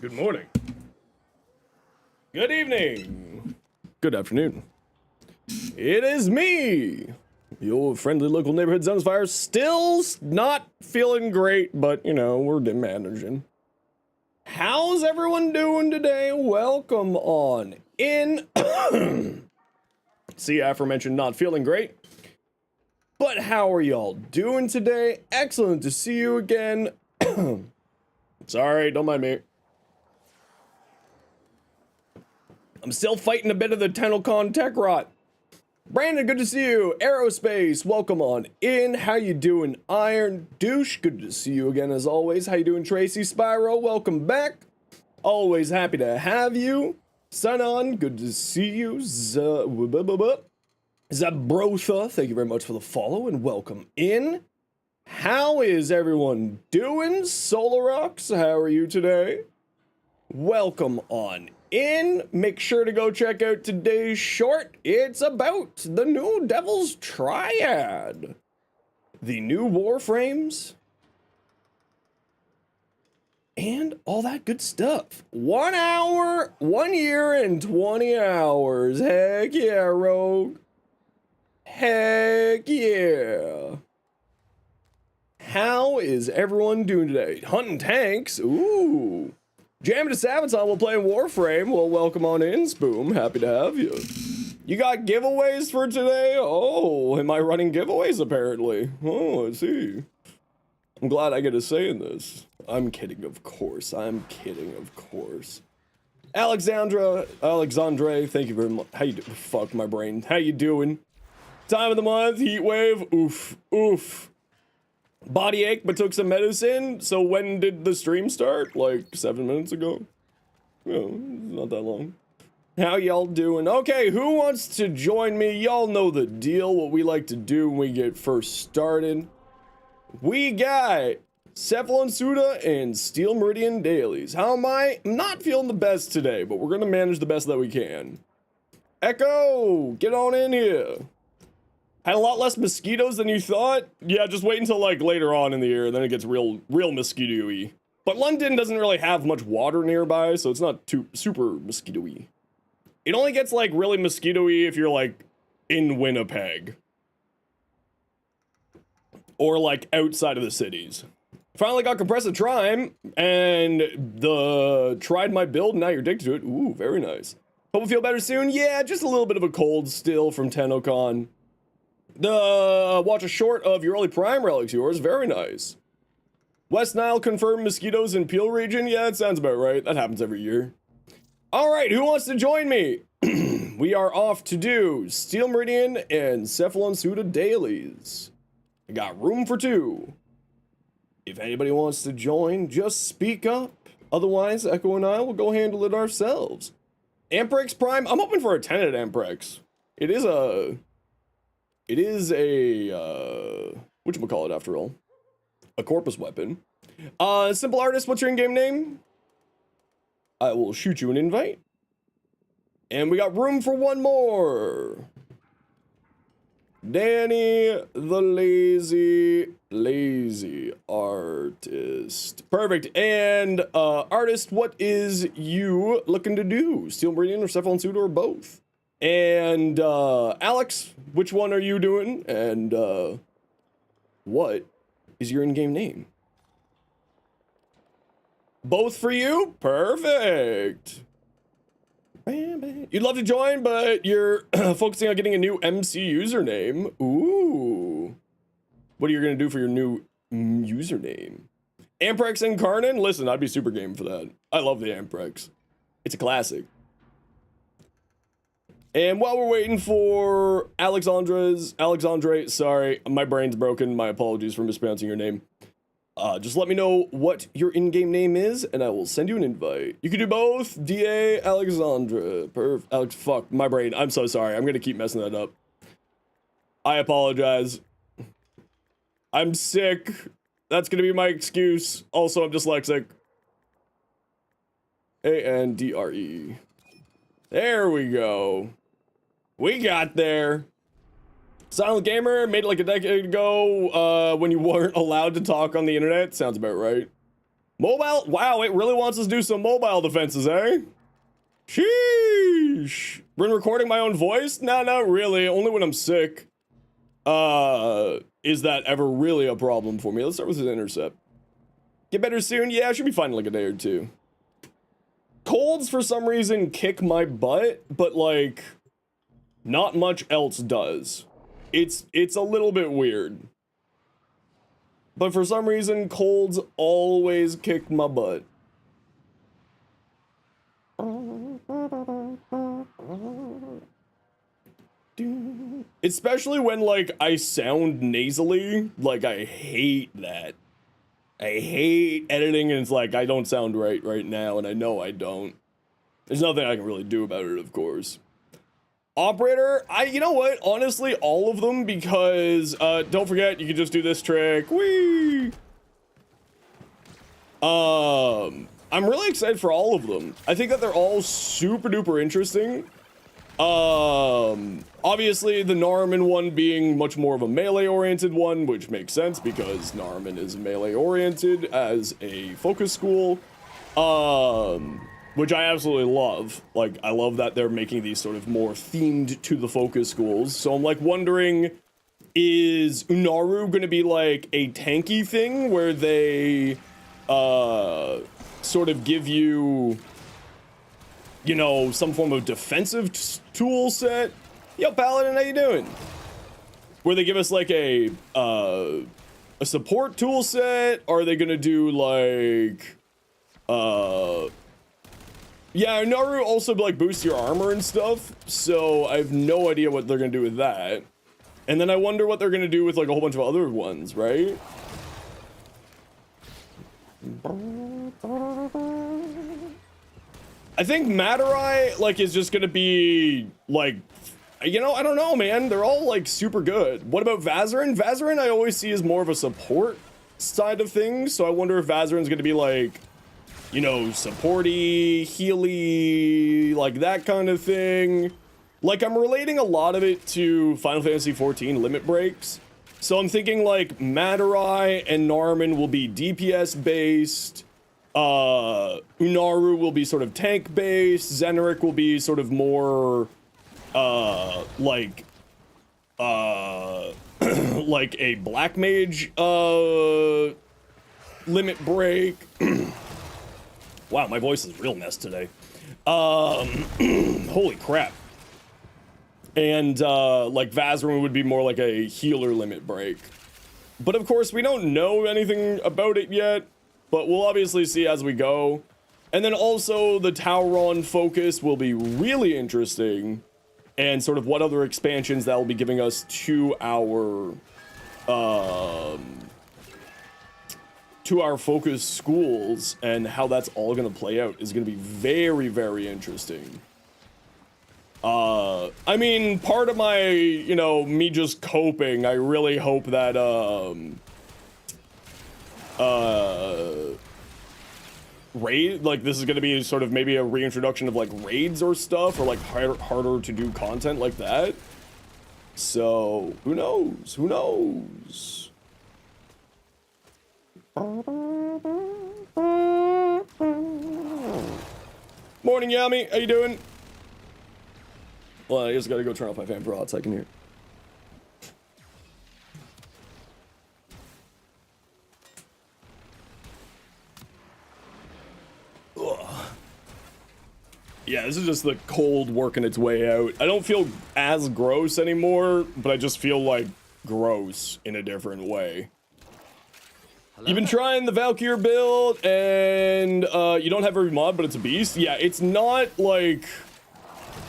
Good morning. Good evening. Good afternoon. It is me, your friendly local neighborhood Zenosfire. Still not feeling great, but you know, we're managing. How's everyone doing today? Welcome on in. See, aforementioned not feeling great. But how are y'all doing today? Excellent to see you again. Sorry, don't mind me. I'm still fighting a bit of the TennoCon tech rot. Brandon, good to see you. Aerospace, welcome on in. How you doing? Iron Douche, good to see you again as always. How you doing, Tracy? Spyro, welcome back. Always happy to have you. Sunon, good to see you. Zabrotha, thank you very much for the follow and welcome in. How is everyone doing? Solorox, how are you today? Welcome on in. Make sure to go check out today's short. It's about the new Devil's Triad, the new Warframes, and all that good stuff. 1 hour, 1 year, and 20 hours. Heck yeah, Rogue. Heck yeah. How is everyone doing today? Hunting tanks. Ooh. Jamming to Sabaton while playing Warframe. Well, welcome on in, Spoom. Happy to have you. You got giveaways for today? Oh, am I running giveaways apparently? Oh, I see. I'm glad I get a say in this. I'm kidding, of course. I'm kidding, of course. Alexandre, thank you very much. How you doing? Fuck my brain. How you doing? Time of the month, heat wave. Oof, oof. Body ache, but took some medicine. So when did the stream start? Like 7 minutes ago? Oh, not that long. How y'all doing? Okay, who wants to join me? Y'all know the deal, what we like to do when we get first started. We got Cephalon Suda and Steel Meridian Dailies. How am I? I'm not feeling the best today, but we're gonna manage the best that we can. Echo, get on in here. Had a lot less mosquitoes than you thought? Yeah, just wait until like later on in the year, then it gets real mosquito-y. But London doesn't really have much water nearby, so it's not too super mosquito-y. It only gets like really mosquito-y if you're like in Winnipeg. Or like outside of the cities. Finally got compressive trime, and the tried my build, now you're addicted to it. Ooh, very nice. Hope you feel better soon. Yeah, just a little bit of a cold still from TennoCon. Watch a short of your early prime relics, yours. Very nice. West Nile confirmed mosquitoes in Peel region. Yeah, that sounds about right. That happens every year. All right, who wants to join me? We are off to do Steel Meridian and Cephalon Suda dailies. I got room for 2. If anybody wants to join, just speak up. Otherwise, Echo and I will go handle it ourselves. Amprex Prime, I'm hoping for a 10 at Amprex. It is a whatchamacallit after all? A corpus weapon. Simple Artist, what's your in-game name? I will shoot you an invite. And we got room for 1 more. Danny, the lazy artist. Perfect. And, artist, what is you looking to do? Steel Meridian or Cephalon Suda or both? And, Alex, which one are you doing? And, what is your in-game name? Both for you? Perfect. You'd love to join, but you're focusing on getting a new MC username. Ooh. What are you gonna do for your new username? Amprex Incarnate? Listen, I'd be super game for that. I love the Amprex. It's a classic. And while we're waiting for Alexandre, sorry, my brain's broken. My apologies for mispronouncing your name. Just let me know what your in-game name is, and I will send you an invite. You can do both. DA Alexandra. Alex, fuck, my brain. I'm so sorry. I'm gonna keep messing that up. I apologize. I'm sick. That's gonna be my excuse. Also, I'm dyslexic. A-N-D-R-E. There we go. We got there. Silent Gamer made it like a decade ago when you weren't allowed to talk on the internet. Sounds about right. Mobile? Wow, it really wants us to do some mobile defenses, eh? Sheesh. Been recording my own voice? No, not really. Only when I'm sick. Is that ever really a problem for me? Let's start with this intercept. Get better soon? Yeah, I should be fine in like a day or two. Colds, for some reason, kick my butt, but, like, not much else does. It's a little bit weird. But for some reason, colds always kick my butt. Especially when, like, I sound nasally. Like, I hate that. I hate editing, and it's like, I don't sound right now, and I know I don't. There's nothing I can really do about it, of course. Operator, you know what? Honestly, all of them, because, don't forget, you can just do this trick. Whee! I'm really excited for all of them. I think that they're all super duper interesting. Obviously the Narman one being much more of a melee oriented one, which makes sense because Narman is melee oriented as a focus school, which I absolutely love. Like, I love that they're making these sort of more themed to the focus schools. So I'm like wondering, is Unaru going to be like a tanky thing where they, sort of give you, you know, some form of defensive tool set? Yo, Paladin, how you doing? Where they give us like a support tool set? Are they gonna do like, yeah, Naru also like boosts your armor and stuff, so I have no idea what they're gonna do with that. And then I wonder what they're gonna do with like a whole bunch of other ones, right? I think Matarai, like, is just gonna be, like, you know, I don't know, man. They're all, like, super good. What about Vazarin? Vazarin I always see as more of a support side of things, so I wonder if Vazarin's gonna be, like, you know, supporty, healy, like, that kind of thing. Like, I'm relating a lot of it to Final Fantasy XIV limit breaks. So I'm thinking, like, Matarai and Narman will be DPS-based. Unaru will be sort of tank-based. Zeneric will be sort of more, like, like a black mage, limit break. Wow, my voice is real messed today. Holy crap. And, like, Vazarin would be more like a healer limit break. But of course, we don't know anything about it yet. But we'll obviously see as we go. And then also, the Tauron focus will be really interesting. And sort of what other expansions that will be giving us to our focus schools. And how that's all going to play out is going to be very, very interesting. I mean, part of my, you know, me just coping, I really hope that, raid, like, this is gonna be sort of maybe a reintroduction of, like, raids or stuff, or, like, harder to do content like that. So, who knows? Who knows? Morning, Yami. How you doing? Well, I just gotta go turn off my fan for a hot second here. Ugh. Yeah, this is just the cold working its way out. I don't feel as gross anymore, but I just feel like gross in a different way. You've been trying the Valkyr build, and you don't have every mod, but it's a beast. Yeah, it's not like...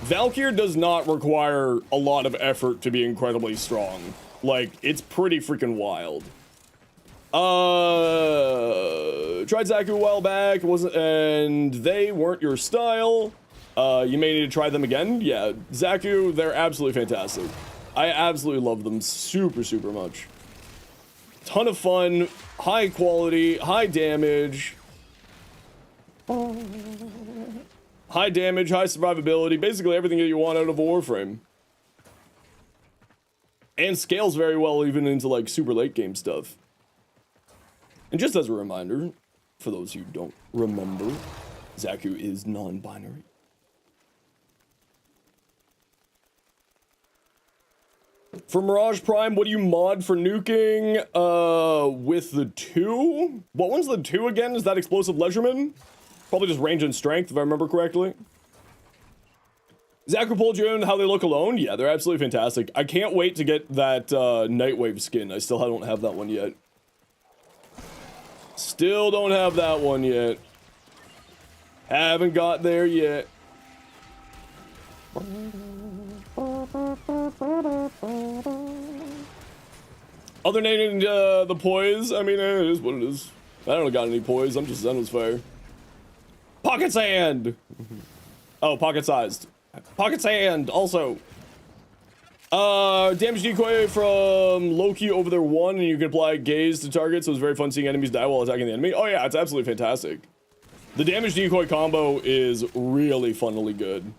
Valkyr does not require a lot of effort to be incredibly strong. Like, it's pretty freaking wild. Tried Zaku a while back, and they weren't your style. You may need to try them again. Yeah, Zaku, they're absolutely fantastic. I absolutely love them super, super much. Ton of fun, high quality, high damage. High damage, high survivability, basically everything that you want out of a Warframe. And scales very well even into like super late game stuff. And just as a reminder, For those who don't remember, Zaku is non-binary. For Mirage Prime, what do you mod for nuking? With the 2? What one's the 2 again? Is that Explosive Leisureman? Probably just range and strength, if I remember correctly. Zaku pulled you in how they look alone? Yeah, they're absolutely fantastic. I can't wait to get that Nightwave skin. I still don't have that one yet. Still don't have that one yet. Haven't got there yet. Other than the poise, I mean, it is what it is. I don't got any poise, I'm just Zenosfire. Pocket sand! Oh, pocket sized. Pocket sand, also. Damage decoy from Loki over there 1, and you can apply gaze to targets, so it's very fun seeing enemies die while attacking the enemy. Oh yeah, it's absolutely fantastic. The damage decoy combo is really funnily good.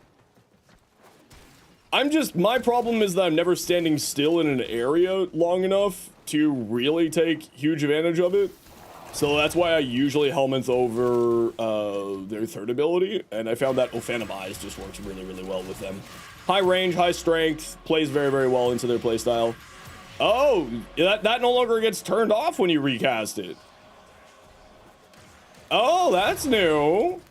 My problem is that I'm never standing still in an area long enough to really take huge advantage of it. So that's why I usually helmet over their third ability, and I found that Phantom Eyes just works really, really well with them. High range, high strength, plays very, very well into their playstyle. Oh, that no longer gets turned off when you recast it. Oh, that's new.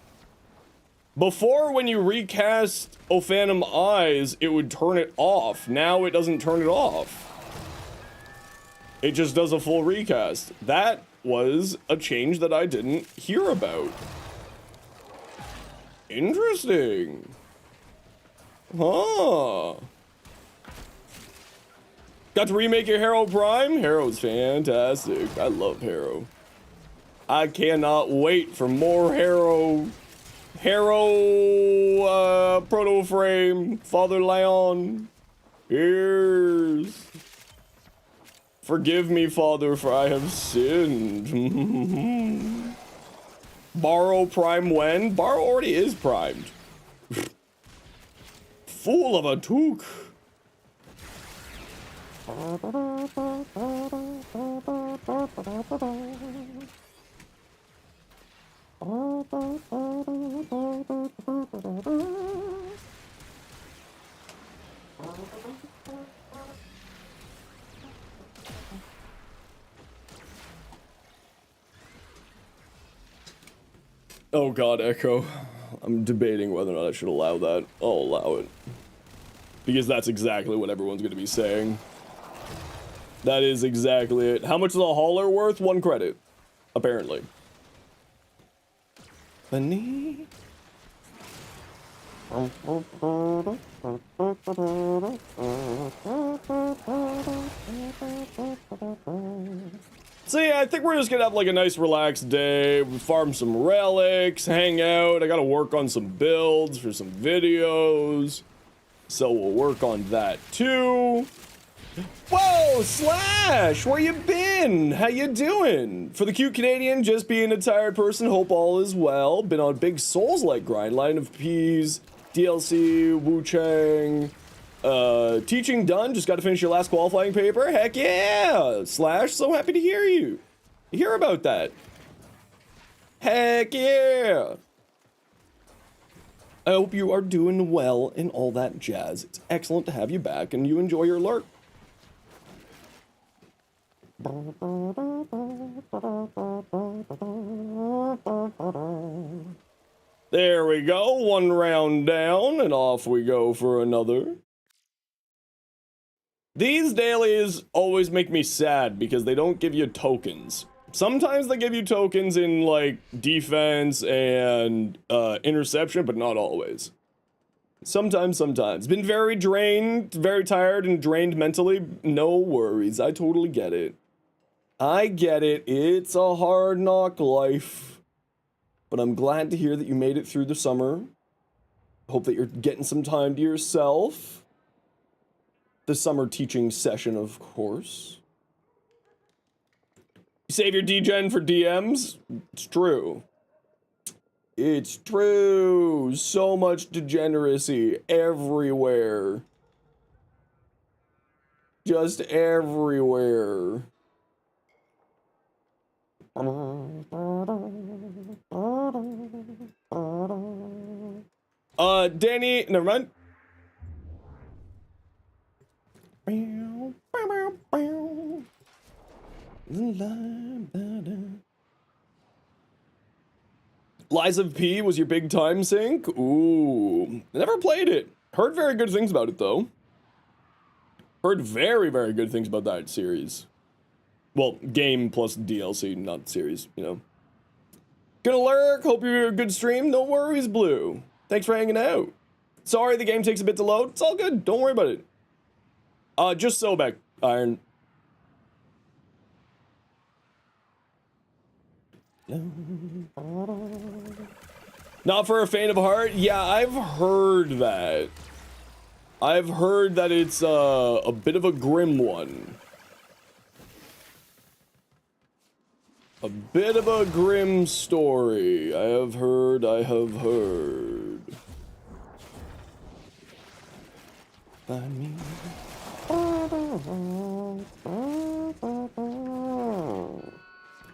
Before, when you recast Phantom Eyes, it would turn it off. Now it doesn't turn it off. It just does a full recast. That was a change that I didn't hear about. Interesting. Huh. Got to remake your Harrow Prime? Harrow's fantastic. I love Harrow. I cannot wait for more Harrow Proto Frame, Father Leon. Here's. Forgive me, Father, for I have sinned. Borrow Prime when? Borrow already is primed. Fool of a toque. Oh god, Echo. I'm debating whether or not I should allow that. I'll allow it. Because that's exactly what everyone's going to be saying. That is exactly it. How much is a hauler worth? 1 credit. Apparently. Bunny. So yeah, I think we're just gonna have like a nice relaxed day, farm some relics, hang out. I gotta work on some builds for some videos. So we'll work on that too. Whoa, Slash, where you been? How you doing? For the cute Canadian, just being a tired person, hope all is well. Been on big Souls-like grind, Line of Peas, DLC, Wu Chang. Teaching done, just gotta finish your last qualifying paper. Heck yeah! Slash, so happy to hear about that. Heck yeah! I hope you are doing well and all that jazz. It's excellent to have you back and you enjoy your lurk. There we go, 1 round down, and off we go for another. These dailies always make me sad because they don't give you tokens. Sometimes they give you tokens in, like, defense and interception, but not always. Sometimes. Been very drained, very tired and drained mentally. No worries, I totally get it. I get it, it's a hard knock life. But I'm glad to hear that you made it through the summer. Hope that you're getting some time to yourself. The summer teaching session, of course. You save your degen for DMs? It's true. It's true. So much degeneracy everywhere. Just everywhere. Danny, never mind. Lies of P was your big time sink? Ooh, never played it. Heard very good things about it though. Heard very, very good things about that series. Well, game plus DLC, not series, you know. Gonna lurk, hope you're a good stream. No worries, Blue. Thanks for hanging out. Sorry the game takes a bit to load. It's all good, don't worry about it. Just Sobek, Iron. Not for a faint of heart? Yeah, I've heard that. I've heard that it's a bit of a grim one. A bit of a grim story. I have heard.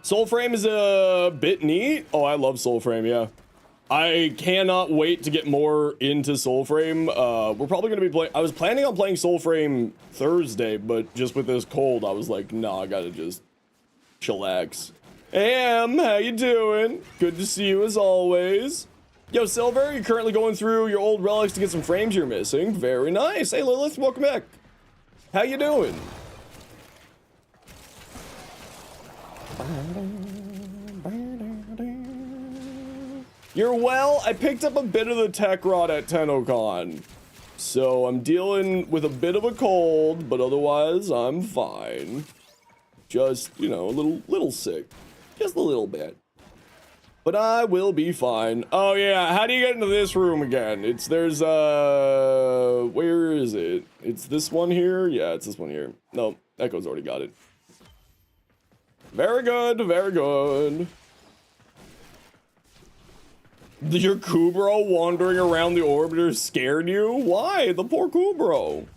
Soulframe is a bit neat. Oh, I love Soulframe, yeah. I cannot wait to get more into Soulframe. We're probably going to be playing... I was planning on playing Soulframe Thursday, but just with this cold, I was like, nah, I gotta just chillax. Am, how you doing? Good to see you as always. Yo, Silver, you're currently going through your old relics to get some frames you're missing. Very nice. Hey, Lilith, welcome back. How you doing? You're well. I picked up a bit of the tech rod at TennoCon, so I'm dealing with a bit of a cold, but otherwise I'm fine. Just, you know, a little sick, just a little bit, but I will be fine. Oh yeah, how do you get into this room again? There's where is it? It's this one here. Yeah, it's this one here. No, Echo's already got it. Very good, very good. Your Kubro wandering around the orbiter scared you? Why? The poor Kubro.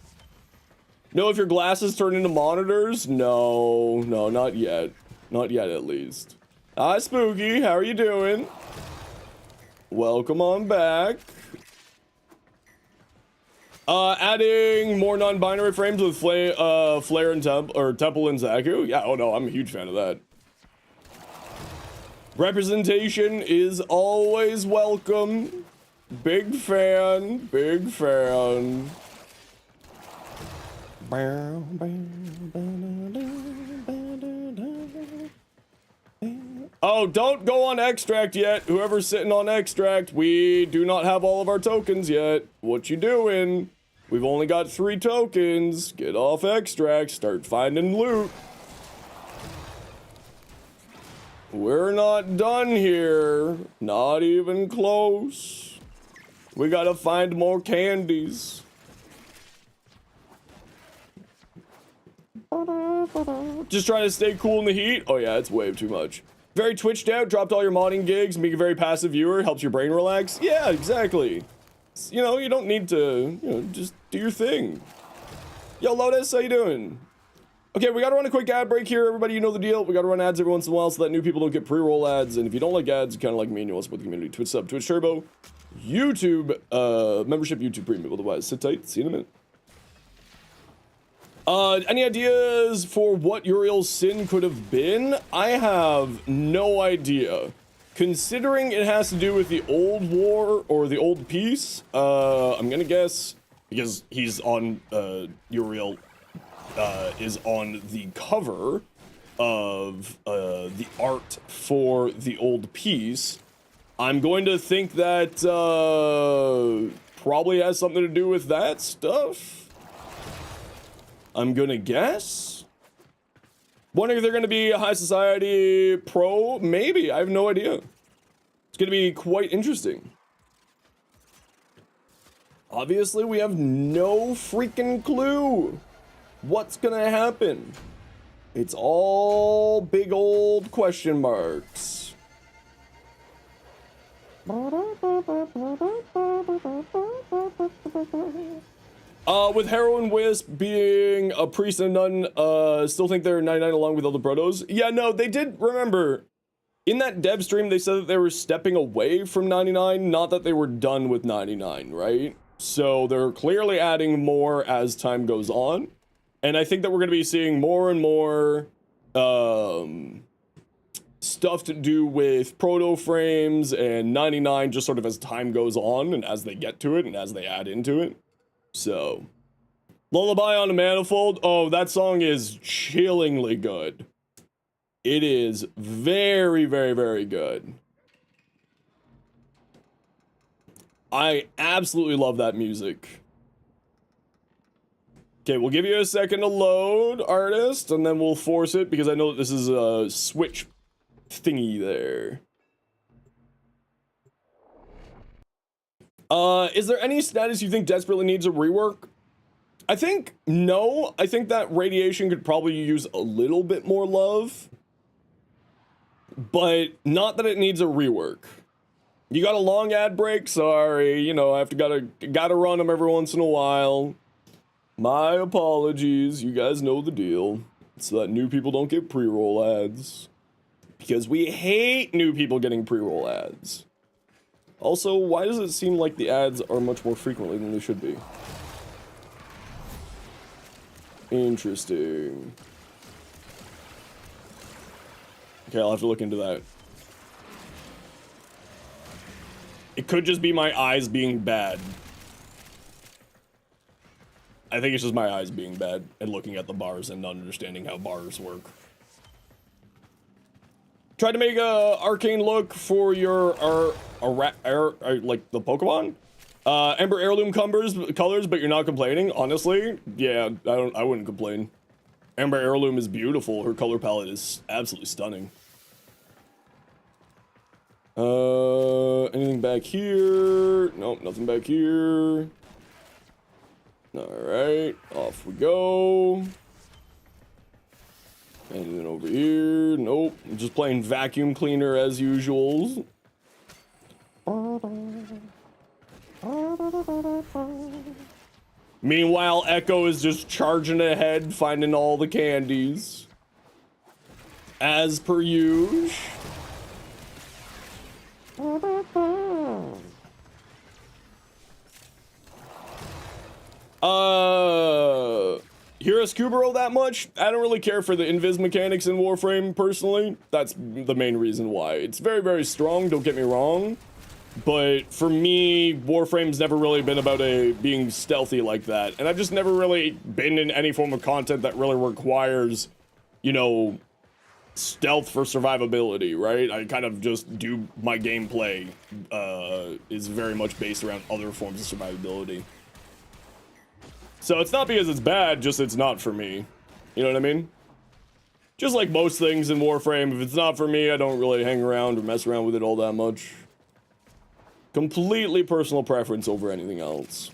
No, if your glasses turn into monitors? No, not yet. Not yet, at least. Hi, Spooky. How are you doing? Welcome on back. Adding more non-binary frames with Flare and Temple and Zaku. Yeah, oh no, I'm a huge fan of that. Representation is always welcome. Big fan, big fan. Oh, don't go on extract yet. Whoever's sitting on extract, we do not have all of our tokens yet. What you doing? We've only got 3 tokens. Get off extract, start finding loot. We're not done here. Not even close. We gotta find more candies. Just trying to stay cool in the heat? Oh yeah, it's way too much. Very twitched out, dropped all your modding gigs, make a very passive viewer, helps your brain relax. Yeah, exactly. You know, you don't need to, you know, just do your thing. Yo, Lotus, how you doing? Okay, we gotta run a quick ad break here, everybody, you know the deal. We gotta run ads every once in a while so that new people don't get pre-roll ads, and if you don't like ads, you kinda like me and you want to support the community. Twitch sub, Twitch Turbo, YouTube, membership, YouTube Premium. Otherwise, sit tight, see you in a minute. Any ideas for what Uriel's sin could have been? I have no idea. Considering it has to do with the old war or the old peace, I'm gonna guess, because he's on, Uriel, is on the cover of, the art for the old piece. I'm going to think that, probably has something to do with that stuff. I'm gonna guess. Wondering if they're gonna be a high society pro? Maybe, I have no idea. It's gonna be quite interesting. Obviously, we have no freaking clue what's gonna happen. It's all big old question marks. With Heroin Wisp being a priest and nun, still think they're 99 along with all the protos? Yeah, no, they did, remember, in that dev stream, they said that they were stepping away from 99, not that they were done with 99, right? So they're clearly adding more as time goes on. And I think that we're going to be seeing more and more stuff to do with proto frames and 99 just sort of as time goes on and as they get to it and as they add into it. So, Lullaby on a Manifold. Oh, that song is chillingly good. It is very, very, very good. I absolutely love that music. Okay, we'll give you a second to load, artist, and then we'll force it because I know that this is a Switch thingy there. Is there any status you think desperately needs a rework? I think no. I think that Radiation could probably use a little bit more love. But not that it needs a rework. You got a long ad break? Sorry, you know, I have to gotta run them every once in a while. My apologies, you guys know the deal. So that new people don't get pre-roll ads. Because we hate new people getting pre-roll ads. Also, why does it seem like the ads are much more frequently than they should be? Interesting. Okay, I'll have to look into that. It could just be my eyes being bad. I think it's just my eyes being bad and looking at the bars and not understanding how bars work. Tried to make a arcane look for your like the Pokemon. Ember heirloom colors, but you're not complaining. Honestly, yeah, I wouldn't complain. Ember heirloom is beautiful. Her color palette is absolutely stunning. Anything back here? Nope, nothing back here. Alright, off we go. Anything over here? Nope, I'm just playing vacuum cleaner as usual. Meanwhile, Echo is just charging ahead, finding all the candies. As per usual. Hero Scubero that much? I don't really care for the invis mechanics in Warframe, personally. That's the main reason why. It's very, very strong, don't get me wrong. But for me, Warframe's never really been about being stealthy like that. And I've just never really been in any form of content that really requires, you know, stealth for survivability, right? I kind of just do my gameplay is very much based around other forms of survivability. So it's not because it's bad, just it's not for me. You know what I mean? Just like most things in Warframe, if it's not for me, I don't really hang around or mess around with it all that much. Completely personal preference over anything else.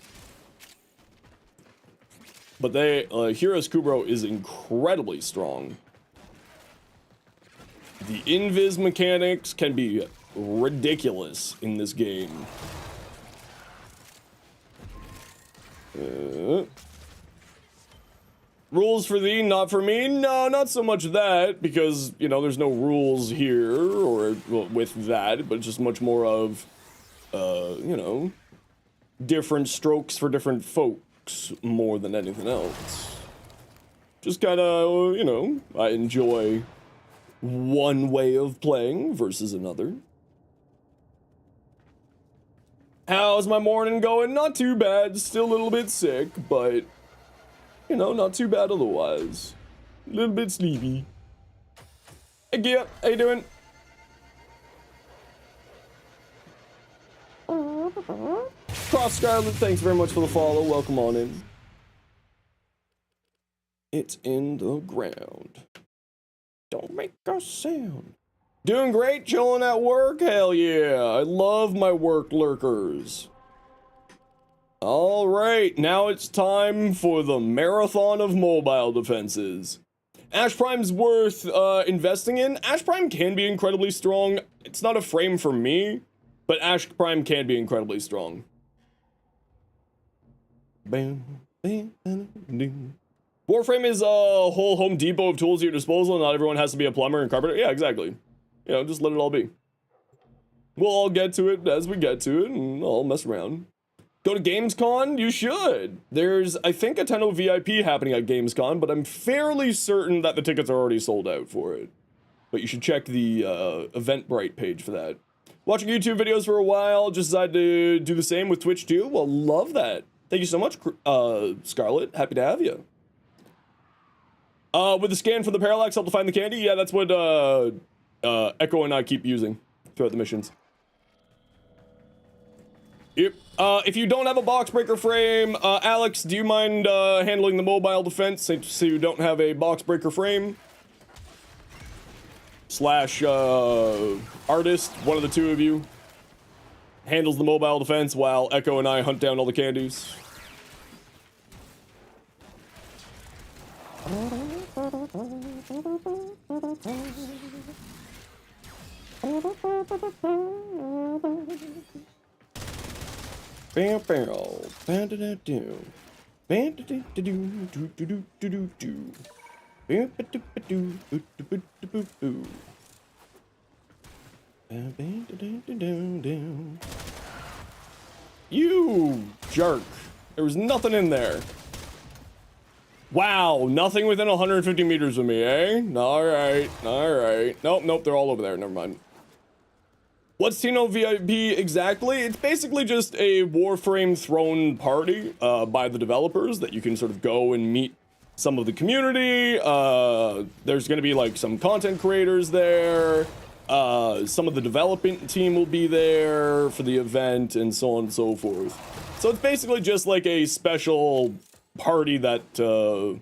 But Hero Scubero is incredibly strong. The invis mechanics can be ridiculous in this game. Rules for thee, not for me? No, not so much that, because, you know, there's no rules here, or with that, but just much more of, you know, different strokes for different folks more than anything else. Just kind of, you know, I enjoy one way of playing versus another. How's my morning going? Not too bad. Still a little bit sick, but, you know, not too bad otherwise. A little bit sleepy. Hey, Gia, how you doing? Cross Scarlet, thanks very much for the follow. Welcome on in. It's in the ground. Don't make a sound. Doing great, chilling at work? Hell yeah. I love my work lurkers. Alright, now it's time for the marathon of mobile defenses. Ash Prime's worth investing in. Ash Prime can be incredibly strong. It's not a frame for me, but Ash Prime can be incredibly strong. Warframe is a whole Home Depot of tools at your disposal, and not everyone has to be a plumber and carpenter. Yeah, exactly. You know, just let it all be. We'll all get to it as we get to it, and I'll mess around. Go to Gamescom? You should. There's, I think, a Nintendo VIP happening at Gamescom, but I'm fairly certain that the tickets are already sold out for it. But you should check the Eventbrite page for that. Watching YouTube videos for a while, just decided to do the same with Twitch too. Well, love that. Thank you so much, Scarlett. Happy to have you. With the scan for the parallax, help to find the candy? Yeah, that's what Echo and I keep using throughout the missions. Yep. If you don't have a box breaker frame, Alex, do you mind handling the mobile defense so you don't have a box breaker frame? Slash artist, one of the two of you handles the mobile defense while Echo and I hunt down all the candies. Bam, barrel. Bam, da, da, do. Bam, da, da, do, do, do, do, do, do, do. Bam, ba, do, ba, do, boo, do, boo, do, boo, boo. Bam, bam, da, da, da, do, do. You jerk. There was nothing in there. Wow, nothing within 150 meters of me, eh? Alright, alright. Nope, nope, they're all over there, never mind. What's Tino VIP exactly? It's basically just a Warframe thrown party by the developers that you can sort of go and meet some of the community. There's going to be like some content creators there. Some of the development team will be there for the event and so on and so forth. So it's basically just like a special party that the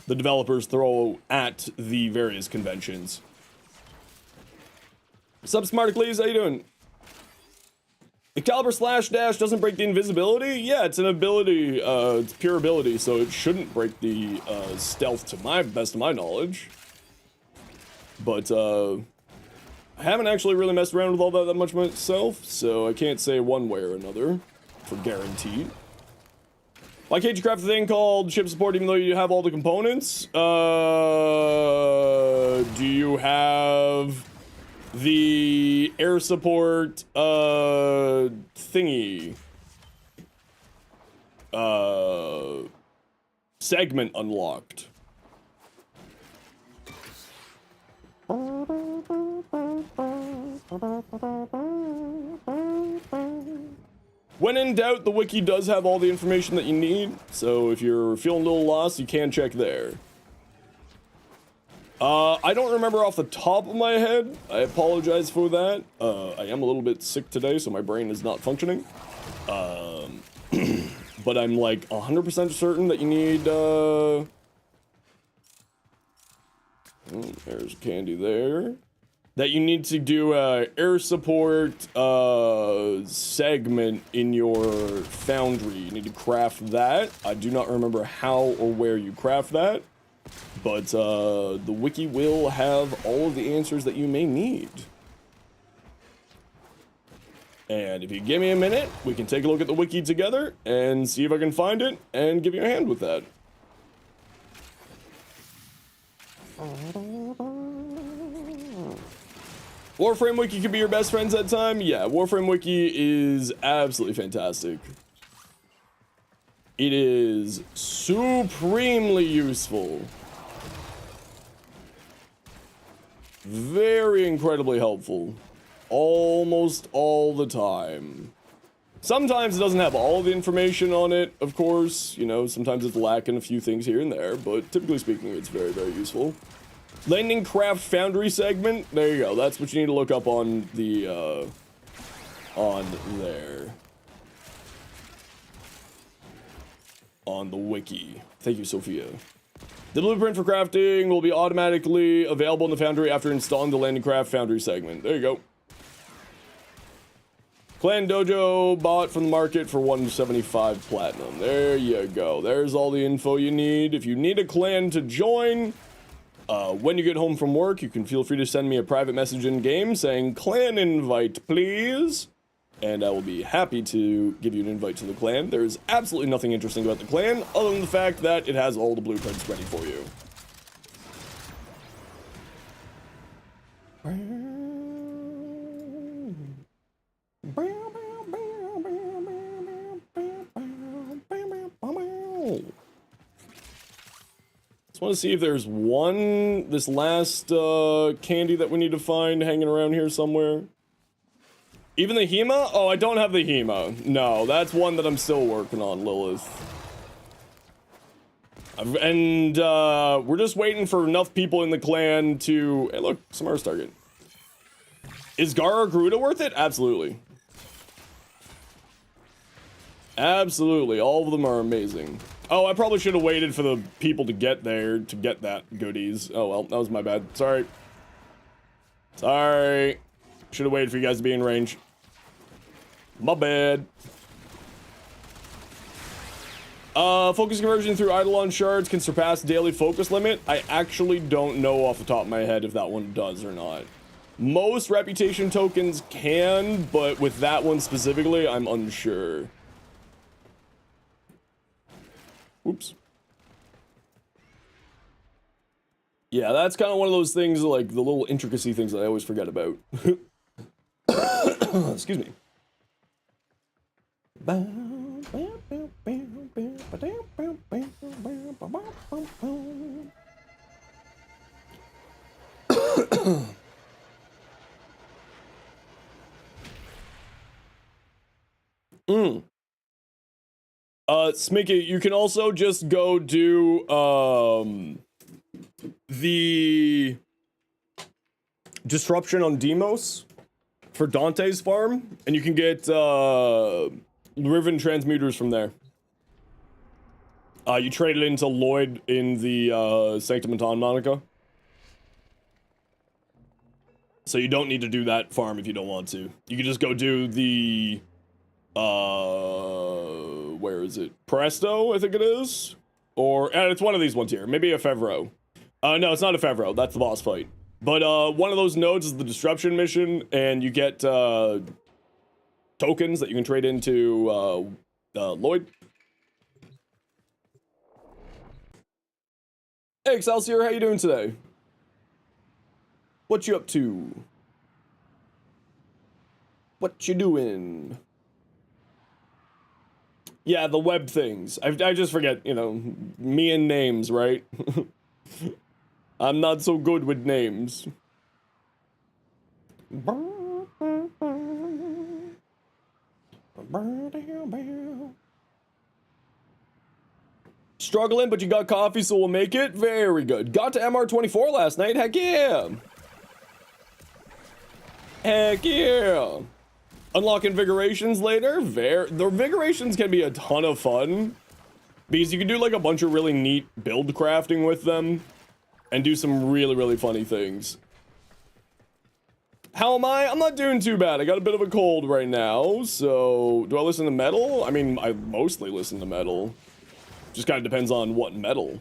developers throw at the various conventions. Sup, Smarticles, how you doing? Excalibur slash dash doesn't break the invisibility? Yeah, it's an ability, it's pure ability, so it shouldn't break the stealth to my best of my knowledge. But I haven't actually really messed around with all that much myself, so I can't say one way or another for guaranteed. Why can't you craft a thing called ship support even though you have all the components? Do you have the air support thingy segment unlocked? When in doubt, the wiki does have all the information that you need, so if you're feeling a little lost, you can check there. I don't remember off the top of my head. I apologize for that. I am a little bit sick today, so my brain is not functioning. But I'm like 100% certain that you need, there's candy there. That you need to do a air support segment in your foundry. You need to craft that. I do not remember how or where you craft that. But the wiki will have all of the answers that you may need. And if you give me a minute, we can take a look at the wiki together and see if I can find it and give you a hand with that. Warframe Wiki could be your best friends at time? Yeah, Warframe Wiki is absolutely fantastic. It is supremely useful. Very incredibly helpful. Almost all the time. Sometimes it doesn't have all the information on it, of course. You know, sometimes it's lacking a few things here and there, but typically speaking, it's very, very useful. Landing Craft Foundry segment. There you go. That's what you need to look up on the, on there. On the wiki. Thank you, Sophia. The blueprint for crafting will be automatically available in the Foundry after installing the Landing Craft Foundry segment. There you go. Clan Dojo bought from the market for 175 platinum. There you go. There's all the info you need. If you need a clan to join, when you get home from work, you can feel free to send me a private message in game saying clan invite, please. And I will be happy to give you an invite to the clan. There's absolutely nothing interesting about the clan other than the fact that it has all the blueprints ready for you. Just want to see if there's this last candy that we need to find hanging around here somewhere. Even the Hema? Oh, I don't have the Hema. No, that's one that I'm still working on, Lilith. And we're just waiting for enough people in the clan to... Hey, look, some Mars target. Is Gara Garuda worth it? Absolutely. Absolutely, all of them are amazing. Oh, I probably should have waited for the people to get there to get that goodies. Oh well, that was my bad. Sorry. Sorry. Should have waited for you guys to be in range. My bad. Focus conversion through Eidolon shards can surpass daily focus limit. I actually don't know off the top of my head if that one does or not. Most reputation tokens can, but with that one specifically, I'm unsure. Oops. Yeah, that's kind of one of those things, like the little intricacy things that I always forget about. Excuse me. Smicky, you can also just go do, the disruption on Demos for Dante's farm, and you can get, Riven transmuters from there. You trade it into Lloyd in the, Sanctum Anton Monica. So you don't need to do that farm if you don't want to. You can just go do the, where is it? Presto, I think it is? Or, it's one of these ones here. Maybe a Fevro. No, it's not a Fevro. That's the boss fight. But, one of those nodes is the Disruption mission, and you get, tokens that you can trade into, Lloyd. Hey, Excelsior, how you doing today? What you up to? What you doing? Yeah, the web things. I just forget, you know, me and names, right? I'm not so good with names. Struggling, but you got coffee, so we'll make it. Very good. Got to MR24 last night. Heck yeah. Heck yeah. Unlock invigorations later. The invigorations can be a ton of fun because you can do like a bunch of really neat build crafting with them and do some really, really funny things. How am I? I'm not doing too bad. I got a bit of a cold right now, so do I listen to metal? I mean, I mostly listen to metal. Just kind of depends on what metal.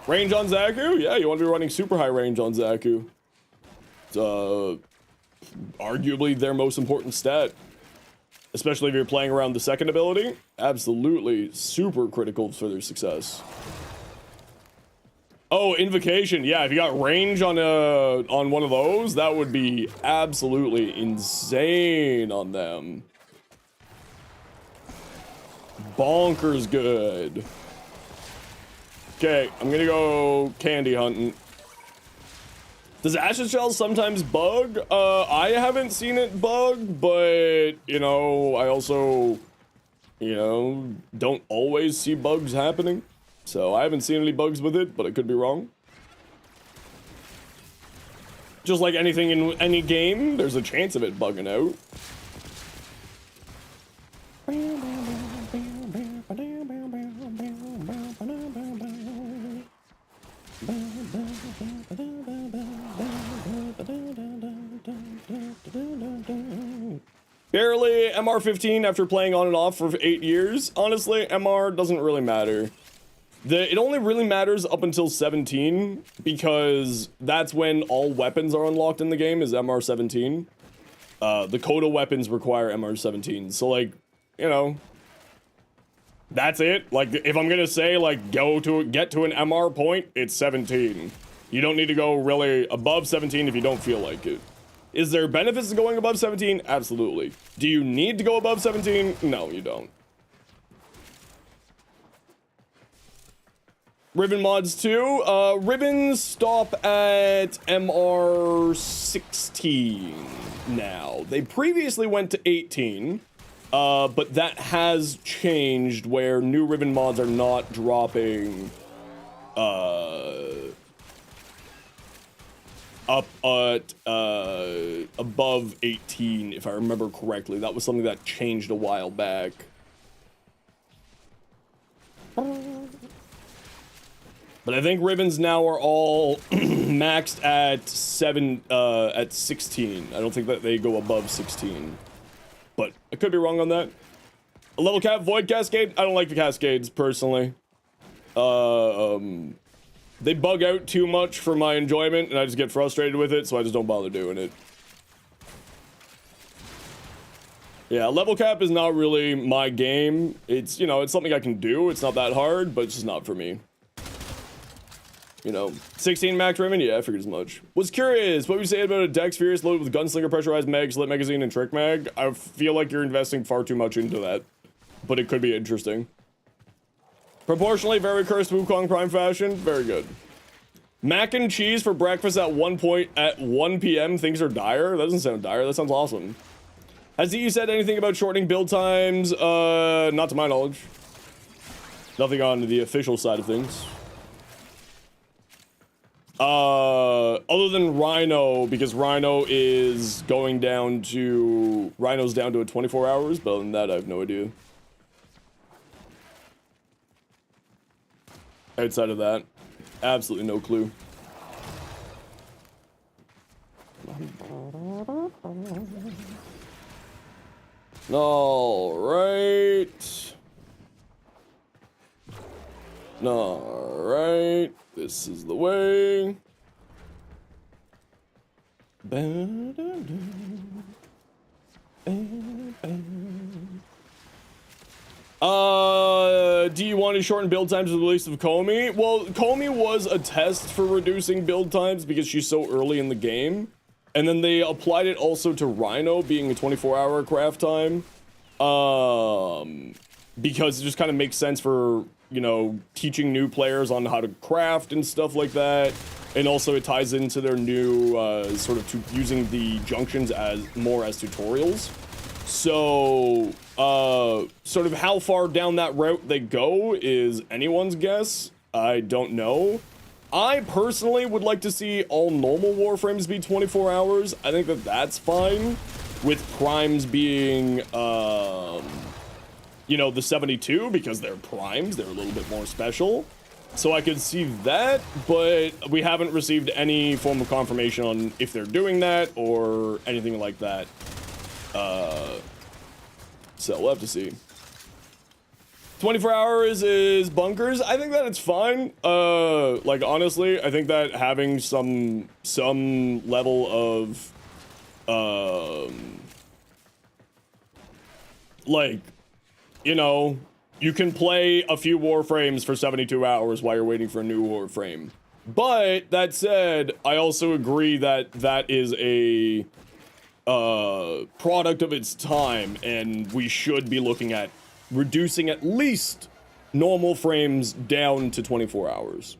Range on Zaku? Yeah, you want to be running super high range on Zaku. It's, arguably their most important stat. Especially if you're playing around the second ability. Absolutely super critical for their success. Oh, Invocation. Yeah, if you got range on one of those, that would be absolutely insane on them. Bonkers good. Okay, I'm gonna go candy hunting. Does Acid Shell sometimes bug? I haven't seen it bug, but, you know, I also, you know, don't always see bugs happening. So I haven't seen any bugs with it, but I could be wrong. Just like anything in any game, there's a chance of it bugging out. Barely MR15 after playing on and off for 8 years. Honestly, MR doesn't really matter. It only really matters up until 17, because that's when all weapons are unlocked in the game, is MR17. The Coda weapons require MR17, so like, you know, that's it. Like, if I'm gonna say, like, get to an MR point, it's 17. You don't need to go really above 17 if you don't feel like it. Is there benefits to going above 17? Absolutely. Do you need to go above 17? No, you don't. Ribbon mods too. Ribbons stop at MR16 now. They previously went to 18, but that has changed where new ribbon mods are not dropping up at above 18, if I remember correctly. That was something that changed a while back. But I think ribbons now are all maxed at 16. I don't think that they go above 16. But I could be wrong on that. A level cap void cascade. I don't like the cascades personally. They bug out too much for my enjoyment, and I just get frustrated with it, so I just don't bother doing it. Yeah, level cap is not really my game. It's, you know, it's something I can do. It's not that hard, but it's just not for me. You know, 16 max ribbon? Yeah, I figured as much. Was curious, what would you say about a Dex Furious loaded with Gunslinger, Pressurized Mag, Slit Magazine, and Trick Mag? I feel like you're investing far too much into that, but it could be interesting. Proportionally very cursed Wukong Prime fashion? Very good. Mac and cheese for breakfast at 1 p.m. Things are dire? That doesn't sound dire, that sounds awesome. Has you said anything about shortening build times? Not to my knowledge. Nothing on the official side of things. Other than Rhino, because Rhino is going down to... Rhino's down to a 24 hours, but other than that, I have no idea. Outside of that, absolutely no clue. Alright. Alright. This is the way. Do you want to shorten build times with the release of Comey? Well, Comey was a test for reducing build times because she's so early in the game. And then they applied it also to Rhino being a 24-hour craft time. Because it just kind of makes sense for, you know, teaching new players on how to craft and stuff like that. And also it ties into their new, sort of using the junctions as more as tutorials. So, sort of how far down that route they go is anyone's guess. I don't know. I personally would like to see all normal Warframes be 24 hours. I think that that's fine. With primes being, you know, the 72, because they're primes, they're a little bit more special. So I could see that, but we haven't received any form of confirmation on if they're doing that or anything like that. So we'll have to see. 24 hours is bunkers. I think that it's fine. Like, honestly, I think that having some level of, like, you know, you can play a few Warframes for 72 hours while you're waiting for a new Warframe. But, that said, I also agree that that is a product of its time, and we should be looking at reducing at least normal frames down to 24 hours.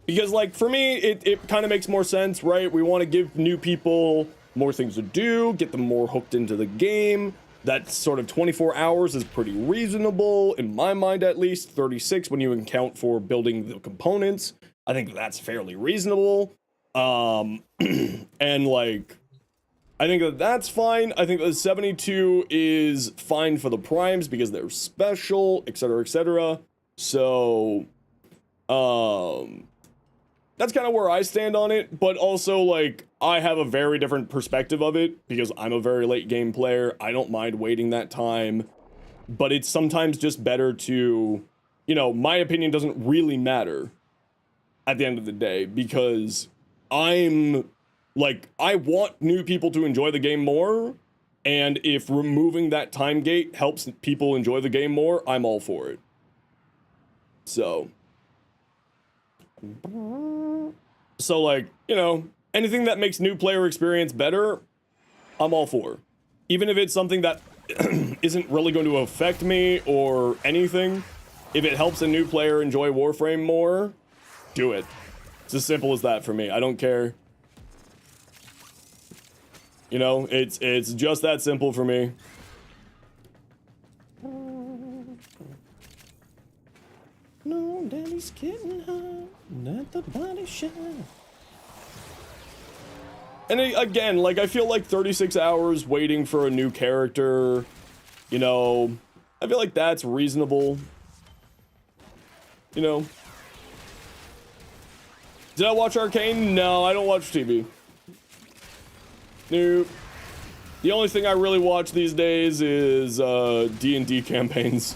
Because, like, for me, it kind of makes more sense, right? We want to give new people more things to do, get them more hooked into the game. That sort of 24 hours is pretty reasonable, in my mind at least. 36 when you account for building the components. I think that's fairly reasonable. And, like, I think that that's fine. I think that 72 is fine for the primes because they're special, etc., etc. So, that's kind of where I stand on it, but also, like, I have a very different perspective of it because I'm a very late game player. I don't mind waiting that time, but it's sometimes just better to, you know, my opinion doesn't really matter at the end of the day because I'm, like, I want new people to enjoy the game more, and if removing that time gate helps people enjoy the game more, I'm all for it. So, like, you know, anything that makes new player experience better, I'm all for. Even if it's something that isn't really going to affect me or anything, if it helps a new player enjoy Warframe more, do it. It's as simple as that for me. I don't care. You know, it's just that simple for me. No, daddy's getting hot, not the body shot. And again, like, I feel like 36 hours waiting for a new character, you know, I feel like that's reasonable. You know. Did I watch Arcane? No, I don't watch TV. Nope. The only thing I really watch these days is D&D campaigns.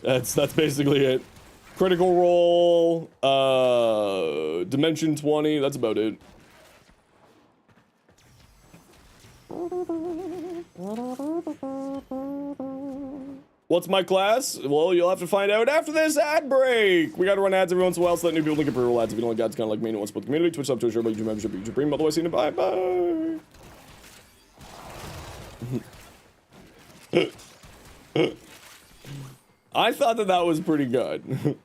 That's basically it. Critical Role, Dimension 20, that's about it. What's my class? Well, you'll have to find out after this ad break. We gotta run ads every once in a while so that new people can approve ads. If you don't like ads, kind of like me and want to support the community, Twitch sub, Twitch, YouTube membership, YouTube Premium. Otherwise, see you. Bye bye. I thought that was pretty good.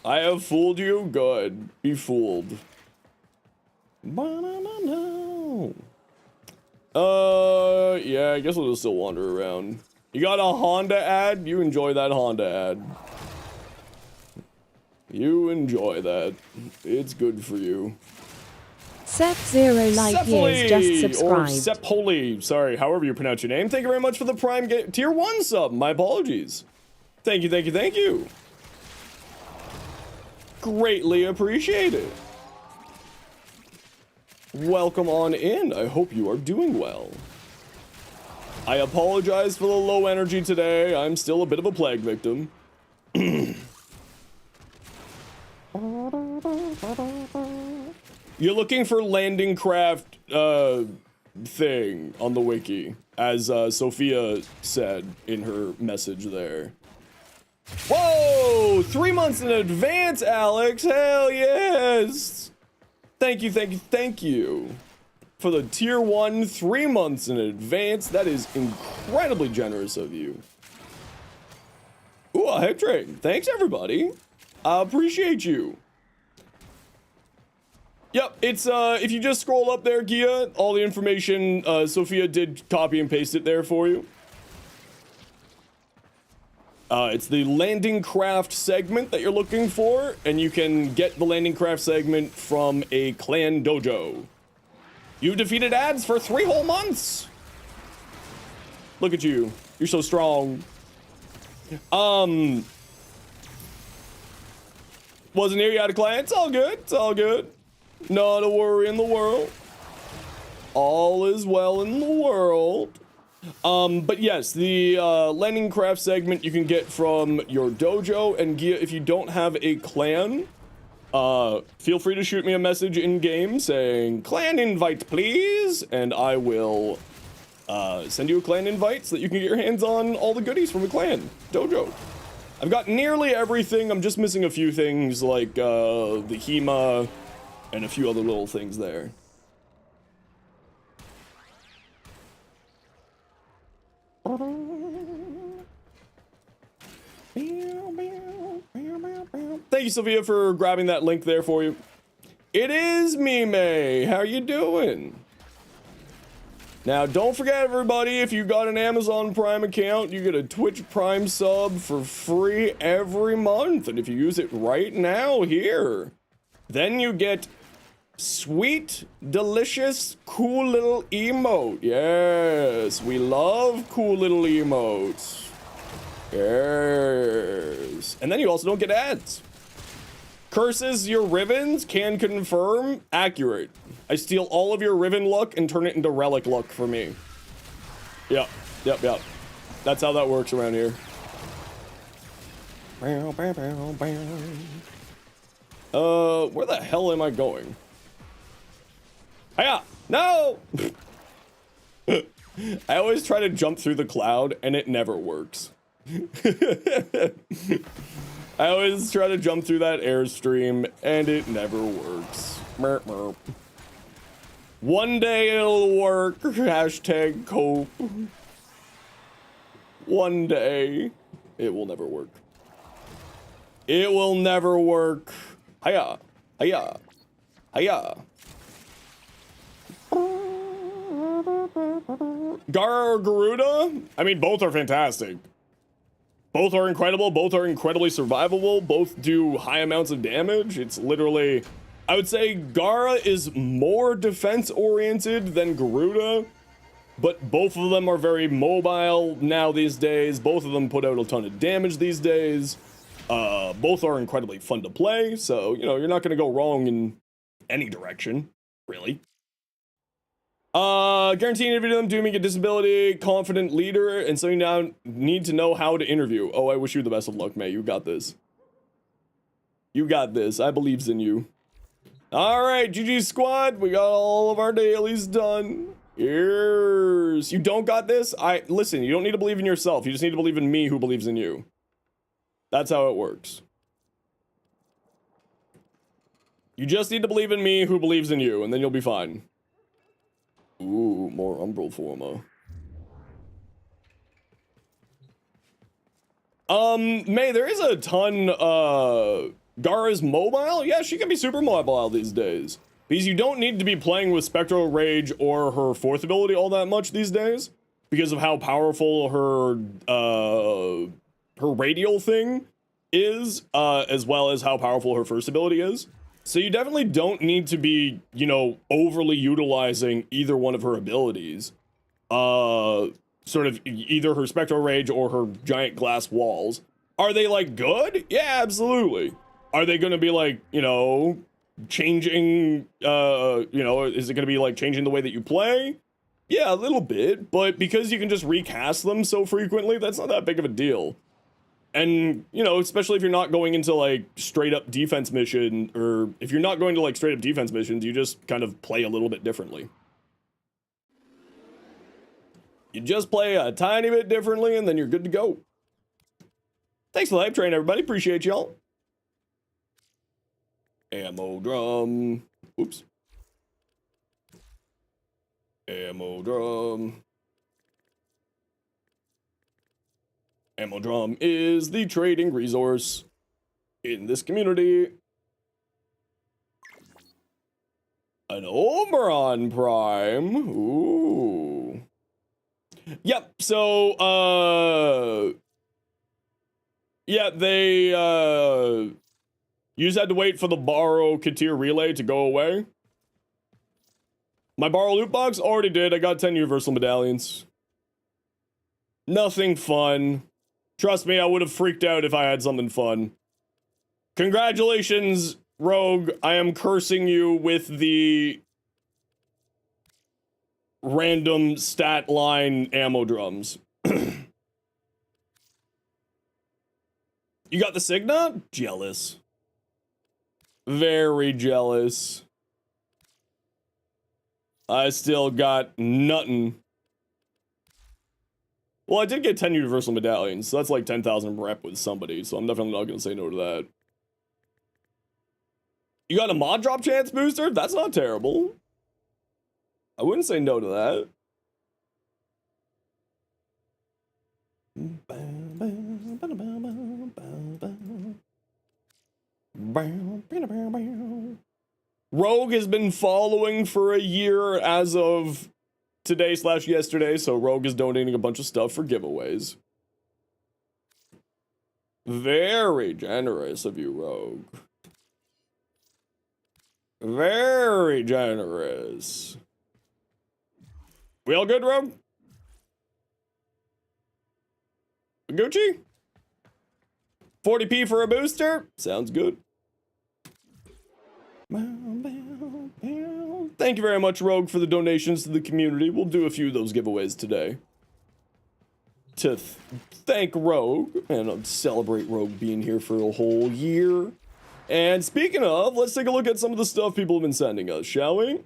I have fooled you? Good. Be fooled. Yeah, I guess we'll just still wander around. You got a Honda ad? You enjoy that Honda ad. You enjoy that. It's good for you. Sep0 light years just subscribed. Or Sepholy, sorry, however you pronounce your name. Thank you very much for the Prime Tier 1 sub. My apologies. Thank you, thank you, thank you. Greatly appreciate it. Welcome on in. I hope you are doing well. I apologize for the low energy today. I'm still a bit of a plague victim. You're looking for landing craft thing on the wiki, as Sophia said in her message there. Whoa! 3 months in advance, Alex! Hell yes! Thank you, thank you, thank you. For the tier 1, 3 months in advance. That is incredibly generous of you. Ooh, a hype train. Thanks, everybody. I appreciate you. Yep, it's, if you just scroll up there, Gia, all the information, Sophia did copy and paste it there for you. It's the landing craft segment that you're looking for, and you can get the landing craft segment from a clan dojo. You've defeated ads for 3 whole months. Look at you. You're so strong. Wasn't here, you had a clan. It's all good. It's all good. Not a worry in the world. All is well in the world. But yes, the landing craft segment you can get from your dojo, and Gia, if you don't have a clan, feel free to shoot me a message in game saying clan invite please, and I will send you a clan invite so that you can get your hands on all the goodies from the clan dojo. I've got nearly everything. I'm just missing a few things like the Hema and a few other little things there. Thank you, Sophia, for grabbing that link there for you. It is Mime. How you doing? Now, don't forget, everybody, if you've got an Amazon Prime account, you get a Twitch Prime sub for free every month. And if you use it right now here, then you get sweet, delicious, cool little emote. Yes, we love cool little emotes. Yes. And then you also don't get ads. Curses your Rivens, can confirm, accurate. I steal all of your Riven luck and turn it into relic luck for me. Yep. That's how that works around here. Where the hell am I going? Hiya! No! I always try to jump through the cloud and it never works. I always try to jump through that airstream, and it never works. Merp, merp. One day it'll work. Hashtag cope. One day. It will never work. It will never work. Hiya. Hiya. Hiya. Gara or Garuda? I mean, both are fantastic. Both are incredible. Both are incredibly survivable. Both do high amounts of damage. It's literally... I would say Gara is more defense-oriented than Garuda, but both of them are very mobile now these days. Both of them put out a ton of damage these days. Both are incredibly fun to play, so, you know, you're not going to go wrong in any direction, really. Guaranteeing every of them doing a disability, confident leader, and so you now need to know how to interview. Oh, I wish you the best of luck, May. You got this. You got this. I believes in you. Alright, GG squad. We got all of our dailies done. Here's... You don't got this? Listen, you don't need to believe in yourself. You just need to believe in me who believes in you. That's how it works. You just need to believe in me who believes in you, and then you'll be fine. Ooh, more Umbral Forma. May, there is a ton, Gara's mobile? Yeah, she can be super mobile these days. Because you don't need to be playing with Spectral Rage or her fourth ability all that much these days. Because of how powerful her radial thing is, as well as how powerful her first ability is. So you definitely don't need to be, you know, overly utilizing either one of her abilities. Sort of either her Spectral Rage or her giant glass walls. Are they, like, good? Yeah, absolutely. Are they gonna be, like, you know, changing, you know, is it gonna be, like, changing the way that you play? Yeah, a little bit, but because you can just recast them so frequently, that's not that big of a deal. And, you know, especially if you're not going into, like, straight-up defense mission, or if you're not going to, like, straight-up defense missions, you just kind of play a little bit differently. You just play a tiny bit differently, and then you're good to go. Thanks for the hype train, everybody. Appreciate y'all. Ammo drum. Oops. Ammo drum. Ammo drum is the trading resource in this community. An Oberon Prime. Ooh. Yep, so, yeah, they, you just had to wait for the borrow Katir relay to go away. My borrow loot box already did. I got 10 universal medallions. Nothing fun. Trust me, I would have freaked out if I had something fun. Congratulations, Rogue. I am cursing you with the random stat line ammo drums. You got the Signa? Jealous. Very jealous. I still got nothing. Well, I did get 10 universal medallions, so that's like 10,000 rep with somebody, so I'm definitely not going to say no to that. You got a mod drop chance booster? That's not terrible. I wouldn't say no to that. Rogue has been following for a year as of today/yesterday, so Rogue is donating a bunch of stuff for giveaways. Very generous of you, Rogue. Very generous. We all good, Rogue? Gucci? 40p for a booster? Sounds good. Thank you very much, Rogue, for the donations to the community. We'll do a few of those giveaways today. To thank Rogue, and celebrate Rogue being here for a whole year. And speaking of, let's take a look at some of the stuff people have been sending us, shall we?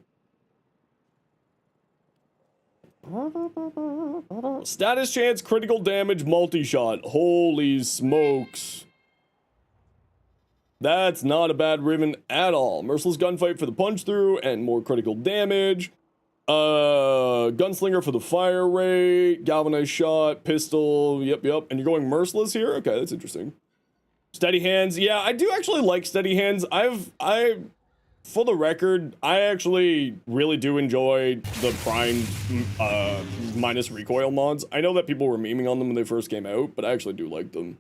Status chance, critical damage, multi-shot. Holy smokes. That's not a bad ribbon at all. Merciless gunfight for the punch through and more critical damage. Gunslinger for the fire rate, galvanized shot, pistol, yep. And you're going merciless here? Okay, that's interesting. Steady hands, yeah, I do actually like steady hands. For the record, I actually really do enjoy the primed minus recoil mods. I know that people were memeing on them when they first came out, but I actually do like them.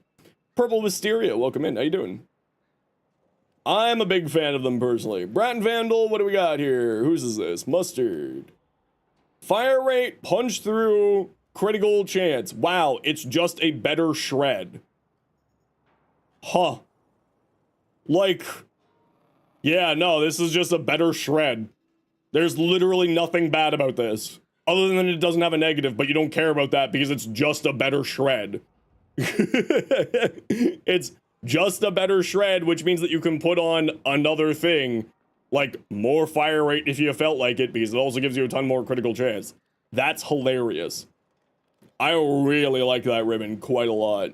Purple Wisteria, welcome in, how you doing? I'm a big fan of them personally. Bratton Vandal, what do we got here? Whose is this? Mustard. Fire rate, punch through, critical chance. Wow, it's just a better shred. Huh. Like, yeah, no, this is just a better shred. There's literally nothing bad about this. Other than it doesn't have a negative, but you don't care about that because it's just a better shred. It's just a better shred, which means that you can put on another thing, like more fire rate if you felt like it, because it also gives you a ton more critical chance. That's hilarious. I really like that ribbon quite a lot.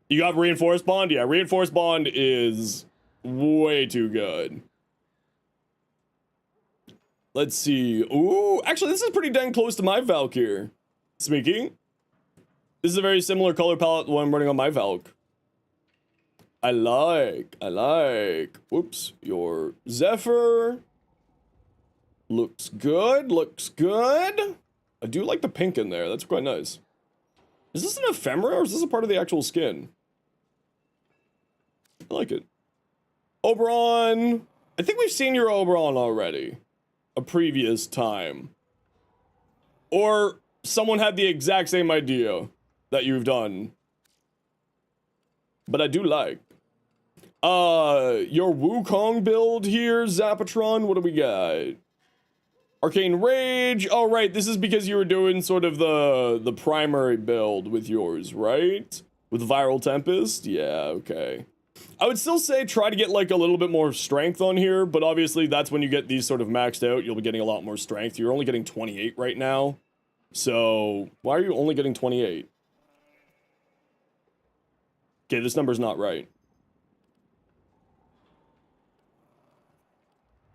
You got Reinforced Bond? Yeah, Reinforced Bond is way too good. Let's see. Ooh, actually, this is pretty dang close to my Valk here. Speaking. This is a very similar color palette to what I'm running on my Valk. I like. Whoops, your Zephyr. Looks good. I do like the pink in there. That's quite nice. Is this an ephemera or is this a part of the actual skin? I like it. Oberon. I think we've seen your Oberon already. A previous time. Or someone had the exact same idea that you've done. But I do like. Your Wukong build here, Zapatron, what do we got? Arcane Rage, oh right, this is because you were doing sort of the primary build with yours, right? With Viral Tempest? Yeah, okay. I would still say try to get like a little bit more strength on here, but obviously that's when you get these sort of maxed out, you'll be getting a lot more strength. You're only getting 28 right now, so why are you only getting 28? Okay, this number's not right.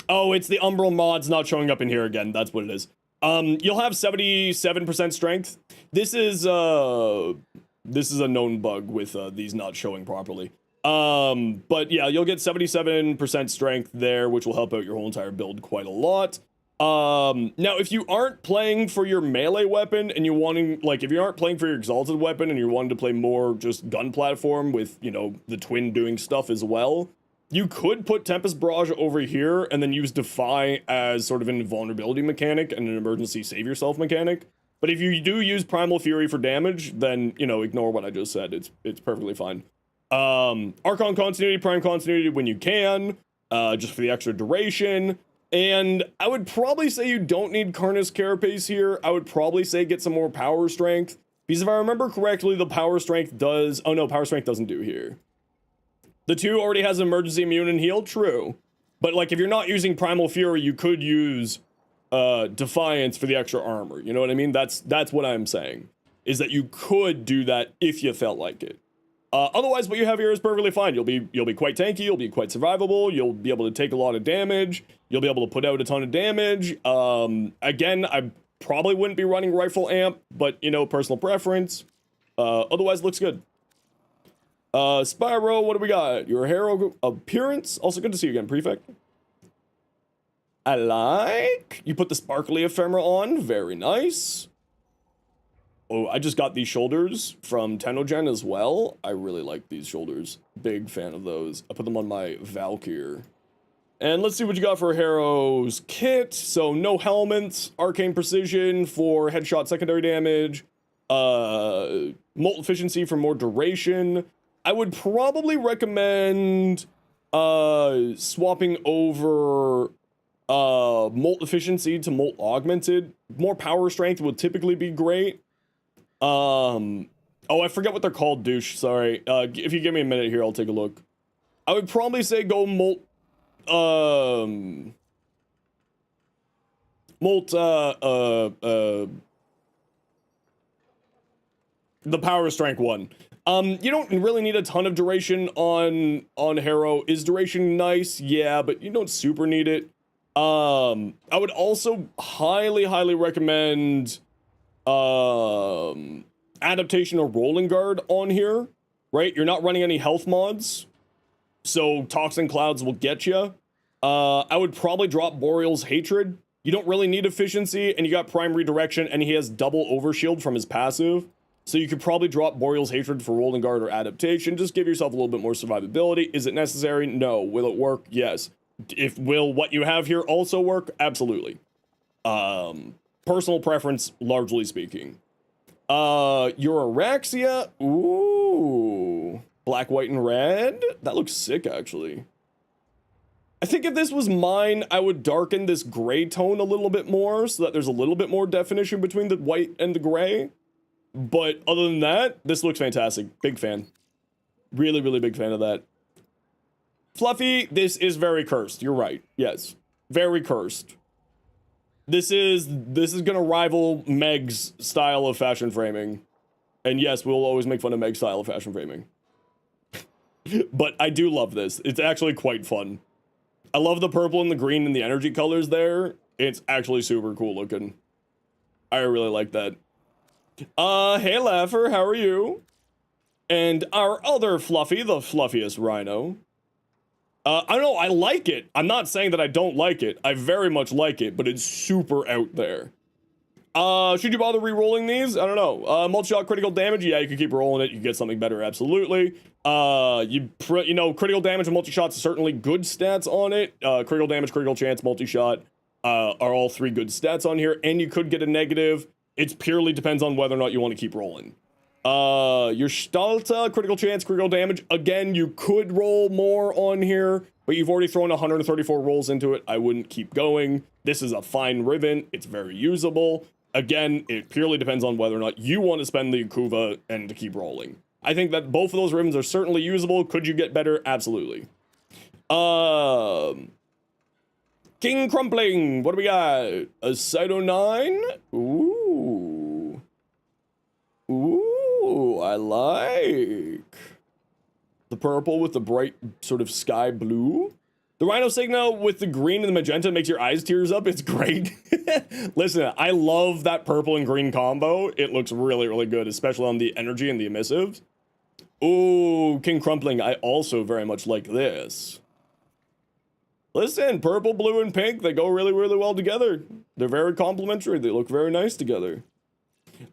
Oh, it's the Umbral mods not showing up in here again. That's what it is. You'll have 77% strength. This is a known bug with these not showing properly. But yeah, you'll get 77% strength there, which will help out your whole entire build quite a lot. Now, if you aren't playing for your melee weapon and if you aren't playing for your exalted weapon and you're wanting to play more just gun platform with, you know, the twin doing stuff as well, you could put Tempest Barrage over here and then use Defy as sort of an invulnerability mechanic and an emergency save yourself mechanic. But if you do use Primal Fury for damage, then, you know, ignore what I just said. It's perfectly fine. Archon Continuity, Prime Continuity when you can, just for the extra duration. And I would probably say you don't need Carnus Carapace here. I would probably say get some more Power Strength. Because if I remember correctly, the Power Strength does... Oh no, Power Strength doesn't do here. The 2 already has Emergency Immune and Heal, true. But like if you're not using Primal Fury, you could use Defiance for the extra armor. You know what I mean? That's what I'm saying. Is that you could do that if you felt like it. Otherwise, what you have here is perfectly fine. You'll be quite tanky, you'll be quite survivable, you'll be able to take a lot of damage, you'll be able to put out a ton of damage. Again, I probably wouldn't be running Rifle Amp, but, you know, personal preference. Otherwise, looks good. Spyro, what do we got? Your hero appearance. Also good to see you again, Prefect. I like. You put the sparkly ephemera on. Very nice. Oh, I just got these shoulders from Tenogen as well. I really like these shoulders. Big fan of those. I put them on my Valkyr. And let's see what you got for Hero's kit. So no helmets, arcane precision for headshot secondary damage, molt efficiency for more duration. I would probably recommend swapping over molt efficiency to molt augmented. More power strength would typically be great. Oh, I forget what they're called, douche. Sorry. If you give me a minute here, I'll take a look. I would probably say go molt the power strength one. You don't really need a ton of duration on Harrow. Is duration nice? Yeah, but you don't super need it. I would also highly recommend adaptation or rolling guard on here, right? You're not running any health mods, so toxin clouds will get you. I would probably drop Boreal's Hatred. You don't really need efficiency, and you got prime redirection, and he has double overshield from his passive. So you could probably drop Boreal's Hatred for rolling guard or adaptation. Just give yourself a little bit more survivability. Is it necessary? No. Will it work? Yes. Will what you have here also work? Absolutely. Personal preference, largely speaking. Your Araxia. Ooh. Black, white, and red. That looks sick, actually. I think if this was mine, I would darken this gray tone a little bit more so that there's a little bit more definition between the white and the gray. But other than that, this looks fantastic. Big fan. Really big fan of that. Fluffy, this is very cursed. You're right. Yes. Very cursed. This is gonna rival Meg's style of fashion framing. And yes, we'll always make fun of Meg's style of fashion framing. But I do love this. It's actually quite fun. I love the purple and the green and the energy colors there. It's actually super cool looking. I really like that. Hey Laugher, how are you? And our other Fluffy, the fluffiest rhino. I don't know, I like it. I'm not saying that I don't like it. I very much like it, but it's super out there. Should you bother re-rolling these? I don't know. Multi-shot critical damage, yeah, you can keep rolling it. You can get something better, absolutely. You know, critical damage and multi-shots are certainly good stats on it. Critical damage, critical chance, multi-shot are all three good stats on here, and you could get a negative. It purely depends on whether or not you want to keep rolling. Your Stalta, critical chance, critical damage. Again, you could roll more on here, but you've already thrown 134 rolls into it. I wouldn't keep going. This is a fine ribbon. It's very usable. Again, it purely depends on whether or not you want to spend the Akuva and to keep rolling. I think that both of those ribbons are certainly usable. Could you get better? Absolutely. King Crumpling. What do we got? A Cyto 9? Ooh. Ooh, I like. The purple with the bright sort of sky blue. The Rhino Signal with the green and the magenta makes your eyes tears up. It's great. Listen, I love that purple and green combo. It looks really good, especially on the energy and the emissives. Ooh, King Crumpling. I also very much like this. Listen, purple, blue, and pink, they go really well together. They're very complementary. They look very nice together.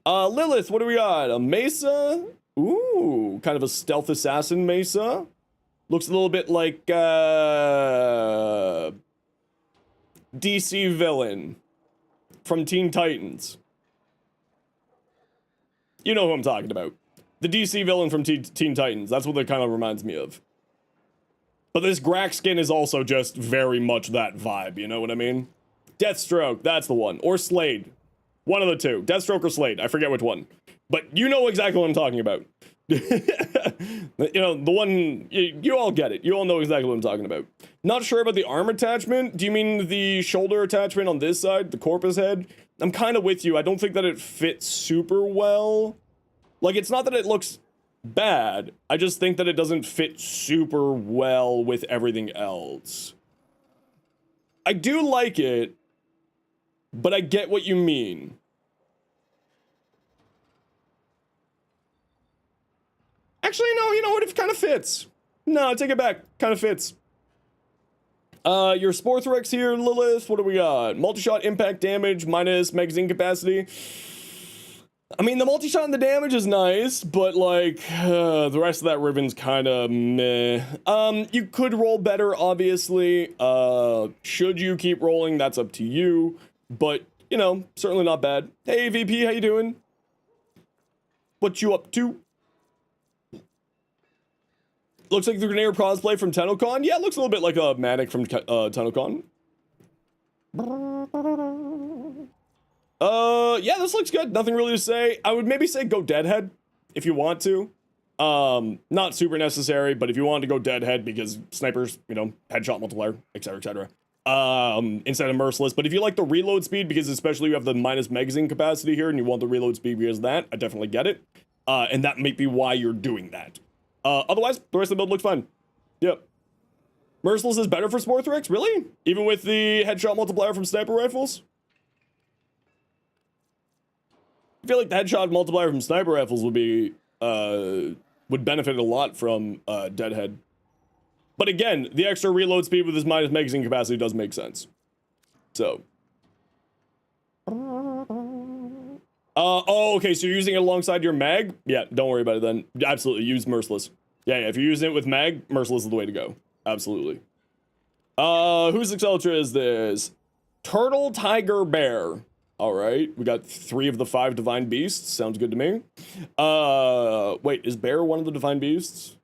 Lilith, what do we got? A Mesa? Ooh, kind of a stealth assassin Mesa. Looks a little bit like, DC villain from Teen Titans. You know who I'm talking about. The DC villain from Teen Titans. That's what it kind of reminds me of. But this Grack skin is also just very much that vibe, you know what I mean? Deathstroke, that's the one. Or Slade. One of the two. Deathstroke or Slade, I forget which one. But you know exactly what I'm talking about. You know, the one, you all get it. You all know exactly what I'm talking about. Not sure about the arm attachment. Do you mean the shoulder attachment on this side, the corpus head? I'm kind of with you. I don't think that it fits super well. Like, it's not that it looks bad. I just think that it doesn't fit super well with everything else. I do like it, but I get what you mean. Actually, no, you know what? It kind of fits. No, I take it back. Kind of fits. Your Sporthrex here, Lilith. What do we got? Multi-shot impact damage minus magazine capacity. I mean, the multi-shot and the damage is nice, but, like, the rest of that ribbon's kind of meh. You could roll better, obviously. Should you keep rolling? That's up to you. But, you know, certainly not bad. Hey, VP, how you doing? What you up to? Looks like the Grenadier cosplay from TennoCon. Yeah, it looks a little bit like a Manic from TennoCon. Yeah, this looks good. Nothing really to say. I would maybe say go Deadhead if you want to. Not super necessary, but if you want to go Deadhead because snipers, you know, headshot multiplier, etc., etc. Instead of Merciless. But if you like the reload speed, because especially you have the minus magazine capacity here and you want the reload speed because of that, I definitely get it. And that might be why you're doing that. Otherwise, the rest of the build looks fine. Yep. Merciless is better for Spore Threats? Really? Even with the headshot multiplier from sniper rifles? I feel like the headshot multiplier from sniper rifles would be, would benefit a lot from, Deadhead. But again, the extra reload speed with his minus magazine capacity does make sense. So. Oh, okay, so you're using it alongside your mag? Yeah, don't worry about it then. Absolutely, use Merciless. Yeah, if you're using it with mag, Merciless is the way to go. Absolutely. Whose Exceltra is this? Turtle, Tiger, Bear. Alright, we got 3 of the 5 Divine Beasts. Sounds good to me. Wait, is Bear one of the Divine Beasts?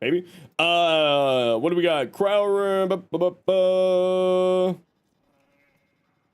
Maybe. What do we got? Crowler.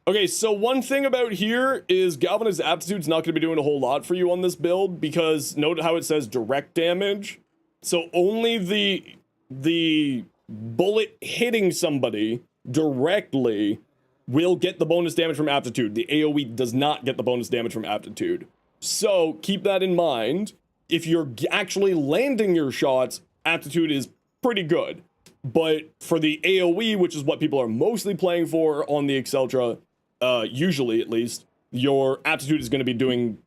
Okay, so one thing about here is Galvanized Aptitude's not going to be doing a whole lot for you on this build, because note how it says direct damage. So only the bullet hitting somebody directly will get the bonus damage from Aptitude. The AoE does not get the bonus damage from Aptitude. So keep that in mind. If you're actually landing your shots, Aptitude is pretty good. But for the AoE, which is what people are mostly playing for on the Exceltra, usually at least, your Aptitude is going to be doing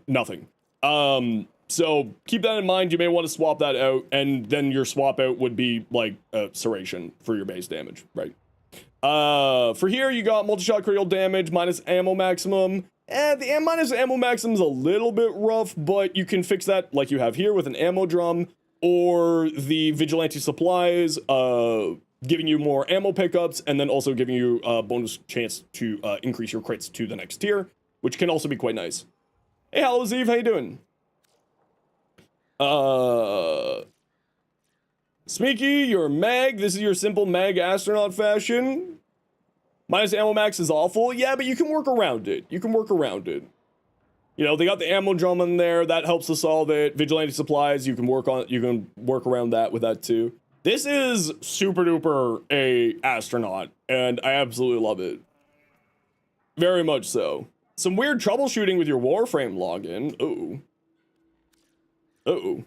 nothing. So keep that in mind. You may want to swap that out, and then your swap out would be like Serration for your base damage, right? For here, you got multi-shot critical damage, minus ammo maximum. The minus ammo maximum is a little bit rough, but you can fix that like you have here with an ammo drum, or the vigilante supplies, giving you more ammo pickups, and then also giving you a bonus chance to increase your crits to the next tier, which can also be quite nice. Hey, hello, Zeev, how you doing? Smeeky, your mag. This is your simple mag astronaut fashion. Minus ammo max is awful. Yeah, but you can work around it. You can work around it. You know, they got the ammo drum in there. That helps to solve it. Vigilante supplies, you can work around that with that too. This is super duper a astronaut, and I absolutely love it. Very much so. Some weird troubleshooting with your Warframe login. Uh-oh. Uh-oh.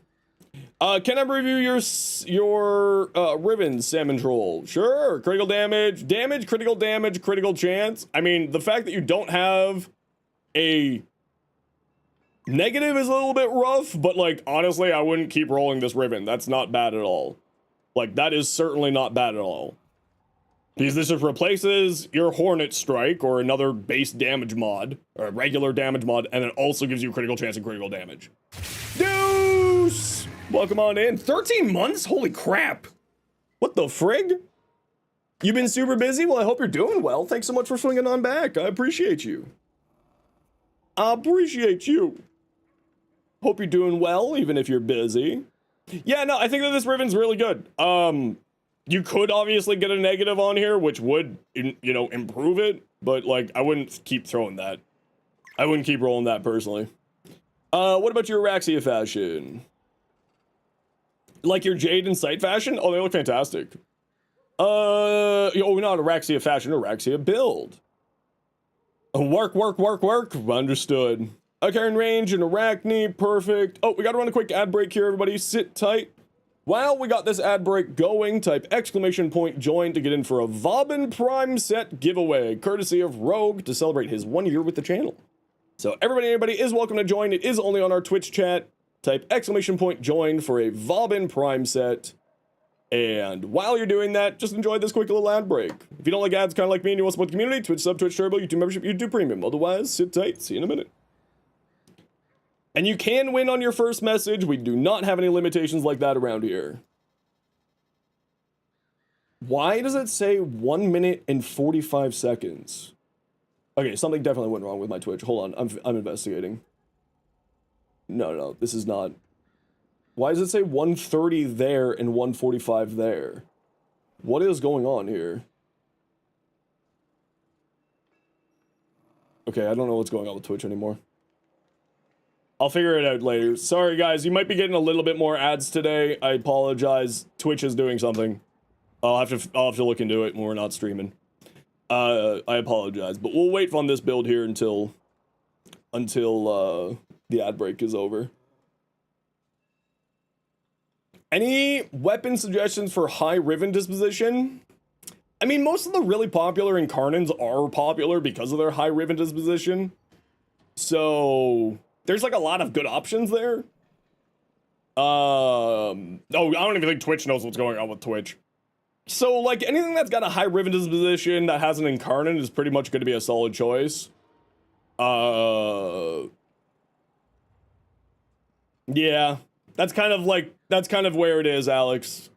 Can I review your Riven Salmon Troll? Sure. Critical damage, critical damage, critical chance. I mean, the fact that you don't have a negative is a little bit rough, but like, honestly, I wouldn't keep rolling this Riven. That's not bad at all. Like, that is certainly not bad at all. Because this just replaces your Hornet Strike or another base damage mod, or a regular damage mod, and it also gives you critical chance and critical damage. Deuce! Welcome on in. 13 months? Holy crap. What the frig? You've been super busy? Well, I hope you're doing well. Thanks so much for swinging on back. I appreciate you. I appreciate you. Hope you're doing well, even if you're busy. Yeah, no, I think that this Riven's really good. You could obviously get a negative on here, which would, you know, improve it, but, like, I wouldn't keep throwing that. I wouldn't keep rolling that, personally. What about your Araxia fashion? Like your Jade and Sight fashion? Oh, they look fantastic. Oh, not Araxia fashion, Araxia build. Work. Understood. Okay, in range and Arachne, perfect. Oh, we gotta run a quick ad break here, everybody. Sit tight. While we got this ad break going, type exclamation point join to get in for a Vauban Prime set giveaway, courtesy of Rogue, to celebrate his 1 year with the channel. So anybody is welcome to join. It is only on our Twitch chat. Type exclamation point join for a Vauban Prime set. And while you're doing that, just enjoy this quick little ad break. If you don't like ads kind of like me and you want to support the community, Twitch sub, Twitch Turbo, YouTube membership, YouTube Premium. Otherwise, sit tight. See you in a minute. And you can win on your first message. We do not have any limitations like that around here. Why does it say 1 minute and 45 seconds? Okay, something definitely went wrong with my Twitch. Hold on, I'm investigating. No, this is not. Why does it say 1:30 there and 1:45 there? What is going on here? Okay, I don't know what's going on with Twitch anymore. I'll figure it out later. Sorry, guys. You might be getting a little bit more ads today. I apologize. Twitch is doing something. I'll have to look into it when we're not streaming. I apologize, but we'll wait on this build here until until the ad break is over. Any weapon suggestions for high Riven disposition? I mean, most of the really popular Incarnans are popular because of their high Riven disposition. So there's like a lot of good options there. Oh, I don't even think Twitch knows what's going on with Twitch. So like anything that's got a high Riven disposition that has an Incarnate is pretty much going to be a solid choice. Yeah, that's kind of where it is, Alex.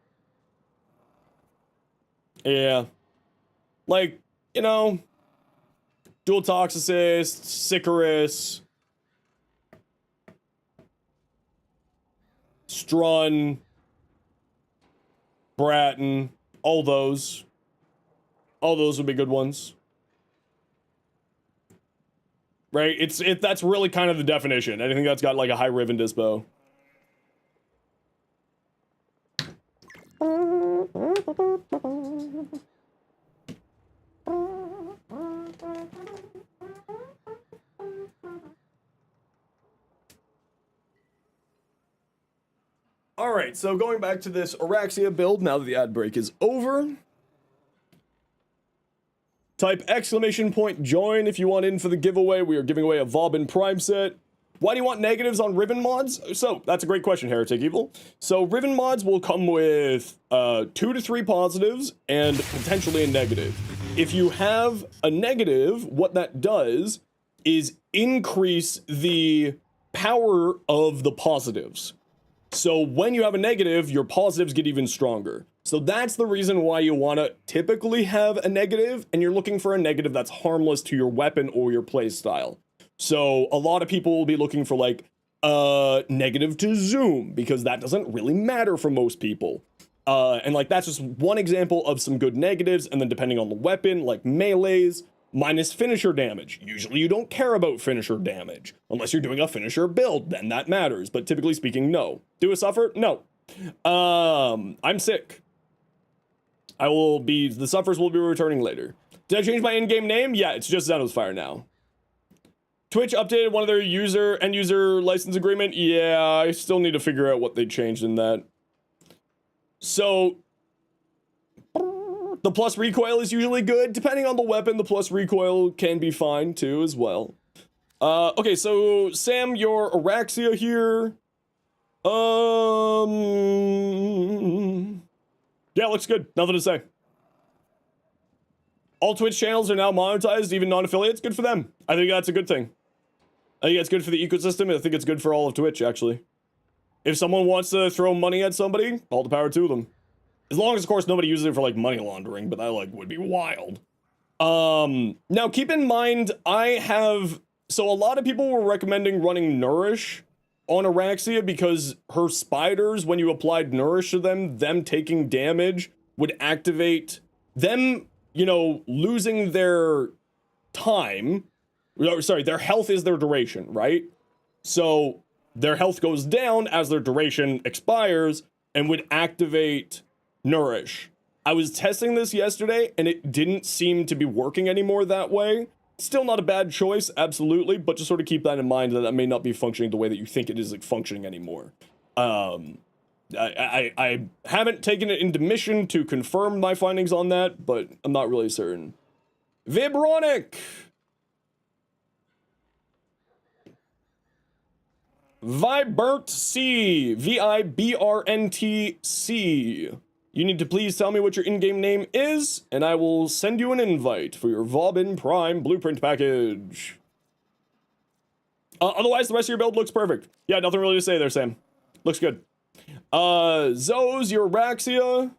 Yeah. Like, you know, Dual Toxicist, Sicarus, Strun, Bratton, all those would be good ones. Right? That's really kind of the definition. Anything that's got like a high Riven dispo. Alright, so going back to this Araxia build, now that the ad break is over. Type !join if you want in for the giveaway. We are giving away a Vauban Prime set. Why do you want negatives on Riven mods? So, that's a great question, Heretic Evil. So, Riven mods will come with 2 to 3 positives and potentially a negative. If you have a negative, what that does is increase the power of the positives. So when you have a negative, your positives get even stronger. So that's the reason why you want to typically have a negative, and you're looking for a negative that's harmless to your weapon or your playstyle. So a lot of people will be looking for like negative to zoom, because that doesn't really matter for most people. And like that's just one example of some good negatives, and then depending on the weapon, like melees, minus finisher damage. Usually you don't care about finisher damage, unless you're doing a finisher build, then that matters, but typically speaking, no. Do a suffer? No. I'm sick. The suffers will be returning later. Did I change my in-game name? Yeah, it's just Zenosfire now. Twitch updated one of their end user license agreement? Yeah, I still need to figure out what they changed in that. So, the plus recoil is usually good. Depending on the weapon, the plus recoil can be fine too as well. Okay, so Sam, your Araxia here. Yeah, looks good. Nothing to say. All Twitch channels are now monetized, even non-affiliates. Good for them. I think that's a good thing. I think it's good for the ecosystem. I think it's good for all of Twitch, actually. If someone wants to throw money at somebody, all the power to them. As long as, of course, nobody uses it for, like, money laundering, but that, like, would be wild. Now, keep in mind, so a lot of people were recommending running Nourish on Araxia because her spiders, when you applied Nourish to them taking damage would activate them, you know, losing their time. Sorry, their health is their duration, right? So their health goes down as their duration expires and would activate Nourish. I was testing this yesterday and it didn't seem to be working anymore that way. Still not a bad choice, absolutely, but just sort of keep that in mind that may not be functioning the way that you think it is like functioning anymore. I haven't taken it into mission to confirm my findings on that, but I'm not really certain. Vibronic! Vibrant C. V-I-B-R-N-T-C. You need to please tell me what your in-game name is, and I will send you an invite for your Vauban Prime blueprint package. Otherwise, the rest of your build looks perfect. Yeah, nothing really to say there, Sam. Looks good. Zoes, your Araxia.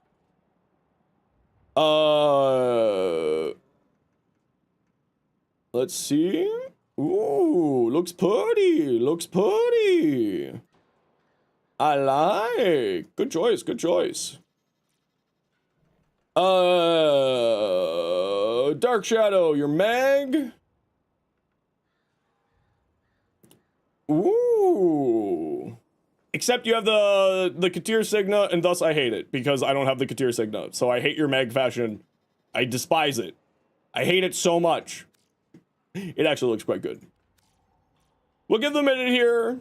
Let's see. Ooh, looks pretty. Looks pretty. I like. Good choice, good choice. Dark Shadow, your mag. Ooh. Except you have the Katir Signa, and thus I hate it, because I don't have the Katir Signa. So I hate your mag fashion. I despise it. I hate it so much. It actually looks quite good. We'll give them a minute here.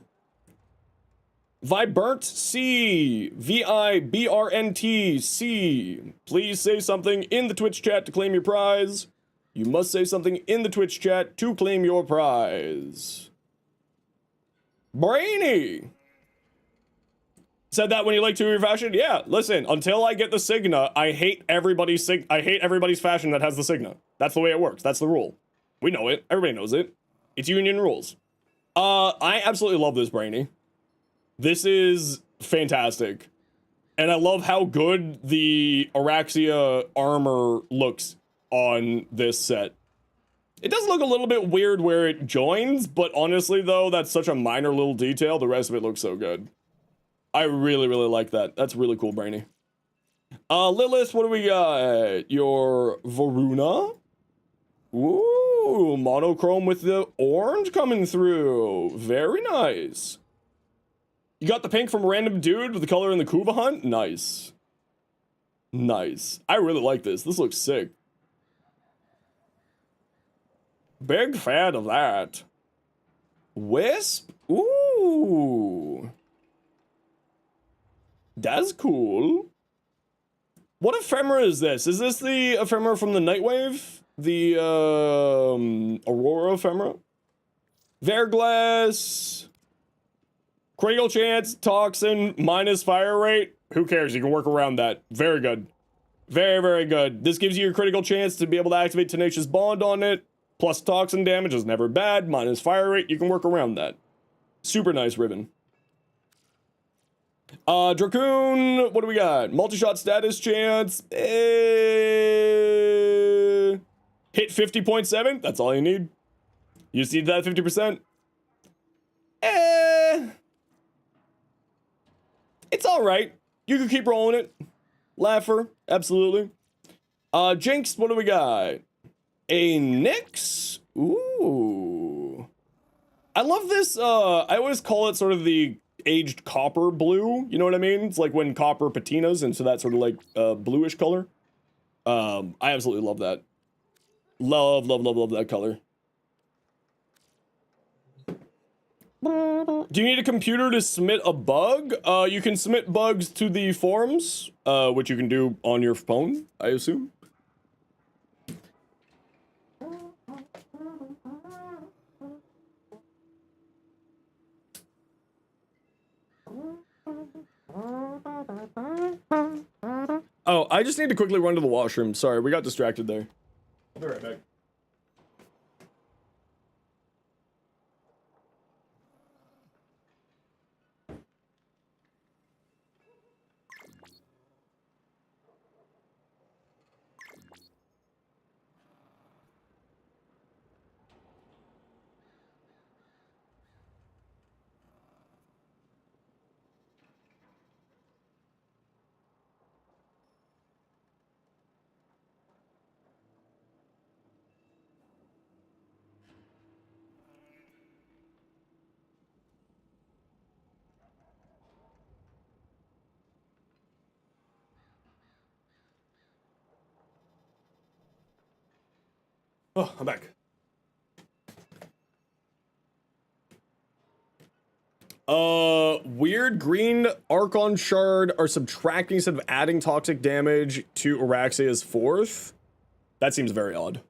Vibrant C, VIBRNT C. Please say something in the Twitch chat to claim your prize. You must say something in the Twitch chat to claim your prize. Brainy. Said that when you like to your fashion? Yeah, listen, until I get the Signa, I hate everybody's fashion that has the Signa. That's the way it works. That's the rule. We know it. Everybody knows it. It's union rules. I absolutely love this, Brainy. This is fantastic. And I love how good the Araxia armor looks on this set. It does look a little bit weird where it joins, but honestly though, that's such a minor little detail. The rest of it looks so good. I really, really like that. That's really cool, Brainy. Lilith, what do we got? Your Varuna. Ooh, monochrome with the orange coming through. Very nice. You got the pink from Random Dude with the color in the Kuva Hunt? Nice. Nice. I really like this. This looks sick. Big fan of that. Wisp? Ooh. That's cool. What ephemera is this? Is this the ephemera from the Nightwave? The Aurora ephemera? Verglass. Critical chance, toxin, minus fire rate. Who cares? You can work around that. Very good. Very, very good. This gives you your critical chance to be able to activate Tenacious Bond on it. Plus toxin damage is never bad. Minus fire rate, you can work around that. Super nice ribbon. Dracoon, what do we got? Multi-shot status chance. Hit 50.7. That's all you need. You just need that 50%. It's alright. You can keep rolling it. Laugher, absolutely. Jinx, what do we got? A Nyx? Ooh. I love this, I always call it sort of the aged copper blue, you know what I mean? It's like when copper patinas into that sort of like bluish color. I absolutely love that. Love, love, love, love that color. Do you need a computer to submit a bug? You can submit bugs to the forums, which you can do on your phone, I assume. Oh, I just need to quickly run to the washroom. Sorry, we got distracted there. I'll be right back. Oh, I'm back. Weird green Archon Shard are subtracting instead of adding toxic damage to Araxia's 4th. That seems very odd.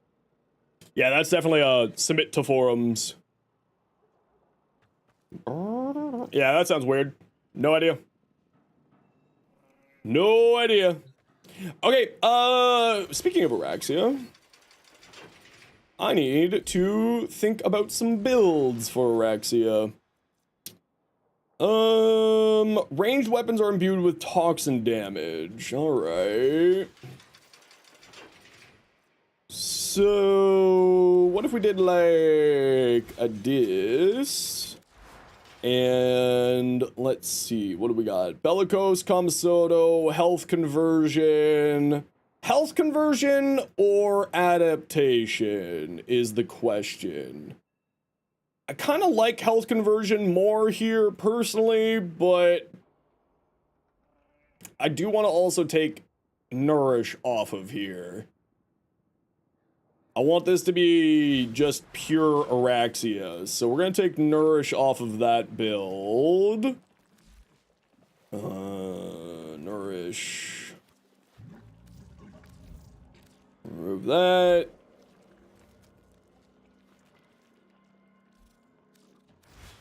Yeah, that's definitely a submit to forums. Yeah, that sounds weird. No idea. No idea. Okay, speaking of Araxia, I need to think about some builds for Araxia. Ranged weapons are imbued with toxin damage. Alright. So, what if we did like a dis? And let's see, what do we got? Bellicose, Kamisoto, health conversion. Health conversion or adaptation is the question. I kind of like health conversion more here personally, but I do want to also take nourish off of here. I want this to be just pure Araxia. So we're going to take Nourish off of that build. Nourish. Remove that.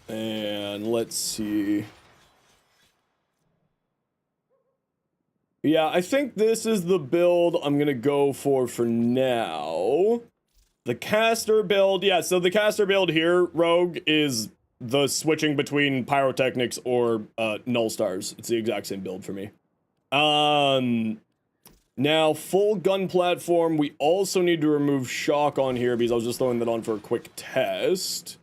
And let's see. Yeah, I think this is the build I'm going to go for now. The caster build, yeah, so the caster build here, Rogue, is the switching between pyrotechnics or null stars. It's the exact same build for me. Now, full gun platform, we also need to remove shock on here because I was just throwing that on for a quick test.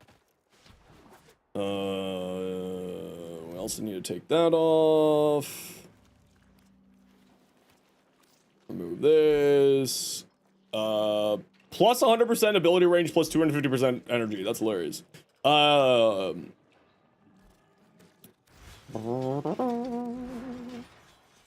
We also need to take that off. Remove this. Plus 100% ability range, plus 250% energy. That's hilarious.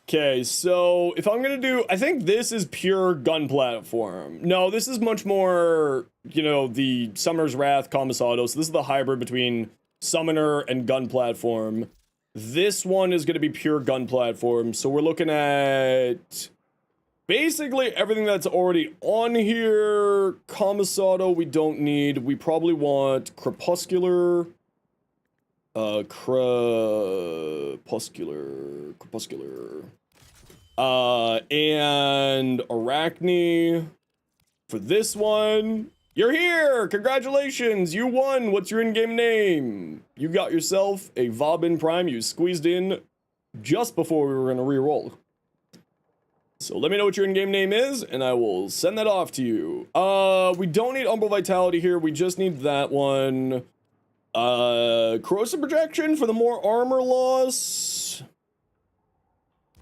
Okay, so if I'm gonna do, I think this is pure gun platform. No, this is much more, you know, the Summer's Wrath Commissado. So this is the hybrid between Summoner and gun platform. This one is gonna be pure gun platform. So we're looking at basically everything that's already on here. Commissado we don't need. We probably want Crepuscular. Crepuscular. And Arachne. For this one, you're here! Congratulations! You won! What's your in-game name? You got yourself a Vauban Prime you squeezed in just before we were gonna re-roll. So let me know what your in-game name is, and I will send that off to you. We don't need Umbral Vitality here, we just need that one. Corrosive Projection for the more armor loss.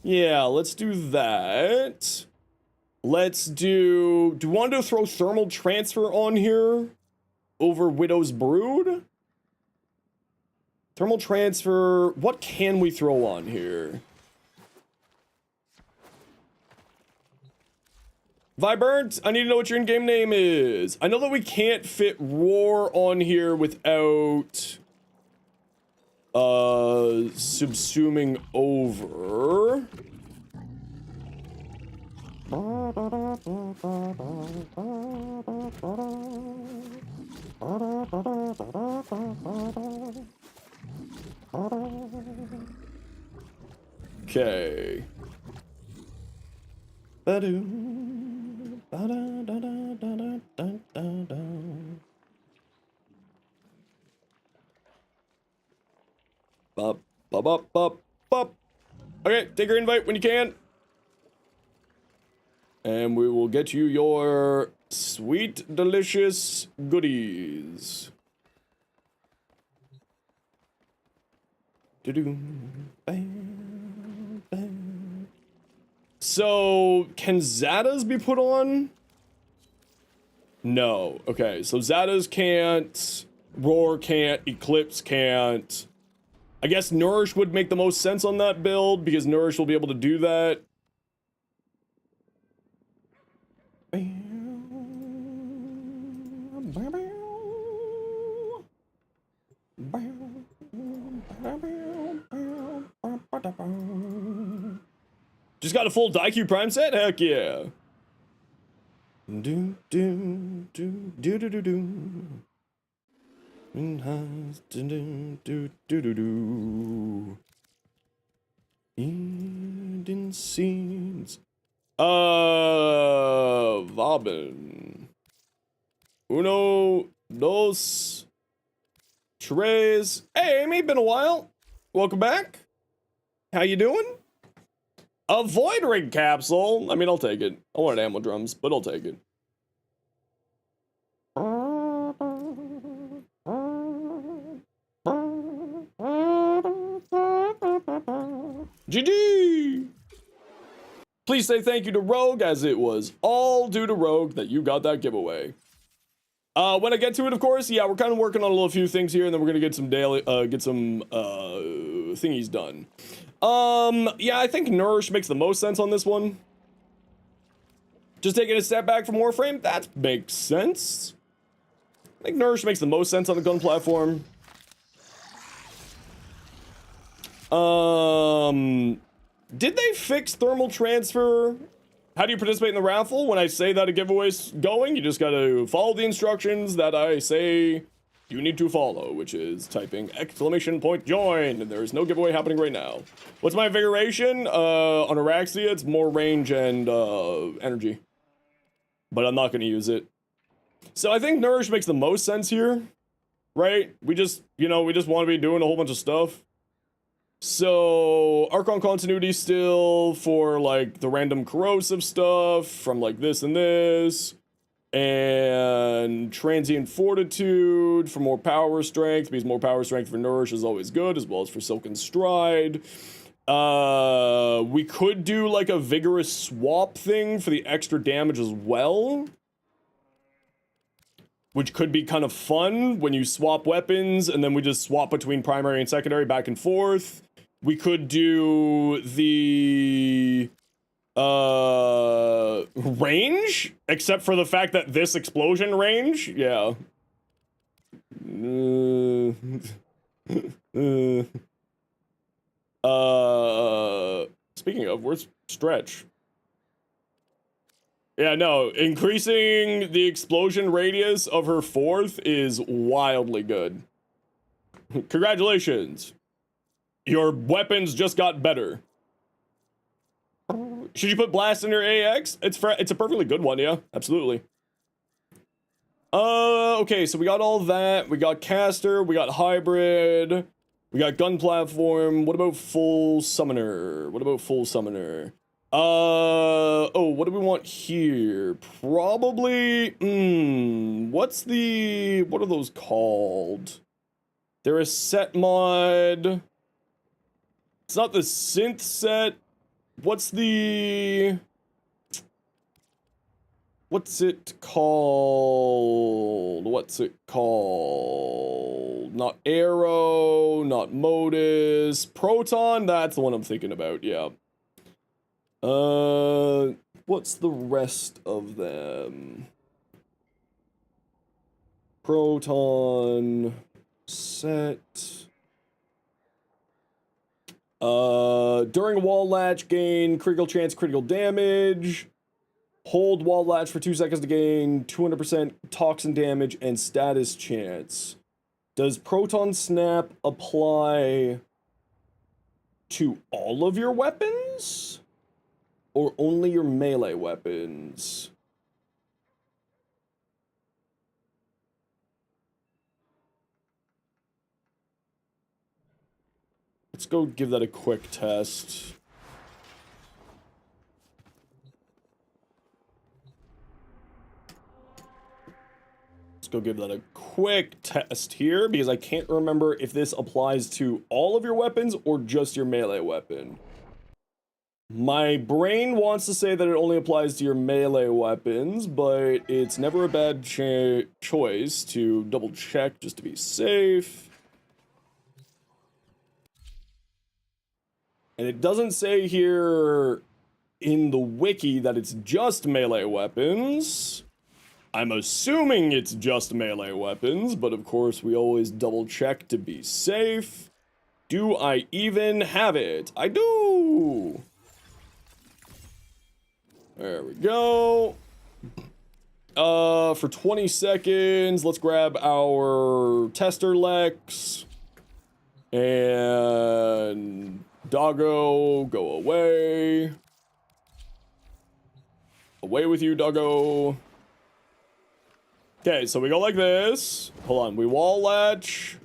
Yeah, let's do that. Let's do we want to throw Thermal Transfer on here over Widow's Brood? Thermal Transfer, what can we throw on here? Vibrant, I need to know what your in-game name is. I know that we can't fit Roar on here without subsuming over. Okay. Bop, bop, bop, bop, bop. Okay, take your invite when you can. And we will get you your sweet, delicious goodies. Bam, bam. So, can Zatas be put on? No. Okay, so Zatas can't, Roar can't, Eclipse can't. I guess Nourish would make the most sense on that build, because Nourish will be able to do that. Just got a full Daikyu Prime set? Heck yeah. Do do do do do do do. Hidden scenes. Vauban. Uno, dos, tres. Hey, Amy, been a while. Welcome back. How you doing? A Void Rig capsule. I mean, I'll take it. I wanted ammo drums, but I'll take it. GG! Please say thank you to Rogue, as it was all due to Rogue that you got that giveaway. When I get to it, of course, yeah, we're kind of working on a little few things here, and then we're gonna get some daily, thingies done. Yeah, I think Nourish makes the most sense on this one. Just taking a step back from Warframe, that makes sense. I think Nourish makes the most sense on the gun platform. Did they fix thermal transfer? How do you participate in the raffle? When I say that a giveaway's going, you just gotta follow the instructions that I say you need to follow, which is typing !join, and there is no giveaway happening right now. What's my invigoration? On Araxia, it's more range and energy. But I'm not gonna use it. So I think Nourish makes the most sense here, right? We just, you know, we just want to be doing a whole bunch of stuff. So, Archon Continuity still for, like, the random corrosive stuff from, like, this and this. And Transient Fortitude for more power strength, because more power strength for Nourish is always good, as well as for Silken Stride. We could do, like, a Vigorous Swap thing for the extra damage as well. Which could be kind of fun when you swap weapons, and then we just swap between primary and secondary back and forth. We could do the range, except for the fact that this explosion range, yeah. Speaking of, where's Stretch? Yeah, no, increasing the explosion radius of her 4th is wildly good. Congratulations. Your weapons just got better. Should you put Blast in your AX? It's a perfectly good one, yeah, absolutely. Okay, so we got all that. We got Caster, we got Hybrid, we got Gun Platform. What about Full Summoner? Oh, what do we want here? Probably, what are those called? They're a set mod. It's not the synth set. What's it called? Not Arrow, not Modus. Proton, that's the one I'm thinking about, yeah. What's the rest of them? Proton set. During wall latch, gain critical chance, critical damage. Hold wall latch for 2 seconds to gain 200% toxin damage and status chance. Does Proton Snap apply to all of your weapons? Or only your melee weapons? Let's go give that a quick test. Let's go give that a quick test here, because I can't remember if this applies to all of your weapons or just your melee weapon. My brain wants to say that it only applies to your melee weapons, but it's never a bad choice to double check just to be safe. And it doesn't say here in the wiki that it's just melee weapons. I'm assuming it's just melee weapons, but of course we always double check to be safe. Do I even have it? I do! There we go. For 20 seconds, let's grab our tester Lex. And Doggo, go away. Away with you, Doggo. Okay, so we go like this. Hold on, we wall latch.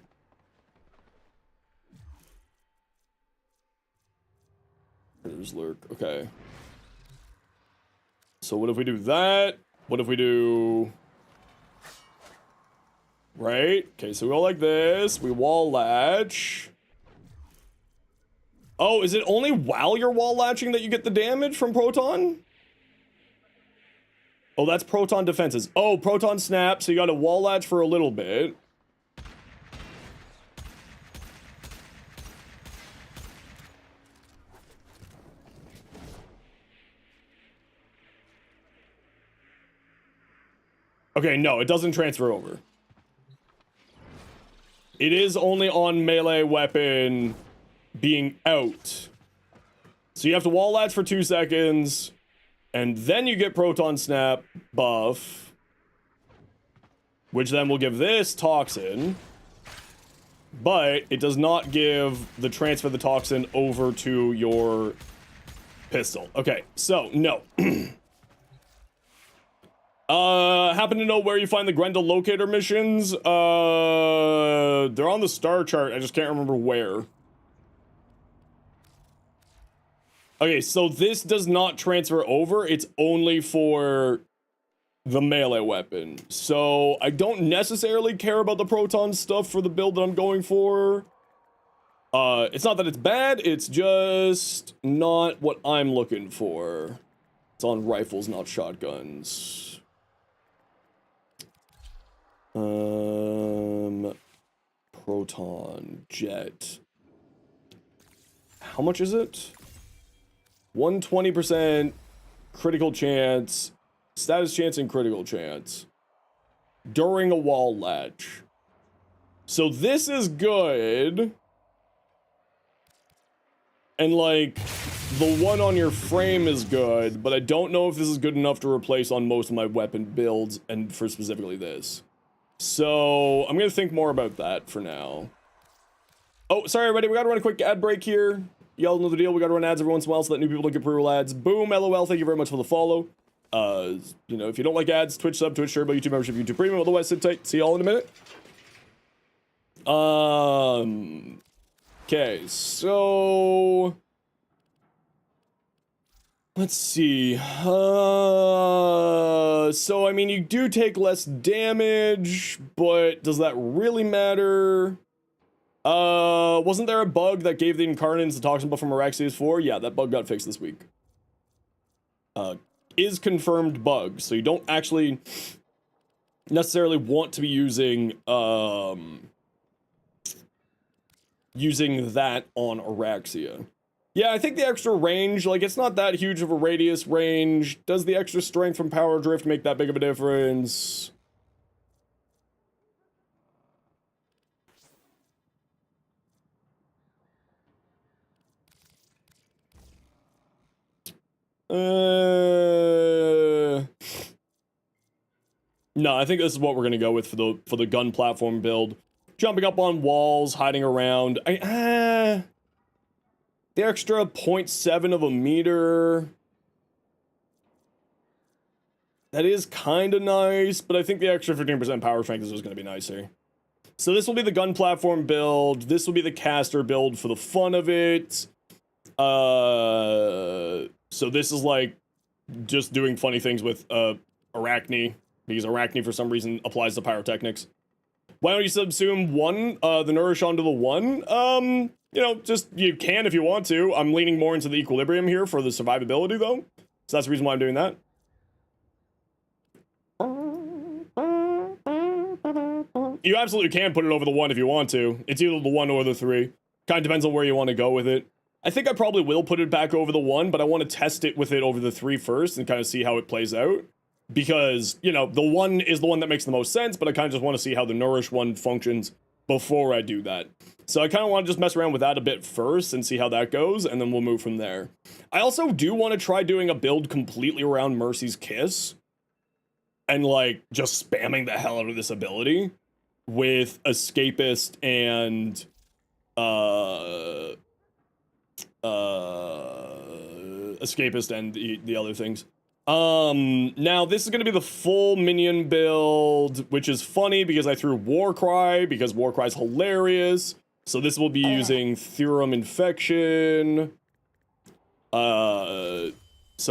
There's Lurk, okay. So what if we do that? What if we do... Right? Okay, so we go like this. We wall latch. Oh, is it only while you're wall latching that you get the damage from Proton? Oh, that's Proton defenses. Oh, Proton snap, so you gotta wall latch for a little bit. Okay, no, it doesn't transfer over. It is only on melee weapon being out. So you have to wall latch for 2 seconds, and then you get Proton Snap buff, which then will give this Toxin, but it does not give the transfer the Toxin over to your pistol. Okay, so, no. Happen to know where you find the Grendel locator missions? They're on the star chart, I just can't remember where. Okay, so this does not transfer over, it's only for the melee weapon. So, I don't necessarily care about the proton stuff for the build that I'm going for. It's not that it's bad, it's just not what I'm looking for. It's on rifles, not shotguns. Proton jet. How much is it? 120% critical chance, status chance, and critical chance during a wall latch. So this is good. And like, the one on your frame is good, but I don't know if this is good enough to replace on most of my weapon builds, and for specifically this. So, I'm gonna think more about that for now. Oh, sorry everybody, we gotta run a quick ad break here. Y'all know the deal, we gotta run ads every once in a while so that new people don't get pre-roll ads. Boom, LOL, thank you very much for the follow. You know, if you don't like ads, Twitch sub, Twitch Turbo, YouTube membership, YouTube Premium, otherwise sit tight. See y'all in a minute. Okay, so... let's see. So, I mean, you do take less damage, but does that really matter? Wasn't there a bug that gave the Incarnants the toxin buff from Araxia's 4? Yeah, that bug got fixed this week. Is confirmed bug, so you don't actually necessarily want to be using, using that on Araxia. Yeah, I think the extra range, like, it's not that huge of a radius range. Does the extra strength from Power Drift make that big of a difference? No, I think this is what we're gonna go with for the gun platform build. Jumping up on walls, hiding around. The extra 0.7 of a meter. That is kind of nice, but I think the extra 15% power strength is just going to be nicer. So this will be the gun platform build. This will be the caster build for the fun of it. So this is like just doing funny things with Arachne, because Arachne for some reason applies to pyrotechnics. Why don't you subsume the nourish onto the 1? You know, just, you can if you want to. I'm leaning more into the equilibrium here for the survivability, though. So that's the reason why I'm doing that. You absolutely can put it over the 1 if you want to. It's either the 1 or the 3. Kind of depends on where you want to go with it. I think I probably will put it back over the 1, but I want to test it with it over the 3 first and kind of see how it plays out. Because, you know, the 1 is the one that makes the most sense, but I kind of just want to see how the Nourish one functions before I do that. So I kind of want to just mess around with that a bit first and see how that goes, and then we'll move from there. I also do want to try doing a build completely around Mercy's Kiss. And, like, just spamming the hell out of this ability with Escapist and, Escapist and the other things. Now this is gonna be the full minion build, which is funny because I threw Warcry, because Warcry's hilarious. So this will be using Theorem Infection. So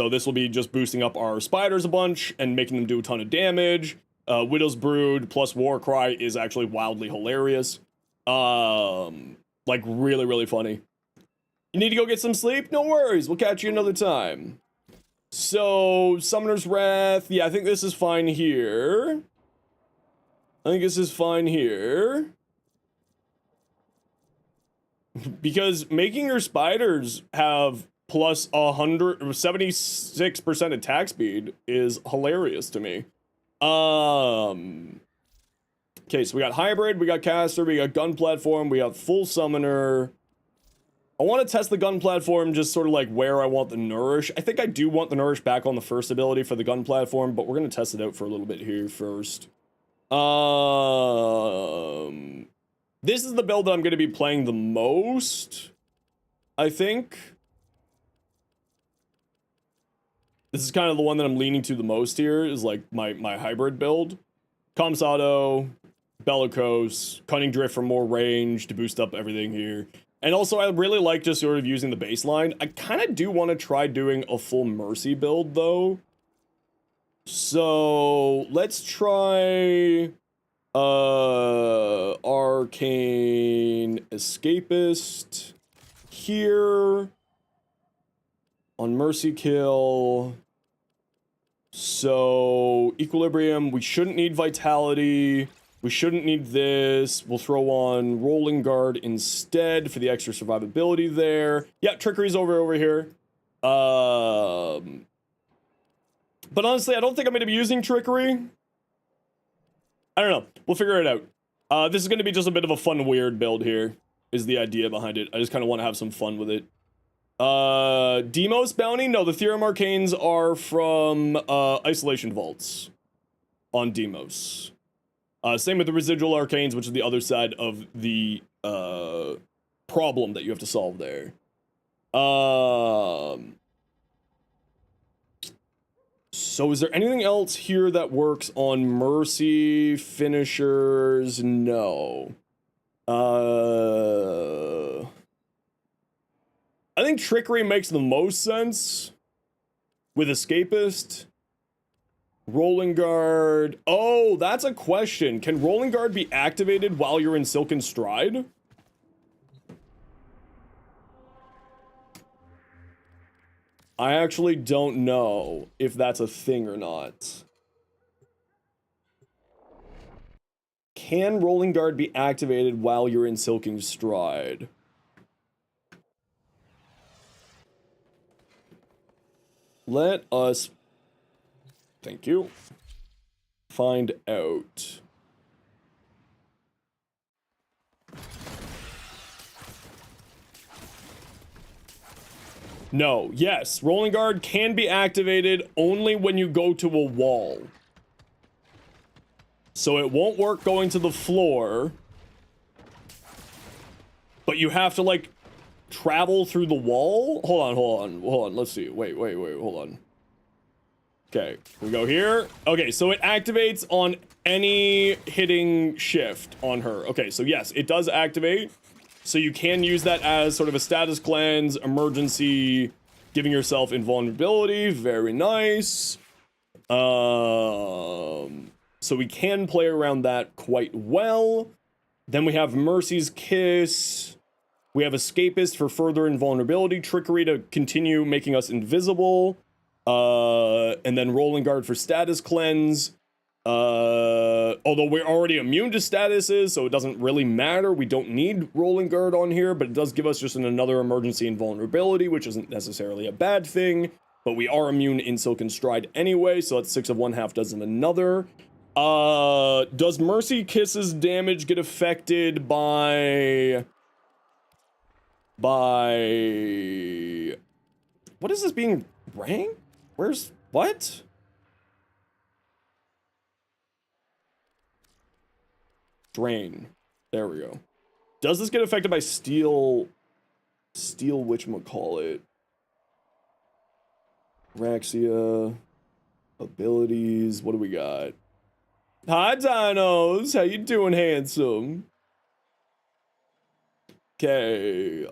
this will be just boosting up our spiders a bunch and making them do a ton of damage. Widow's Brood plus Warcry is actually wildly hilarious. Like really, really funny. You need to go get some sleep? No worries, we'll catch you another time. So, Summoner's Wrath, yeah, I think this is fine here. Because making your spiders have plus 76% attack speed is hilarious to me. Okay, so we got hybrid, we got caster, we got gun platform, we got full summoner. I want to test the gun platform, just sort of like where I want the nourish. I think I do want the nourish back on the first ability for the gun platform, but we're going to test it out for a little bit here first. This is the build that I'm going to be playing the most, I think. This is kind of the one that I'm leaning to the most here, is like my hybrid build. Comms auto, bellicose, cunning drift for more range to boost up everything here. And also, I really like just sort of using the baseline. I kind of do want to try doing a full Mercy build, though. So, let's try... Arcane Escapist here. On Mercy kill. So, Equilibrium, we shouldn't need Vitality. We shouldn't need this. We'll throw on Rolling Guard instead for the extra survivability there. Yeah, Trickery's over here. But honestly, I don't think I'm going to be using Trickery. I don't know. We'll figure it out. This is going to be just a bit of a fun, weird build here, is the idea behind it. I just kind of want to have some fun with it. Demos Bounty? No, the Theorem Arcanes are from Isolation Vaults on Demos. Same with the Residual Arcanes, which is the other side of the problem that you have to solve there. So is there anything else here that works on Mercy finishers? No. I think Trickery makes the most sense with Escapist. Rolling Guard. Oh, that's a question. Can Rolling Guard be activated while you're in Silken Stride? I actually don't know if that's a thing or not. Can Rolling Guard be activated while you're in Silken Stride? Let us... Thank you. Find out. No, yes, Rolling Guard can be activated only when you go to a wall. So it won't work going to the floor. But you have to, like, travel through the wall? Hold on. Let's see. Wait, hold on. Okay, we go here. Okay, so it activates on any hitting shift on her. Okay, so yes, it does activate. So you can use that as sort of a status cleanse, emergency, giving yourself invulnerability. Very nice. So we can play around that quite well. Then we have Mercy's Kiss. We have Escapist for further invulnerability. Trickery to continue making us invisible. And then Rolling Guard for status cleanse. Although we're already immune to statuses, so it doesn't really matter. We don't need Rolling Guard on here, but it does give us just another emergency invulnerability, which isn't necessarily a bad thing. But we are immune in Silken Stride anyway, so that's 6 of one, half dozen another. Does Mercy Kiss's damage get affected by... What is this being ranked? Where's... What? Drain. There we go. Does this get affected by steel whatchamacallit? Raxia. Abilities. What do we got? Hi, Dinos. How you doing, handsome? Okay.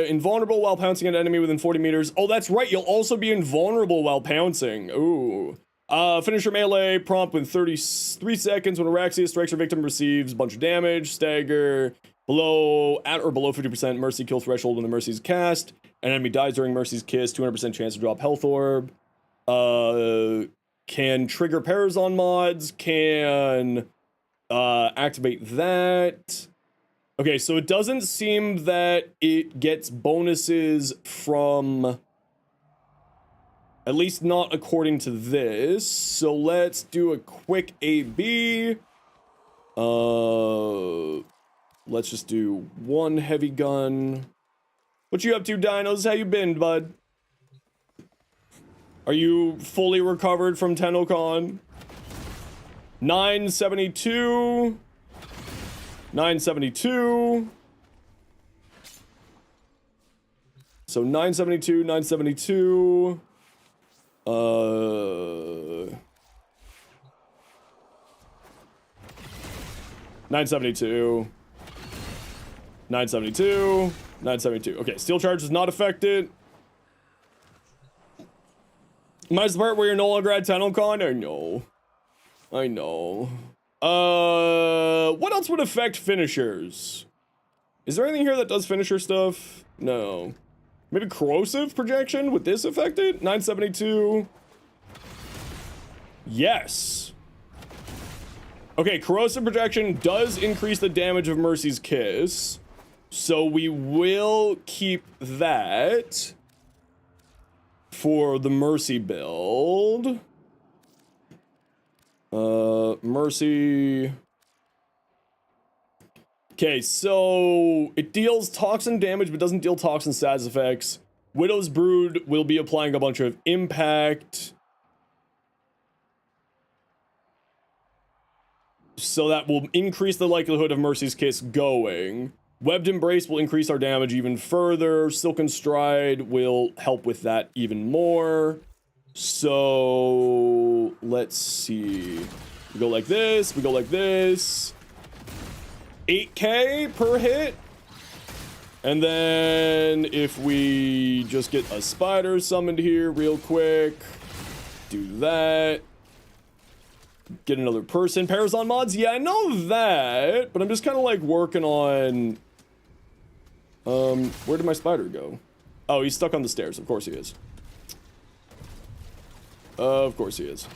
Invulnerable while pouncing an enemy within 40 meters. Oh, that's right. You'll also be invulnerable while pouncing. Ooh. Finisher melee prompt within 33 seconds when Araxia strikes her victim, receives a bunch of damage. Stagger. At or below 50% Mercy kill threshold when the Mercy is cast. An enemy dies during Mercy's Kiss. 200% chance to drop Health Orb. Can trigger Parazon mods. Can activate that. Okay, so it doesn't seem that it gets bonuses from At least not according to this. So let's do a quick A-B. Let's just do one heavy gun. What you up to, Dinos? How you been, bud? Are you fully recovered from TennoCon? 972. 972. So 972, 972. 972. 972. 972. Okay, steel charge is not affected. Mine's the part where you're no longer at TennoCon? I know. I know. What else would affect finishers? Is there anything here that does finisher stuff? No. Maybe corrosive projection? Would this affect it? 972. Yes. Okay, corrosive projection does increase the damage of Mercy's Kiss. So we will keep that for the Mercy build. Mercy. Okay, so it deals toxin damage but doesn't deal toxin status effects. Widow's Brood will be applying a bunch of impact. So that will increase the likelihood of Mercy's Kiss going. Webbed Embrace will increase our damage even further. Silken Stride will help with that even more. So let's see. We go like this, we go like this. 8k per hit. And then if we just get a spider summoned here real quick, do that. Get another person. Parazon mods? Yeah, I know that, but I'm just kind of like working on... where did my spider go? Oh, he's stuck on the stairs. Of course he is. Of course he is.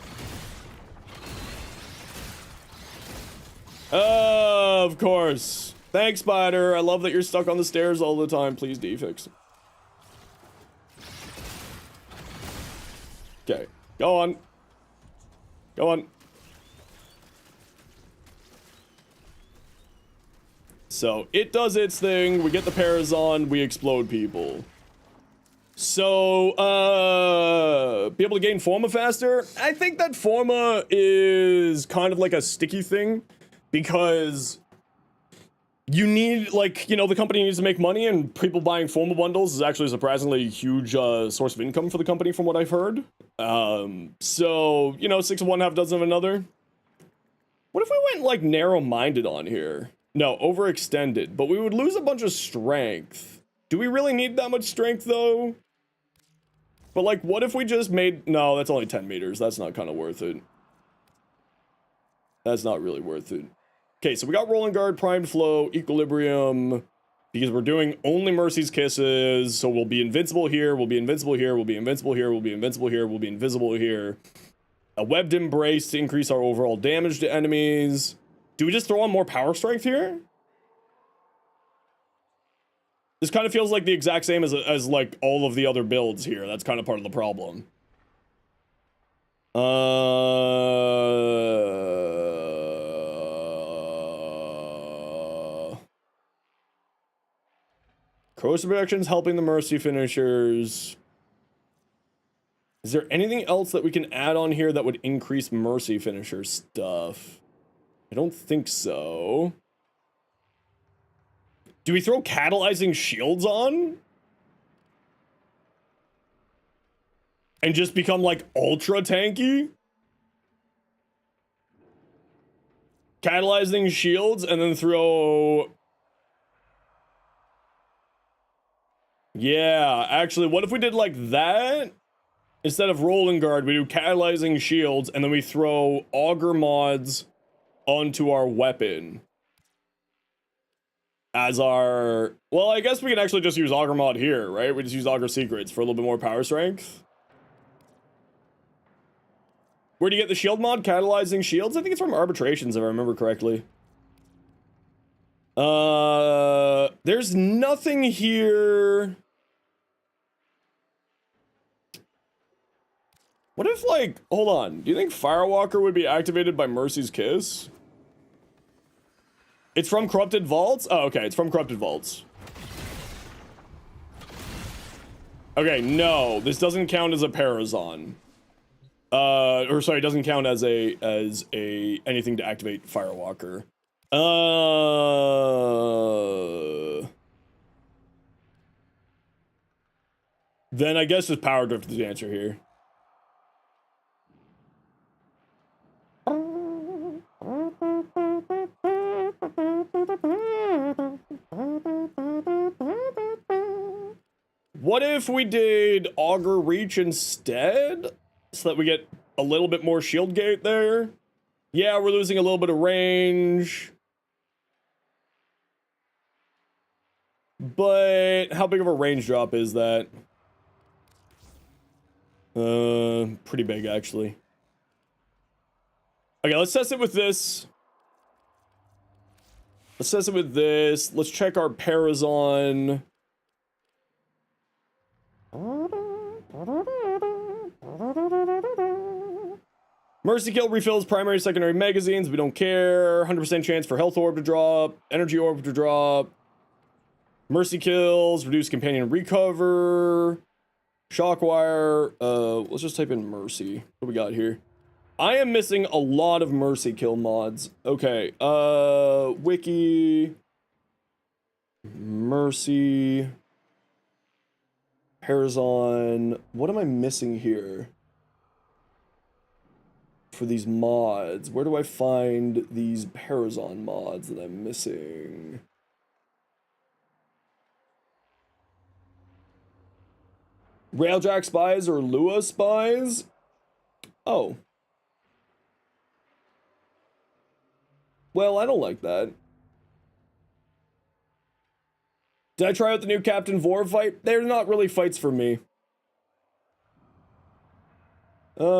Of course. Thanks, spider. I love that you're stuck on the stairs all the time. Please defix. Okay. Go on. Go on. So, it does its thing, we get the Parazon, we explode people. So, be able to gain Forma faster? I think that Forma is kind of like a sticky thing, because you need, like, you know, the company needs to make money, and people buying Forma bundles is actually a surprisingly huge source of income for the company from what I've heard. So, you know, 6 of one, half dozen of another. What if we went, like, narrow-minded on here? No, overextended, but we would lose a bunch of strength. Do we really need that much strength, though? But, like, what if we just made... No, that's only 10 meters. That's not kind of worth it. That's not really worth it. Okay, so we got Rolling Guard, Primed Flow, Equilibrium, because we're doing only Mercy's Kisses, so we'll be invincible here, we'll be invincible here, we'll be invincible here, we'll be invincible here, we'll be invisible here. A Webbed Embrace to increase our overall damage to enemies. Do we just throw on more power strength here? This kind of feels like the exact same as like all of the other builds here. That's kind of part of the problem. Corrosive reactions helping the Mercy finishers. Is there anything else that we can add on here that would increase Mercy finisher stuff? I don't think so. Do we throw catalyzing shields on? And just become like ultra tanky? Catalyzing shields and then throw... Yeah, actually, what if we did like that? Instead of Rolling Guard, we do catalyzing shields and then we throw auger mods onto our weapon as our... Well, I guess we can actually just use auger mod here, right? We just use auger secrets for a little bit more power strength. Where do you get the shield mod? Catalyzing shields? I think it's from arbitrations, if I remember correctly. There's nothing here. What if, like, hold on. Do you think Firewalker would be activated by Mercy's Kiss? It's from Corrupted Vaults? Oh, okay, it's from Corrupted Vaults. Okay, no, this doesn't count as a Parazon. Or sorry, it doesn't count as a anything to activate Firewalker. Then I guess just Power Drift is the answer here. What if we did Augur Reach instead? So that we get a little bit more shield gate there? Yeah, we're losing a little bit of range. But how big of a range drop is that? Pretty big, actually. Okay, let's test it with this. Let's test it with this. Let's check our Parazon. Mercy Kill refills primary, secondary magazines. We don't care. 100% chance for health orb to drop. Energy orb to drop. Mercy Kills. Reduce companion recover. Shockwire. Let's just type in Mercy. What do we got here? I am missing a lot of Mercy Kill mods. Okay. Wiki. Mercy. Parazon. What am I missing here? For these mods. Where do I find these Parazon mods that I'm missing? Railjack Spies or Lua Spies? Oh. Well, I don't like that. Did I try out the new Captain Vor fight? They're not really fights for me. Okay.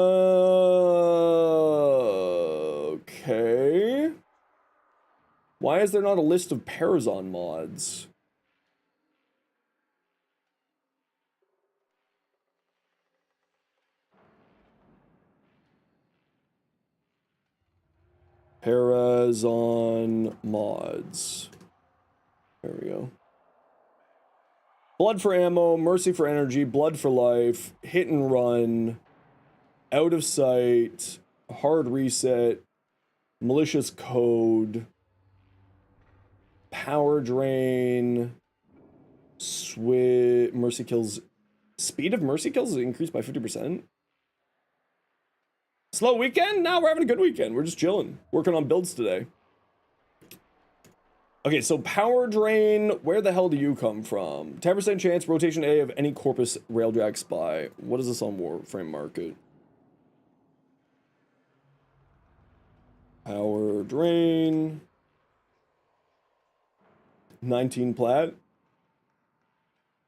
Why is there not a list of Parazon mods? Parazon mods. There we go. Blood for ammo, mercy for energy, blood for life, hit and run, out of sight, hard reset, malicious code, power drain, mercy kills. Speed of mercy kills is increased by 50%. Slow weekend? No, we're having a good weekend. We're just chilling. Working on builds today. Okay, so power drain, where the hell do you come from? 10% chance, rotation A of any Corpus Railjack Spy. What is this on Warframe Market? Power drain. 19 plat.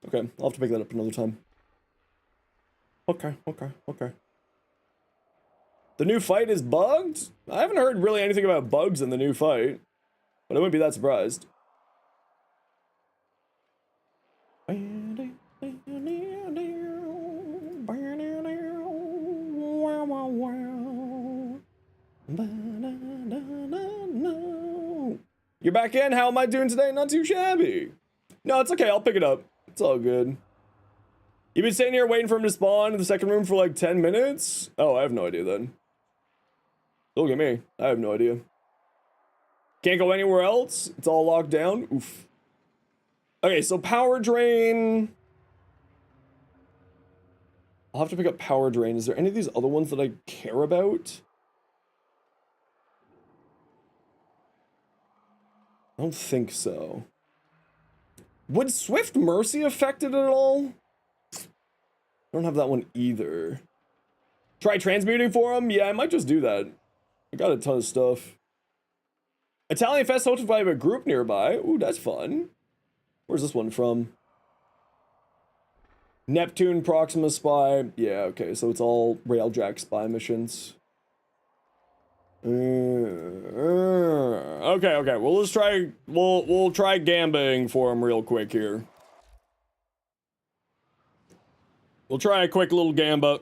Okay, I'll have to pick that up another time. Okay. The new fight is bugged? I haven't heard really anything about bugs in the new fight. But I wouldn't be that surprised. You're back in? How am I doing today? Not too shabby. No, it's okay. I'll pick it up. It's all good. You've been sitting here waiting for him to spawn in the second room for like 10 minutes? Oh, I have no idea then. Look at me. I have no idea. Can't go anywhere else? It's all locked down? Oof. Okay, so power drain. I'll have to pick up power drain. Is there any of these other ones that I care about? I don't think so. Would Swift Mercy affect it at all? I don't have that one either. Try transmuting for him? Yeah, I might just do that. I got a ton of stuff. Italian Fest hosted by a group nearby. Ooh, that's fun. Where's this one from? Neptune Proxima Spy. Yeah, okay, so it's all Railjack Spy missions. Okay. Well, let's try. We'll try gambling for him real quick here. We'll try a quick little gamba.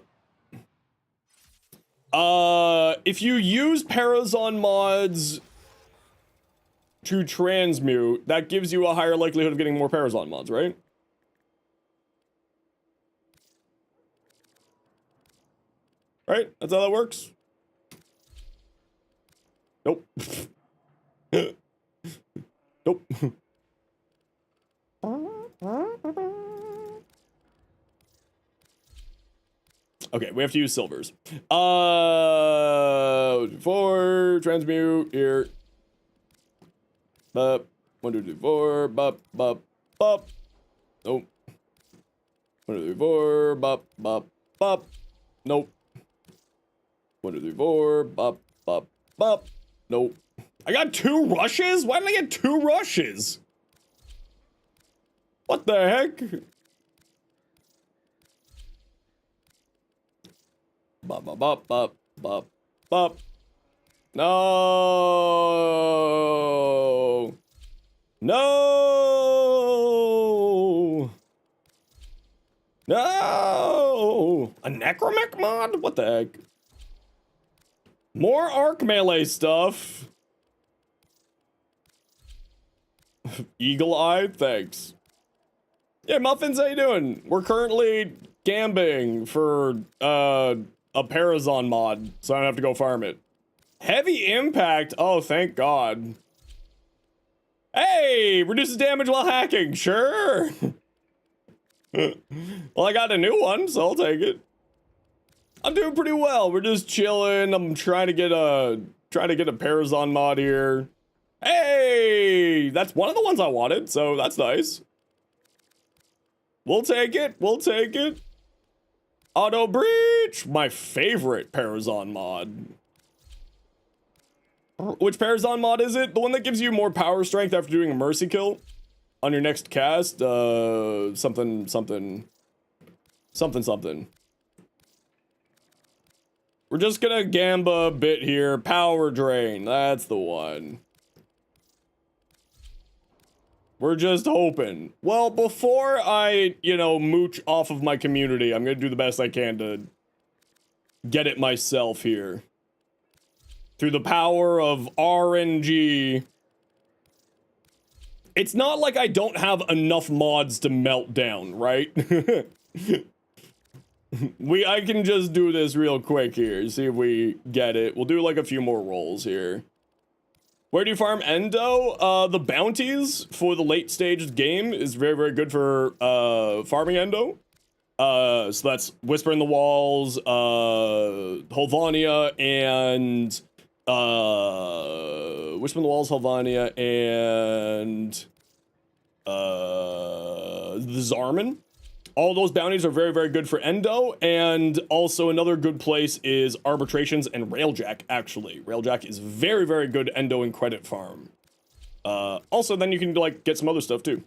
If you use Parazon mods to transmute, that gives you a higher likelihood of getting more Parazon mods, right? Right? That's how that works? Nope. Nope. Okay, we have to use silvers. 4, transmute, here. Bup. 1, 2, 3, 4, bup, bup, bup. Nope. 1, 2, 3, 4, bup, bup, bup. Nope. 1, 2, 3, 4, bup, bup, bup. Nope. I got 2 rushes? Why did I get 2 rushes? What the heck? Bop, bop, bop, bop, bop, bop. No. No. No. A necromech mod? What the heck? More arc melee stuff. Eagle eye, thanks. Yeah, Muffins, how you doing? We're currently gambling for a Parazon mod, so I don't have to go farm it. Heavy impact? Oh, thank God. Hey, reduces damage while hacking. Sure. Well, I got a new one, so I'll take it. I'm doing pretty well. We're just chilling. I'm trying to get a Parazon mod here. Hey, that's one of the ones I wanted, so that's nice. We'll take it. We'll take it. Auto breach, my favorite Parazon mod. Which Parazon mod is it? The one that gives you more power strength after doing a mercy kill on your next cast? Something. We're just gonna gamba a bit here. Power drain, that's the one. We're just hoping. Well, before I, mooch off of my community, I'm gonna do the best I can to get it myself here. Through the power of RNG. It's not like I don't have enough mods to melt down, right? I can just do this real quick here, see if we get it. We'll do like a few more rolls here. Where do you farm Endo? The bounties for the late stage game is very, very good for farming Endo. So that's Whisper in the Walls, Holvania, and Whisper in the Walls, Holvania, and the Zarman. All those bounties are very, very good for Endo, and also another good place is Arbitrations and Railjack, actually. Railjack is very, very good Endo and credit farm. Also, then you can, like, get some other stuff, too.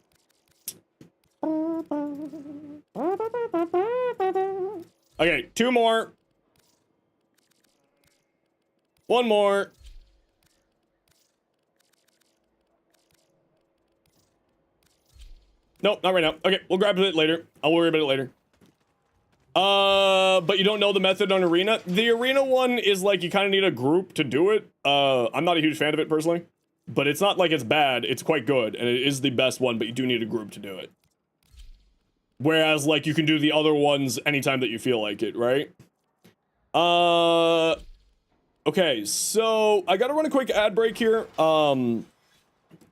Okay, 2 more. 1 more. Nope, not right now. Okay, we'll grab it later. I'll worry about it later. But you don't know the method on Arena? The Arena one is like you kind of need a group to do it. I'm not a huge fan of it personally, but it's not like it's bad. It's quite good, and it is the best one, but you do need a group to do it. Whereas, like, you can do the other ones anytime that you feel like it, right? Okay, so I gotta run a quick ad break here.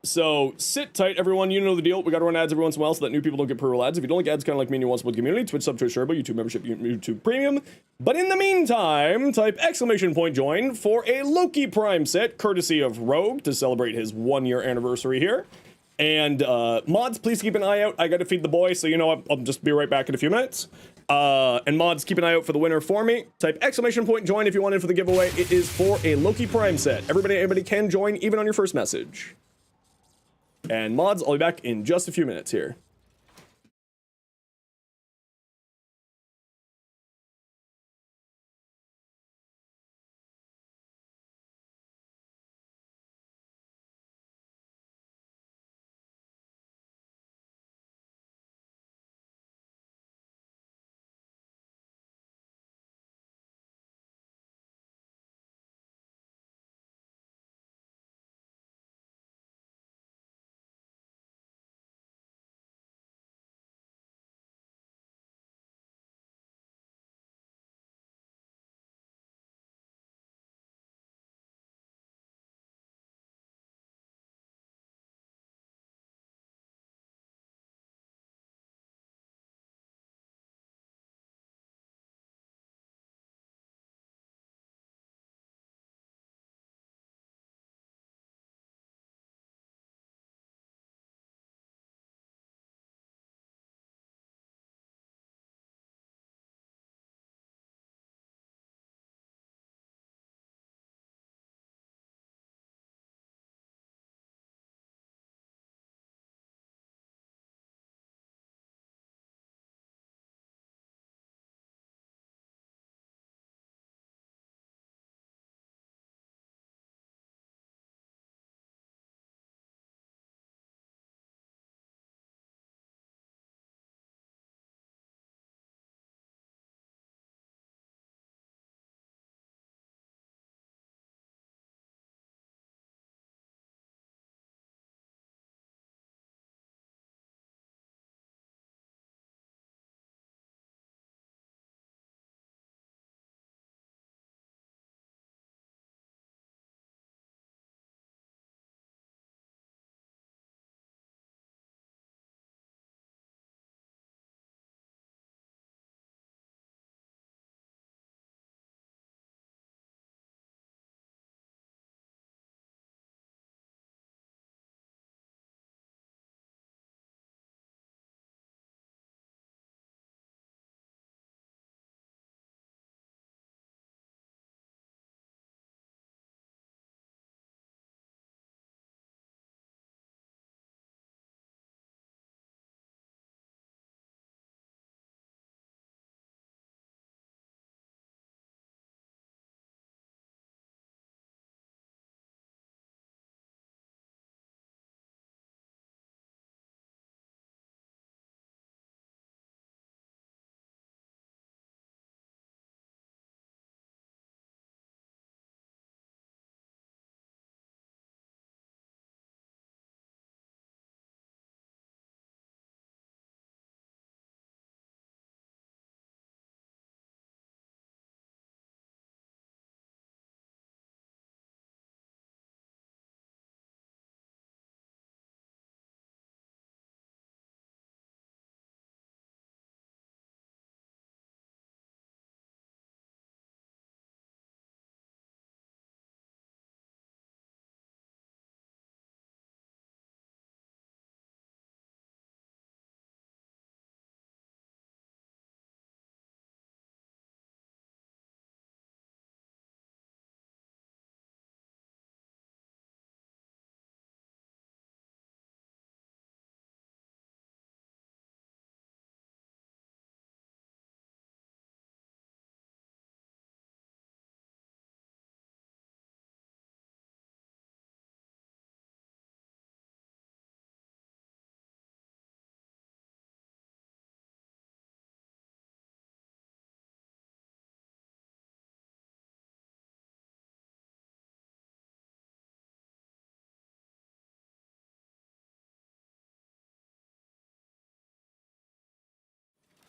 So sit tight, everyone. You know the deal. We gotta run ads every once in a while so that new people don't get per-roll ads. If you don't like ads, kind of like me and you want to support the community, Twitch sub, Twitch Turbo, YouTube membership, YouTube Premium. But in the meantime, type !join for a Loki Prime set, courtesy of Rogue, to celebrate his 1-year anniversary here. And mods, please keep an eye out. I gotta feed the boy, so you know I'll just be right back in a few minutes. And mods, keep an eye out for the winner for me. Type !join if you want in for the giveaway. It is for a Loki Prime set. Everybody can join, even on your first message. And mods, I'll be back in just a few minutes here.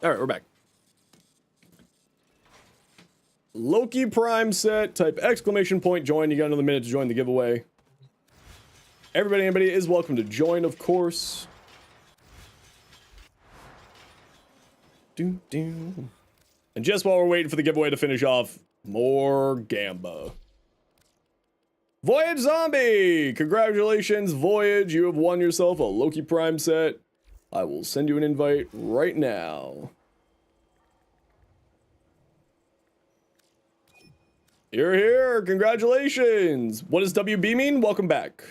All right, we're back. Loki Prime set, type exclamation point join. You got another minute to join the giveaway. Everybody, anybody is welcome to join, of course. And just while we're waiting for the giveaway to finish off, more Gamba. Voyage Zombie! Congratulations, Voyage. You have won yourself a Loki Prime set. I will send you an invite right now. You're here. Congratulations. What does WB mean? Welcome back.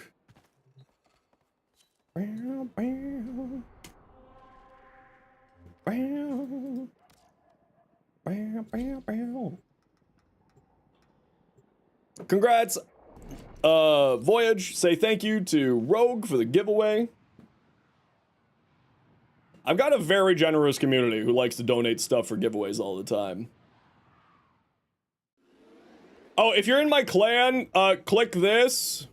Congrats, Voyage. Say thank you to Rogue for the giveaway. I've got a very generous community who likes to donate stuff for giveaways all the time. Oh, if you're in my clan, click this.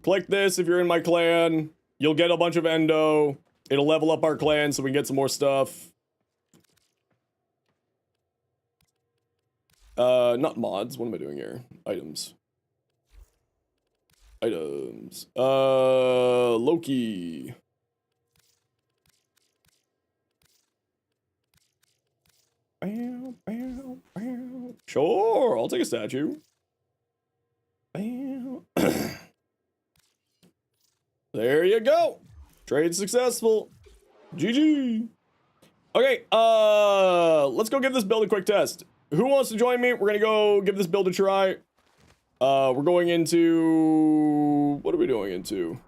Click this if you're in my clan. You'll get a bunch of endo. It'll level up our clan so we can get some more stuff. Not mods. What am I doing here? Items. Items. Loki. Sure, I'll take a statue. There you go. Trade successful. GG. Okay, let's go give this build a quick test. Who wants to join me? We're gonna go give this build a try. We're going into... What are we going into?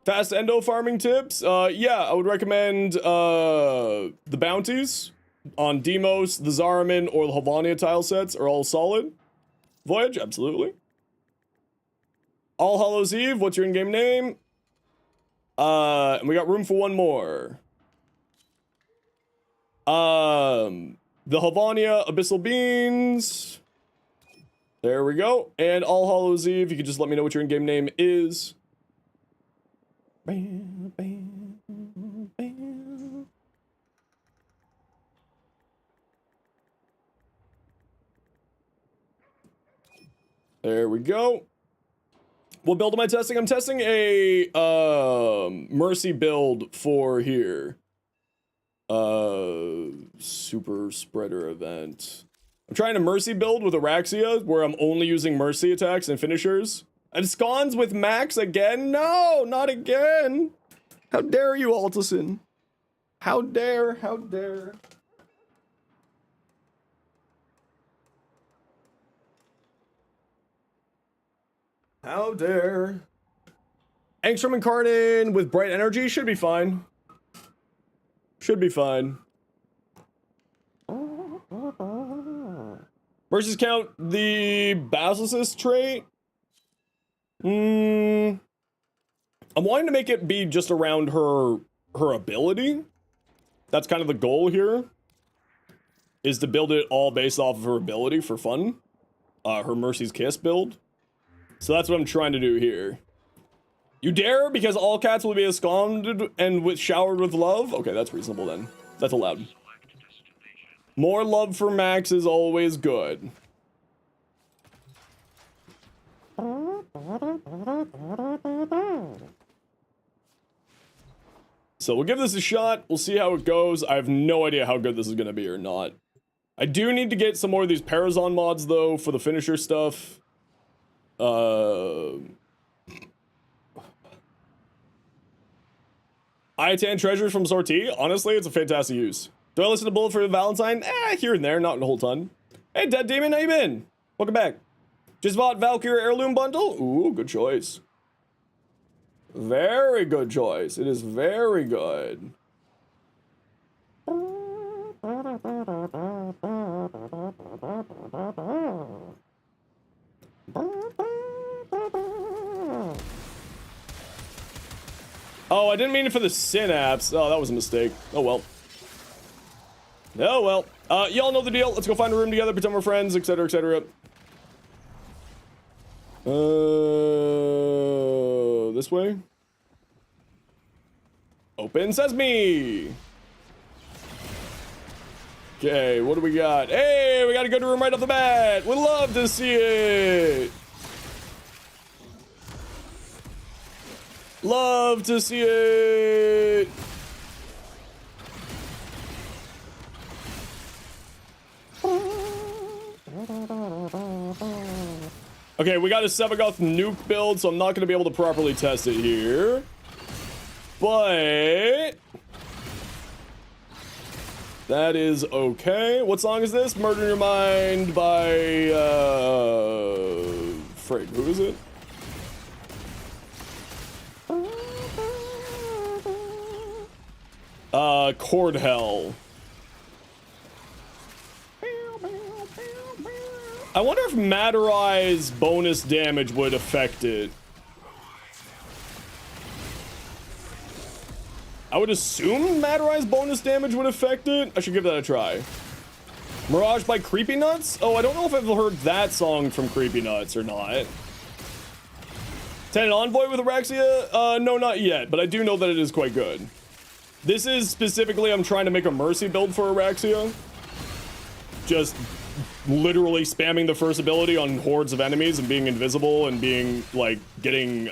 Fast endo farming tips? Yeah, I would recommend, the bounties on Demos, the Zaraman, or the Havania tile sets are all solid. Voyage, absolutely. All Hallows Eve, what's your in-game name? And we got room for one more. The Havania Abyssal Beans. There we go. And All Hallows Eve, you can just let me know what your in-game name is. Bam, bam, bam. There we go. What build am I testing? I'm testing a Mercy build for here. Super spreader event. I'm trying a Mercy build with Araxia where I'm only using Mercy attacks and finishers. And Scons with Max again? No, not again. How dare you, Altison? How dare, how dare. How dare. Angstrom and Cardin with Bright Energy should be fine. Should be fine. Versus count the Basilisk trait. I'm wanting to make it be just around her ability. That's kind of the goal here. Is to build it all based off of her ability for fun. Her Mercy's Kiss build. So that's what I'm trying to do here. You dare because all cats will be absconded and showered with love? Okay, that's reasonable then. That's allowed. More love for Max is always good. So we'll give this a shot. We'll see how it goes. I have no idea how good this is going to be or not. I do need to get some more of these Parazon mods though for the finisher stuff. Iatan treasures from Sortie. Honestly, it's a fantastic use. Do I listen to Bullet for Valentine? Here and there, not a whole ton. Hey, Dead Demon, how you been? Welcome back. Just bought Valkyrie Heirloom Bundle? Ooh, good choice. Very good choice. It is very good. Oh, I didn't mean it for the synapse. Oh, that was a mistake. Oh, well. Oh, well. Y'all know the deal. Let's go find a room together, pretend we're friends, etc., etc. This way? Open sesame! Okay, what do we got? Hey, we got a good room right off the bat. We'd love to see it. Love to see it. Okay, we got a Sevagoth nuke build, so I'm not going to be able to properly test it here. But that is okay. What song is this? Murder in Your Mind by Frig, who is it? Chord Hell. I wonder if Matter-Eye's bonus damage would affect it. I would assume Matter-Eye's bonus damage would affect it. I should give that a try. Mirage by Creepy Nuts? Oh, I don't know if I've heard that song from Creepy Nuts or not. Tenant Envoy with Araxia? No, not yet, but I do know that it is quite good. This is specifically, I'm trying to make a Mercy build for Araxia. Just literally spamming the first ability on hordes of enemies and being invisible and being, like, getting,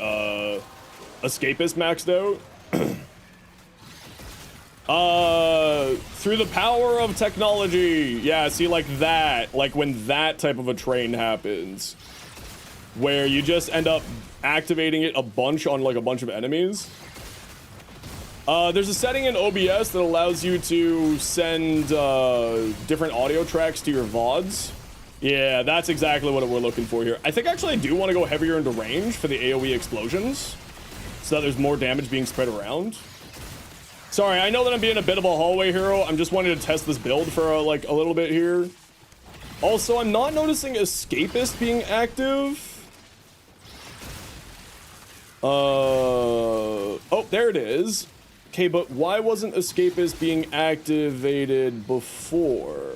Escapist maxed out. Through the power of technology. Yeah, see, like that. Like when that type of a train happens. Where you just end up activating it a bunch on, like, a bunch of enemies. There's a setting in OBS that allows you to send, different audio tracks to your VODs. Yeah, that's exactly what we're looking for here. I think actually I do want to go heavier into range for the AoE explosions. So that there's more damage being spread around. Sorry, I know that I'm being a bit of a hallway hero. I'm just wanting to test this build for, like, a little bit here. Also, I'm not noticing Escapist being active. Oh, there it is. Okay, but why wasn't Escapist being activated before?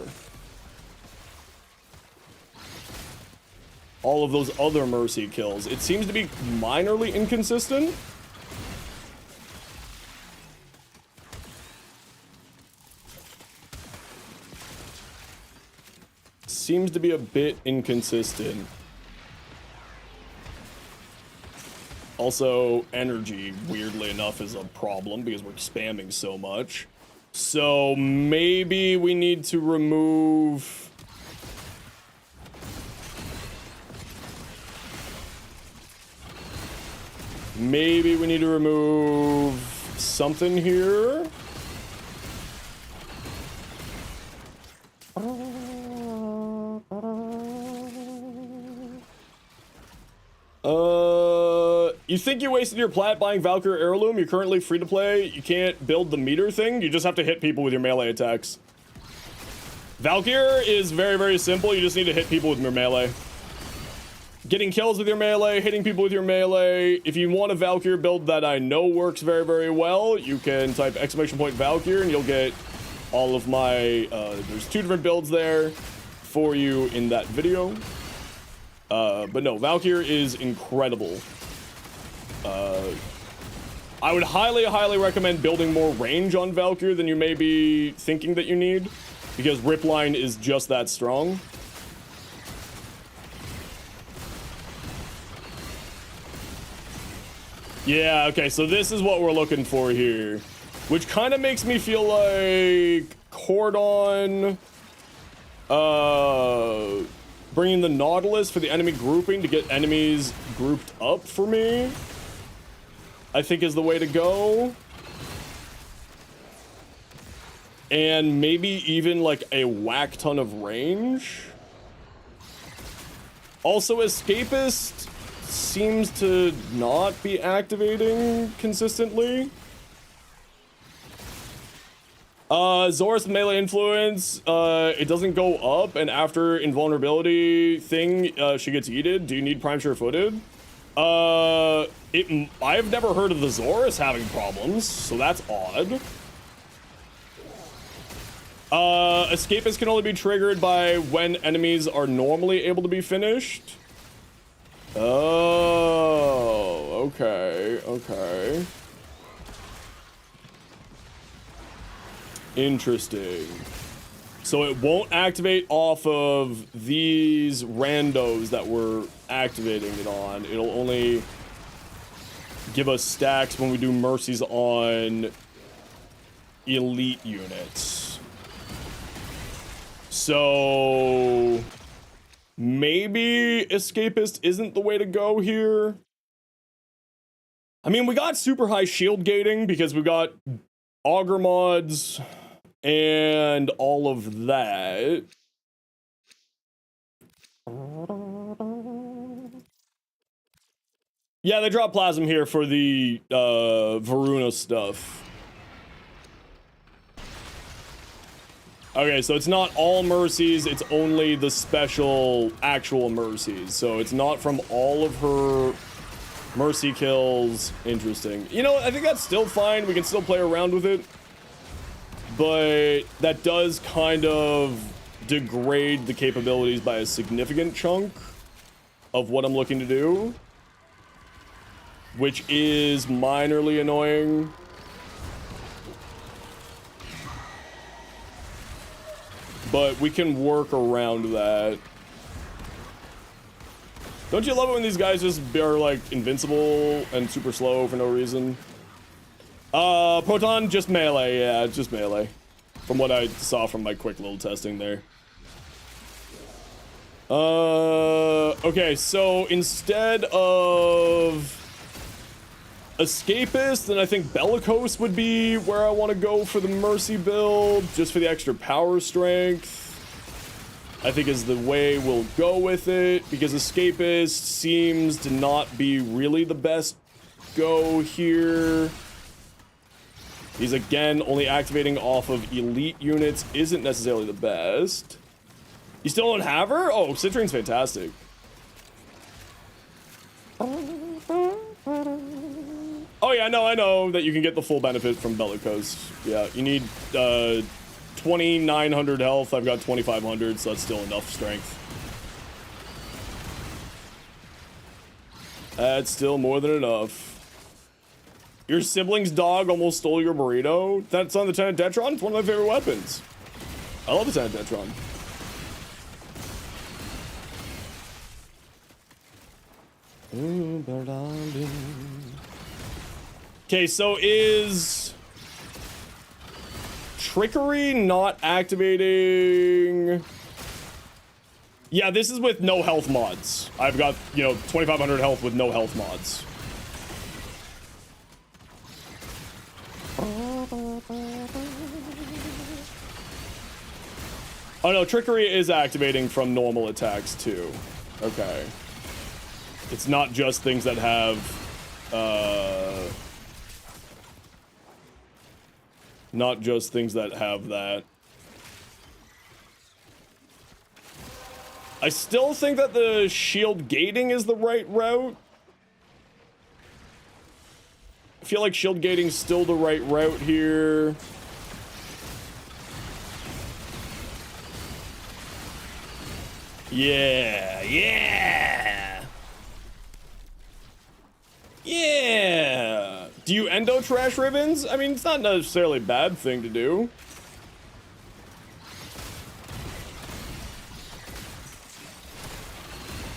All of those other Mercy kills. It seems to be minorly inconsistent. Seems to be a bit inconsistent. Also, energy, weirdly enough, is a problem because we're spamming so much. So maybe we need to remove... Maybe we need to remove something here. You think you wasted your plat buying Valkyrie Heirloom? You're currently free to play. You can't build the meter thing. You just have to hit people with your melee attacks. Valkyrie is very, very simple. You just need to hit people with your melee. Getting kills with your melee, hitting people with your melee. If you want a Valkyrie build that I know works very, very well, you can type !Valkyrie and you'll get all of my, there's 2 different builds there for you in that video. But no, Valkyrie is incredible. I would highly, highly recommend building more range on Valkyrie than you may be thinking that you need, because Ripline is just that strong. Yeah, okay, so this is what we're looking for here, which kind of makes me feel like Cordon, bringing the Nautilus for the enemy grouping to get enemies grouped up for me, I think is the way to go. And maybe even like a whack ton of range. Also, Escapist seems to not be activating consistently. Zorus melee influence, it doesn't go up, and after invulnerability thing, she gets yeeted. Do you need prime sure-footed? I've never heard of the Zorus having problems, so that's odd. Escapist can only be triggered by when enemies are normally able to be finished. Oh, okay, okay. Interesting. So it won't activate off of these randos that we're activating it on. It'll only give us stacks when we do mercies on elite units. So maybe Escapist isn't the way to go here. I mean, we got super high shield gating because we got auger mods and all of that. Yeah, they drop Plasm here for the Varuna stuff. Okay, so it's not all mercies, it's only the special actual mercies. So it's not from all of her mercy kills. Interesting. You know, I think that's still fine. We can still play around with it. But that does kind of degrade the capabilities by a significant chunk of what I'm looking to do, which is minorly annoying. But we can work around that. Don't you love it when these guys just are like invincible and super slow for no reason? Proton, just melee, yeah, just melee. From what I saw from my quick little testing there. Okay, so instead of Escapist, then I think Bellicose would be where I want to go for the Mercy build, just for the extra power strength. I think is the way we'll go with it, because Escapist seems to not be really the best go here. He's again only activating off of elite units, isn't necessarily the best. You still don't have her? Oh, Citrine's fantastic. Oh yeah, no, I know that you can get the full benefit from Bellicose. Yeah, you need 2,900 health. I've got 2,500, so that's still enough strength. That's still more than enough. Your sibling's dog almost stole your burrito? That's on the Lieutenant Detron? It's one of my favorite weapons. I love the Lieutenant Detron. Okay, so is Trickery not activating? Yeah, this is with no health mods. I've got, you know, 2,500 health with no health mods. Oh no, Trickery is activating from normal attacks too. Okay. It's not just things that have, not just things that have that. I still think that the shield gating is the right route. I feel like shield gating's still the right route here. Yeah, yeah. Yeah. Do you endo trash ribbons? I mean, it's not necessarily a bad thing to do.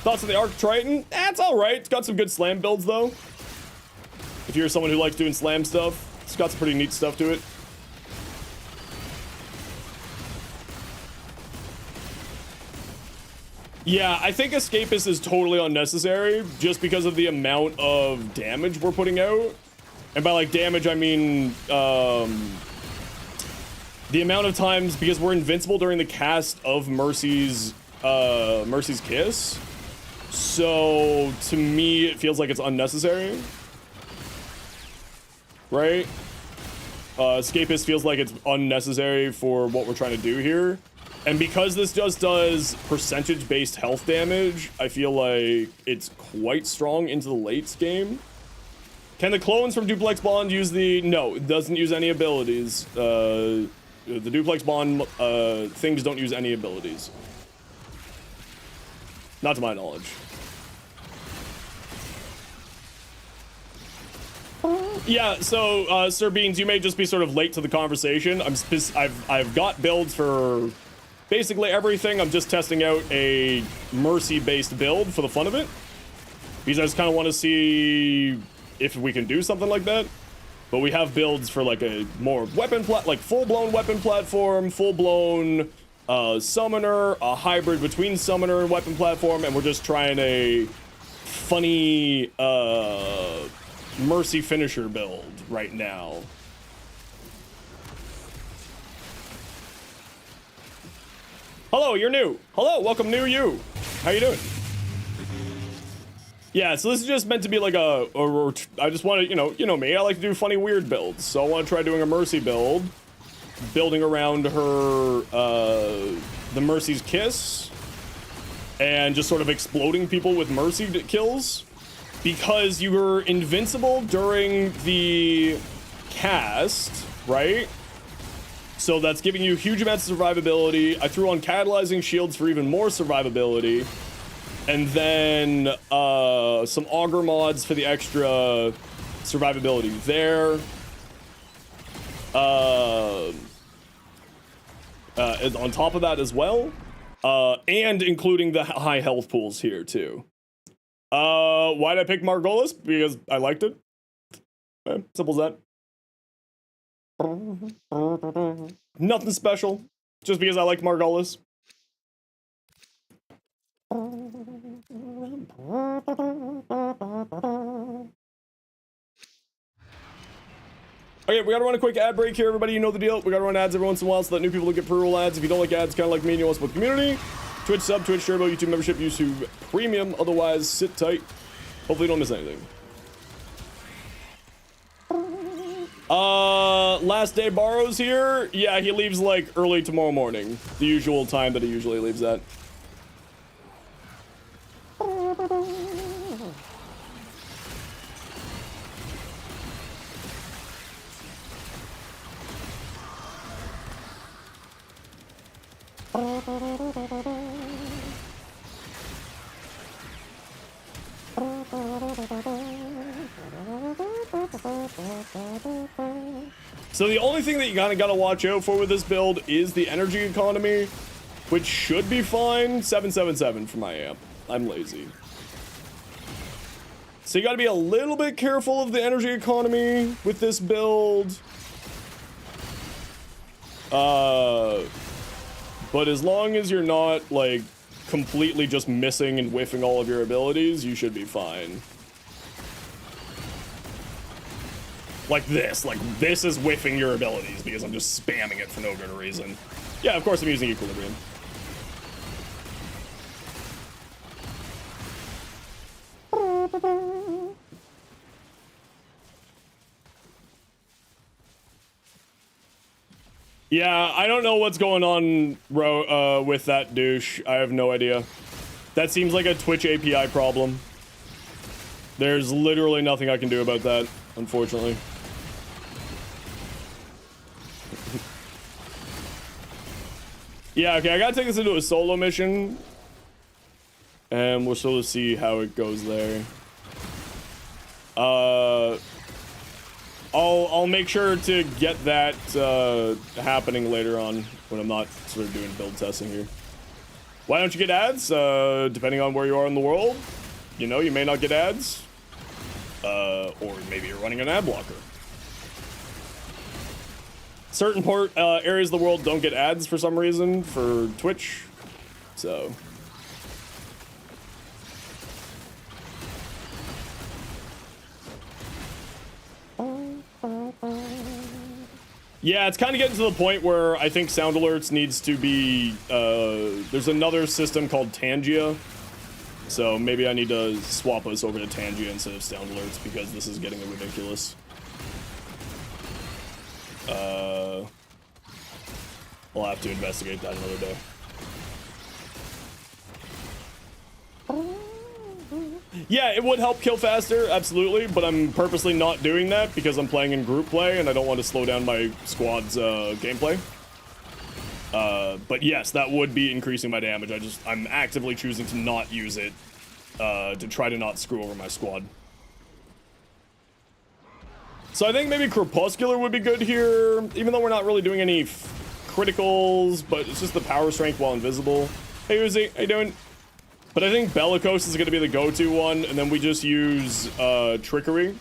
Thoughts on the Arc Triton? It's alright. It's got some good slam builds, though. If you're someone who likes doing slam stuff, it's got some pretty neat stuff to it. Yeah, I think Escapist is totally unnecessary just because of the amount of damage we're putting out. And by like damage, I mean the amount of times, because we're invincible during the cast of Mercy's Kiss. So to me, it feels like it's unnecessary. Right? Escapist feels like it's unnecessary for what we're trying to do here. And because this just does percentage-based health damage, I feel like it's quite strong into the late game. Can the clones from Duplex Bond use the... No, it doesn't use any abilities. The Duplex Bond things don't use any abilities. Not to my knowledge. Yeah, so Sir Beans, you may just be sort of late to the conversation. I've got builds for basically everything, I'm just testing out a Mercy-based build for the fun of it. Because I just kind of want to see if we can do something like that. But we have builds for like a more like full-blown weapon platform, full-blown summoner, a hybrid between summoner and weapon platform, and we're just trying a funny Mercy finisher build right now. Hello, you're new. Hello, welcome new you. How you doing? Yeah, so this is just meant to be like I just want to, you know me, I like to do funny, weird builds. So I want to try doing a Mercy build, building around her, the Mercy's Kiss, and just sort of exploding people with Mercy kills. Because you were invincible during the cast, right? So that's giving you huge amounts of survivability. I threw on catalyzing shields for even more survivability. And then some auger mods for the extra survivability there. On top of that as well. And including the high health pools here too. Why'd I pick Margolis? Because I liked it. Simple as that. Nothing special. Just because I like Margolis. Okay, we gotta run a quick ad break here, everybody. You know the deal. We gotta run ads every once in a while so that new people don't get pre-roll ads. If you don't like ads, kind of like me and you want to support the community, Twitch sub, Twitch Turbo, YouTube membership, YouTube Premium. Otherwise, sit tight. Hopefully you don't miss anything. Last day borrows here. Yeah, he leaves like early tomorrow morning. The usual time that he usually leaves at. So the only thing that you kind of gotta watch out for with this build is the energy economy, which should be fine. 777 for my amp. I'm lazy. So you gotta be a little bit careful of the energy economy with this build. But as long as you're not, like, completely just missing and whiffing all of your abilities, you should be fine. Like this is whiffing your abilities because I'm just spamming it for no good reason. Yeah, of course I'm using Equilibrium. Yeah, I don't know what's going on, with that douche. I have no idea. That seems like a Twitch API problem. There's literally nothing I can do about that, unfortunately. Yeah, okay, I gotta take this into a solo mission. And we'll sort of see how it goes there. I'll make sure to get that happening later on when I'm not sort of doing build testing here. Why don't you get ads? Depending on where you are in the world, you know, you may not get ads. Or maybe you're running an ad blocker. Certain areas of the world don't get ads for some reason for Twitch, so. Yeah, it's kind of getting to the point where I think sound alerts needs to be, there's another system called Tangia. So maybe I need to swap us over to Tangia instead of sound alerts because this is getting ridiculous. I'll have to investigate that another day. Yeah, it would help kill faster, absolutely, but I'm purposely not doing that because I'm playing in group play and I don't want to slow down my squad's gameplay. But yes, that would be increasing my damage. I'm actively choosing to not use it to try to not screw over my squad. So I think maybe Crepuscular would be good here, even though we're not really doing any criticals, but it's just the power strength while invisible. Hey Uzi, how you doing? But I think Bellicose is going to be the go-to one, and then we just use Trickery.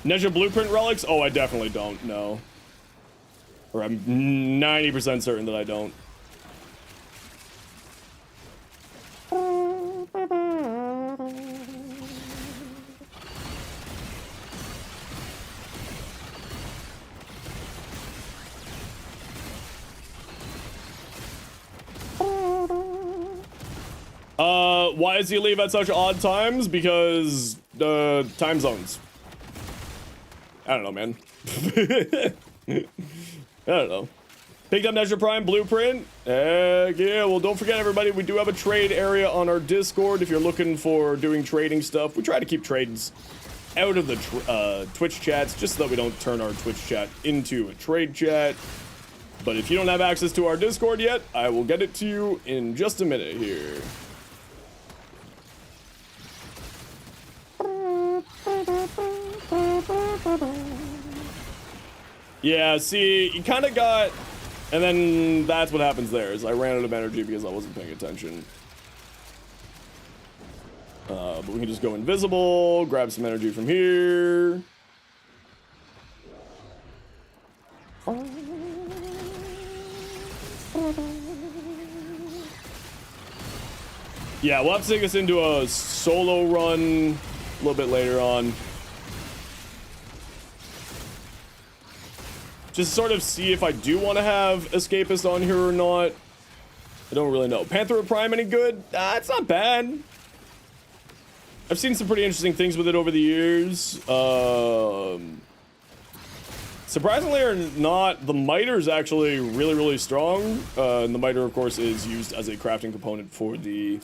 Nezha Blueprint Relics? Oh, I definitely don't, no. Or I'm 90% certain that I don't. Why does he leave at such odd times? Because, time zones. I don't know, man. I don't know. Picked up Nezha Prime Blueprint. Heck yeah. Well, don't forget, everybody, we do have a trade area on our Discord if you're looking for doing trading stuff. We try to keep trades out of the Twitch chats just so that we don't turn our Twitch chat into a trade chat. But if you don't have access to our Discord yet, I will get it to you in just a minute here. Yeah, see, you kind of got... And then that's what happens there, is I ran out of energy because I wasn't paying attention. But we can just go invisible, grab some energy from here. Yeah, we'll have to take this into a solo run a little bit later on. Just sort of see if I do want to have Escapist on here or not. I don't really know. Panther Prime any good? It's not bad. I've seen some pretty interesting things with it over the years. Surprisingly or not, the Miter is actually really, really strong. And the Miter, of course, is used as a crafting component for the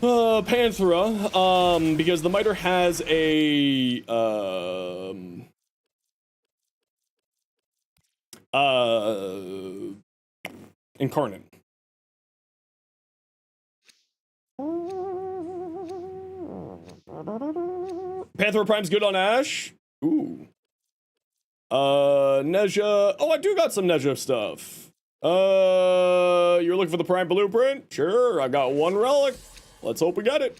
Panthera. Because the Miter has a... Incarnate. Panther Prime's good on Ash. Ooh. Nezha. Oh, I do got some Nezha stuff. You're looking for the Prime Blueprint? Sure, I got one relic. Let's hope we get it.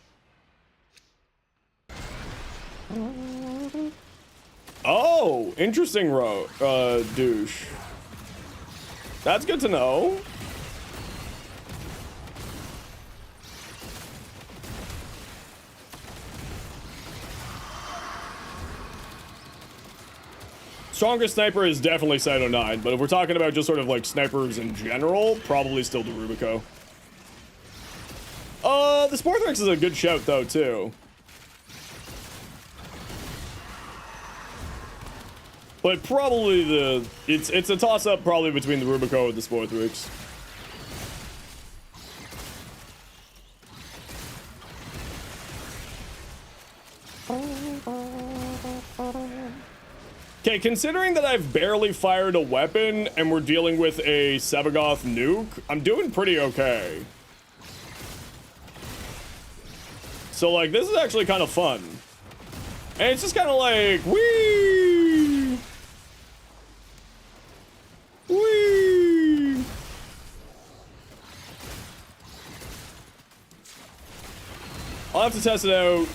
Oh, interesting, douche. That's good to know. Strongest sniper is definitely Cyto 9, but if we're talking about just sort of like snipers in general, probably still the Rubico. The Sporthrex is a good shout though, too. But probably it's a toss-up probably between the Rubico and the Sporthrix. Okay, considering that I've barely fired a weapon and we're dealing with a Sevagoth nuke, I'm doing pretty okay. So like, this is actually kind of fun. And it's just kind of like, whee! Whee! I'll have to test it out,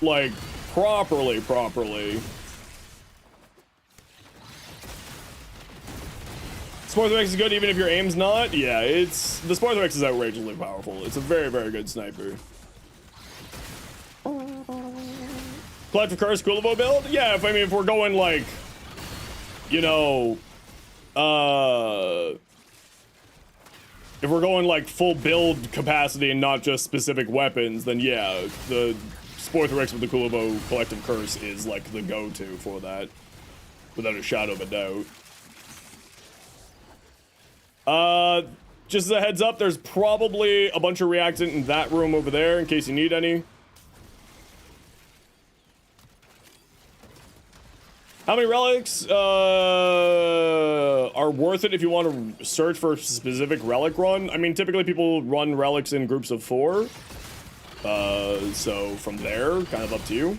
like, properly. Sporthrex is good even if your aim's not? Yeah, the Sporthrex is outrageously powerful. It's a very, very good sniper. Collective Curse Kulivo build? Yeah, if we're going like, you know, if we're going like full build capacity and not just specific weapons, then yeah, the Sporthrex with the Kulivo Collective Curse is like the go-to for that, without a shadow of a doubt. Just as a heads up, there's probably a bunch of reactant in that room over there in case you need any. How many relics are worth it if you want to search for a specific relic run? I mean, typically people run relics in groups of 4. So from there, kind of up to you.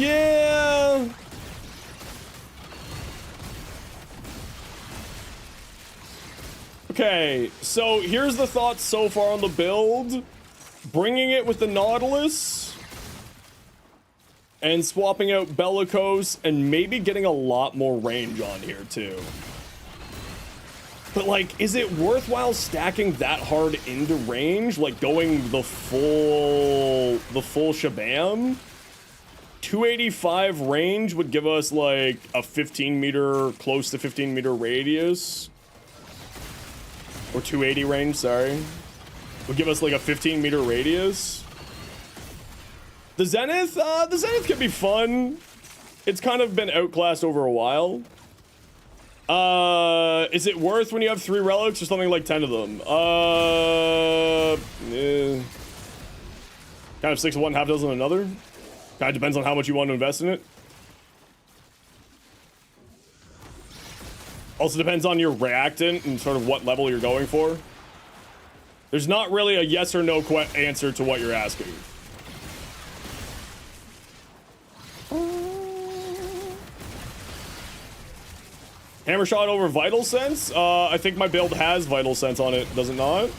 Yeah. Okay, so here's the thoughts so far on the build. Bringing it with the Nautilus and swapping out Bellicose and maybe getting a lot more range on here too. But like, is it worthwhile stacking that hard into range? Like going the full shabam? 285 range would give us like a 15 meter, close to 15 meter radius. Or 280 range, sorry. Would give us like a 15 meter radius. The Zenith can be fun. It's kind of been outclassed over a while. Is it worth when you have 3 relics or something like 10 of them? Yeah. Kind of 6 of one, half dozen of another. Kind of depends on how much you want to invest in it. Also depends on your reactant and sort of what level you're going for. There's not really a yes or no answer to what you're asking. Hammer shot over Vital Sense? I think my build has Vital Sense on it, does it not?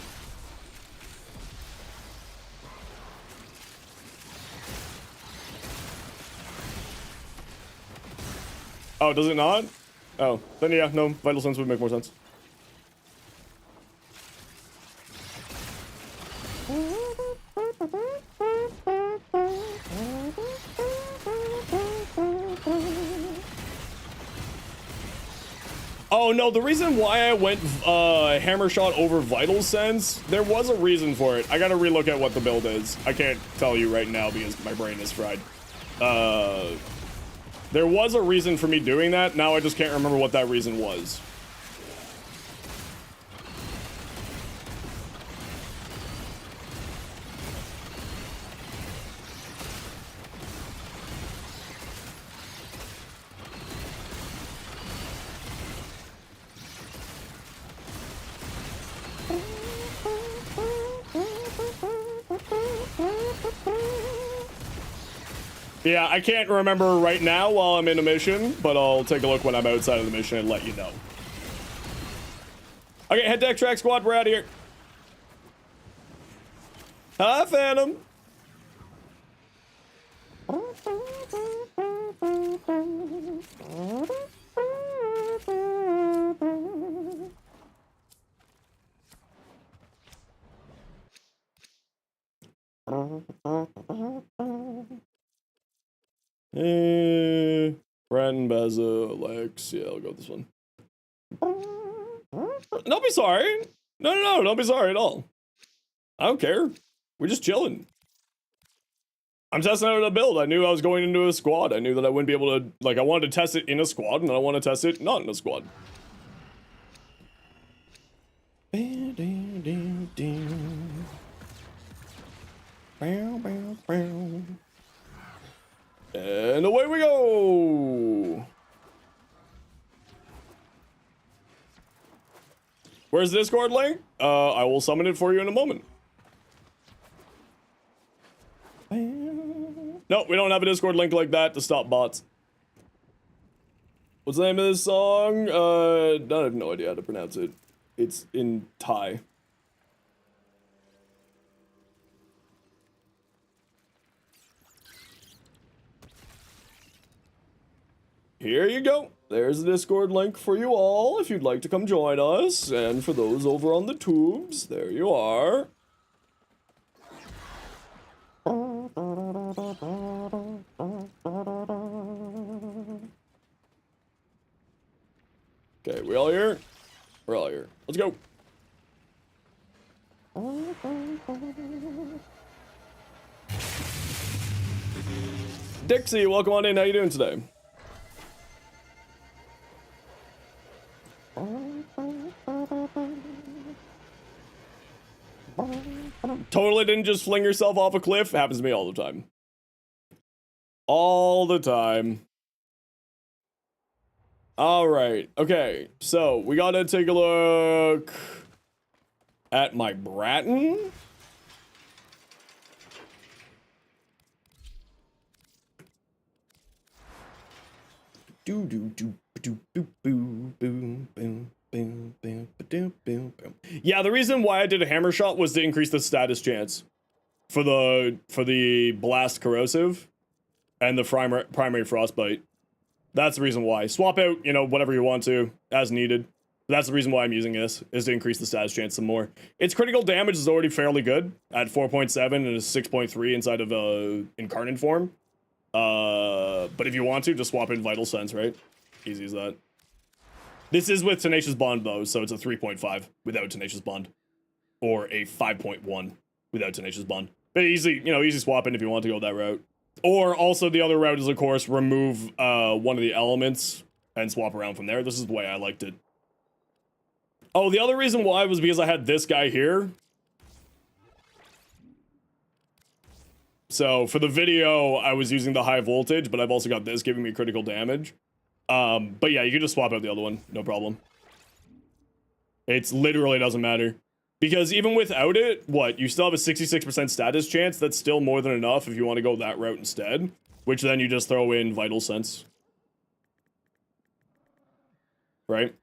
Oh, does it not? Oh, then yeah, no, Vital Sense would make more sense. Oh no, the reason why I went Hammer Shot over Vital Sense, there was a reason for it. I gotta relook at what the build is. I can't tell you right now because my brain is fried. There was a reason for me doing that, now I just can't remember what that reason was. Yeah, I can't remember right now while I'm in a mission, but I'll take a look when I'm outside of the mission and let you know. Okay, head deck track squad, we're out of here. Hi, Phantom. Bren, Beza, Alex. Yeah, I'll go with this one. Don't be sorry. No, don't be sorry at all. I don't care. We're just chilling. I'm testing out a build. I knew I was going into a squad. I knew that I wouldn't be able to, like, I wanted to test it in a squad, and I want to test it not in a squad. And away we go! Where's the Discord link? I will summon it for you in a moment. No, we don't have a Discord link like that to stop bots. What's the name of this song? I have no idea how to pronounce it. It's in Thai. Here you go. There's the Discord link for you all if you'd like to come join us. And for those over on the tubes, there you are. Okay, we all here? We're all here. Let's go. Dixie, welcome on in. How you doing today? Totally didn't just fling yourself off a cliff. Happens to me all the time. All the time. All right. Okay. So we gotta take a look at my Bratton. Yeah, the reason why I did a hammer shot was to increase the status chance for the blast corrosive and the primary frostbite. That's the reason why. Swap out, you know, whatever you want to as needed. That's the reason why I'm using this, is to increase the status chance some more. Its critical damage is already fairly good at 4.7 and is 6.3 inside of incarnate form. But if you want to, just swap in Vital Sense, right? Easy as that. This is with Tenacious Bond though, so it's a 3.5 without Tenacious Bond. Or a 5.1 without Tenacious Bond. But easy, you know, easy swapping if you want to go that route. Or also the other route is, of course, remove one of the elements and swap around from there. This is the way I liked it. Oh, the other reason why was because I had this guy here. So for the video, I was using the high voltage, but I've also got this giving me critical damage. But yeah, you can just swap out the other one, no problem. It's literally doesn't matter. Because even without it, what, you still have a 66% status chance. That's still more than enough if you want to go that route instead. Which then you just throw in Vital Sense. Right?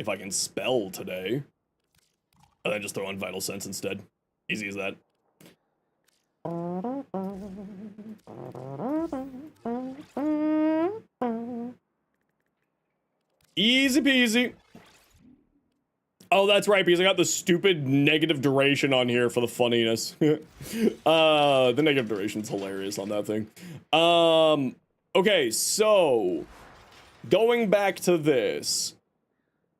If I can spell today. And then just throw in Vital Sense instead. Easy as that. Easy peasy. Oh, that's right, because I got the stupid negative duration on here for the funniness. The negative duration's hilarious on that thing. Okay, so going back to this.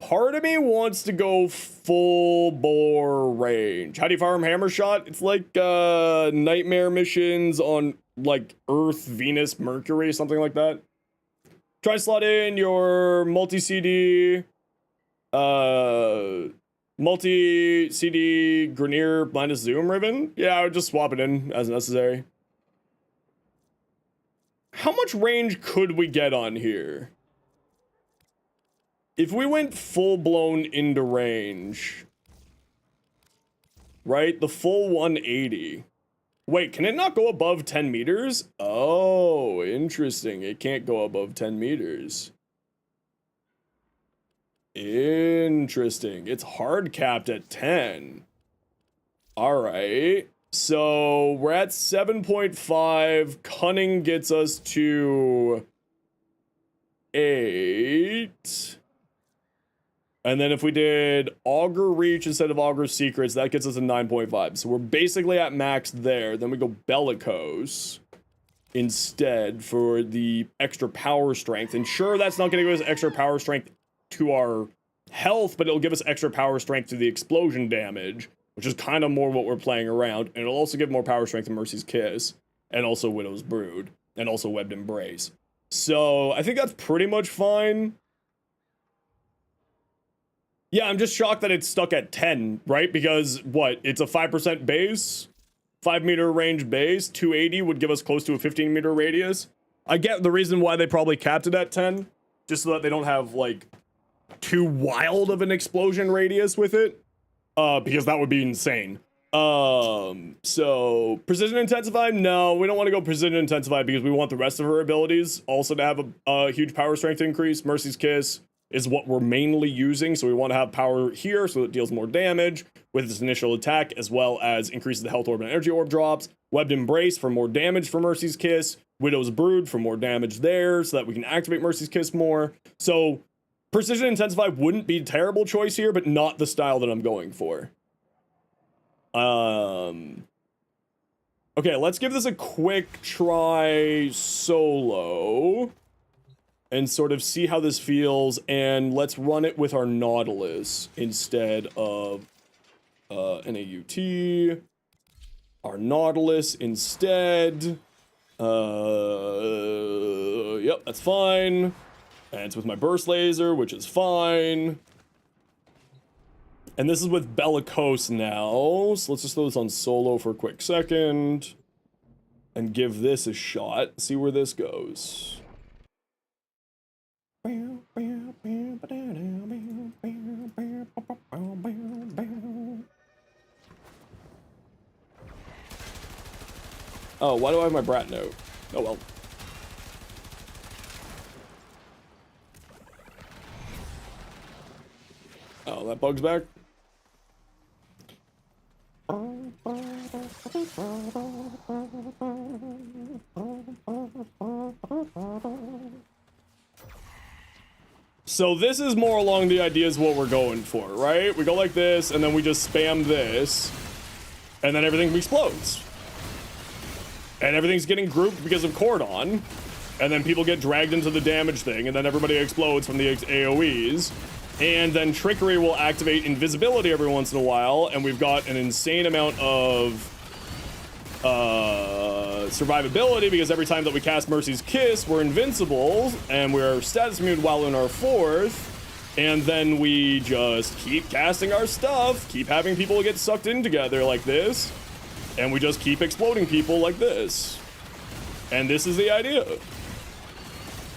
Part of me wants to go full bore range. How do you farm hammer shot? It's like nightmare missions on like Earth, Venus, Mercury, something like that. Try to slot in your multi-CD Grenier minus Zoom ribbon. Yeah, I would just swap it in as necessary. How much range could we get on here? If we went full-blown into range, right? The full 180. Wait, can it not go above 10 meters? Oh, interesting. It can't go above 10 meters. Interesting. It's hard capped at 10. All right. So we're at 7.5. Cunning gets us to 8. And then if we did Augur Reach instead of Augur Secrets, that gets us a 9.5. So we're basically at max there. Then we go Bellicose instead for the extra power strength. And sure, that's not going to give us extra power strength to our health, but it'll give us extra power strength to the explosion damage, which is kind of more what we're playing around. And it'll also give more power strength to Mercy's Kiss, and also Widow's Brood, and also Webbed Embrace. So I think that's pretty much fine. Yeah, I'm just shocked that it's stuck at 10, right? Because, what, it's a 5% base? 5 meter range base? 280 would give us close to a 15 meter radius. I get the reason why they probably capped it at 10, just so that they don't have, like, too wild of an explosion radius with it. Because that would be insane. So, Precision Intensify? No, we don't want to go Precision Intensify because we want the rest of her abilities also to have a huge power strength increase. Mercy's Kiss is what we're mainly using, so we want to have power here so it deals more damage with its initial attack, as well as increases the health orb and energy orb drops. Webbed Embrace for more damage for Mercy's Kiss. Widow's Brood for more damage there, so that we can activate Mercy's Kiss more. So, Precision Intensify wouldn't be a terrible choice here, but not the style that I'm going for. Okay, let's give this a quick try solo and sort of see how this feels, and let's run it with our Nautilus instead of NAUT. Our Nautilus instead. Yep, that's fine. And it's with my Burst Laser, which is fine. And this is with Bellicose now, so let's just throw this on solo for a quick second and give this a shot, see where this goes. Oh, why do I have my brat note? Oh well. Oh, that bug's back. So this is more along the ideas what we're going for, right? We go like this, and then we just spam this, and then everything explodes. And everything's getting grouped because of cordon, and then people get dragged into the damage thing, and then everybody explodes from the AoEs. And then Trickery will activate invisibility every once in a while, and we've got an insane amount of survivability, because every time that we cast Mercy's Kiss, we're invincible, and we're status immune while in our 4th, and then we just keep casting our stuff, keep having people get sucked in together like this, and we just keep exploding people like this. And this is the idea.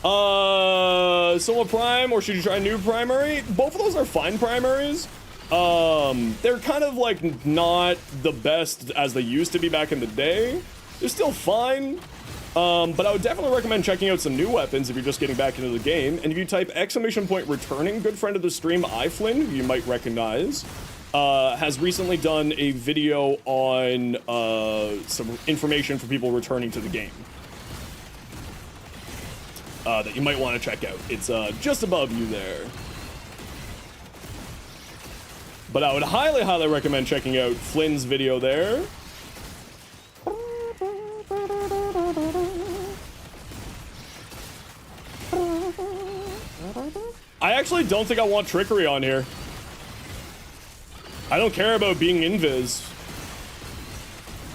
Soma Prime, or should you try a new primary? Both of those are fine primaries. They're kind of like not the best as they used to be back in the day. They're still fine. But I would definitely recommend checking out some new weapons if you're just getting back into the game. And if you type !returning, good friend of the stream, iFlynn, who you might recognize, has recently done a video on some information for people returning to the game. That you might want to check out. It's just above you there. But I would highly, highly recommend checking out Flynn's video there. I actually don't think I want Trickery on here. I don't care about being invis.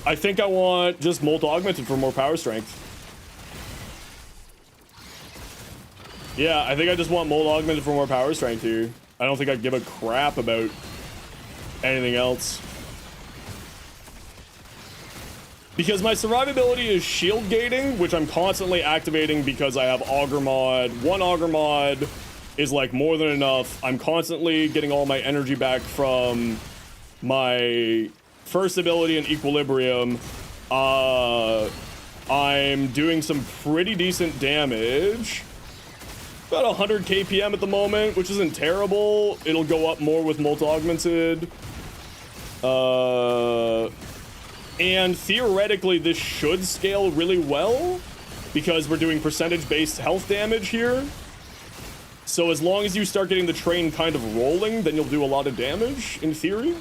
I think I want just Molt Augmented for more power strength. Yeah, I think I just want Molt Augmented for more power strength here. I don't think I'd give a crap about anything else. Because my survivability is shield gating, which I'm constantly activating because I have Augur Mod. One Augur Mod is like more than enough. I'm constantly getting all my energy back from my first ability in Equilibrium. I'm doing some pretty decent damage. About 100 KPM at the moment, which isn't terrible. It'll go up more with Molt Augmented. And theoretically, this should scale really well because we're doing percentage-based health damage here. So as long as you start getting the train kind of rolling, then you'll do a lot of damage, in theory.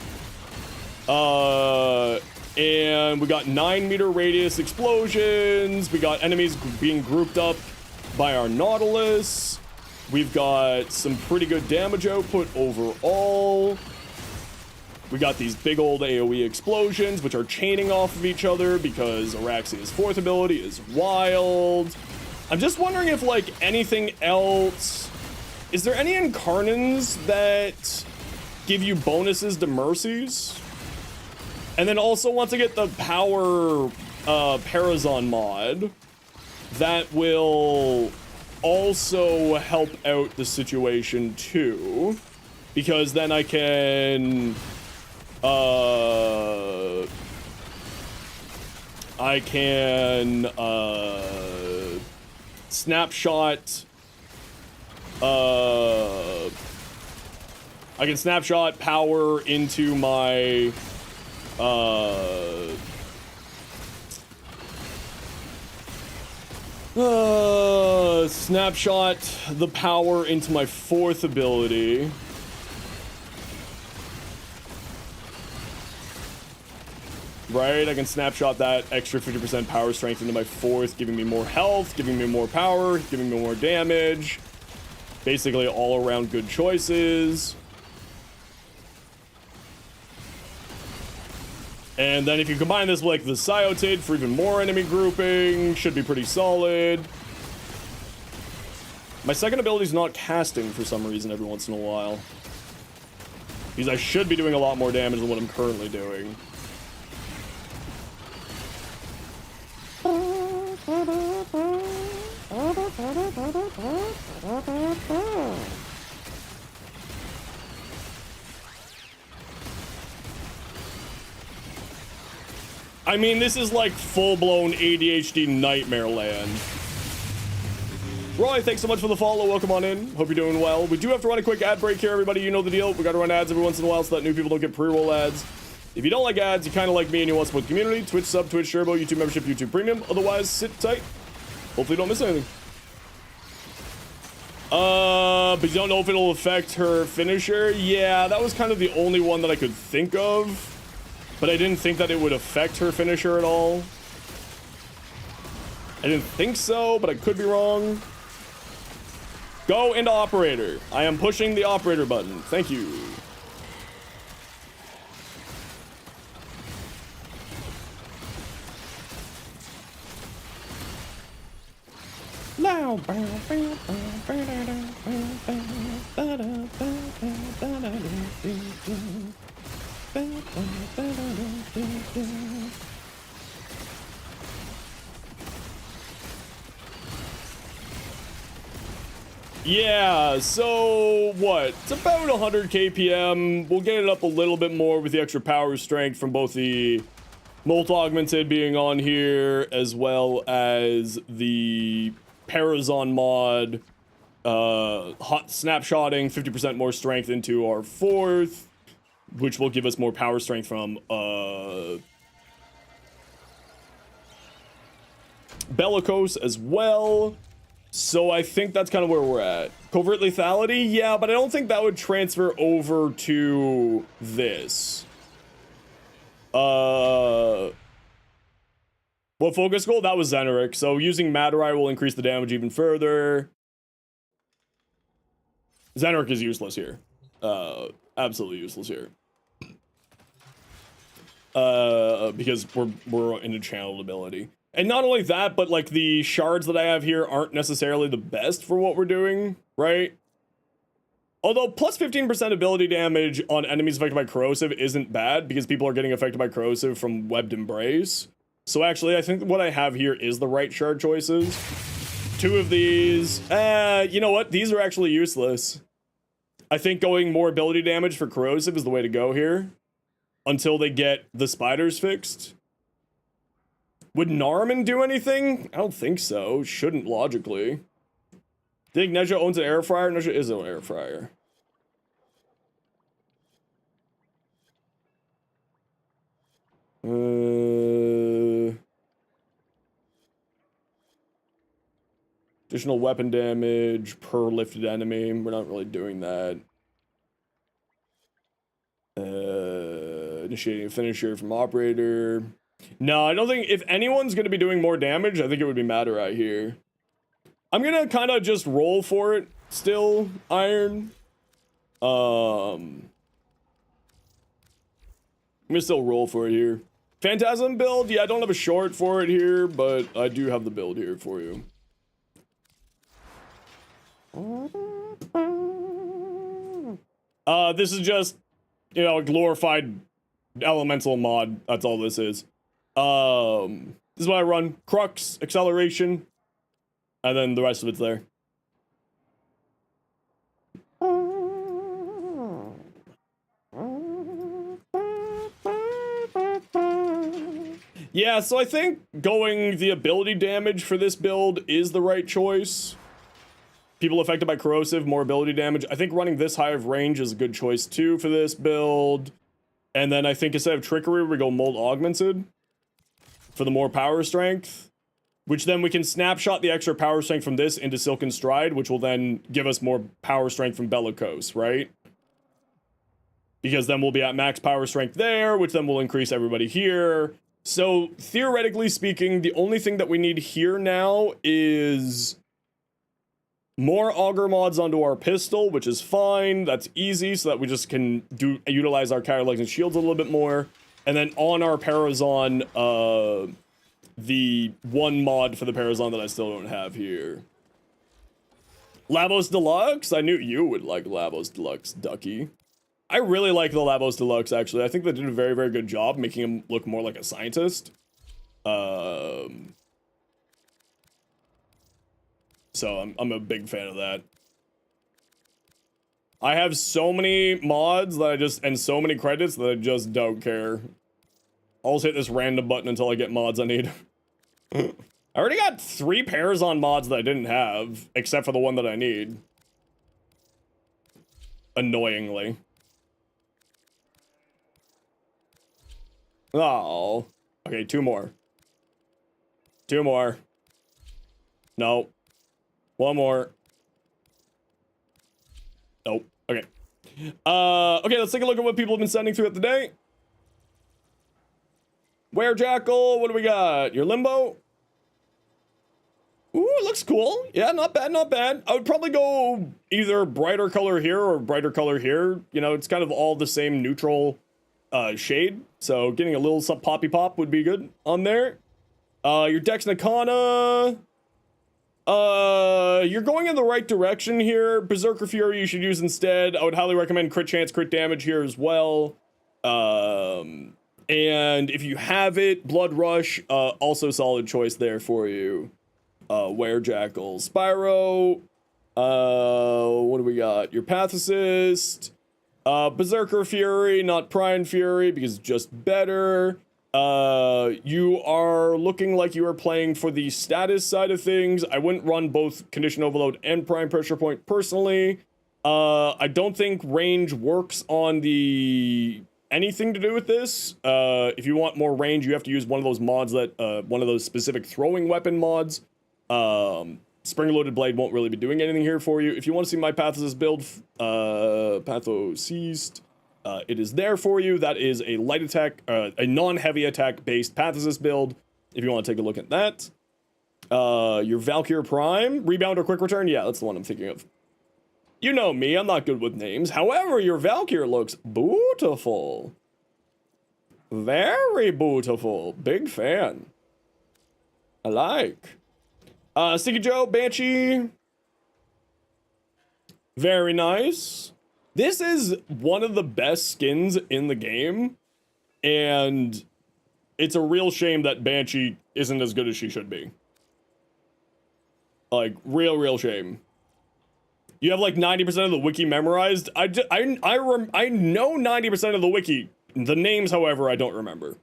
And we got 9-meter radius explosions. We got enemies being grouped up by our Nautilus. We've got some pretty good damage output overall. We got these big old AoE explosions, which are chaining off of each other because Araxia's 4th ability is wild. I'm just wondering if, like, anything else... Is there any Incarnans that give you bonuses to Mercies? And then also want to get the Power Parazon mod that will also help out the situation too, because then I can snapshot power into my snapshot the power into my 4th ability. Right, I can snapshot that extra 50% power strength into my 4th, giving me more health, giving me more power, giving me more damage. Basically all around good choices. And then if you combine this with like the Sciotid for even more enemy grouping, should be pretty solid. My second ability is not casting for some reason every once in a while, because I should be doing a lot more damage than what I'm currently doing. I mean, this is like full-blown ADHD nightmare land. Roy, thanks so much for the follow. Welcome on in. Hope you're doing well. We do have to run a quick ad break here, everybody. You know the deal. We got to run ads every once in a while so that new people don't get pre-roll ads. If you don't like ads, you kind of like me and you want to support the community, Twitch sub, Twitch Turbo, YouTube membership, YouTube Premium. Otherwise, sit tight. Hopefully you don't miss anything. But you don't know if it'll affect her finisher? Yeah, that was kind of the only one that I could think of. But I didn't think that it would affect her finisher at all. I didn't think so, but I could be wrong. Go into operator. I am pushing the operator button. Thank you. Now. Yeah, so what? It's about 100 kpm. We'll get it up a little bit more with the extra power strength from both the Molt Augmented being on here, as well as the Parazon mod, hot snapshotting, 50% more strength into our 4th, which will give us more power strength from Bellicose as well. So I think that's kind of where we're at. Covert lethality, yeah, but I don't think that would transfer over to this. What focus goal? That was Zenoric. So using Madurai will increase the damage even further. Zenoric is useless here. Absolutely useless here. Because we're in a channeled ability. And not only that, but like the shards that I have here aren't necessarily the best for what we're doing, right? Although plus 15% ability damage on enemies affected by corrosive isn't bad because people are getting affected by corrosive from Webbed Embrace. So actually, I think what I have here is the right shard choices. 2 of these. You know what? These are actually useless. I think going more ability damage for corrosive is the way to go here. Until they get the spiders fixed. Would Narman do anything? I don't think so. Shouldn't, logically. Think Nezha owns an air fryer? Nezha is an air fryer. Additional weapon damage per lifted enemy. We're not really doing that. Initiating a finisher from operator. No, I don't think if anyone's going to be doing more damage, I think it would be Madurai here. I'm going to kind of just roll for it still, Iron. I'm going to still roll for it here. Phantasm build? Yeah, I don't have a short for it here, but I do have the build here for you. This is just, you know, a glorified elemental mod. That's all this is. This is what I run. Crux, acceleration, and then the rest of it's there. Yeah, so I think going the ability damage for this build is the right choice. People affected by corrosive, more ability damage. I think running this high of range is a good choice too for this build. And then I think instead of trickery, we go Molt Augmented for the more power strength, which then we can snapshot the extra power strength from this into Silken Stride, which will then give us more power strength from Bellicose, right? Because then we'll be at max power strength there, which then will increase everybody here. So theoretically speaking, the only thing that we need here now is more auger mods onto our pistol, which is fine. That's easy, so that we just can utilize our counter legs and shields a little bit more. And then on our Parazon, the one mod for the Parazon that I still don't have here. Labos Deluxe? I knew you would like Labos Deluxe, Ducky. I really like the Labos Deluxe, actually. I think they did a very, very good job making him look more like a scientist. So I'm a big fan of that. I have so many mods that and so many credits that I just don't care. I'll just hit this random button until I get mods I need. I already got 3 pairs on mods that I didn't have, except for the one that I need. Annoyingly. Oh. Okay, 2 more. 2 more. No. 1 more. Nope. Okay. Okay, let's take a look at what people have been sending throughout the day. Jackal, what do we got? Your Limbo? Ooh, it looks cool. Yeah, not bad, not bad. I would probably go either brighter color here or brighter color here. You know, it's kind of all the same neutral shade. So getting a little poppy pop would be good on there. Your Dex Nakana. You're going in the right direction here. Berserker Fury you should use instead. I would highly recommend crit chance, crit damage here as well. And if you have it, Blood Rush, also solid choice there for you. Jackal, Spyro, what do we got? Your Path Assist, Berserker Fury, not Prime Fury, because it's just better. You are looking like you are playing for the status side of things. I wouldn't run both Condition Overload and Prime Pressure Point personally. I don't think range works on the anything to do with this. If you want more range, you have to use one of those mods that, one of those specific throwing weapon mods. Spring-loaded blade won't really be doing anything here for you. If you want to see my Pathos build, Patho Ceased, it is there for you. That is a light attack, a non-heavy attack based Pathos build. If you want to take a look at that. Your Valkyr Prime, Rebound or Quick Return? Yeah, that's the one I'm thinking of. You know me, I'm not good with names. However, your Valkyr looks beautiful. Very beautiful. Big fan. I like. Sticky Joe, Banshee. Very nice. This is one of the best skins in the game. And it's a real shame that Banshee isn't as good as she should be. Like, real shame. You have like 90% of the wiki memorized. I know 90% of the wiki. The names, however, I don't remember.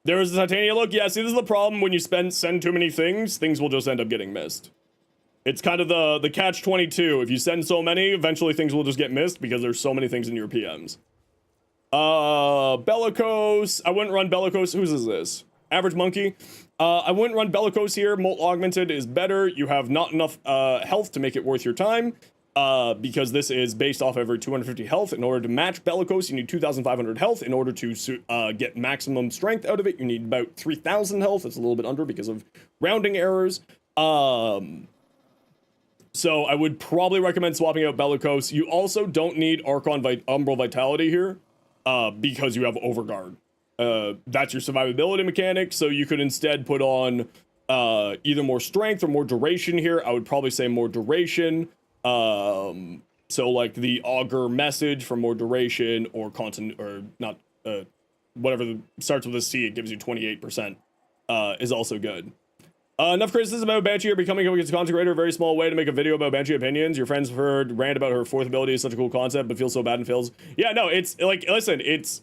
There is a Titania look. Yeah, see, this is the problem when you send too many things will just end up getting missed. It's kind of the catch-22. If you send so many, eventually things will just get missed because there's so many things in your PMs. Bellicose. I wouldn't run Bellicose. Whose is this? Average Monkey. I wouldn't run Bellicose here. Molt Augmented is better. You have not enough health to make it worth your time. Because this is based off every 250 health. In order to match Bellicose, you need 2,500 health. In order to get maximum strength out of it, you need about 3,000 health. It's a little bit under because of rounding errors. So I would probably recommend swapping out Bellicose. You also don't need Archon Umbral Vitality here, because you have Overguard. That's your survivability mechanic, so you could instead put on either more strength or more duration here. I would probably say more duration. So like the Augur Message for more duration, or whatever starts with a C, it gives you 28%, is also good. Enough criticism about Banshee. You're becoming a content creator, a very small way to make a video about Banshee opinions. Your friends have heard rant about her fourth ability is such a cool concept, but feels so bad and feels. Yeah, no, it's like, listen, it's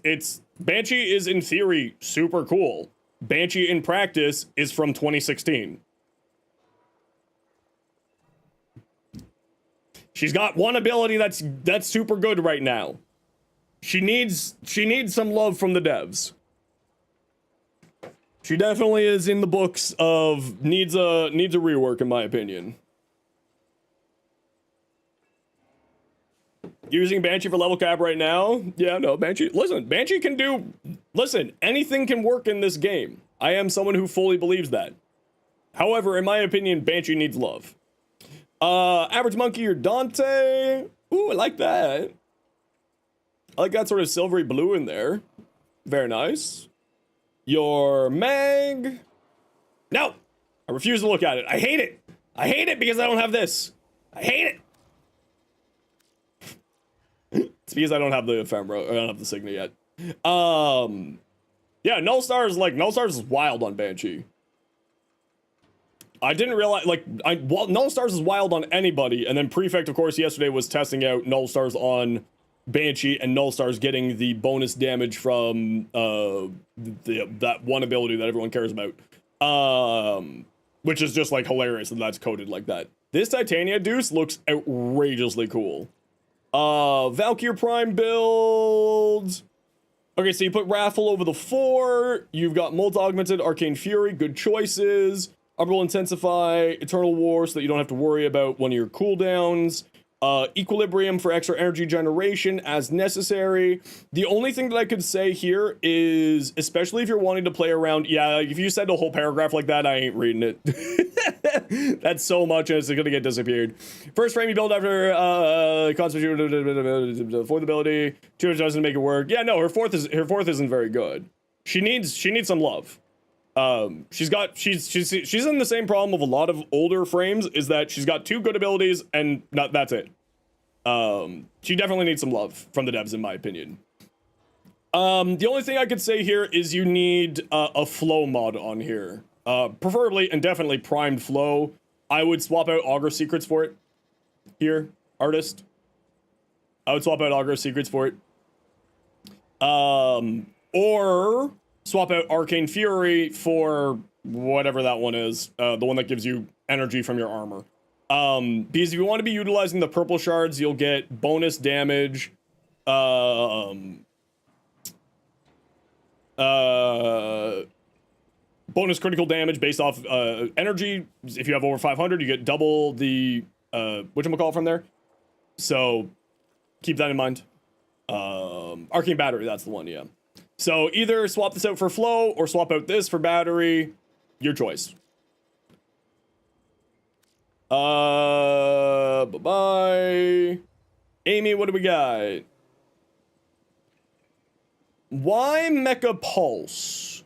Banshee is in theory super cool. Banshee in practice is from 2016. She's got one ability that's super good right now. She needs some love from the devs. She definitely is in the books of needs a rework, in my opinion. Using Banshee for level cap right now? Yeah, no, Banshee. Listen, Banshee can do. Listen, anything can work in this game. I am someone who fully believes that. However, in my opinion, Banshee needs love. Average Monkey or Dante. Ooh, I like that. I like that sort of silvery blue in there. Very nice. Your Meg. No! I refuse to look at it. I hate it. I hate it because I don't have this. I hate it. It's because I don't have the ephemera. I don't have the Signa yet. Yeah, Null Stars is wild on Banshee. I didn't realize, Null Stars is wild on anybody, and then Prefect, of course, yesterday was testing out Null Stars on Banshee and Nullstar's getting the bonus damage from that one ability that everyone cares about. Which is just like hilarious that that's coded like that. This Titania Deuce looks outrageously cool. Valkyr Prime build. Okay, so you put Raffle over the 4. You've got Molt Augmented, Arcane Fury, good choices. Upper will Intensify, Eternal War, so that you don't have to worry about one of your cooldowns. Equilibrium for extra energy generation as necessary. The only thing that I could say here is, especially if you're wanting to play around, yeah, if you said a whole paragraph like that, I ain't reading it. That's so much, and it's gonna get disappeared. First frame you build after Constitution, fourth ability, 2 doesn't make it work. Yeah, no, her fourth isn't very good. She needs some love. She's in the same problem of a lot of older frames, is that she's got 2 good abilities and that's it. She definitely needs some love from the devs, in my opinion. The only thing I could say here is you need a flow mod on here. Preferably and definitely primed flow. I would swap out Augur Secrets for it. Here, artist. I would swap out Augur Secrets for it. Or swap out Arcane Fury for whatever that one is. The one that gives you energy from your armor. Because if you want to be utilizing the purple shards, you'll get bonus damage. Bonus critical damage based off energy. If you have over 500, you get double the whatchamacallit from there. So keep that in mind. Arcane Battery, that's the one, yeah. So either swap this out for flow or swap out this for battery. Your choice. Bye-bye. Amy, what do we got? Why Mecha Pulse?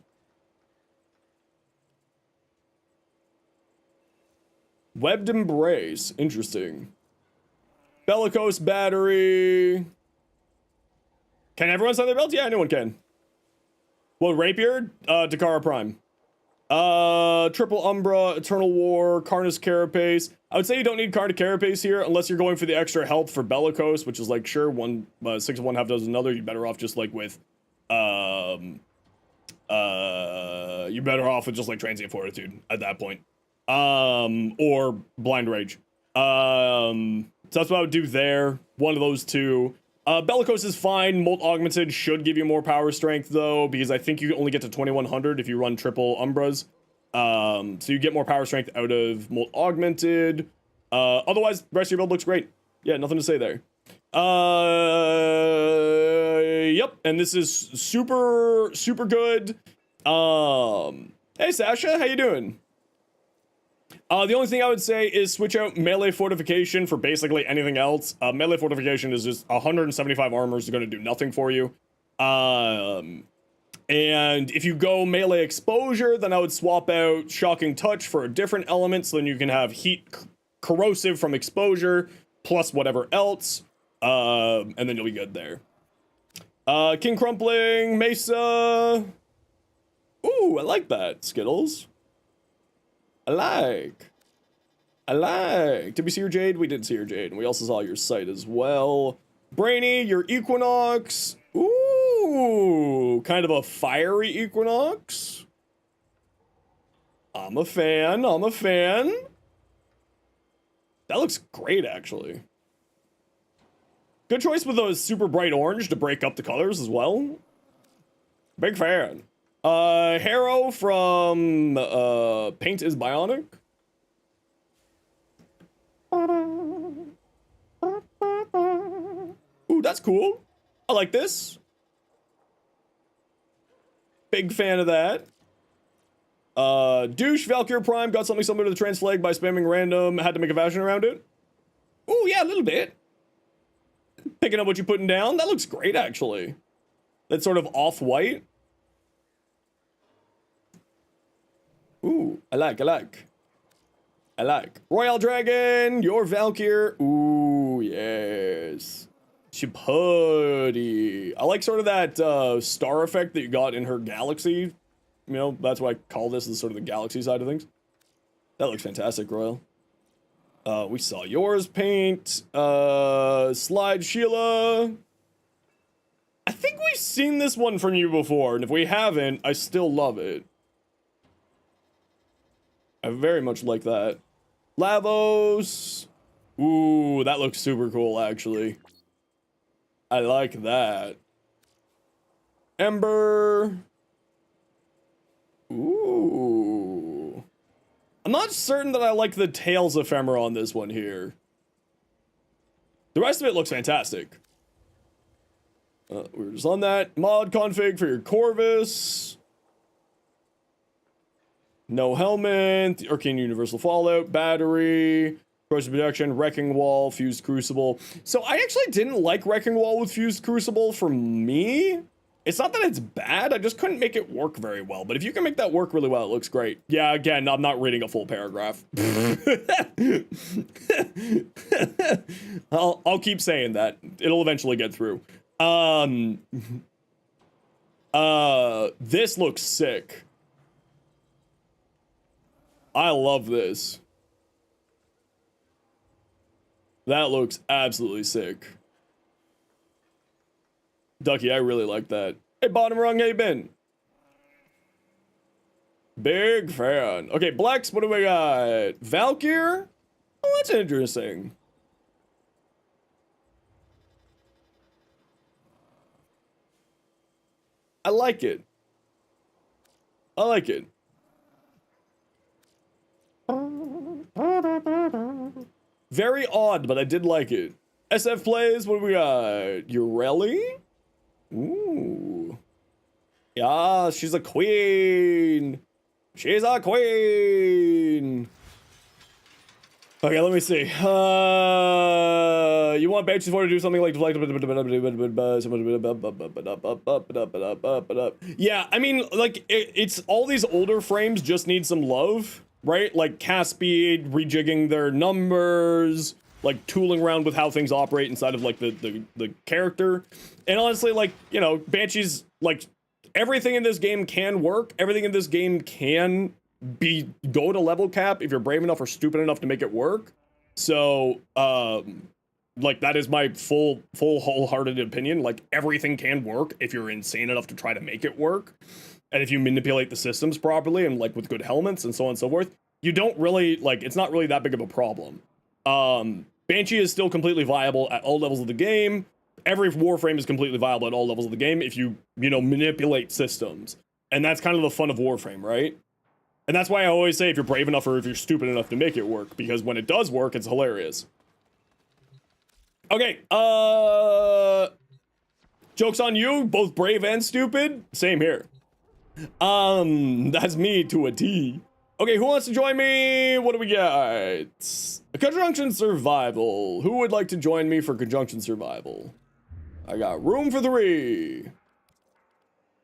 Webbed Embrace. Interesting. Bellicose Battery. Can everyone sign their belt? Yeah, anyone can. Well, Rapier, Takara Prime. Triple Umbra, Eternal War, Carnus Carapace. I would say you don't need Carnus Carapace here unless you're going for the extra health for Bellicose, which is like, sure, 6 of one, half dozen another. You're better off just like with, you're better off with just like Transient Fortitude at that point. Or Blind Rage. So that's what I would do there. One of those two. Bellicose is fine. Molt Augmented should give you more power strength, though, because I think you only get to 2100 if you run triple Umbras. So you get more power strength out of Molt Augmented. Otherwise, the rest of your build looks great. Yeah, nothing to say there. Yep, and this is super, super good. Hey, Sasha, how you doing? The only thing I would say is switch out melee fortification for basically anything else. Melee fortification is just 175 armor is going to do nothing for you. And if you go melee exposure, then I would swap out shocking touch for a different element, so then you can have heat corrosive from exposure plus whatever else. And then you'll be good there. King Crumpling, Mesa. Ooh, I like that, Skittles. I like. Did we see your Jade? We did see your Jade, and we also saw your site as well. Brainy, your Equinox. Ooh, kind of a fiery Equinox. I'm a fan. That looks great, actually. Good choice with those super bright orange to break up the colors as well. Big fan. Harrow from Paint is Bionic. Ooh, that's cool. I like this. Big fan of that. Douche Valkyr Prime got something similar to the trans flag by spamming random, had to make a fashion around it. Ooh, yeah, a little bit. Picking up what you're putting down. That looks great, actually. That's sort of off-white. Ooh, I like. Royal Dragon, your Valkyr. Ooh, yes. She putty. I like sort of that star effect that you got in her galaxy. You know, that's why I call this sort of the galaxy side of things. That looks fantastic, Royal. We saw yours, Paint. Slide Sheila. think we've seen this one from you before, and if we haven't, I still love it. I very much like that. Lavos. Ooh, that looks super cool, actually. I like that. Ember. Ooh. I'm not certain that I like the Tails ephemera on this one here. The rest of it looks fantastic. We're just on that. Mod config for your Corvus. No helmet. Arcane Universal Fallout. Battery. Corrosion protection. Wrecking Wall. Fused Crucible. So I actually didn't like Wrecking Wall with Fused Crucible for me. It's not that it's bad, I just couldn't make it work very well. But if you can make that work really well, it looks great. Yeah, again, I'm not reading a full paragraph. I'll keep saying that. It'll eventually get through. This looks sick. I love this. That looks absolutely sick. Ducky, I really like that. Hey, bottom rung, hey, Ben. Big fan. Okay, Blex, what do we got? Valkyr? Oh, that's interesting. I like it. I like it. Very odd, but I did like it. SF plays, what do we got? Ureli? Ooh. Yeah, she's a queen. She's a queen. Okay, let me see. You want Banshee 4 to do something like deflect? Yeah, I mean, like, it's all these older frames just need some love, right? Like cast speed, rejigging their numbers, like tooling around with how things operate inside of like the character. And honestly, like, you know, Banshee's like everything in this game can work. Everything in this game can go to level cap if you're brave enough or stupid enough to make it work. So, like that is my full wholehearted opinion. Like everything can work if you're insane enough to try to make it work. And if you manipulate the systems properly and like with good helmets and so on and so forth, you don't really like, it's not really that big of a problem. Banshee is still completely viable at all levels of the game. Every Warframe is completely viable at all levels of the game if you know, manipulate systems. And that's kind of the fun of Warframe, right? And that's why I always say if you're brave enough or if you're stupid enough to make it work, because when it does work, it's hilarious. Okay, joke's on you, both brave and stupid. Same here. That's me to a T. Okay, who wants to join me? What do we got? Conjunction Survival. Who would like to join me for Conjunction Survival? I got room for 3.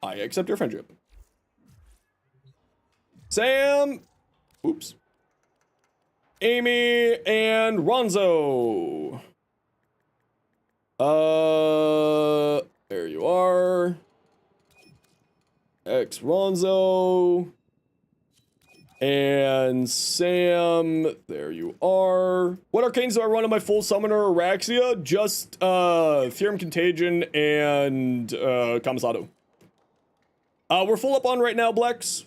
I accept your friendship. Sam. Oops. Amy and Ronzo. There you are. X Ronzo. And Sam, there you are. What arcanes do I run on my full summoner Araxia? Just Theorem Contagion and Kamisato. We're full up on right now, Blex.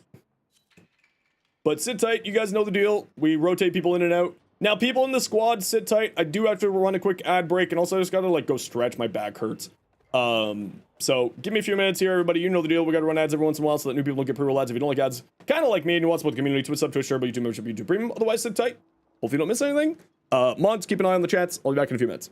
But sit tight, you guys know the deal. We rotate people in and out. Now, people in the squad, sit tight. I do have to run a quick ad break, and also I just gotta like go stretch. My back hurts. So give me a few minutes here, everybody. You know the deal. We gotta run ads every once in a while so that new people don't get pre-roll ads. If you don't like ads, kind of like me and you want to support the community, Twitch sub, Twitch share, but YouTube membership, YouTube premium. Otherwise, sit tight. Hopefully you don't miss anything. Mods, keep an eye on the chats. I'll be back in a few minutes.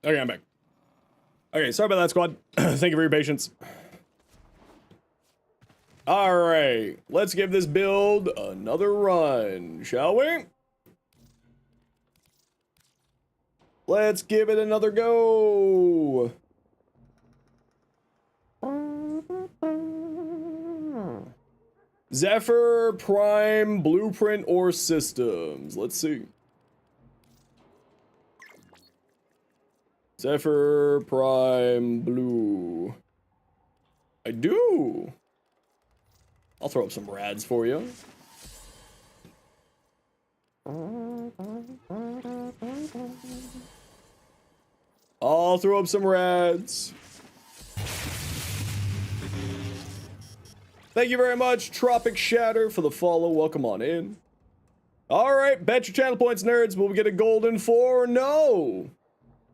Okay, I'm back. Okay, sorry about that, squad. Thank you for your patience. Alright, let's give this build another run, shall we? Let's give it another go. Zephyr, Prime, Blueprint, or Systems. Let's see. Zephyr, Prime, Blue. I do. I'll throw up some rads for you. I'll throw up some rads. Thank you very much, Tropic Shatter, for the follow. Welcome on in. Alright, bet your channel points, nerds. Will we get a golden 4? No.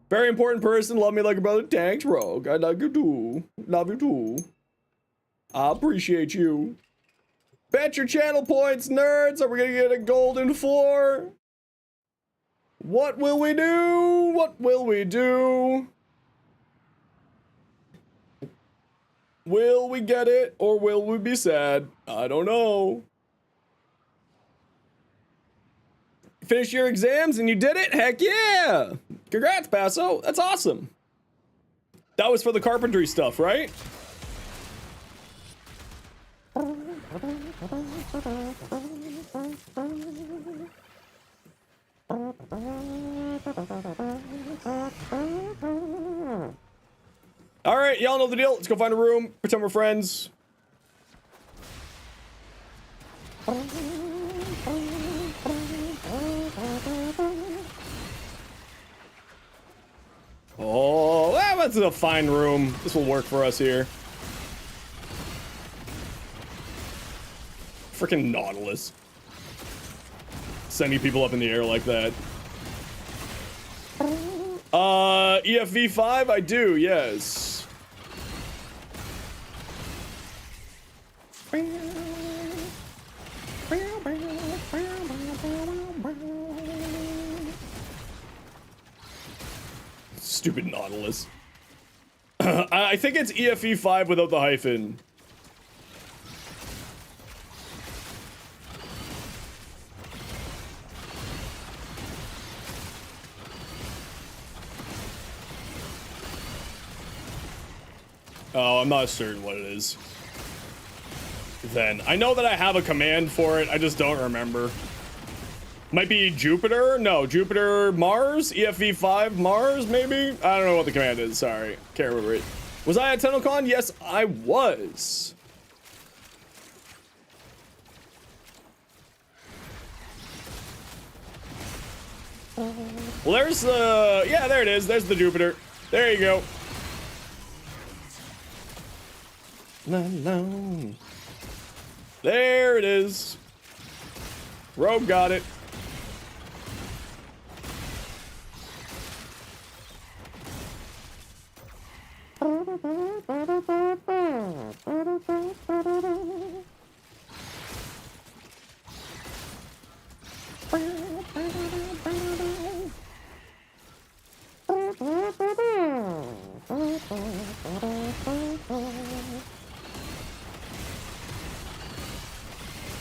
Very important person. Love me like a brother. Thanks, Rogue. I love you too. Love you too. I appreciate you. Bet your channel points, nerds. Are we gonna get a golden 4? What will we do? What will we do? Will we get it, or will we be sad? I don't know. Finished your exams and you did it? Heck yeah! Congrats, Paso. That's awesome. That was for the carpentry stuff, right? Alright, y'all know the deal. Let's go find a room. Pretend we're friends. Oh, that's a fine room. This will work for us here. Freaking Nautilus. Sending people up in the air like that. EFV5, I do, yes. Stupid Nautilus. I think it's EFE5 without the hyphen. Oh, I'm not certain what it is. Then I know that I have a command for it, I just don't remember. Might be Jupiter? No, Jupiter, Mars? EFV5 Mars, maybe? I don't know what the command is, sorry. Can't remember it. Was I at TennoCon? Yes, I was. Well, there's the... yeah, there it is. There's the Jupiter. There you go. There it is. Rogue got it.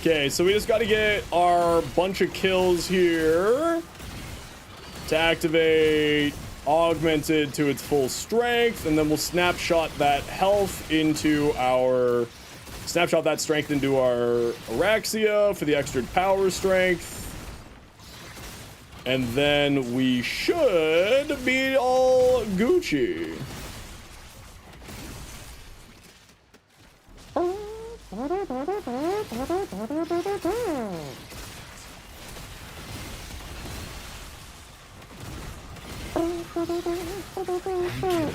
Okay, so we just got to get our bunch of kills here to activate augmented to its full strength, and then we'll snapshot that health into our snapshot that strength into our Araxia for the extra power strength, and then we should be all Gucci.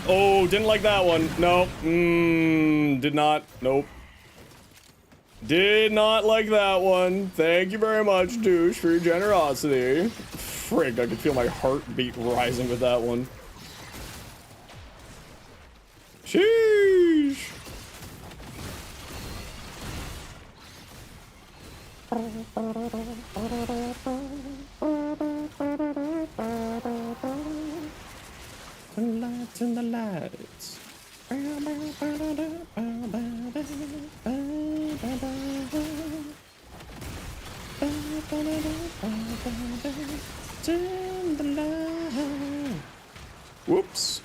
Oh, didn't like that one. Nope. Did not. Nope. Did not like that one. Thank you very much, douche, for your generosity. Frig, I could feel my heartbeat rising with that one. Sheesh. Whoops.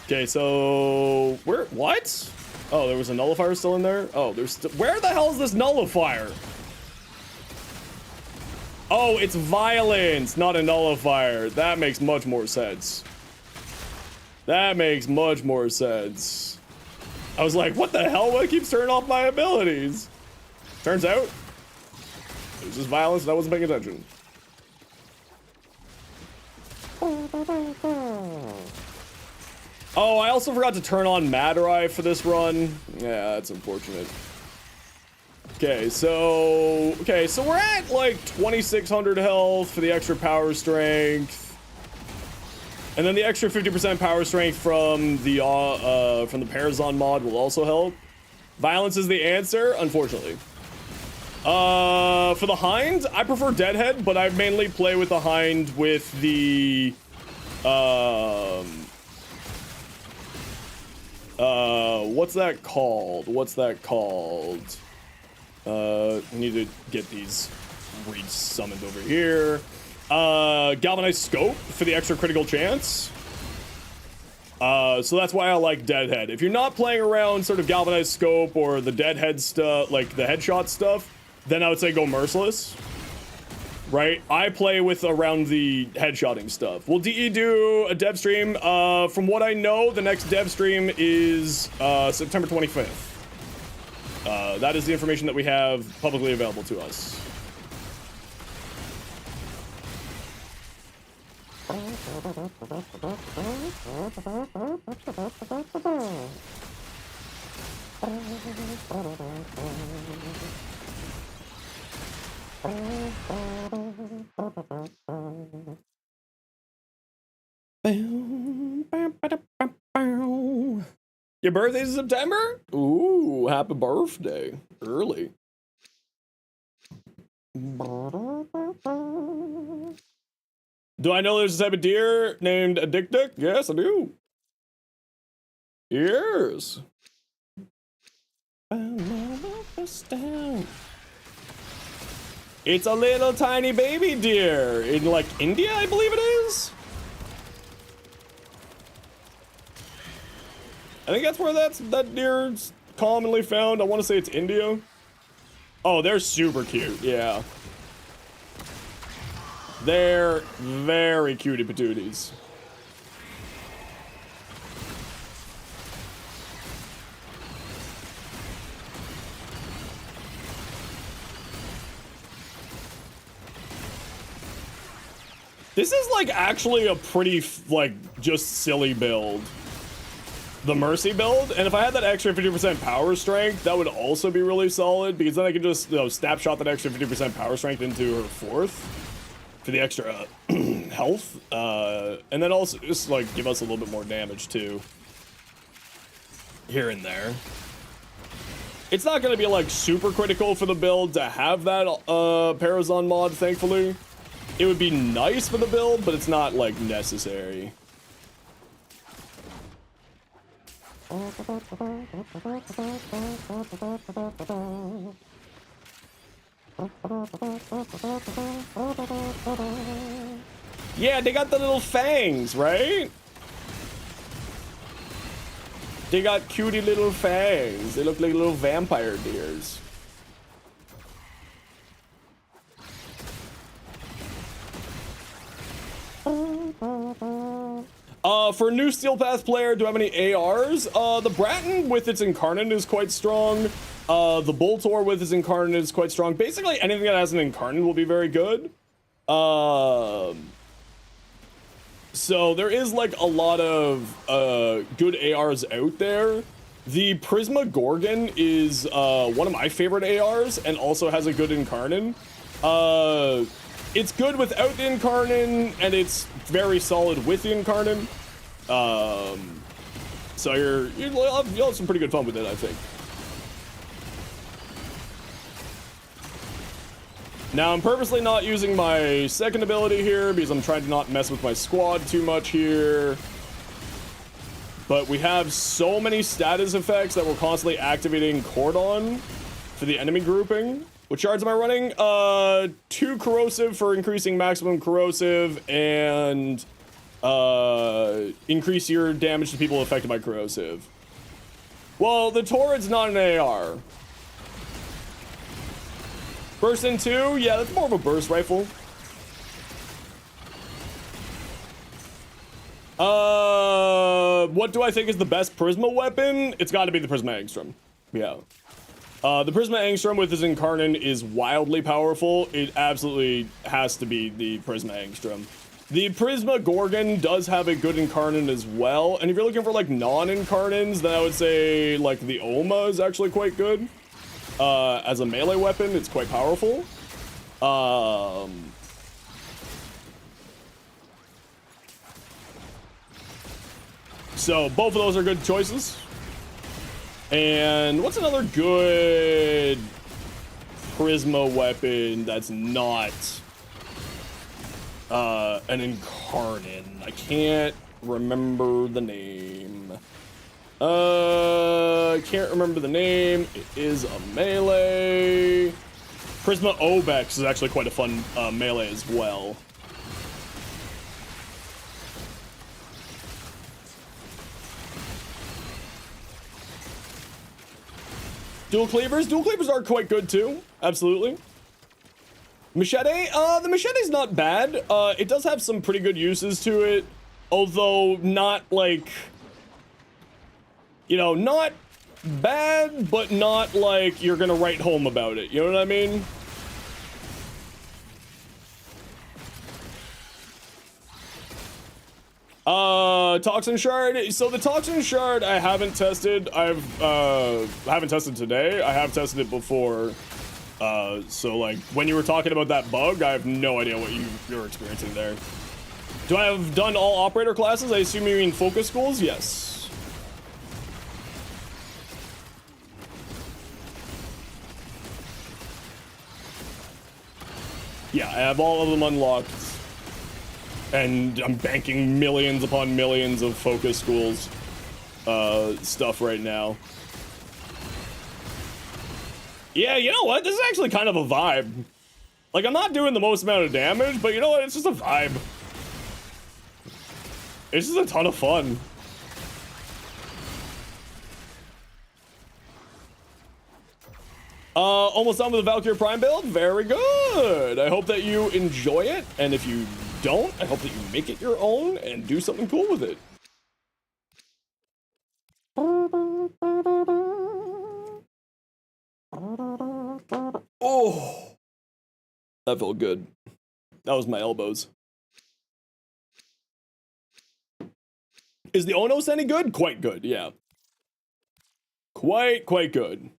Okay, so what? Oh, there was a nullifier still in there? Oh, where the hell is this nullifier? Oh, it's violence, not a nullifier. That makes much more sense. That makes much more sense. I was like, what the hell? What keeps turning off my abilities? Turns out, it was just violence and I wasn't paying attention. Oh, I also forgot to turn on Madurai for this run. Yeah, that's unfortunate. Okay, so we're at like 2,600 health for the extra power strength. And then the extra 50% power strength from the Parazon mod will also help. Violence is the answer, unfortunately. For the Hind, I prefer Deadhead, but I mainly play with the Hind with the what's that called? We need to get these re-summoned over here. Galvanized Scope for the extra critical chance. So that's why I like Deadhead. If you're not playing around sort of Galvanized Scope or the Deadhead stuff, like the headshot stuff, then I would say go Merciless. Right? I play with around the headshotting stuff. Will DE do a dev stream? From what I know, the next dev stream is September 25th. That is the information that we have publicly available to us. Your birthday's in September? Ooh, happy birthday. Early. Do I know there's a type of deer named a dick? Yes, I do. Yes. It's a little tiny baby deer in like India, I believe it is. I think that's where that deer's commonly found. I want to say it's India. Oh, they're super cute. Yeah. They're very cutie patooties. This is like actually a pretty like just silly build. The Mercy build, and if I had that extra 50% power strength, that would also be really solid, because then I could just, snapshot that extra 50% power strength into her fourth for the extra health, and then also just like give us a little bit more damage too, here and there. It's not going to be like super critical for the build to have that Parazon mod, thankfully. It would be nice for the build, but it's not like necessary. Yeah, they got the little fangs, right? They got cutie little fangs. They look like little vampire deers. For a new Steel Path player, do I have any ARs? The Bratton with its Incarnate is quite strong. The Boltor with its Incarnate is quite strong. Basically, anything that has an Incarnate will be very good. So there is like a lot of good ARs out there. The Prisma Gorgon is one of my favorite ARs and also has a good Incarnate. It's good without the Incarnate, and it's very solid with the Incarnate. So you'll have some pretty good fun with it, I think. Now, I'm purposely not using my second ability here because I'm trying to not mess with my squad too much here. but we have so many status effects that we're constantly activating Cordon for the enemy grouping. What shards am I running? 2 corrosive for increasing maximum corrosive and increase your damage to people affected by corrosive. Well, the turret's not an AR. Burst in 2? Yeah, that's more of a burst rifle. What do I think is the best Prisma weapon? It's got to be the Prisma Angstrom. Yeah. The Prisma Angstrom with his Incarnon is wildly powerful. It absolutely has to be the Prisma Angstrom. The Prisma Gorgon does have a good Incarnon as well. And if you're looking for like non-Incarnons, then I would say like the Oma is actually quite good. As a melee weapon, it's quite powerful. So both of those are good choices. And what's another good Prisma weapon that's not an Incarnon? I can't remember the name. I can't remember the name. It is a melee. Prisma Obex is actually quite a fun melee as well. Dual cleavers? Dual cleavers are quite good too. Absolutely. Machete? The machete's not bad. It does have some pretty good uses to it. Although not like, you know, not bad, but not like you're gonna write home about it. You know what I mean? Toxin Shard. So the Toxin Shard I haven't tested. I haven't tested today. I have tested it before. So like when you were talking about that bug, I have no idea what you're experiencing there. Do I have done all operator classes? I assume you mean focus schools? Yes. Yeah, I have all of them unlocked. And I'm banking millions upon millions of focus schools stuff right now. Yeah, you know what? This is actually kind of a vibe. Like, I'm not doing the most amount of damage, but you know what? It's just a vibe. It's just a ton of fun. Almost done with the Valkyrie Prime build. Very good. I hope that you enjoy it. And if you don't, I hope that you make it your own and do something cool with it. Oh, that felt good. That was my elbows. Is the Onos any good? Quite good, yeah. Quite good.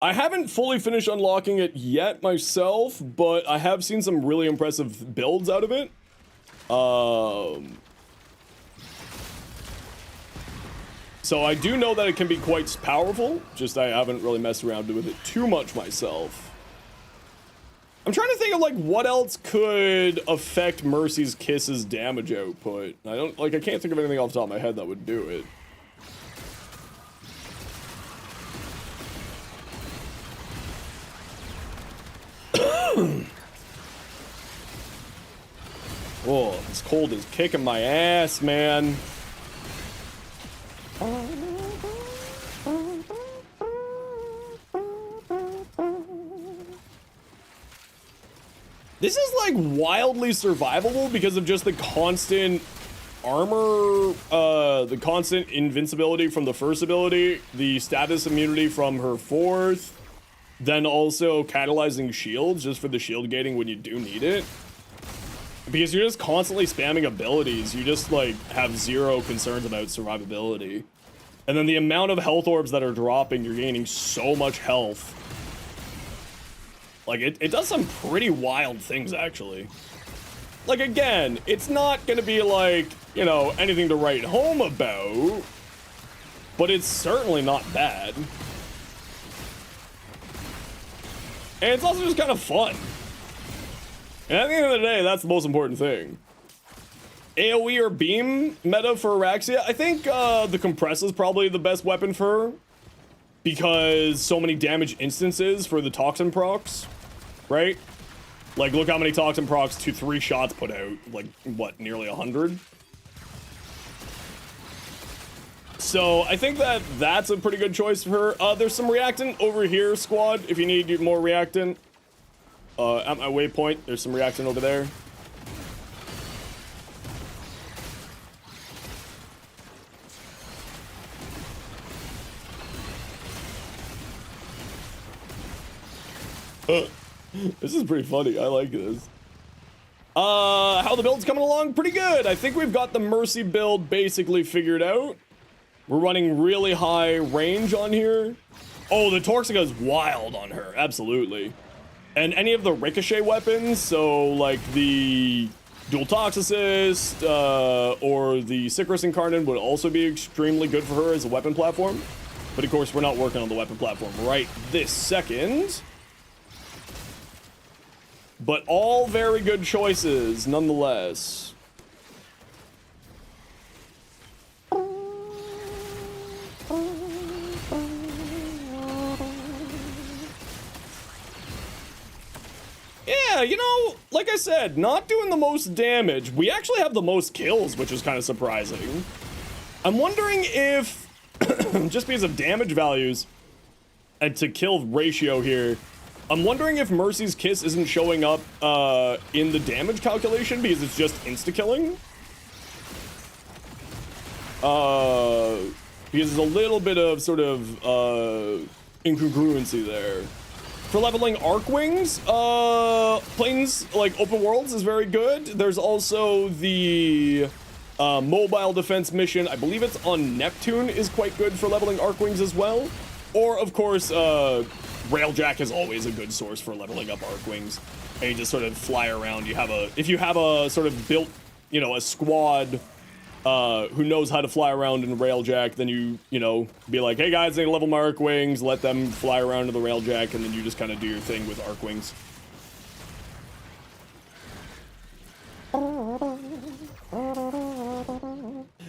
I haven't fully finished unlocking it yet myself, but I have seen some really impressive builds out of it. So I do know that it can be quite powerful, just I haven't really messed around with it too much myself. I'm trying to think of like what else could affect Mercy's Kiss's damage output. I can't think of anything off the top of my head that would do it. Oh, this cold is kicking my ass, man. This is like wildly survivable because of just the constant armor, the constant invincibility from the first ability, the status immunity from her fourth, then also catalyzing shields just for the shield gating when you do need it. Because you're just constantly spamming abilities, you just like have zero concerns about survivability. And then the amount of health orbs that are dropping, you're gaining so much health. Like it does some pretty wild things actually. Like again, it's not gonna be like, you know, anything to write home about, but it's certainly not bad. And it's also just kind of fun. And at the end of the day, that's the most important thing. AoE or beam meta for Araxia. I think the compress is probably the best weapon for her, because so many damage instances for the toxin procs, right? Like, look how many toxin procs 3 shots put out. Like, what, nearly 100? So I think that that's a pretty good choice for her. There's some reactant over here, squad, if you need more reactant. At my waypoint, there's some reactant over there. This is pretty funny. I like this. How the build's coming along? Pretty good. I think we've got the Mercy build basically figured out. We're running really high range on here. Oh, the Toxica is wild on her. Absolutely. And any of the ricochet weapons, so like the Dual Toxicist or the Sicarus Incarnate would also be extremely good for her as a weapon platform. But of course, we're not working on the weapon platform right this second. But all very good choices, nonetheless. Yeah, you know, like I said, not doing the most damage. We actually have the most kills, which is kind of surprising. I'm wondering if, just because of damage values and to kill ratio here, I'm wondering if Mercy's Kiss isn't showing up in the damage calculation because it's just insta-killing. Because there's a little bit of sort of incongruency there. For leveling Arcwings, Planes, like Open Worlds is very good. There's also the mobile defense mission. I believe it's on Neptune is quite good for leveling Arcwings as well. Or, of course, Railjack is always a good source for leveling up Arcwings. And you just sort of fly around. If you have a sort of built, you know, a squad who knows how to fly around in Railjack, then you know, be like, hey guys, they level my Arcwings, let them fly around to the Railjack, and then you just kind of do your thing with Arcwings.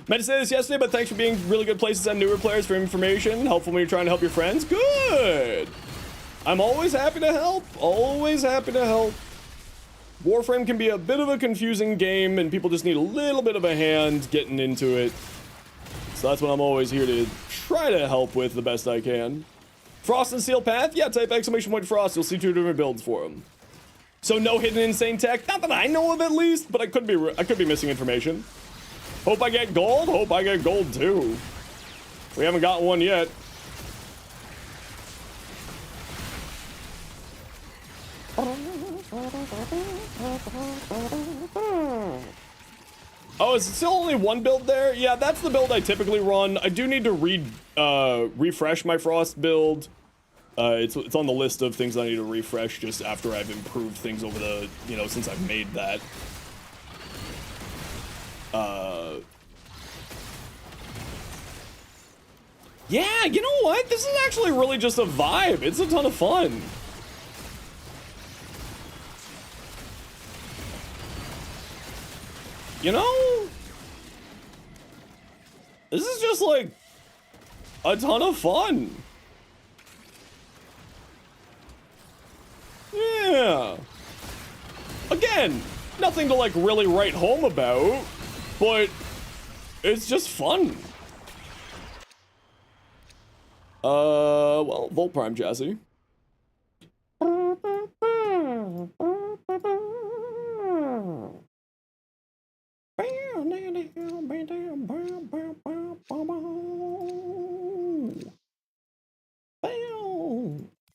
Meant to say this yesterday, but thanks for being really good places to send newer players for information. Helpful when you're trying to help your friends. Good! I'm always happy to help. Always happy to help. Warframe can be a bit of a confusing game, and people just need a little bit of a hand getting into it. So that's what I'm always here to try to help with the best I can. Frost and Steel Path? Yeah, type !Frost. You'll see 2 different builds for them. So no hidden insane tech? Not that I know of, at least, but I could be missing information. Hope I get gold? Hope I get gold, too. We haven't got one yet. Oh, is it still only one build there? Yeah, that's the build I typically run. I do need to refresh my Frost build. It's on the list of things I need to refresh just after I've improved things over the, you know, since I've made that. Yeah, you know what? This is actually really just a vibe. It's a ton of fun. You know? This is just like a ton of fun. Yeah. Again, nothing to like really write home about, but it's just fun. Well, Volt Prime chassis.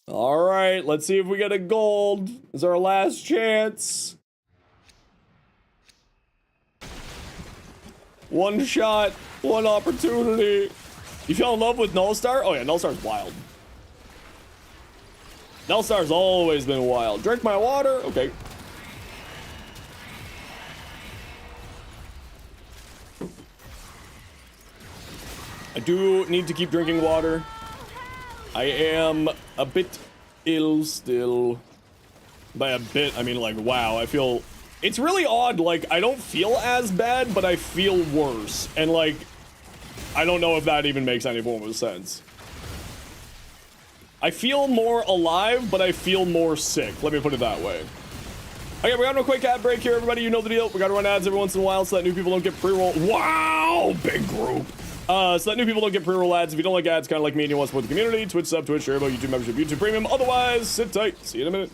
All right, let's see if we get a gold. This is our last chance. One shot, one opportunity. You fell in love with Nullstar? Oh yeah, Nullstar's wild. Nullstar's always been wild. Drink my water? Okay. I do need to keep drinking water. I am a bit ill still. By a bit, I mean like, wow, I feel It's really odd, like, I don't feel as bad, but I feel worse. And, like, I don't know if that even makes any form of sense. I feel more alive, but I feel more sick. Let me put it that way. Okay, we're having a quick ad break here, everybody. You know the deal. We gotta run ads every once in a while so that new people don't get pre-roll. Wow, big group. So that new people don't get pre-roll ads. If you don't like ads, kind of like me and you want to support the community, Twitch sub, Twitch, Turbo, YouTube membership, YouTube Premium. Otherwise, sit tight. See you in a minute.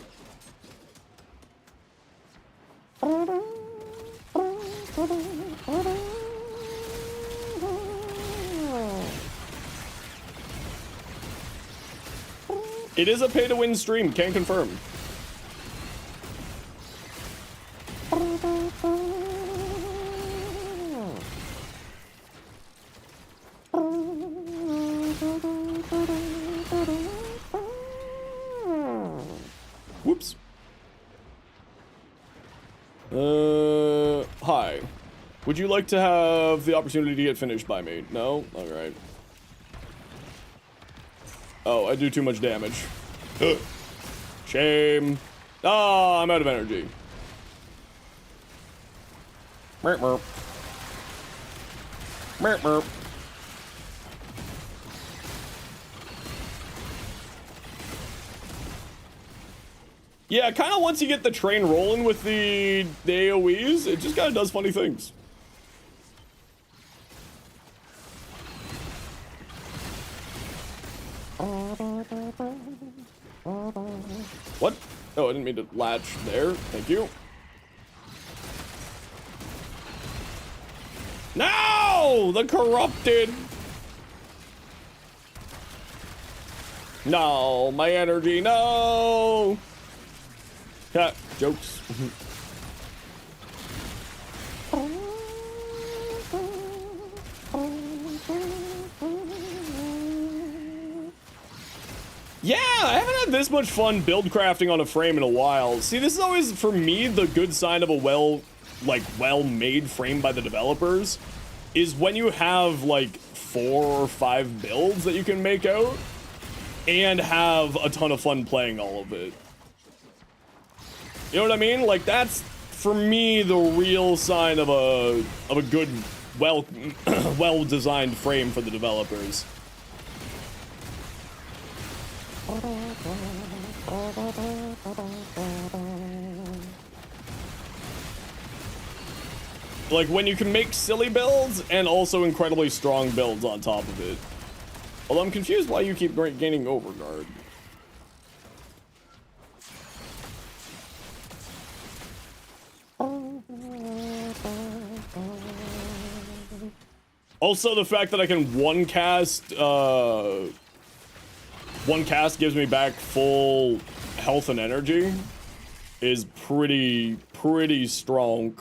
It is a pay-to-win stream, can confirm. Whoops. Hi. Would you like to have the opportunity to get finished by me? No? Alright. Oh, I do too much damage. Shame. Oh, I'm out of energy. Merp merp. Merp merp. Yeah, kind of once you get the train rolling with the AoEs, it just kind of does funny things. What? Oh, I didn't mean to latch there. Thank you. No! The corrupted! No, my energy, no! Ha, jokes. Yeah, I haven't had this much fun build crafting on a frame in a while. See, this is always, for me, the good sign of a well-made frame by the developers, is when you have, like, 4 or 5 builds that you can make out, and have a ton of fun playing all of it. You know what I mean? Like, that's, for me, the real sign of a good, well-designed frame for the developers. Like, when you can make silly builds and also incredibly strong builds on top of it. Although I'm confused why you keep gaining overguard. Also, the fact that I can one cast gives me back full health and energy is pretty strong.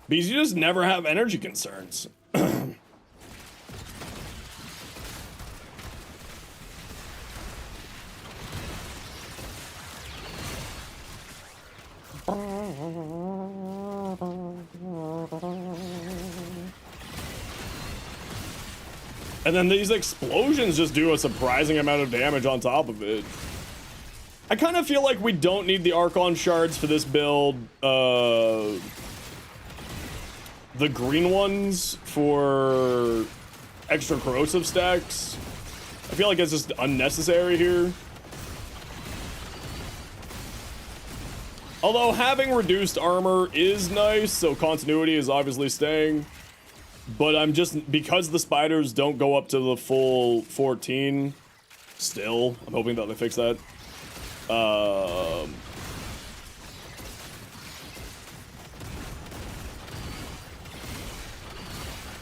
Because you just never have energy concerns. And then these explosions just do a surprising amount of damage on top of it. I kind of feel like we don't need the Archon shards for this build. The green ones for extra corrosive stacks. I feel like it's just unnecessary here. Although having reduced armor is nice, so continuity is obviously staying. But I'm just, because the spiders don't go up to the full 14, still, I'm hoping that they fix that.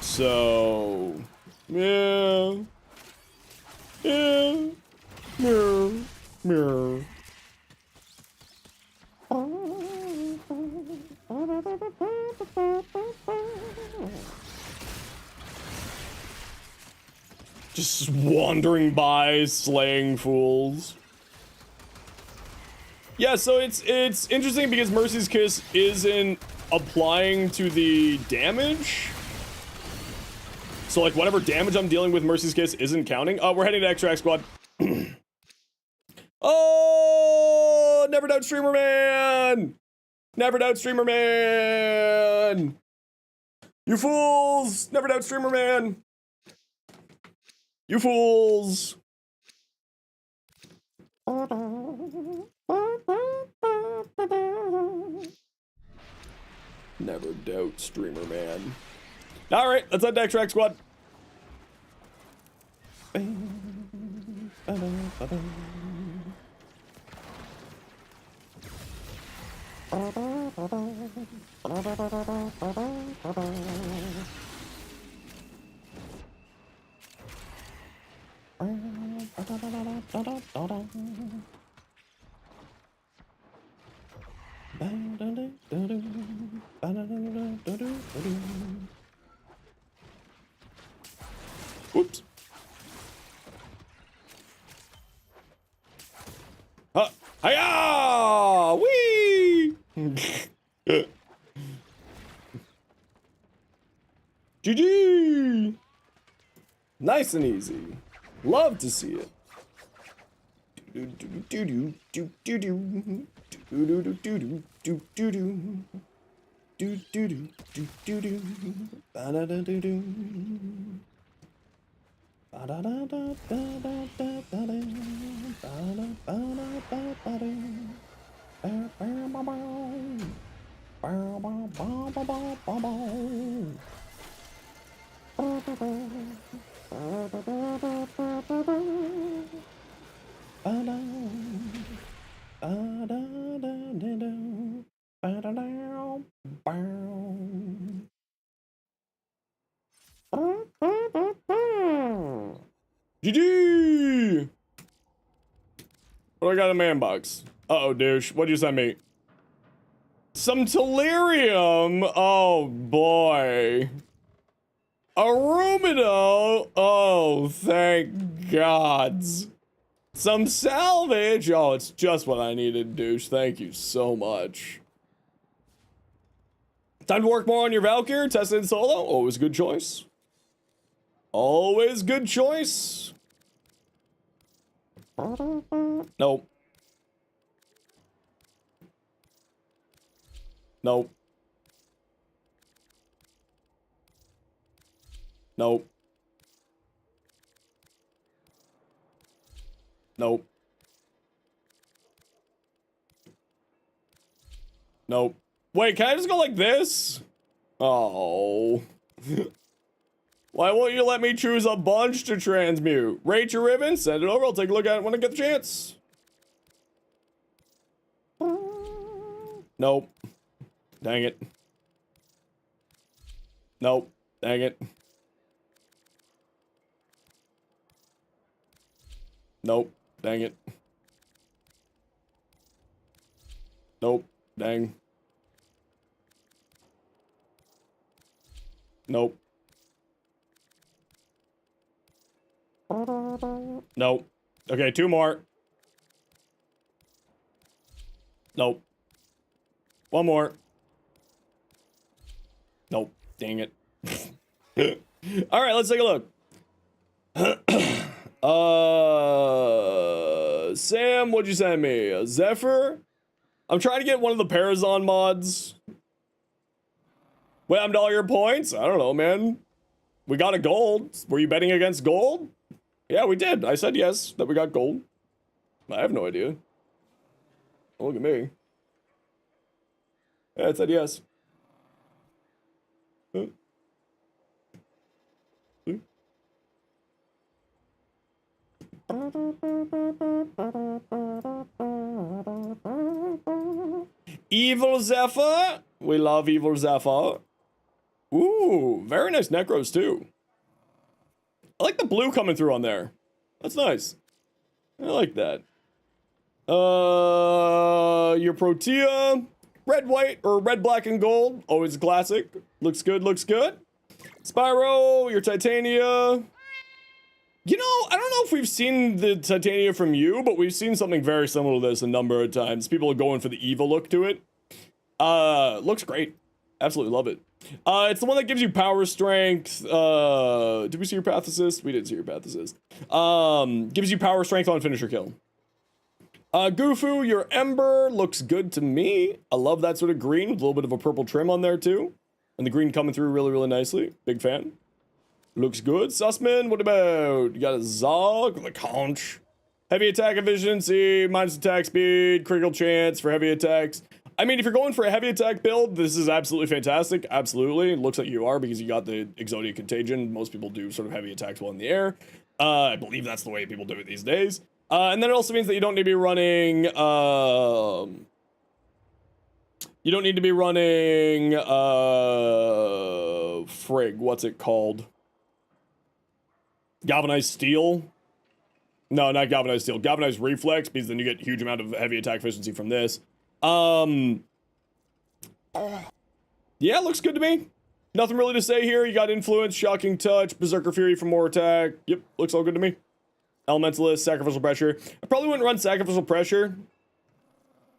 So, yeah, mirror. Just wandering by, slaying fools. Yeah, so it's interesting because Mercy's Kiss isn't applying to the damage. So, like, whatever damage I'm dealing with, Mercy's Kiss isn't counting. We're heading to Extract Squad. Oh, Oh, never doubt streamer man. Never doubt streamer man. You fools. Never doubt streamer man. You fools. Never doubt streamer man. All right, let's head deck track squad. Oops. Hiya! Wee! GG! Nice and easy. Love to see it. GG! What do I got in my inbox? Uh-oh, douche. What'd you send me? Some Delirium? Oh, boy. A Rumino? Oh, thank gods. Some salvage? Oh, it's just what I needed, douche. Thank you so much. Time to work more on your Valkyrie? Test it in solo? Always good choice. Always good choice. Nope. Nope. Nope. Nope. Nope. Wait, can I just go like this? Oh. Why won't you let me choose a bunch to transmute? Rate your ribbon, send it over, I'll take a look at it when I get the chance. Nope. Dang it. Nope. Dang it. Nope. Dang it. Nope. Dang. Nope. Nope. Okay, two more. Nope. One more. Nope. Dang it. All right, let's take a look. Sam, what'd you send me? A Zephyr? I'm trying to get one of the Parazon mods. Wait, I'm to all your points? I don't know, man. We got a gold. Were you betting against gold? Yeah, we did. I said yes, that we got gold. I have no idea. Oh, look at me. Yeah, I said yes. Evil Zephyr. We love Evil Zephyr. Ooh, very nice Necros too. I like the blue coming through on there. That's nice. I like that. Your Protea. Red, white, or red, black, and gold. Always a classic. Looks good, looks good. Spyro, your Titania. You know, I don't know if we've seen the Titania from you, but we've seen something very similar to this a number of times. People are going for the evil look to it. Looks great. Absolutely love it. It's the one that gives you power strength. Did we see your path assist? We didn't see your path assist. Gives you power strength on finisher kill. Gufu, your ember looks good to me. I love that sort of green with a little bit of a purple trim on there too. And the green coming through really, really nicely. Big fan. Looks good. Sussman, what about? You got a Zog with a conch. Heavy attack efficiency, minus attack speed, critical chance for heavy attacks. I mean, if you're going for a heavy attack build, this is absolutely fantastic. Absolutely. It looks like you are because you got the Exodia Contagion. Most people do sort of heavy attacks while in the air. I believe that's the way people do it these days. And then it also means that you don't need to be running, frig, what's it called? Galvanized steel? No, not galvanized steel. Galvanized reflex, because then you get a huge amount of heavy attack efficiency from this. Yeah, looks good to me. Nothing really to say here. You got influence, shocking touch, berserker fury for more attack. Yep, looks all good to me. Elementalist, sacrificial pressure. I probably wouldn't run sacrificial pressure.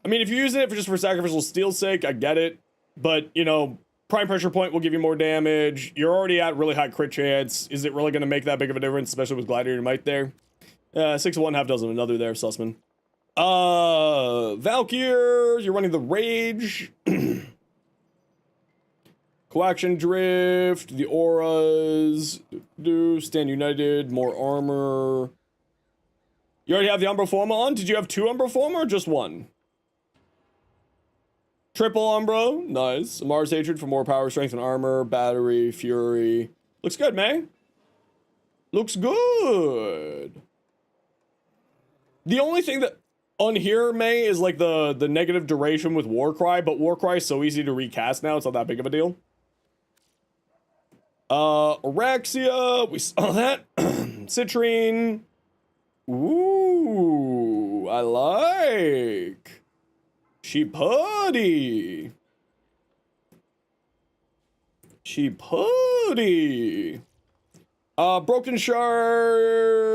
I mean, if you're using it for just for sacrificial steel's sake, I get it. But, you know, prime pressure point will give you more damage. You're already at really high crit chance. Is it really going to make that big of a difference, especially with Gladiator Might there? 6 of one, half dozen another there, Sussman. Valkyr, you're running the Rage. Coaction Drift, the Auras, Stand United, more armor. You already have the Umbra Forma on? Did you have 2 Umbra Forma or just 1? Triple Umbra, nice. Mars Hatred for more power, strength, and armor. Battery, Fury. Looks good, man. Looks good. The only thing that on here, May, is like the negative duration with Warcry, but Warcry is so easy to recast now, it's not that big of a deal. Orexia, we saw that. Citrine. Ooh, I like. She putty. She putty. Broken Shard.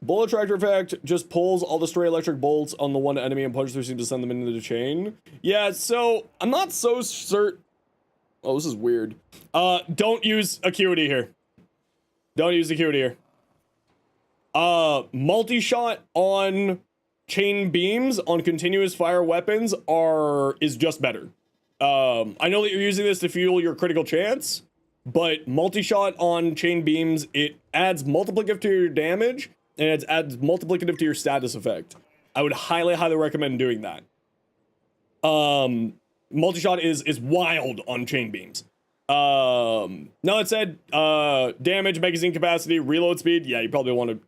Bullet Tractor effect just pulls all the stray electric bolts on the one enemy and punches through seem to send them into the chain. Yeah, so I'm not so certain. Oh, this is weird. Don't use Acuity here. Don't use Acuity here. Multi-shot on chain beams on continuous fire weapons is just better. I know that you're using this to fuel your critical chance, but multi-shot on chain beams, it adds multiplicative to your damage, and it adds multiplicative to your status effect. I would highly, highly recommend doing that. Multi-shot is wild on chain beams. Now that said, damage, magazine capacity, reload speed, yeah, you probably want to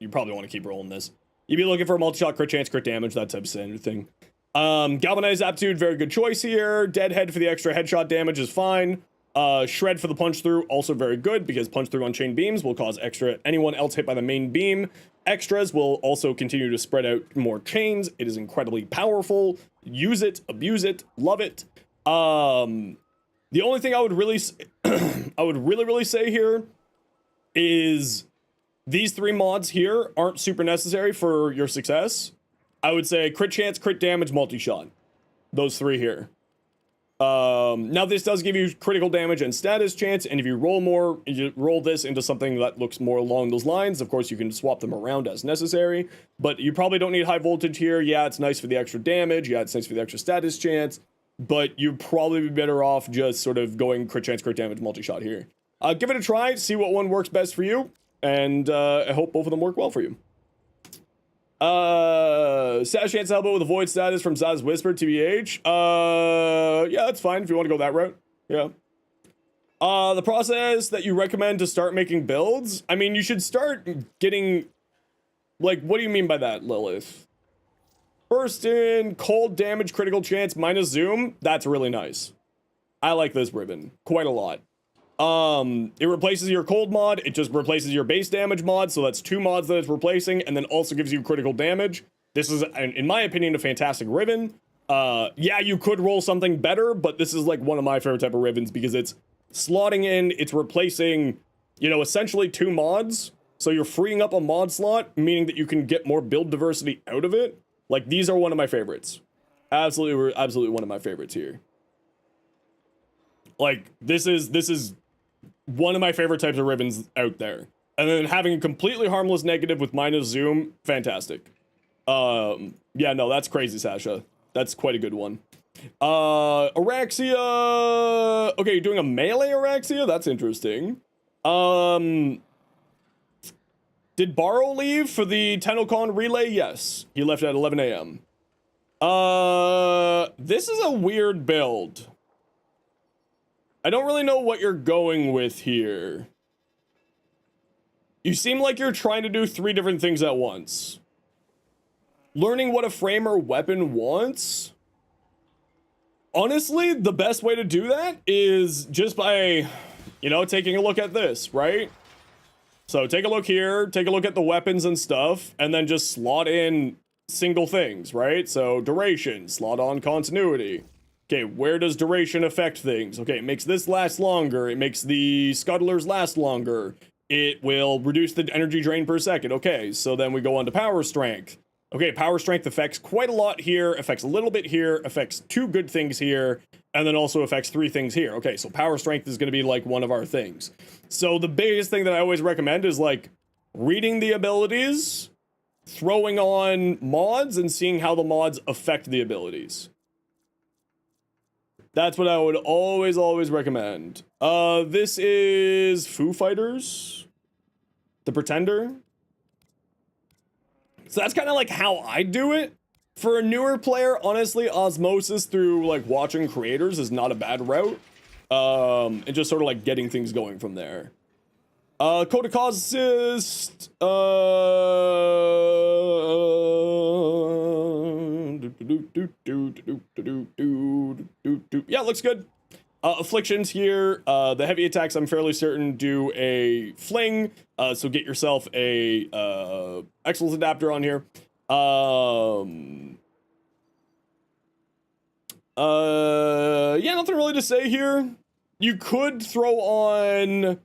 keep rolling this. You'd be looking for a multi-shot, crit chance, crit damage, that type of standard thing. Galvanized aptitude, very good choice here. Deadhead for the extra headshot damage is fine. Shred for the punch through, also very good, because punch through on chain beams will cause anyone else hit by the main beam. Extras will also continue to spread out more chains. It is incredibly powerful. Use it, abuse it, love it. The only thing I would really say here is these 3 mods here aren't super necessary for your success. I would say crit chance, crit damage, multi-shot. Those 3 here. Now this does give you critical damage and status chance, and if you roll this into something that looks more along those lines, of course you can swap them around as necessary, but you probably don't need high voltage here. Yeah, it's nice for the extra damage. Yeah, it's nice for the extra status chance, but you'd probably be better off just sort of going crit chance, crit damage, multi-shot here. Give it a try, see what one works best for you, and I hope both of them work well for you. Status chance elbow with a void status from Zaz Whisper, TBH. Yeah, that's fine if you want to go that route. Yeah. The process that you recommend to start making builds, I mean, you should start getting, like, what do you mean by that, Lilith? First in, cold damage, critical chance, minus zoom. That's really nice. I like this ribbon quite a lot. It replaces your cold mod, it just replaces your base damage mod, so that's 2 mods that it's replacing, and then also gives you critical damage. This is, in my opinion, a fantastic ribbon. Yeah, you could roll something better, but this is like one of my favorite type of ribbons because it's slotting in, it's replacing, you know, essentially 2 mods, so you're freeing up a mod slot, meaning that you can get more build diversity out of it. Like, these are one of my favorites. Absolutely one of my favorites here. Like, this is one of my favorite types of ribbons out there. And then having a completely harmless negative with minus zoom, fantastic. Yeah, no, that's crazy, Sasha. That's quite a good one. Araxia. Okay, you're doing a melee Araxia? That's interesting. Did Barrow leave for the TennoCon relay? Yes. He left at 11 a.m. This is a weird build. I don't really know what you're going with here. You seem like you're trying to do 3 different things at once. Learning what a framer weapon wants? Honestly, the best way to do that is just by, you know, taking a look at this, right? So take a look here, take a look at the weapons and stuff, and then just slot in single things, right? So duration, slot on continuity. Okay, where does duration affect things? Okay, it makes this last longer. It makes the scuttlers last longer. It will reduce the energy drain per second. Okay, so then we go on to power strength. Okay, power strength affects quite a lot here, affects a little bit here, affects 2 good things here, and then also affects 3 things here. Okay, so power strength is going to be like one of our things. So the biggest thing that I always recommend is like reading the abilities, throwing on mods, and seeing how the mods affect the abilities. That's what I would always recommend. This is Foo Fighters, The Pretender. So that's kind of like how I do it. For a newer player, honestly, osmosis through like watching creators is not a bad route. And just sort of like getting things going from there. Codicosist. Yeah, looks good. Afflictions here. The heavy attacks, I'm fairly certain, do a fling. So get yourself a excellence adapter on here. Yeah, nothing really to say here. You could throw on,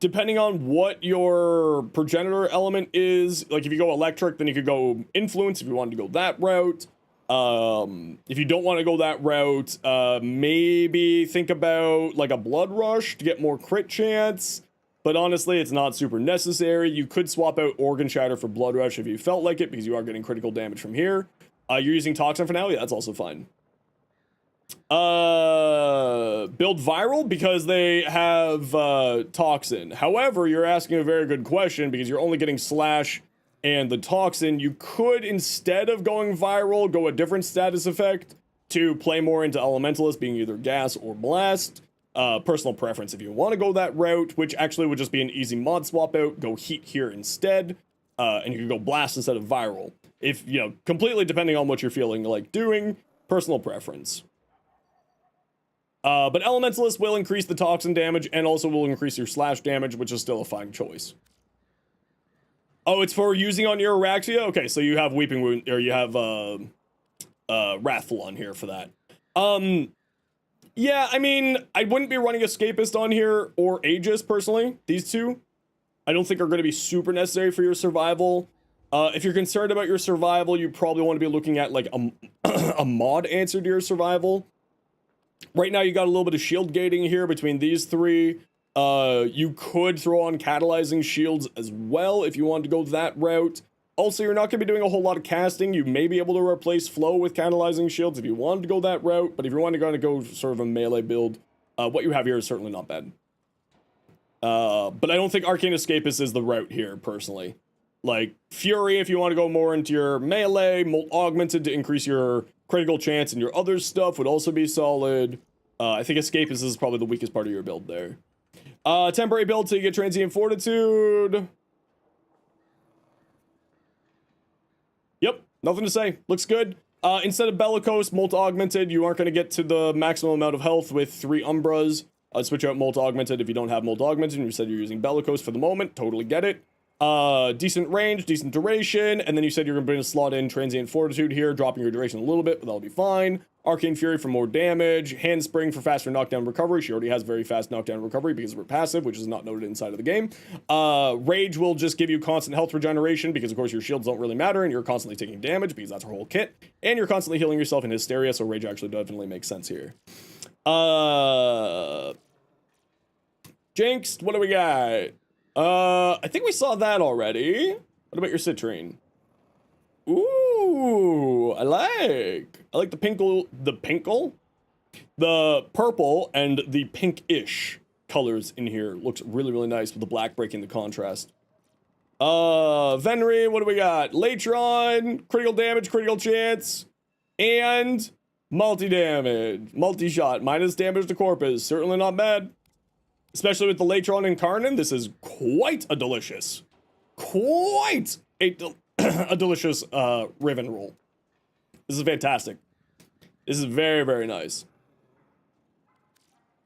depending on what your progenitor element is, like if you go electric, then you could go influence if you wanted to go that route. If you don't want to go that route, maybe think about like a blood rush to get more crit chance. But honestly, it's not super necessary. You could swap out Organ Shatter for Blood Rush if you felt like it, because you are getting critical damage from here. You're using Toxin for now? Yeah, that's also fine. Build Viral because they have Toxin. However, you're asking a very good question because you're only getting Slash and the Toxin. You could, instead of going Viral, go a different status effect to play more into Elementalist, being either Gas or Blast. Personal preference if you want to go that route, which actually would just be an easy mod swap out. Go Heat here instead, and you can go Blast instead of Viral. If, you know, completely depending on what you're feeling like doing, personal preference. But Elementalist will increase the Toxin damage and also will increase your Slash damage, which is still a fine choice. Oh, it's for using on your Araxia? Okay, so you have Weeping Wound, or you have Wrathful on here for that. Yeah, I mean, I wouldn't be running Escapist on here or Aegis, personally. These two, I don't think are going to be super necessary for your survival. If you're concerned about your survival, you probably want to be looking at, like, a mod answer to your survival. Right now, you got a little bit of shield gating here between these 3. You could throw on catalyzing shields as well if you wanted to go that route. Also, you're not going to be doing a whole lot of casting. You may be able to replace flow with catalyzing shields if you wanted to go that route, but if you want to go sort of a melee build, what you have here is certainly not bad. But I don't think Arcane Escapist is the route here, personally. Like, Fury, if you want to go more into your melee, Molt Augmented to increase your critical chance and your other stuff would also be solid. I think Escapist is probably the weakest part of your build there. Temporary build so you get Transient Fortitude. Yep, nothing to say. Looks good. Instead of Bellicose, Molt Augmented, you aren't going to get to the maximum amount of health with 3 Umbras. Switch out Molt Augmented if you don't have Molt Augmented and you said you're using Bellicose for the moment. Totally get it. Decent range, decent duration, and then you said you're going to slot in Transient Fortitude here, dropping your duration a little bit, but that'll be fine. Arcane Fury for more damage, Handspring for faster knockdown recovery. She already has very fast knockdown recovery because of her passive, which is not noted inside of the game. Rage will just give you constant health regeneration because, of course, your shields don't really matter and you're constantly taking damage because that's her whole kit. And you're constantly healing yourself in Hysteria, so Rage actually definitely makes sense here. Jinxed, what do we got? I think we saw that already. What about your citrine? Ooh, I like the purple and the pinkish colors in here. Looks really, really nice with the black breaking the contrast. Venry, what do we got? Latron, critical damage, critical chance, and multi-damage. Multi-shot, minus damage to corpus. Certainly not bad. Especially with the Latron Incarnate, this is quite a delicious Riven roll. This is fantastic. This is very, very nice.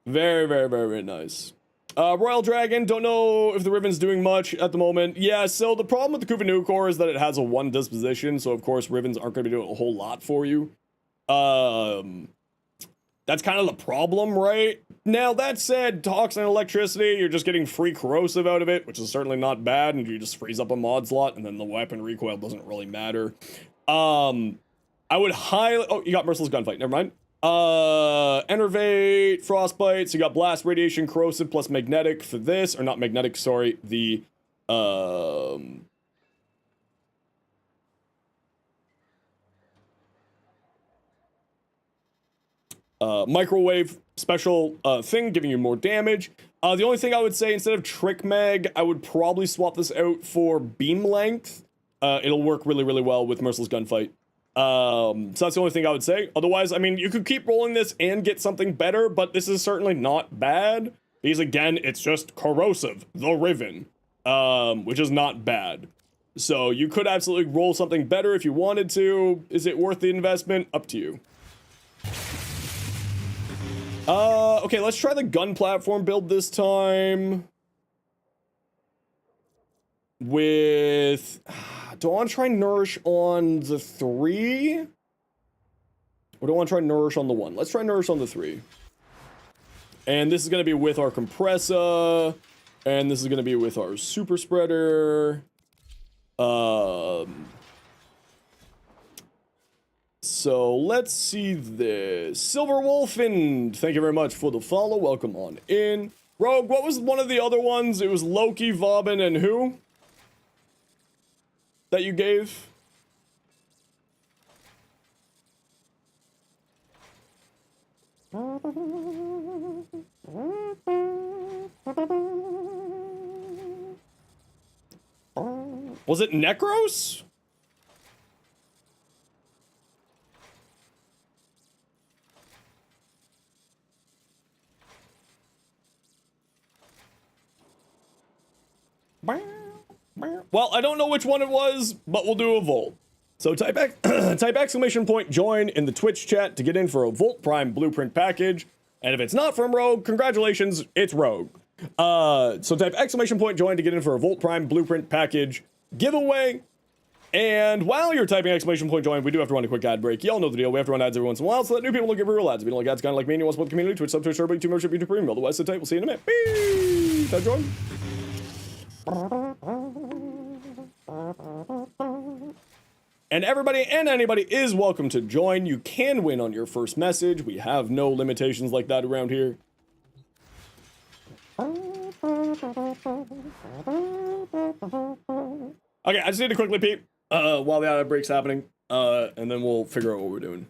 Very, very, very, very nice. Royal Dragon, don't know if the Riven's doing much at the moment. Yeah, so the problem with the Kuvanu core is that it has a 1 disposition, so of course Rivens aren't going to be doing a whole lot for you. That's kind of the problem, right? Now, that said, Toxin and Electricity, you're just getting free corrosive out of it, which is certainly not bad, and you just freeze up a mod slot, and then the weapon recoil doesn't really matter. I would highly... Oh, you got Merciless Gunfight, never mind. Enervate, Frostbite, so you got Blast, Radiation, Corrosive, plus Magnetic for this, or not Magnetic, sorry, the, microwave special thing, giving you more damage. The only thing I would say, instead of Trick Mag, I would probably swap this out for Beam Length. It'll work really, really well with Merciless Gunfight. So that's the only thing I would say. Otherwise, I mean, you could keep rolling this and get something better, but this is certainly not bad. Because again, it's just Corrosive, the Riven, which is not bad. So you could absolutely roll something better if you wanted to. Is it worth the investment? Up to you. Okay, let's try the gun platform build this time. With... Do I want to try Nourish on the 3? Or do I want to try Nourish on the 1? Let's try Nourish on the 3. And this is going to be with our Compressor. And this is going to be with our Super Spreader. So let's see this. Silver Wolfen, thank you very much for the follow. Welcome on in. Rogue, what was one of the other ones? It was Loki, Vauban, and who? That you gave? Was it Necros? Well, I don't know which one it was, but we'll do a Volt. So type exclamation point join in the Twitch chat to get in for a Volt Prime Blueprint package. And if it's not from Rogue, congratulations, it's Rogue. So type exclamation point join to get in for a Volt Prime Blueprint package giveaway. And while you're typing exclamation point join, we do have to run a quick ad break. Y'all know the deal. We have to run ads every once in a while so that new people don't get real ads. If you don't like ads, kind of like me, and you want to support the community, Twitch, sub, Twitch, Turbo, YouTube membership, YouTube Premium. Otherwise, sit tight. We'll see you in a minute. Peace. Type join. And everybody and anybody is welcome to join. You can win on your first message. We have no limitations like that around here. Okay, I just need to quickly peep while the ad break's happening, and then we'll figure out what we're doing.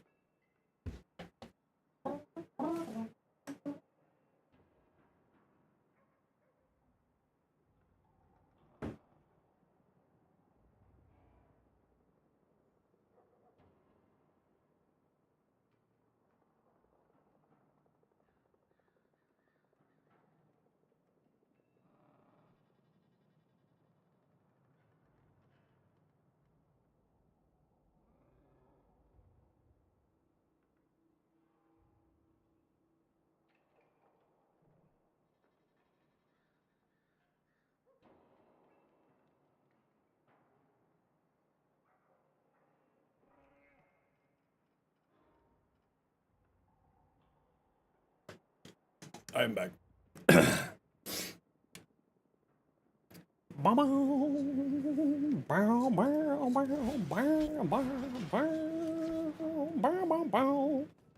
I am back. Okay,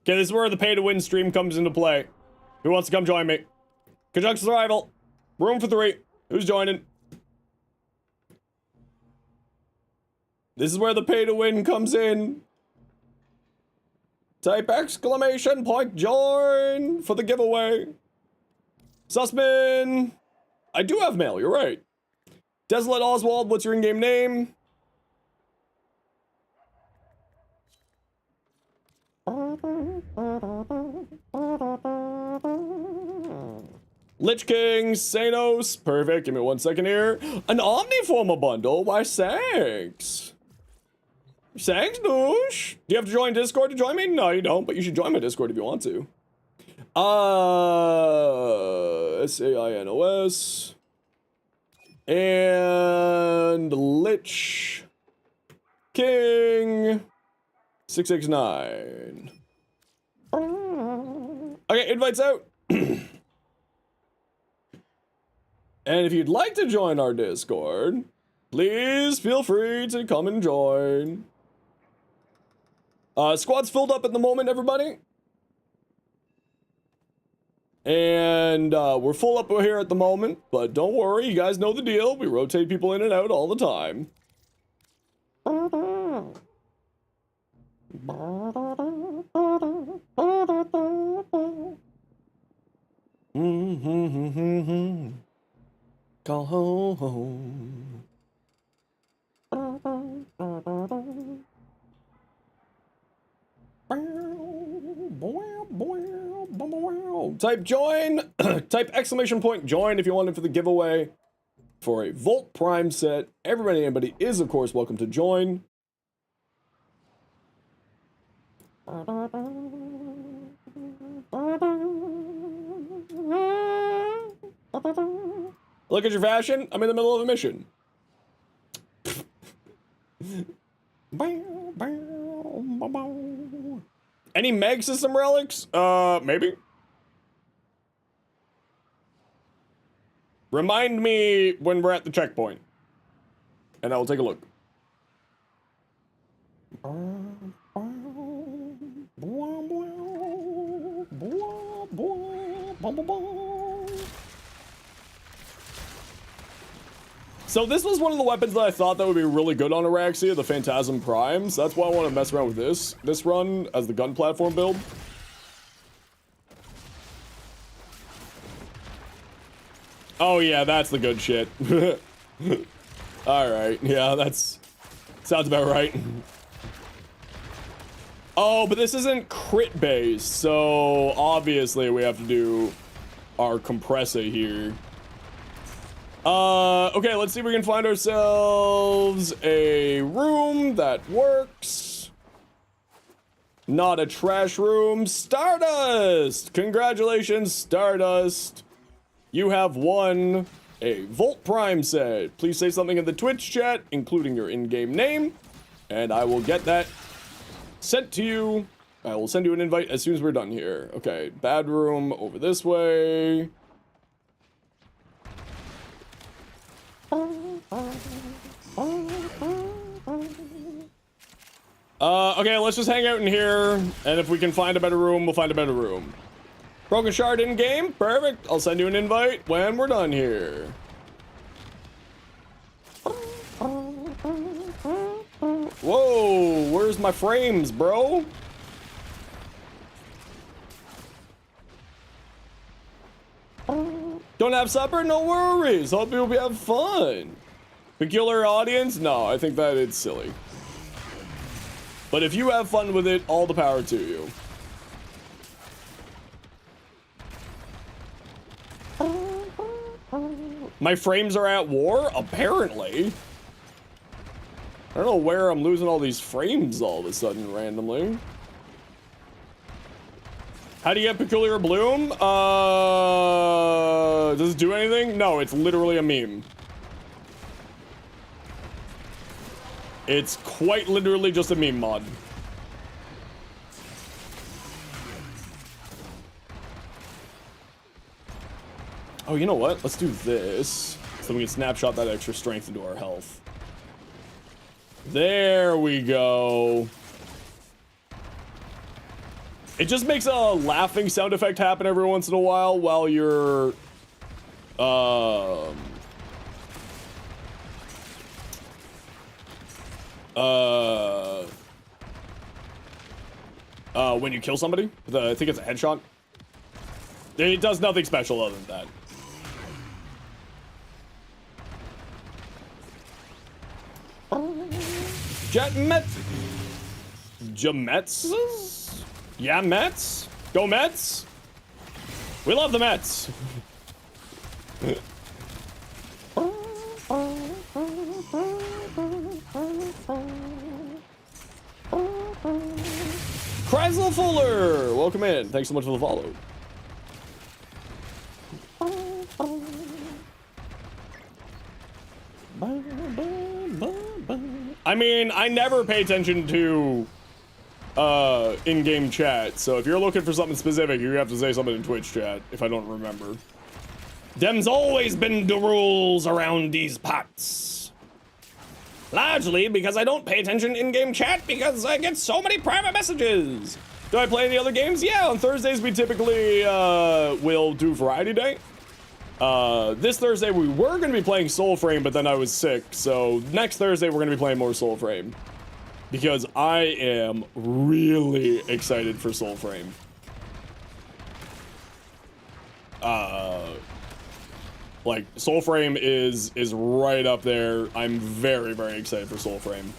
this is where the pay-to-win stream comes into play. Who wants to come join me? Conjunction Survival. Room for 3. Who's joining? This is where the pay to win comes in. Type exclamation point join for the giveaway. Sussman. I do have mail, you're right. Desolate Oswald, what's your in-game name? Lich King, Zenos, perfect, give me 1 second here. An Omniformer bundle, why thanks. Thanks, douche. Do you have to join Discord to join me? No, you don't, but you should join my Discord if you want to. Sainos. And Lich King 669. Okay, invites out. And if you'd like to join our Discord, please feel free to come and join. Squad's filled up at the moment, everybody. And we're full up here at the moment, but don't worry, you guys know the deal. We rotate people in and out all the time. Call home. Type join, type exclamation point join if you want it for the giveaway for a Volt Prime set. Anybody is of course welcome to join. Look at your fashion, I'm in the middle of a mission. Any Meg System relics? Maybe. Remind me when we're at the checkpoint, and I will take a look. So this was one of the weapons that I thought that would be really good on Araxia, the Phantasm Primes. That's why I want to mess around with this run as the gun platform build. Oh yeah, that's the good shit. Alright, yeah, that's... sounds about right. Oh, but this isn't crit based, so obviously we have to do our compressor here. Okay, let's see if we can find ourselves a room that works. Not a trash room. Stardust! Congratulations, Stardust. You have won a Volt Prime set. Please say something in the Twitch chat, including your in-game name, and I will get that sent to you. I will send you an invite as soon as we're done here. Okay, bad room over this way. Okay, let's just hang out in here, and if we can find a better room, we'll find a better room. Broken Shard in-game? Perfect. I'll send you an invite when we're done here. Whoa, where's my frames, bro? Don't have supper? No worries. Hope you'll have fun. Peculiar audience? No, I think that it's silly. But if you have fun with it, all the power to you. My frames are at war? Apparently. I don't know where I'm losing all these frames all of a sudden randomly. How do you get Peculiar Bloom? Does it do anything? No, it's literally a meme. It's quite literally just a meme mod. Oh, you know what? Let's do this so we can snapshot that extra strength into our health. There we go. It just makes a laughing sound effect happen every once in a while you're When you kill somebody, I think it's a headshot. It does nothing special other than that. Mets? Yeah, Mets? Go Mets? We love the Mets. Kreisel Fuller, welcome in. Thanks so much for the follow. I mean, I never pay attention to in-game chat, so if you're looking for something specific, you have to say something in Twitch chat, if I don't remember. Them's always been the rules around these parts. Largely because I don't pay attention in-game chat because I get so many private messages. Do I play any other games? Yeah, on Thursdays we typically will do Variety Day. This Thursday we were going to be playing Soulframe, but then I was sick, so next Thursday we're going to be playing more Soulframe. Because I am really excited for Soulframe. Like, Soulframe is right up there. I'm very, very excited for Soulframe.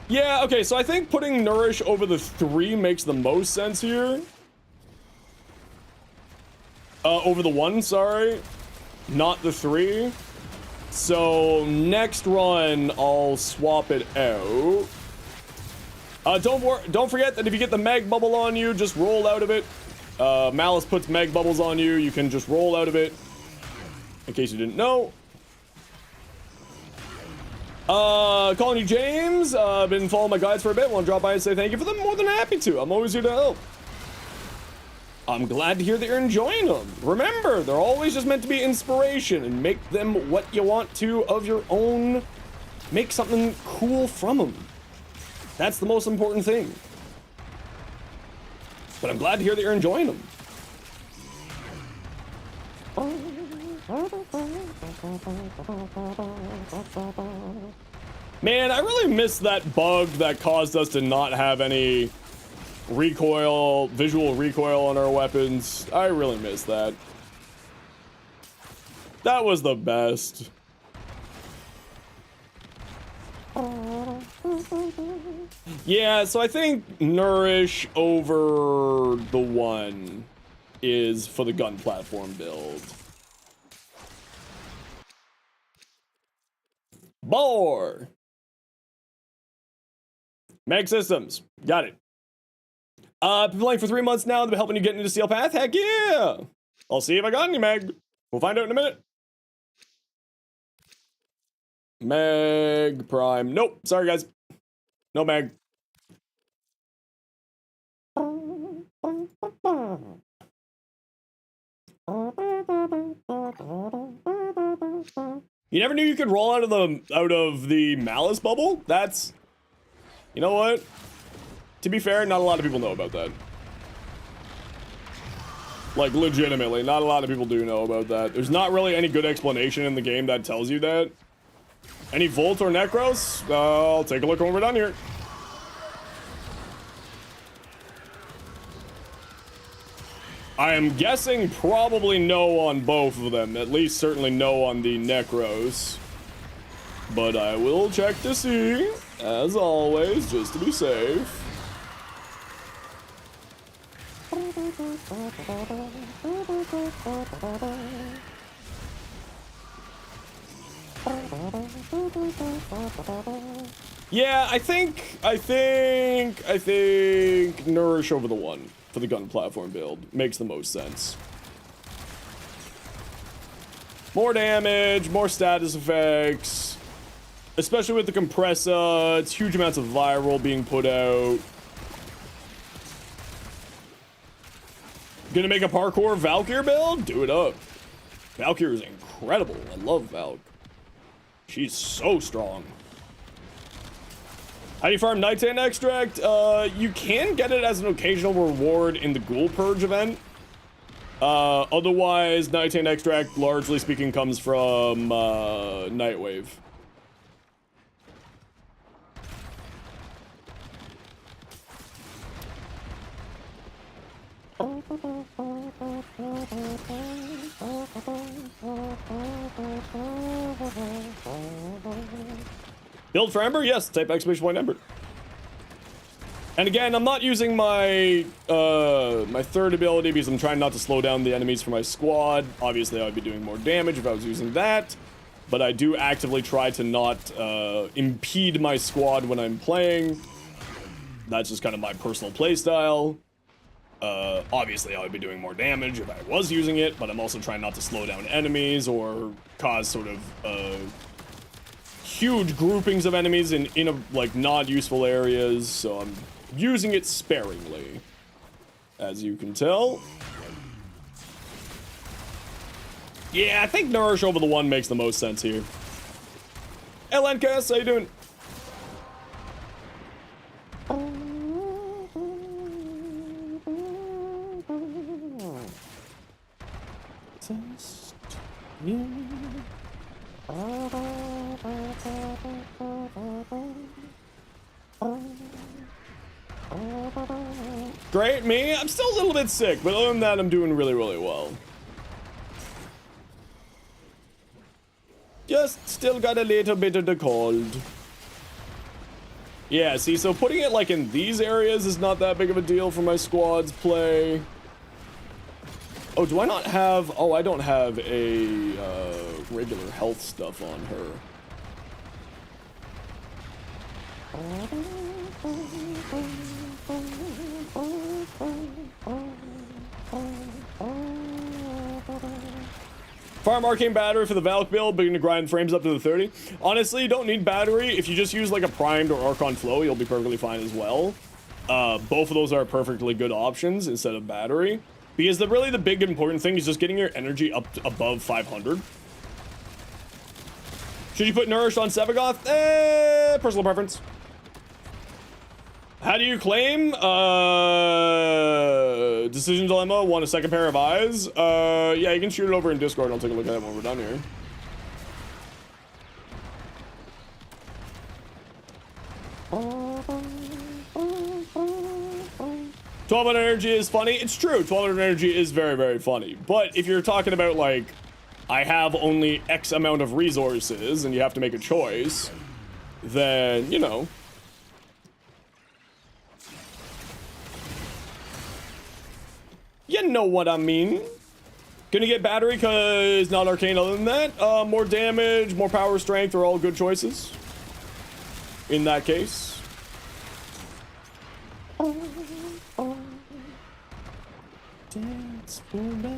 Yeah, okay, so I think putting Nourish over the 3 makes the most sense here. Over the 1, sorry. Not the 3. So, next run, I'll swap it out. Don't forget that if you get the mag bubble on you, just roll out of it. Malice puts mag bubbles on you, you can just roll out of it. In case you didn't know. Calling you James, been following my guides for a bit, want to drop by and say thank you for them, more than happy to. I'm always here to help. I'm glad to hear that you're enjoying them. Remember, they're always just meant to be inspiration, and make them what you want to of your own. Make something cool from them. That's the most important thing. But I'm glad to hear that you're enjoying them. Man, I really miss that bug that caused us to not have any visual recoil on our weapons. I really miss that. That was the best. Yeah, so I think Nourish over the 1 is for the gun platform build. Bore. Mag Systems. Got it. Been playing for 3 months now. They've been helping you get into Steel Path. Heck yeah! I'll see if I got any mag. We'll find out in a minute. Mag Prime. Nope. Sorry, guys. No mag. You never knew you could roll out of the Malice bubble? That's... You know what? To be fair, not a lot of people know about that. Like, legitimately, not a lot of people do know about that. There's not really any good explanation in the game that tells you that. Any Volt or Necros? I'll take a look when we're done here. I am guessing probably no on both of them. At least certainly no on the Necros. But I will check to see, as always, just to be safe. Yeah, I think Nourish over the 1 for the gun platform build makes the most sense. More damage, more status effects, especially with the compressor. It's huge amounts of viral being put out. Gonna make a parkour Valkyr build? Do it up. Valkyr is incredible. I love Valk. She's so strong. How do you farm Nightan Extract? You can get it as an occasional reward in the Ghoul Purge event. Otherwise, Nighttime Extract, largely speaking, comes from Nightwave. Build for Ember? Yes, type exclamation point Ember. And again, I'm not using my my third ability because I'm trying not to slow down the enemies for my squad. Obviously, I would be doing more damage if I was using that. But I do actively try to not impede my squad when I'm playing. That's just kind of my personal playstyle. Obviously, I would be doing more damage if I was using it, but I'm also trying not to slow down enemies or cause sort of huge groupings of enemies in like not useful areas. So I'm using it sparingly, as you can tell. Yeah, I think Nourish over the one makes the most sense here. LNKS, how you doing? Great, me? I'm still a little bit sick, but other than that, I'm doing really, really well. Just still got a little bit of the cold. Yeah, see, so putting it like in these areas is not that big of a deal for my squad's play. Oh, do I not have... Oh, I don't have a regular health stuff on her. Farm Arcane Battery for the Valk build, but you're gonna grind frames up to the 30. Honestly, you don't need battery. If you just use like a primed or Archon Flow, you'll be perfectly fine as well. Both of those are perfectly good options instead of battery. Because really the big important thing is just getting your energy up to above 500. Should you put Nourish on Sevagoth? Personal preference. How do you claim? Decision Dilemma, want a second pair of eyes? Yeah, you can shoot it over in Discord. I'll take a look at it when we're done here. $1,200 energy is funny. It's true. 1,200 energy is very, very funny. But if you're talking about like, I have only X amount of resources and you have to make a choice, then, you know. You know what I mean. Gonna get battery because not arcane other than that. More damage, more power, strength are all good choices. In that case. Dance forever.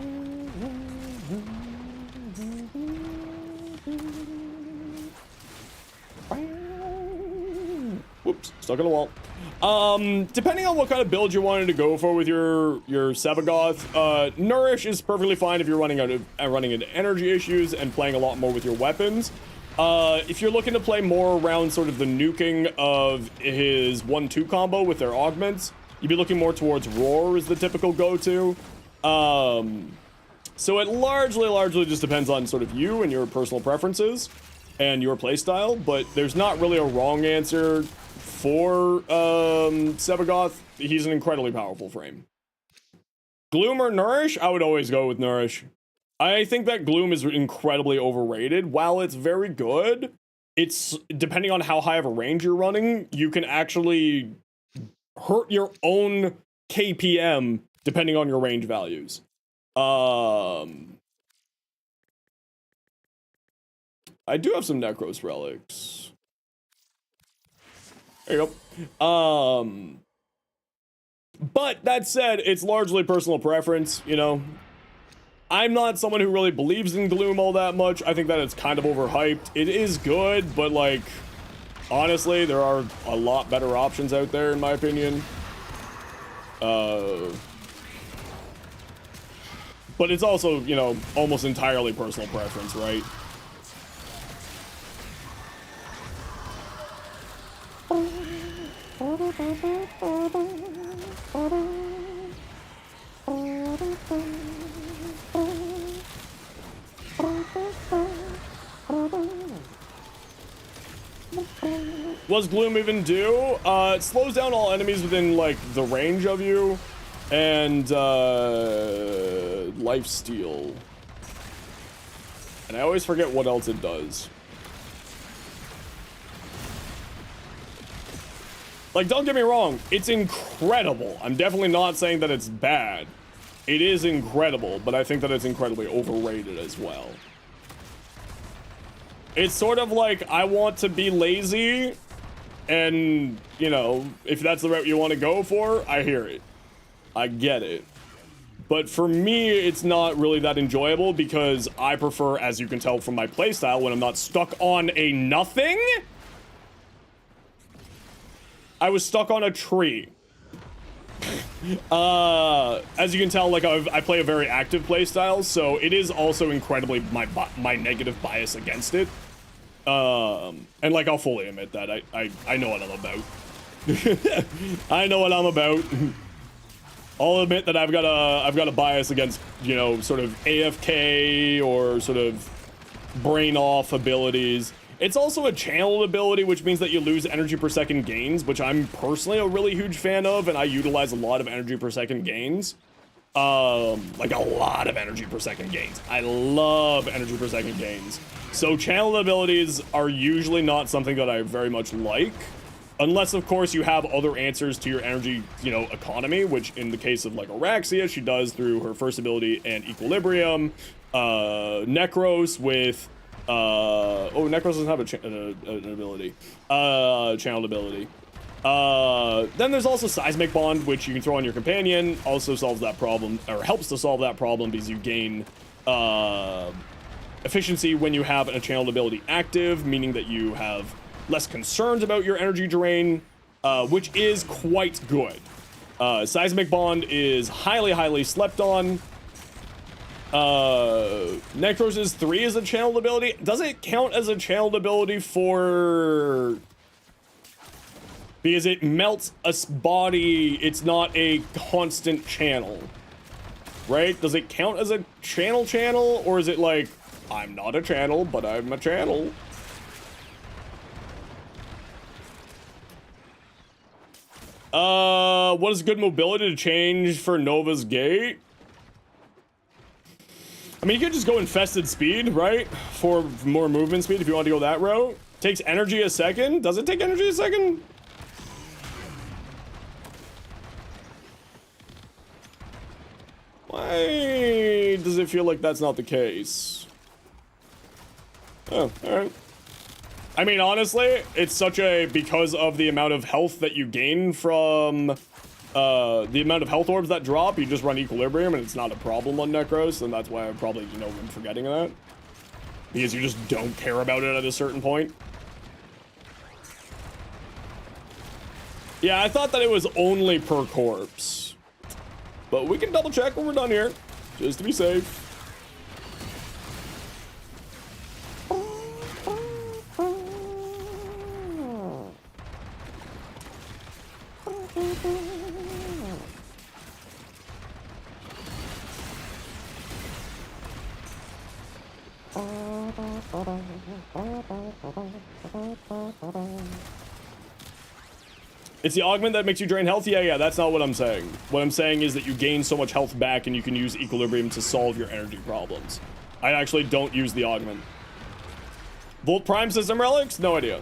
Whoops, stuck in a wall. Depending on what kind of build you wanted to go for with your Sevagoth, Nourish is perfectly fine if you're running into energy issues and playing a lot more with your weapons. If you're looking to play more around sort of the nuking of his 1-2 combo with their augments, you'd be looking more towards Roar as the typical go-to. So it largely just depends on sort of you and your personal preferences and your playstyle, but there's not really a wrong answer for Sevagoth. He's an incredibly powerful frame. Gloom or Nourish? I would always go with Nourish. I think that Gloom is incredibly overrated. While it's very good, it's depending on how high of a range you're running, you can actually hurt your own KPM depending on your range values. I do have some Necros relics. There you go. But that said, it's largely personal preference, you know. I'm not someone who really believes in Gloom all that much. I think that it's kind of overhyped. It is good, but like, honestly, there are a lot better options out there, in my opinion. But it's also, you know, almost entirely personal preference, right? What's Gloom even do? It slows down all enemies within, like, the range of you. And, lifesteal. And I always forget what else it does. Like, don't get me wrong, it's incredible. I'm definitely not saying that it's bad. It is incredible, but I think that it's incredibly overrated as well. It's sort of like, I want to be lazy, and, you know, if that's the route you want to go for, I hear it. I get it. But for me, it's not really that enjoyable because I prefer, as you can tell from my playstyle, when I'm not stuck on a nothing. I was stuck on a tree. As you can tell, like, I play a very active playstyle, so it is also incredibly my negative bias against it. And, like, I'll fully admit that. I know what I'm about. I know what I'm about. I'll admit that I've got a bias against, you know, sort of AFK or sort of brain off abilities. It's also a channeled ability, which means that you lose energy per second gains, which I'm personally a really huge fan of, and I utilize a lot of energy per second gains. Like a lot of energy per second gains. I love energy per second gains. So channeled abilities are usually not something that I very much like. Unless, of course, you have other answers to your energy, you know, economy, which in the case of, like, Araxia, she does through her first ability and Equilibrium. Necros with, oh, Necros doesn't have an ability. Channeled ability. Then there's also Seismic Bond, which you can throw on your companion. Also solves that problem, or helps to solve that problem because you gain, efficiency when you have a channeled ability active, meaning that you have less concerns about your energy drain, which is quite good. Seismic Bond is highly slept on. Necros' 3 is a channeled ability. Does it count as a channeled ability for... Because it melts a body, it's not a constant channel. Right? Does it count as a channel, or is it like, I'm not a channel, but I'm a channel? What is good mobility to change for Nova's Gate? I mean, you could just go infested speed, right? For more movement speed if you want to go that route. Takes energy a second? Does it take energy a second? Why does it feel like that's not the case? Oh, alright. I mean, honestly, it's such a, because of the amount of health that you gain from, the amount of health orbs that drop, you just run Equilibrium and it's not a problem on Necros, and that's why I probably, you know, am forgetting that. Because you just don't care about it at a certain point. Yeah, I thought that it was only per corpse. But we can double check when we're done here, just to be safe. It's the augment that makes you drain health? Yeah, that's not what I'm saying. What I'm saying is that you gain so much health back and you can use Equilibrium to solve your energy problems. I actually don't use the augment. Volt Prime System relics? No idea.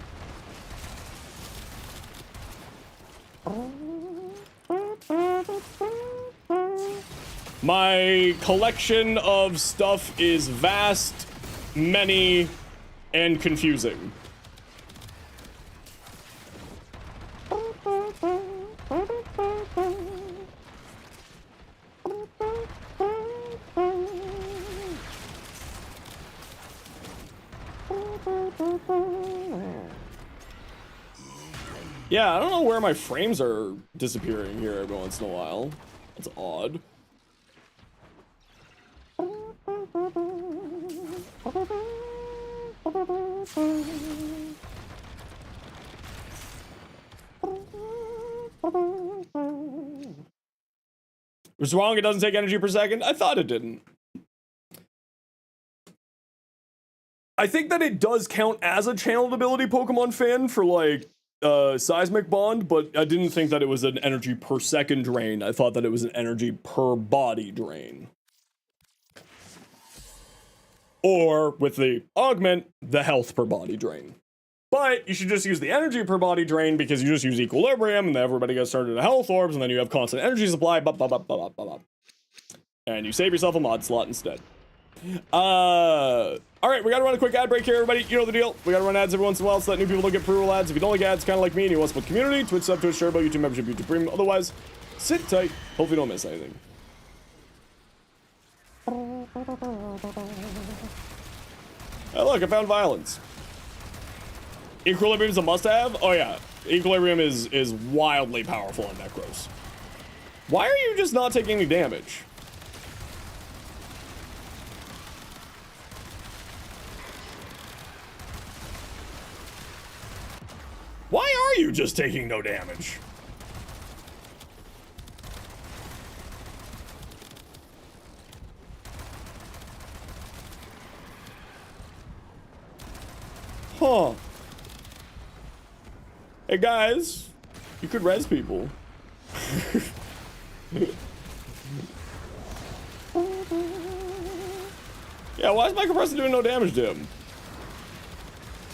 My collection of stuff is vast, many, and confusing. Yeah, I don't know where my frames are disappearing here every once in a while. That's odd. Was wrong, it doesn't take energy per second? I thought it didn't. I think that it does count as a channeled ability Pokemon fan for, like, seismic bond, but I didn't think that it was an energy per second drain. I thought that it was an energy per body drain. Or, with the augment, the health per body drain. But you should just use the energy per body drain because you just use equilibrium and then everybody gets started to health orbs and then you have constant energy supply, and you save yourself a mod slot instead. Alright, we gotta run a quick ad break here, everybody. You know the deal. We gotta run ads every once in a while so that new people don't get pre-roll ads. If you don't like ads, kind of like me, and you want to support the community, Twitch sub, Twitch Turbo, YouTube membership, YouTube Premium. Otherwise, sit tight. Hopefully you don't miss anything. Oh, look, I found violence. Equilibrium is a must-have? Oh, yeah. Equilibrium is wildly powerful on Necros. Why are you just not taking any damage? Why are you just taking no damage? Huh. Hey guys, you could res people. Yeah, why is my compressor doing no damage to him?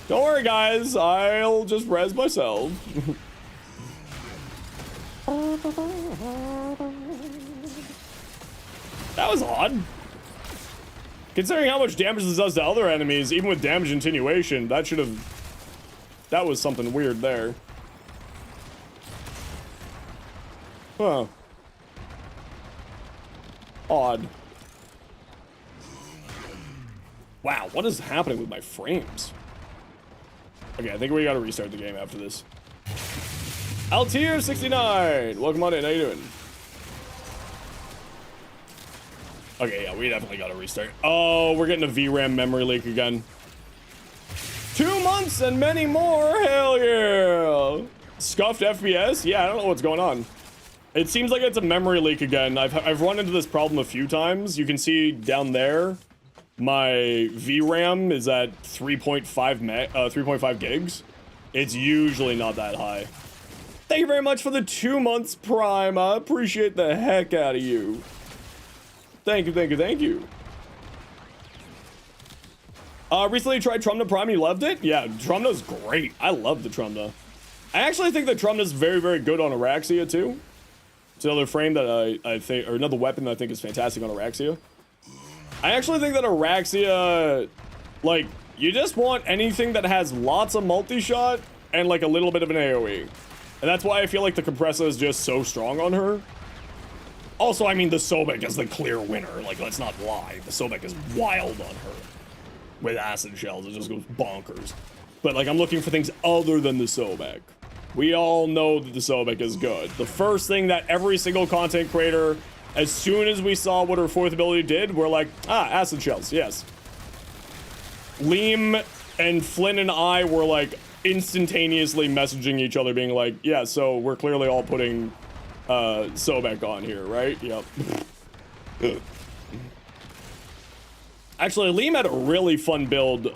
Don't worry guys, I'll just res myself. That was odd. Considering how much damage this does to other enemies, even with damage attenuation, that was something weird there. Huh. Odd. Wow, what is happening with my frames? Okay, I think we gotta restart the game after this. Altier69! Welcome on in, how you doing? Okay, yeah, we definitely gotta restart. Oh, we're getting a VRAM memory leak again. 2 months and many more, hell yeah! Scuffed FPS? Yeah, I don't know what's going on. It seems like it's a memory leak again. I've run into this problem a few times. You can see down there, my VRAM is at 3.5 gigs. It's usually not that high. Thank you very much for the 2 months Prime. I appreciate the heck out of you. Thank you, thank you, thank you. Recently tried Trumna Prime, you loved it? Yeah, Trumna's great. I love the Trumna. I actually think that Trumna's very, very good on Araxia, too. It's another frame that I think, or another weapon that I think is fantastic on Araxia. I actually think that Araxia, like, you just want anything that has lots of multi-shot and, like, a little bit of an AoE. And that's why I feel like the compressor is just so strong on her. Also, I mean, the Sobek is the clear winner. Like, let's not lie. The Sobek is wild on her. With acid shells, it just goes bonkers. But, like, I'm looking for things other than the Sobek. We all know that the Sobek is good. The first thing that every single content creator, as soon as we saw what her fourth ability did, we're like, ah, acid shells, yes. Liam and Flynn and I were, like, instantaneously messaging each other, being like, yeah, so we're clearly all putting Sobek on here, right? Yep. Actually, Liam had a really fun build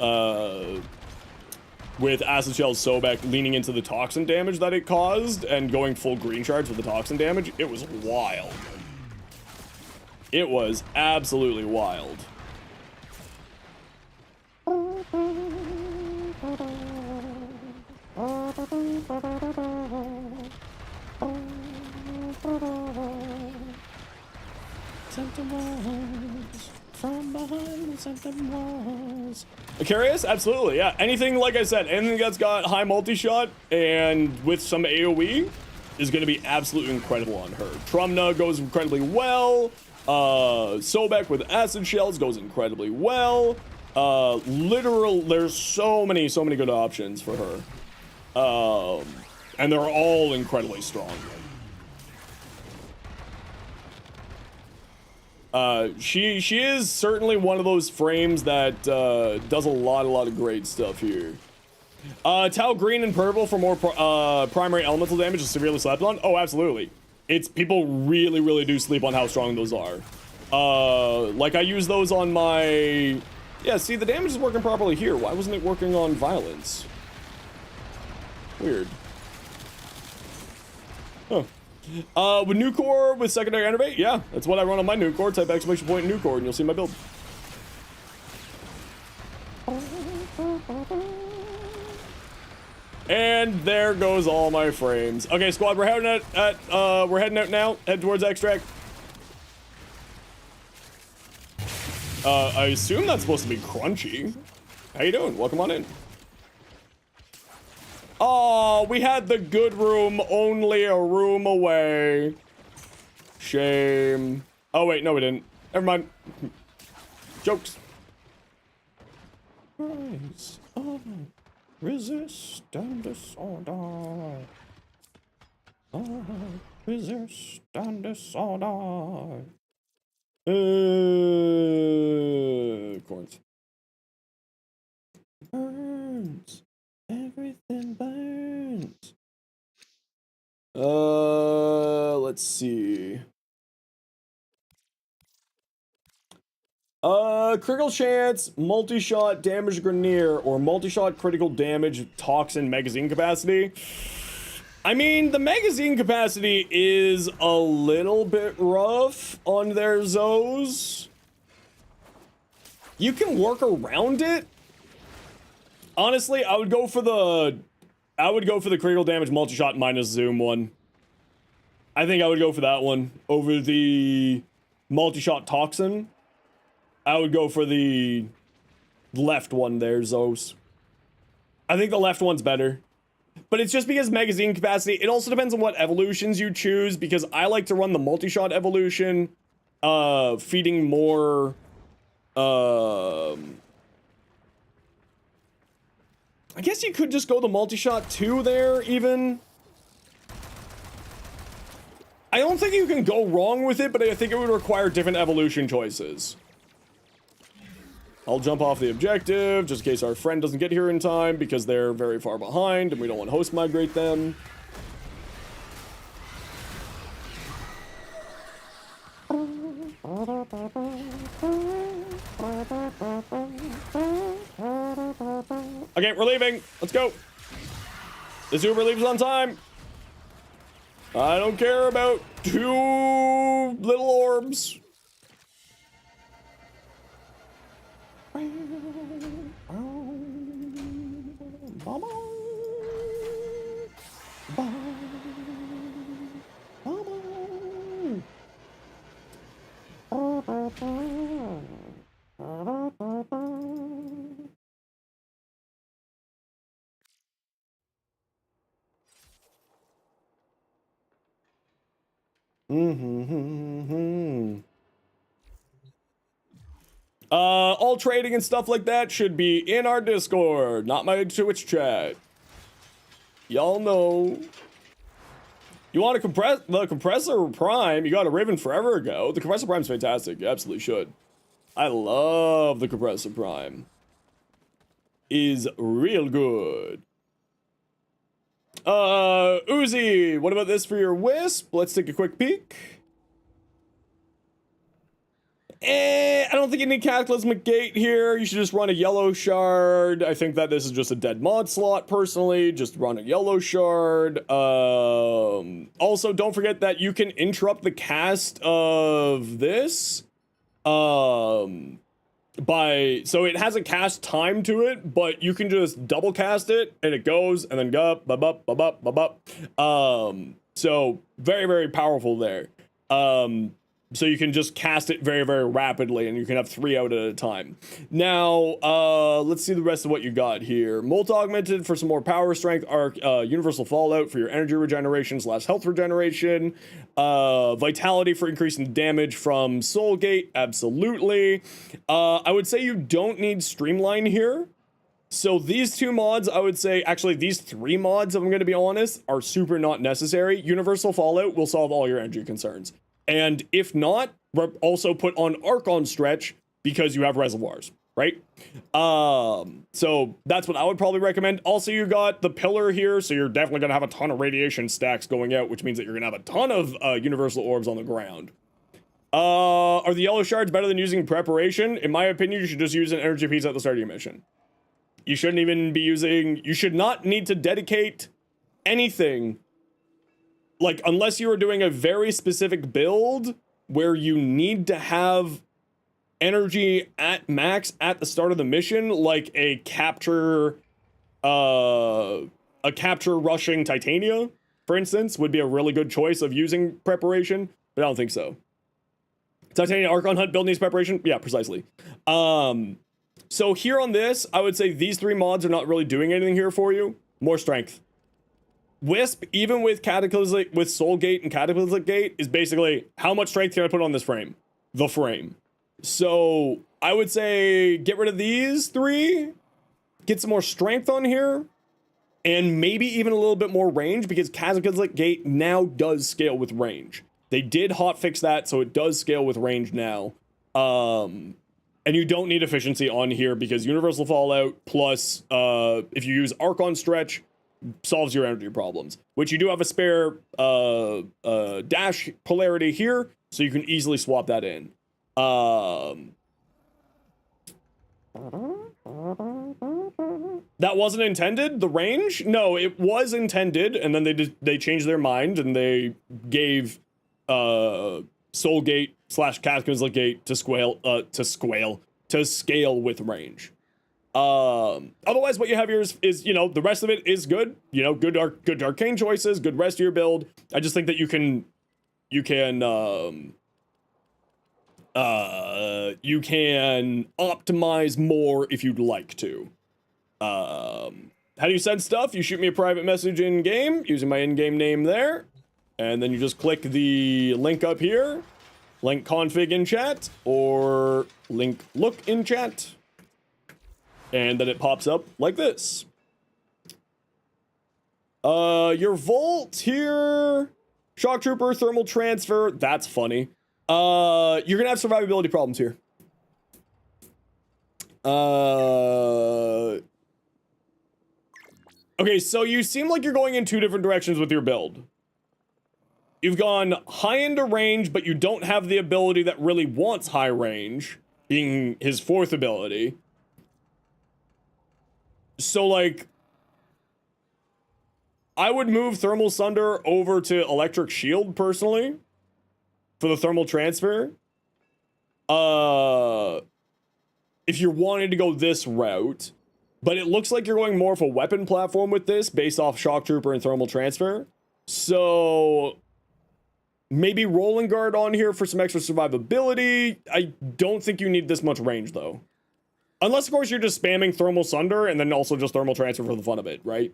with Acid Shell's Sobek leaning into the toxin damage that it caused and going full green charge with the toxin damage. It was wild. It was absolutely wild. From behind something walls. Curious? Absolutely, yeah. Anything, like I said, anything that's got high multi-shot and with some AoE is going to be absolutely incredible on her. Trumna goes incredibly well. Sobek with acid shells goes incredibly well. There's so many good options for her. And they're all incredibly strong. She is certainly one of those frames that does a lot of great stuff here. Tau green and purple for more primary elemental damage is severely slept on. Oh, absolutely. It's people really do sleep on how strong those are. Like I use those on my. Yeah, see, the damage is working properly here. Why wasn't it working on violence? Weird. With new core with secondary enervate, yeah, that's what I run on my new core. Type exclamation point new core, and you'll see my build. And there goes all my frames. Okay, squad, we're heading we're heading out now. Head towards extract. I assume that's supposed to be crunchy. How you doing? Welcome on in. Oh, we had the good room only a room away. Shame. Oh, wait, no, we didn't. Never mind. Jokes. Rise of resist and disorder. Resist and disorder. Corns. Burns. Everything burns. Let's see. Critical chance, multi-shot damage Grenier, or multi-shot critical damage toxin magazine capacity. I mean, the magazine capacity is a little bit rough on their Zos. You can work around it. Honestly, I would go for the critical damage multi-shot minus zoom one. I think I would go for that one over the multi-shot toxin. I would go for the left one there, Zos. I think the left one's better. But it's just because magazine capacity. It also depends on what evolutions you choose, because I like to run the multi-shot evolution, feeding more, I guess you could just go the multi-shot 2 there, even. I don't think you can go wrong with it, but I think it would require different evolution choices. I'll jump off the objective, just in case our friend doesn't get here in time, because they're very far behind, and we don't want to host migrate them. Okay, we're leaving. Let's go. This Uber leaves on time. I don't care about 2 little orbs. All trading and stuff like that should be in our Discord, not my Twitch chat. Y'all know. You want to compress the Compressor Prime? You got a Riven forever ago. The Compressor Prime's fantastic. You absolutely should. I love the Compressor Prime. Is real good. Uzi, what about this for your Wisp? Let's take a quick peek. I don't think you need Cataclysmic Gate here. You should just run a Yellow Shard. I think that this is just a dead mod slot, personally. Just run a Yellow Shard. Also, don't forget that you can interrupt the cast of this. So it has a cast time to it, but you can just double cast it, and it goes, and then go, so very, very powerful there. So you can just cast it very, very rapidly, and you can have 3 out at a time. Now, let's see the rest of what you got here. Molt Augmented for some more power, strength, arc, Universal Fallout for your energy regeneration / health regeneration, Vitality for increasing damage from Soulgate, absolutely. I would say you don't need Streamline here. So these 2 mods, I would say, actually these 3 mods, if I'm going to be honest, are super not necessary. Universal Fallout will solve all your energy concerns. And if not, also put on Archon Stretch because you have reservoirs, right? So that's what I would probably recommend. Also, you got the Pillar here, so you're definitely going to have a ton of radiation stacks going out, which means that you're going to have a ton of Universal Orbs on the ground. Are the Yellow Shards better than using Preparation? In my opinion, you should just use an energy piece at the start of your mission. You shouldn't even be using... You should not need to dedicate anything like, unless you are doing a very specific build where you need to have energy at max at the start of the mission, like a capture rushing Titania, for instance, would be a really good choice of using preparation, but I don't think so. Titania Archon Hunt build needs preparation? Yeah, precisely. So here on this, I would say these 3 mods are not really doing anything here for you. More strength. Wisp, even with Cataclysmic, with Soul Gate and Cataclysmic Gate, is basically how much strength can I put on this frame? The frame. So I would say get rid of these 3, get some more strength on here, and maybe even a little bit more range, because Cataclysmic Gate now does scale with range. They did hotfix that, so it does scale with range now. And you don't need efficiency on here because Universal Fallout plus if you use Archon Stretch solves your energy problems, which you do have a spare dash polarity here, so you can easily swap that in. That wasn't intended, the range? No, it was intended, and then they changed their mind and they gave Soul Gate / Cataclysmic Gate to scale with range. Otherwise, what you have here is you know, the rest of it is good. You know, good arcane choices, good rest of your build. I just think that you can optimize more if you'd like to. How do you send stuff? You shoot me a private message in game using my in-game name there, and then you just click the link up here, link config in chat, or link look in chat, and then it pops up like this. Your Volt here, Shock Trooper, Thermal Transfer, that's funny. You're gonna have survivability problems here. Okay, so you seem like you're going in 2 different directions with your build. You've gone high into range, but you don't have the ability that really wants high range, being his 4th ability. So, like, I would move Thermal Sunder over to Electric Shield, personally, for the thermal transfer. If you're wanting to go this route. But it looks like you're going more of a weapon platform with this, based off Shock Trooper and thermal transfer. So maybe Rolling Guard on here for some extra survivability. I don't think you need this much range, though. Unless, of course, you're just spamming Thermal Sunder and then also just thermal transfer for the fun of it, right?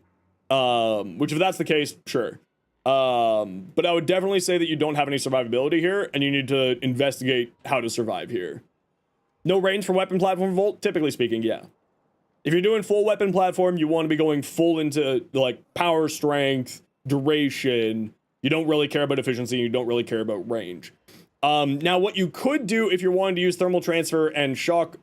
Which, if that's the case, sure. But I would definitely say that you don't have any survivability here, and you need to investigate how to survive here. No range for weapon platform Volt? Typically speaking, yeah. If you're doing full weapon platform, you want to be going full into, like, power, strength, duration. You don't really care about efficiency, you don't really care about range. Now, what you could do if you're wanting to use thermal transfer and shock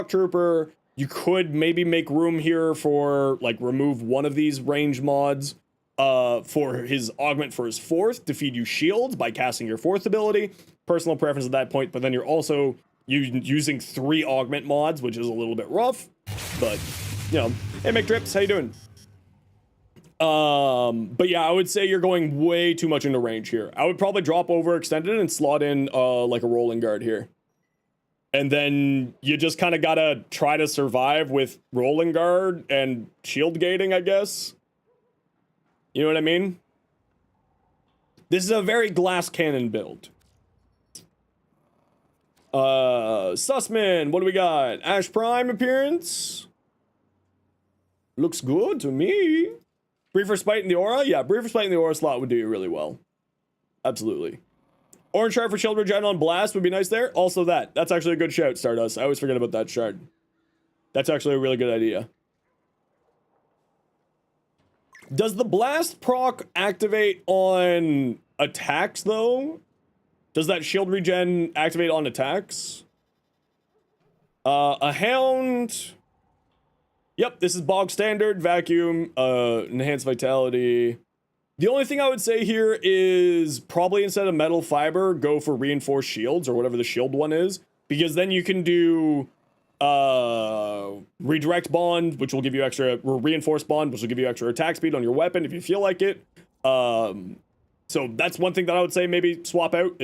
trooper, you could maybe make room here for, like, remove one of these range mods for his augment for his 4th to feed you shields by casting your 4th ability. Personal preference at that point, but then you're also using 3 augment mods, which is a little bit rough. But, you know, hey, McDrips, how you doing? But yeah, I would say you're going way too much into range here. I would probably drop overextended and slot in, like a rolling guard here. And then you just kind of gotta try to survive with rolling guard and shield gating, I guess. You know what I mean? This is a very glass cannon build. Sussman, what do we got? Ash Prime appearance. Looks good to me. Briefer Spite in the Aura? Yeah, Briefer Spite in the Aura slot would do you really well. Absolutely. Orange Shard for Shield Regen on Blast would be nice there. Also that. That's actually a good shout, Stardust. I always forget about that shard. That's actually a really good idea. Does the Blast proc activate on attacks, though? Does that shield regen activate on attacks? A Hound. Yep, this is bog standard. Vacuum, enhanced vitality. The only thing I would say here is probably instead of metal fiber, go for reinforced shields or whatever the shield one is. Because then you can do redirect bond, which will give you extra, or reinforced bond, which will give you extra attack speed on your weapon if you feel like it. So that's one thing that I would say maybe swap out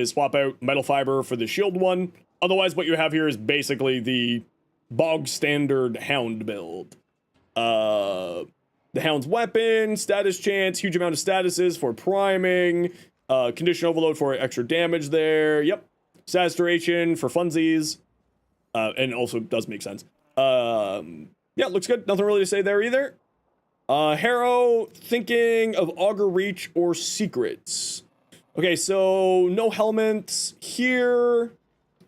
metal fiber for the shield one. Otherwise, what you have here is basically the bog standard hound build. The hound's weapon, status chance, huge amount of statuses for priming, condition overload for extra damage there. Yep. Status duration for funsies. And also does make sense. Yeah, looks good. Nothing really to say there either. Harrow, thinking of Augur Reach or Secrets. Okay, so no helmets here.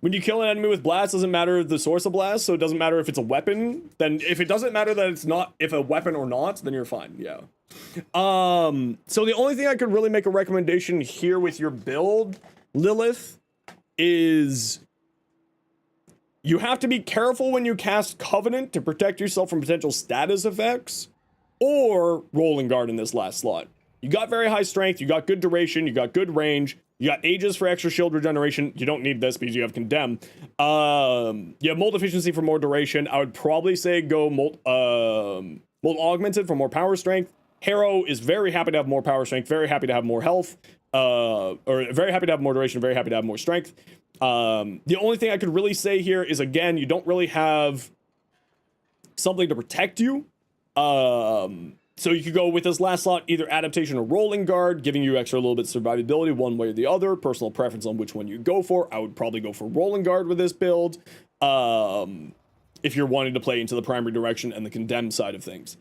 When you kill an enemy with blast, doesn't matter the source of blast, so it doesn't matter if it's a weapon. Then if it doesn't matter that it's not, if a weapon or not, then you're fine, yeah. So the only thing I could really make a recommendation here with your build, Lilith, is you have to be careful when you cast Covenant to protect yourself from potential status effects, or Rolling Guard in this last slot. You got very high strength, you got good duration, you got good range, you got Aegis for extra shield regeneration. You don't need this because you have Condemn. You have Mold Efficiency for more duration. I would probably say go Mold Augmented for more power strength. Harrow is very happy to have more power strength, very happy to have more health, or very happy to have more duration, very happy to have more strength. The only thing I could really say here is, again, you don't really have something to protect you. So you could go with this last slot, either Adaptation or Rolling Guard, giving you extra little bit of survivability one way or the other. Personal preference on which one you go for. I would probably go for Rolling Guard with this build. If you're wanting to play into the primary direction and the Condemn side of things.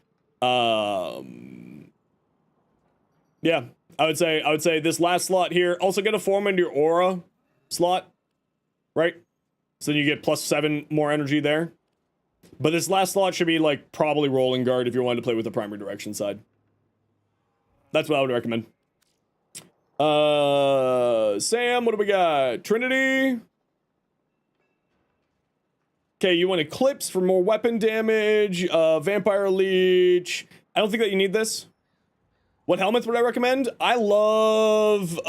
Yeah, I would say this last slot here. Also get a form into your aura slot, right? So then you get +7 more energy there. But this last slot should be, like, probably Rolling Guard if you wanted to play with the primary direction side. That's what I would recommend. Sam, what do we got? Trinity. Okay, you want Eclipse for more weapon damage. Vampire Leech. I don't think that you need this. What helmets would I recommend? I love...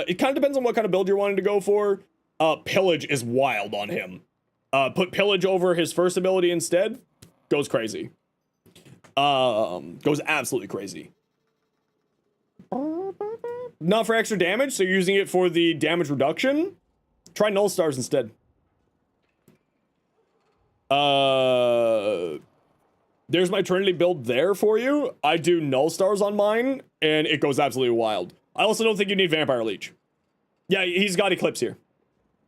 it kind of depends on what kind of build you're wanting to go for. Pillage is wild on him. Put Pillage over his first ability instead. Goes crazy. Goes absolutely crazy. Not for extra damage, so you're using it for the damage reduction. Try Null Stars instead. There's my Trinity build there for you. I do Null Stars on mine, and it goes absolutely wild. I also don't think you need Vampire Leech. Yeah, he's got Eclipse here.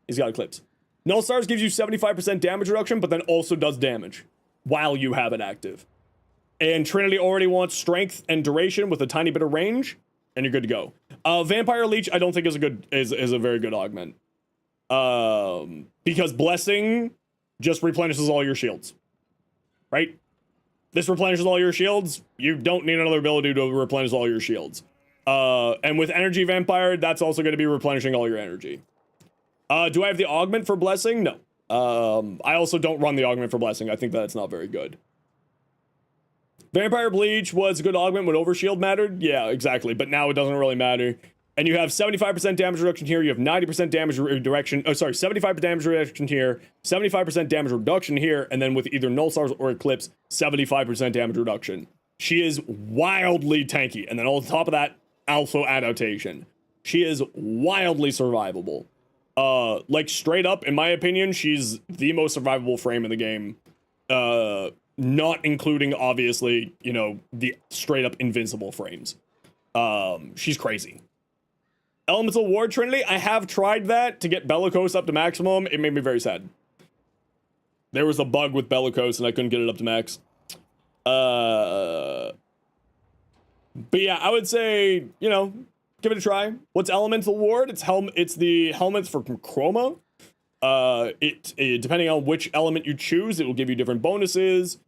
He's got Eclipse. Null Stars gives you 75% damage reduction, but then also does damage while you have it active. And Trinity already wants strength and duration with a tiny bit of range, and you're good to go. Vampire Leech, I don't think is a very good augment. Because Blessing just replenishes all your shields. Right? This replenishes all your shields. You don't need another ability to replenish all your shields. And with Energy Vampire, that's also going to be replenishing all your energy. Do I have the augment for Blessing? No. I also don't run the augment for Blessing. I think that's not very good. Vampire Bleach was a good augment when Overshield mattered. Yeah, exactly. But now it doesn't really matter. And you have 75% damage reduction here. You have 90% damage reduction. Oh, sorry, 75% damage reduction here. 75% damage reduction here. And then with either Null Stars or Eclipse, 75% damage reduction. She is wildly tanky. And then on top of that, also adaptation. She is wildly survivable. Like, straight up, in my opinion, she's the most survivable frame in the game. Not including, obviously, you know, the straight up invincible frames. She's crazy. Elemental Ward Trinity, I have tried that to get Bellicose up to maximum. It made me very sad. There was a bug with Bellicose and I couldn't get it up to max. But yeah, I would say, you know, give it a try. What's Elemental Ward? It's the helmets for Chroma. Depending on which element you choose, it will give you different bonuses.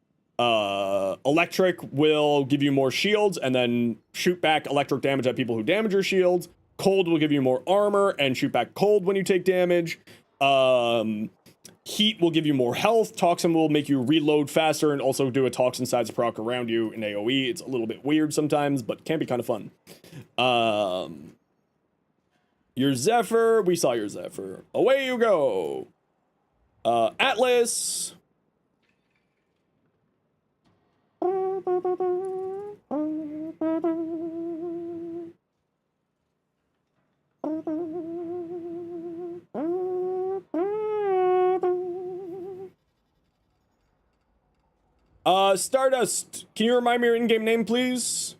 Electric will give you more shields and then shoot back electric damage at people who damage your shields. Cold will give you more armor and shoot back cold when you take damage. Heat will give you more health. Toxin will make you reload faster and also do a toxin size proc around you in AoE. It's a little bit weird sometimes, but can be kind of fun. Your Zephyr, we saw your Zephyr. Away you go. Atlas. Stardust, can you remind me your in-game name, please?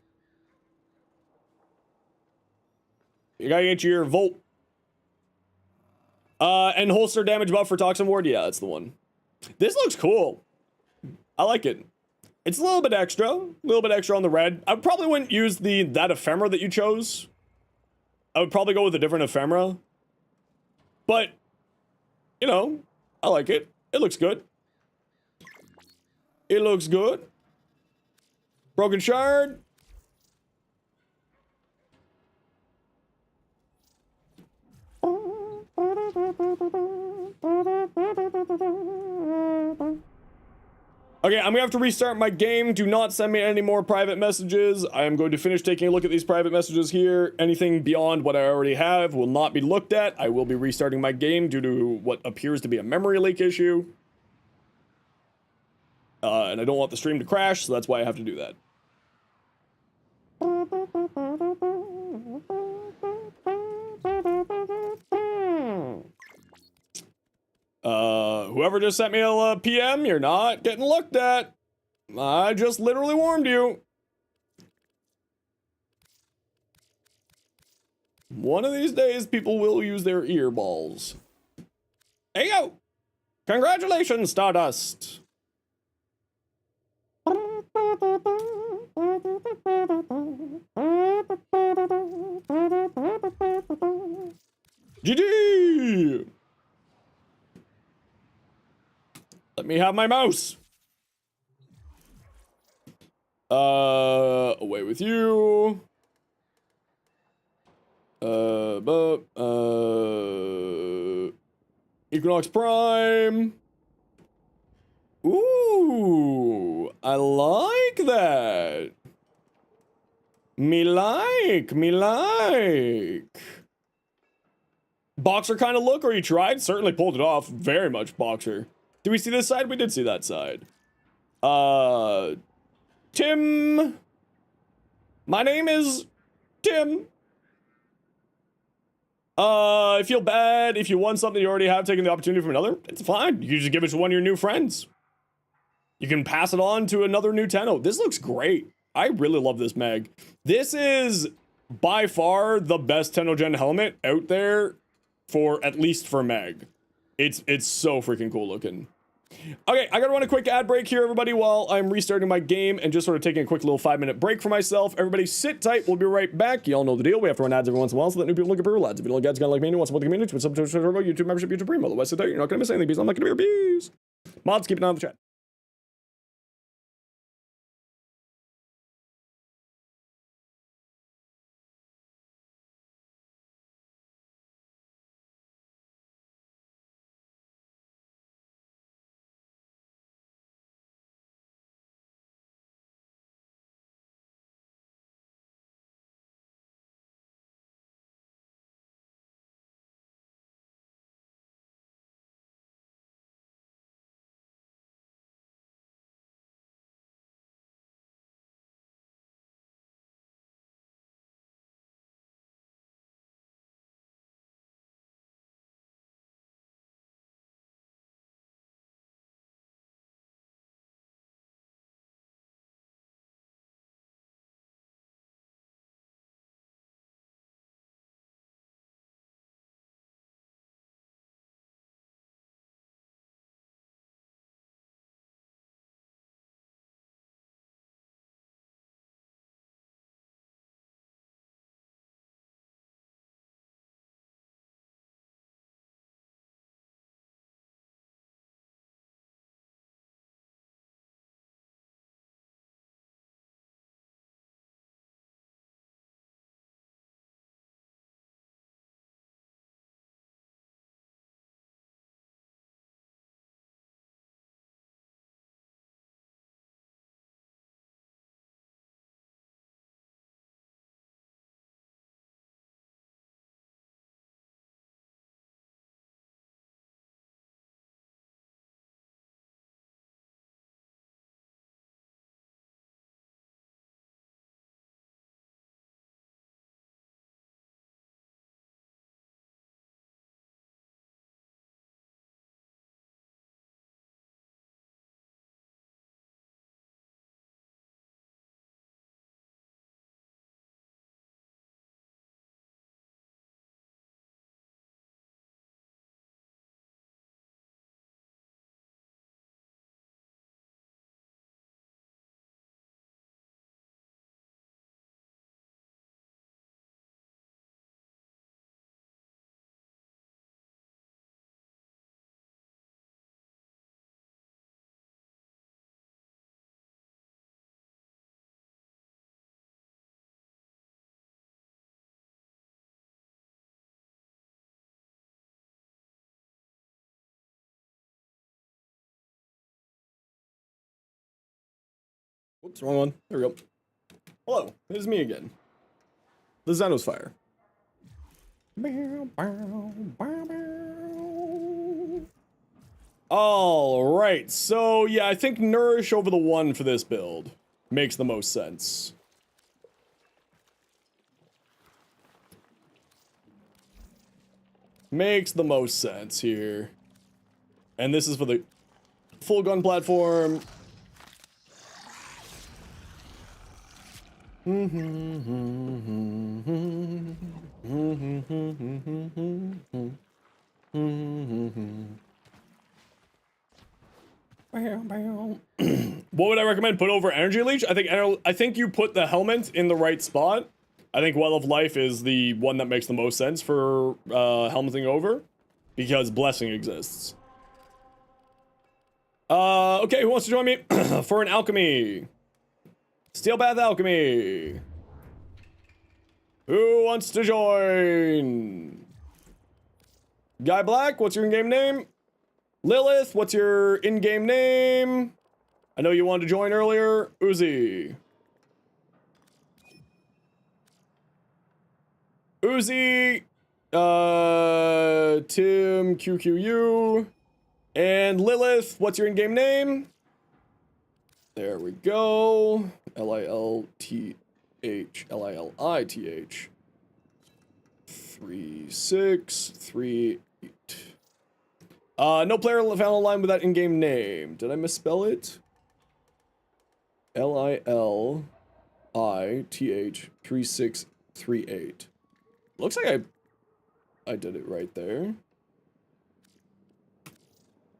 You gotta get your Volt. And holster damage buff for Toxin Ward. Yeah, that's the one. This looks cool. I like it. It's a little bit extra on the red. I probably wouldn't use that ephemera that you chose. I would probably go with a different ephemera. But, you know, I like it. It looks good. It looks good. Broken Shard. Okay, I'm gonna have to restart my game. Do not send me any more private messages. I am going to finish taking a look at these private messages here. Anything beyond what I already have will not be looked at. I will be restarting my game due to what appears to be a memory leak issue. And I don't want the stream to crash, so that's why I have to do that. Whoever just sent me a PM, you're not getting looked at. I just literally warned you. One of these days, people will use their earballs. Hey, yo! Congratulations, Stardust! GG! Let me have my mouse. Away with you. Equinox Prime. Ooh, I like that. Me like. Boxer kind of look, or you tried? Certainly pulled it off. Very much boxer. Did we see this side? We did see that side. Tim. My name is Tim. I feel bad if you won something you already have taken the opportunity from another. It's fine. You can just give it to one of your new friends. You can pass it on to another new Tenno. This looks great. I really love this mag. This is by far the best Tenno Gen helmet out there for, at least for mag. It's so freaking cool looking. Okay, I gotta run a quick ad break here, everybody, while I'm restarting my game and just sort of taking a quick little 5-minute break for myself. Everybody sit tight, we'll be right back. Y'all know the deal. We have to run ads every once in a while so that new people look at our ads. If you don't like ads, like me and you want to support the community, with subscribe, YouTube membership, YouTube Premium. Otherwise, sit tight, you're not gonna miss anything because I'm not gonna be your bees. Mods, keep an eye on the chat. Whoops, wrong one. There we go. Hello, it is me again. The Zenosfire. Alright, so yeah, I think Nourish over the 1 for this build makes the most sense. Makes the most sense here. And this is for the full gun platform. What would I recommend? Put over Energy Leech? I think you put the helmet in the right spot. I think Well of Life is the one that makes the most sense for helmeting over, because Blessing exists. Okay, who wants to join me for an alchemy? Steel Path Alchemy. Who wants to join? Guy Black, what's your in-game name? Lilith, what's your in-game name? I know you wanted to join earlier. Uzi. Uzi, Tim QQU, and Lilith, what's your in-game name? There we go. Lilth, Lilith. 3638. No player found a line with that in-game name. Did I misspell it? Lilith 3638. Looks like I did it right there.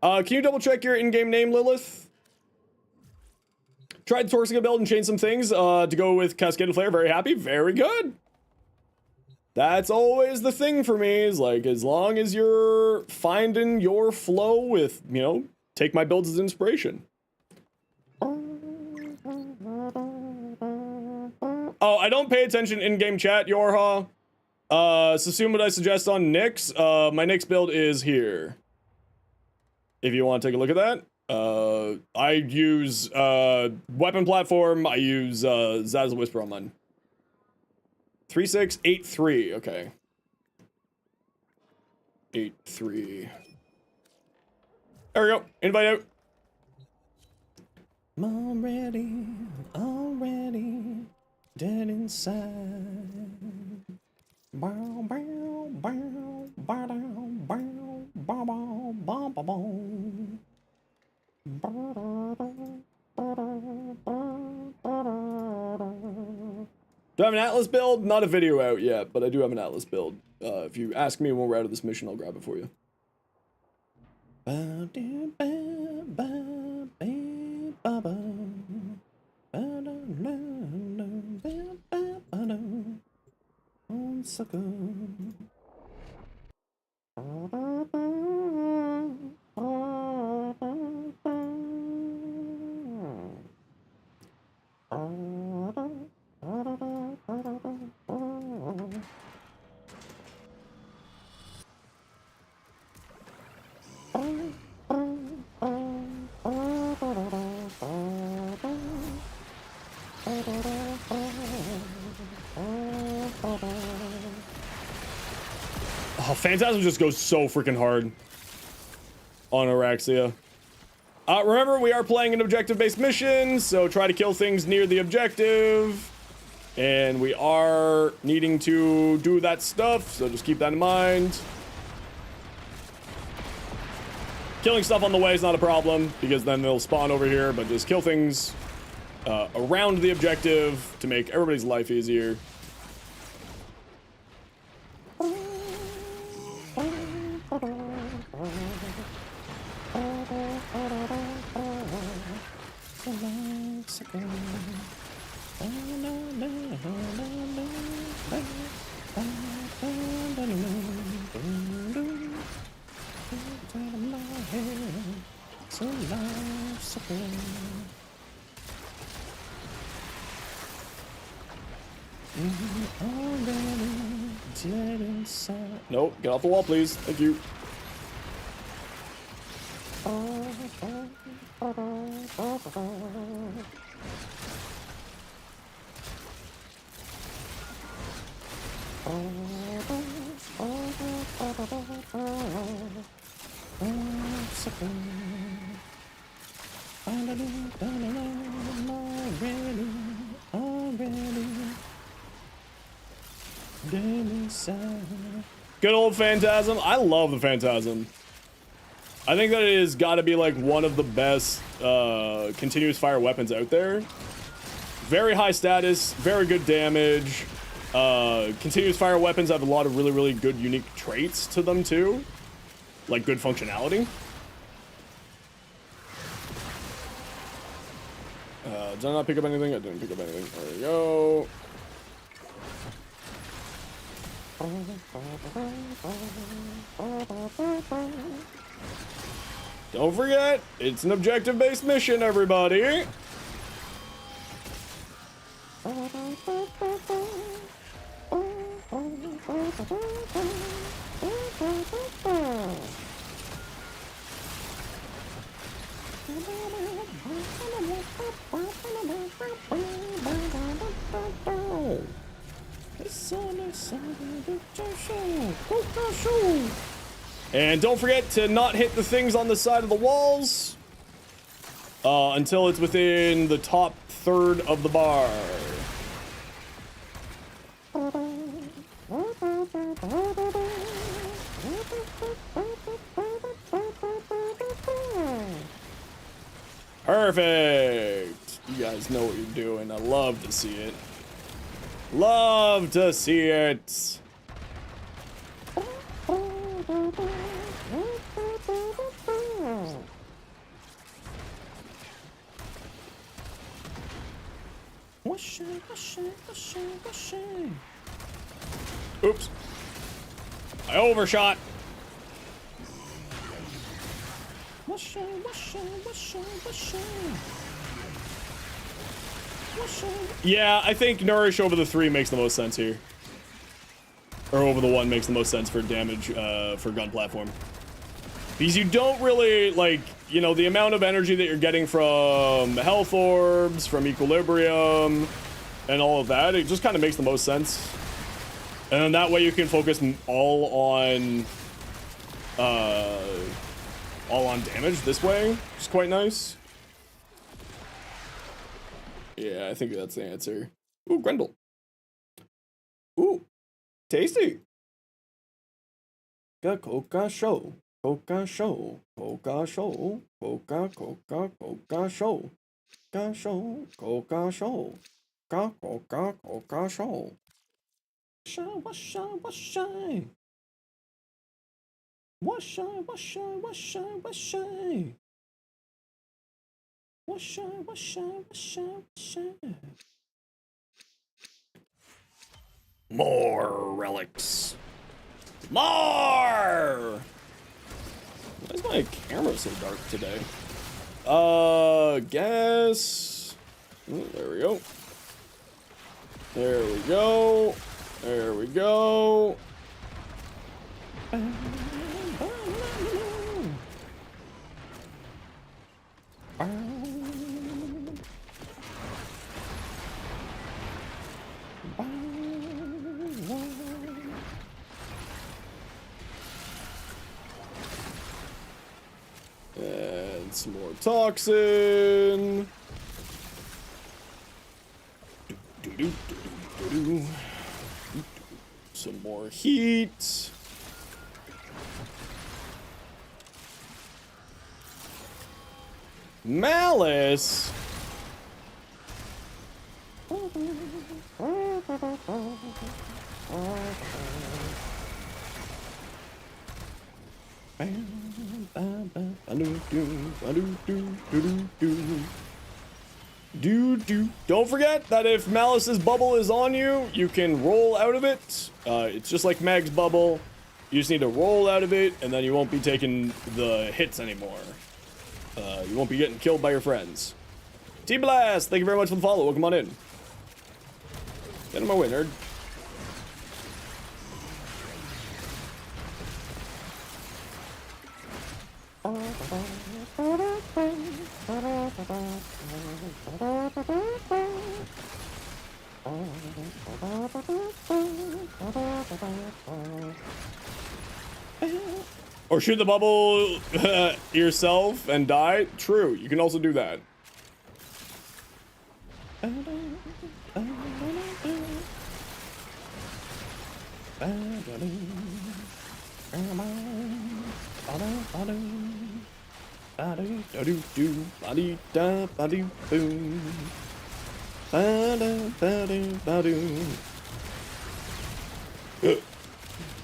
Can you double check your in-game name, Lilith? Tried the Torsica build and changed some things to go with Cascaded Flare. Very happy. Very good. That's always the thing for me, is like, as long as you're finding your flow with, you know, take my builds as inspiration. Oh, I don't pay attention in-game chat, Yorha. So assume what I suggest on Nyx. My Nyx build is here. If you want to take a look at that. I use, weapon platform. I use, Zaz Whisper on mine. 3683, okay. 83. There we go. Invite out. Already dead inside. Bow, bow, bow, bow, bow, bow, bow, bow, bow, bow. Do I have an Atlas build? Not a video out yet, but I do have an Atlas build. If you ask me when we're out of this mission, I'll grab it for you. Oh, Phantasm just goes so freaking hard on Araxia. Remember, we are playing an objective-based mission, so try to kill things near the objective. And we are needing to do that stuff, so just keep that in mind. Killing stuff on the way is not a problem, because then they'll spawn over here, but just kill things around the objective to make everybody's life easier. Nope, get off the wall, please. Thank you. Good old Phantasm. I love the Phantasm. I think that it has got to be like one of the best continuous fire weapons out there. Very high status, very good damage. Continuous fire weapons have a lot of really, really good unique traits to them too. Like good functionality. Did I not pick up anything? I didn't pick up anything. There we go. Don't forget, it's an objective-based mission, everybody. And don't forget to not hit the things on the side of the walls until it's within the top third of the bar. Perfect. You guys know what you're doing. I love to see it. Love to see it. Oops. I overshot. Yeah, I think Nourish over the 3 makes the most sense here. Or over the 1 makes the most sense for damage for gun platform. Because you don't really, like, you know, the amount of energy that you're getting from health orbs, from equilibrium, and all of that, it just kind of makes the most sense. And then that way you can focus all on damage this way, which is quite nice. Yeah, I think that's the answer. Ooh, Grendel. Ooh, tasty. Coca show. Coca show. Coca show. Coca show. Coca show. Coca show. Coca show. Coca show. More relics. More! Why is my camera so dark today? Guess. Ooh, there we go. There we go. There we go. And some more toxin. Some more heat. Malice. Don't forget that if Malice's bubble is on you, you can roll out of it. It's just like Mag's bubble. You just need to roll out of it, and then you won't be taking the hits anymore. You won't be getting killed by your friends. T-Blast, thank you very much for the follow. Welcome on in. Get in my way, nerd. Or shoot the bubble yourself and die? True, you can also do that. And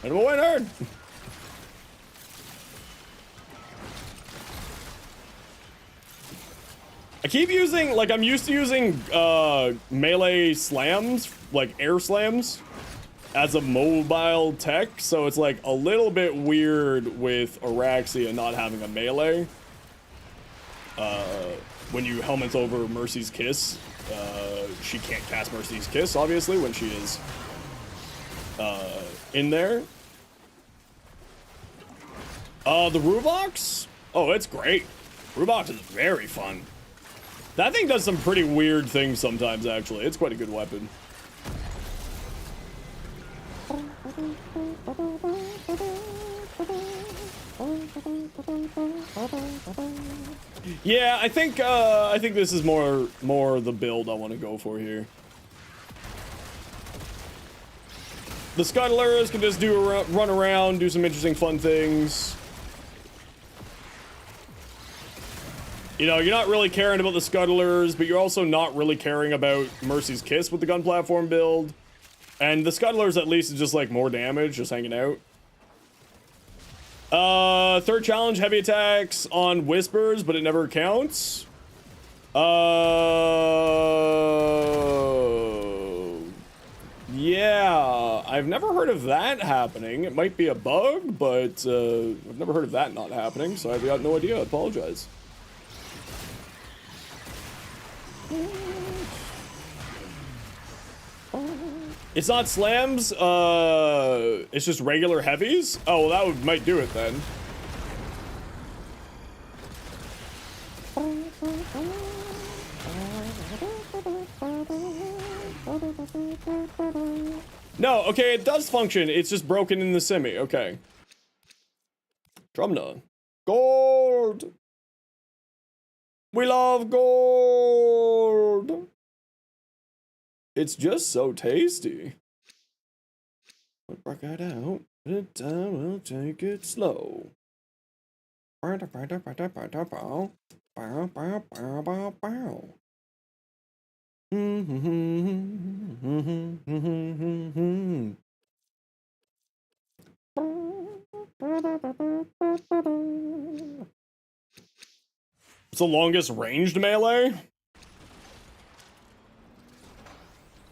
we'll win, nerd. I keep using, like, I'm used to using melee slams, like air slams, as a mobile tech, so it's like a little bit weird with Araxia not having a melee. When you helmet over Mercy's Kiss, she can't cast Mercy's Kiss, obviously, when she is in there. The Rubox? Oh, it's great. Rubox is very fun. That thing does some pretty weird things sometimes, actually. It's quite a good weapon. Yeah, I think this is more the build I want to go for here. The Scuttlers can just run around, do some interesting fun things. You know, you're not really caring about the Scuttlers, but you're also not really caring about Mercy's Kiss with the gun platform build. And the Scuttlers at least is just like more damage, just hanging out. Third challenge, heavy attacks on Whispers, but it never counts. Yeah, I've never heard of that happening. It might be a bug, but I've never heard of that not happening, so I've got no idea. I apologize. It's not slams, it's just regular heavies? Oh, well, that might do it then. No, okay, it does function. It's just broken in the semi. Okay. Drumna. Gold! We love gold! It's just so tasty. Work it out. We'll take it slow. It's the longest ranged melee.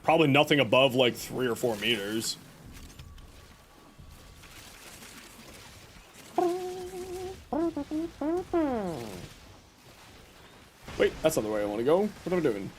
Probably nothing above like 3 or 4 meters. Wait, that's not the way I want to go. What am I doing?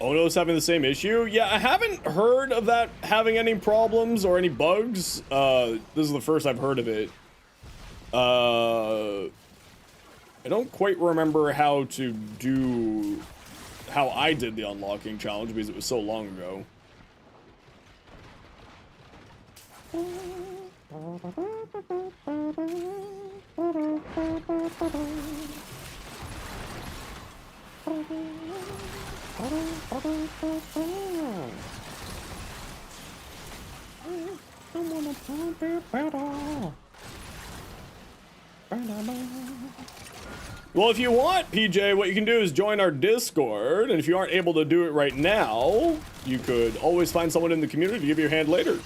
Ono's having the same issue? Yeah, I haven't heard of that having any problems or any bugs. This is the first I've heard of it. I don't quite remember how I did the unlocking challenge because it was so long ago. Well, if you want, PJ, what you can do is join our Discord, and if you aren't able to do it right now, you could always find someone in the community to give you a hand later.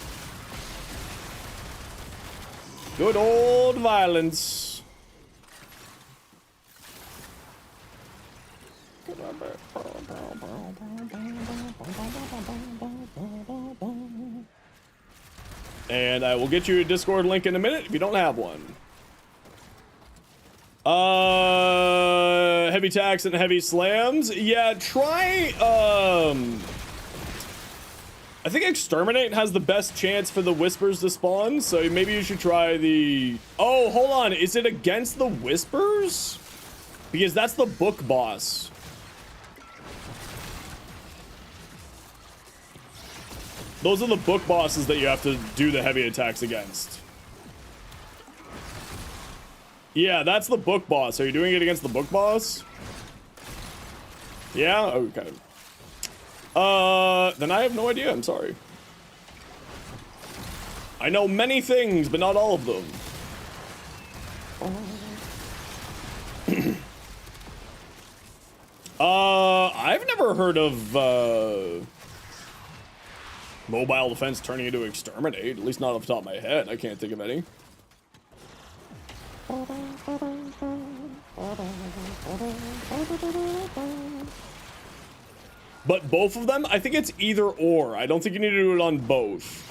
Good old violence. And I will get you a Discord link in a minute if you don't have one. Heavy attacks and heavy slams. Yeah, try, I think Exterminate has the best chance for the Whispers to spawn, so maybe you should try the... Oh, hold on. Is it against the Whispers? Because that's the book boss. Those are the book bosses that you have to do the heavy attacks against. Yeah, that's the book boss. Are you doing it against the book boss? Yeah? Okay. Then I have no idea. I'm sorry. I know many things, but not all of them. I've never heard of, mobile defense turning into exterminate. At least not off the top of my head. I can't think of any. But both of them, I think it's either or. I don't think you need to do it on both.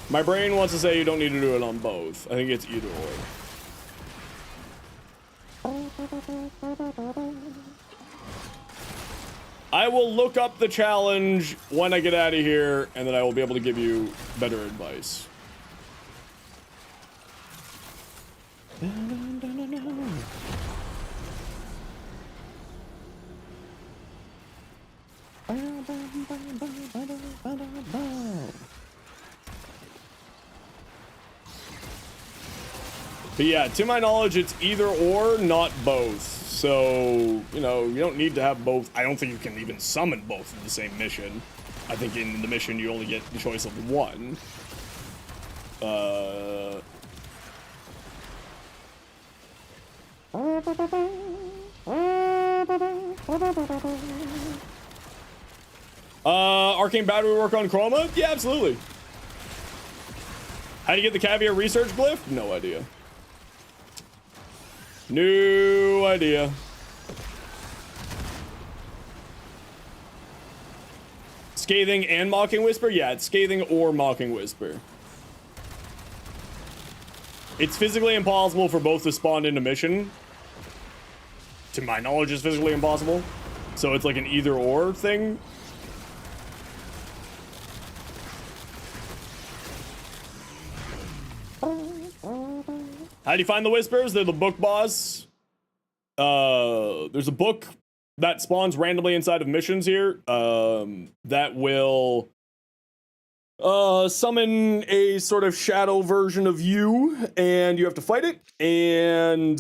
My brain wants to say you don't need to do it on both. I think it's either or. I will look up the challenge when I get out of here, and then I will be able to give you better advice. But yeah, to my knowledge, it's either or, not both. So, you know, you don't need to have both. I don't think you can even summon both in the same mission. I think in the mission you only get the choice of one. Arcane battery work on Chroma? Yeah, absolutely. How do you get the caviar research glyph? No idea. No idea. Scathing and Mocking Whisper? Yeah, it's Scathing or Mocking Whisper. It's physically impossible for both to spawn in a mission. To my knowledge, it's physically impossible. So it's like an either or thing. How do you find the whispers? They're the book boss. There's a book that spawns randomly inside of missions here. That will summon a sort of shadow version of you, and you have to fight it. And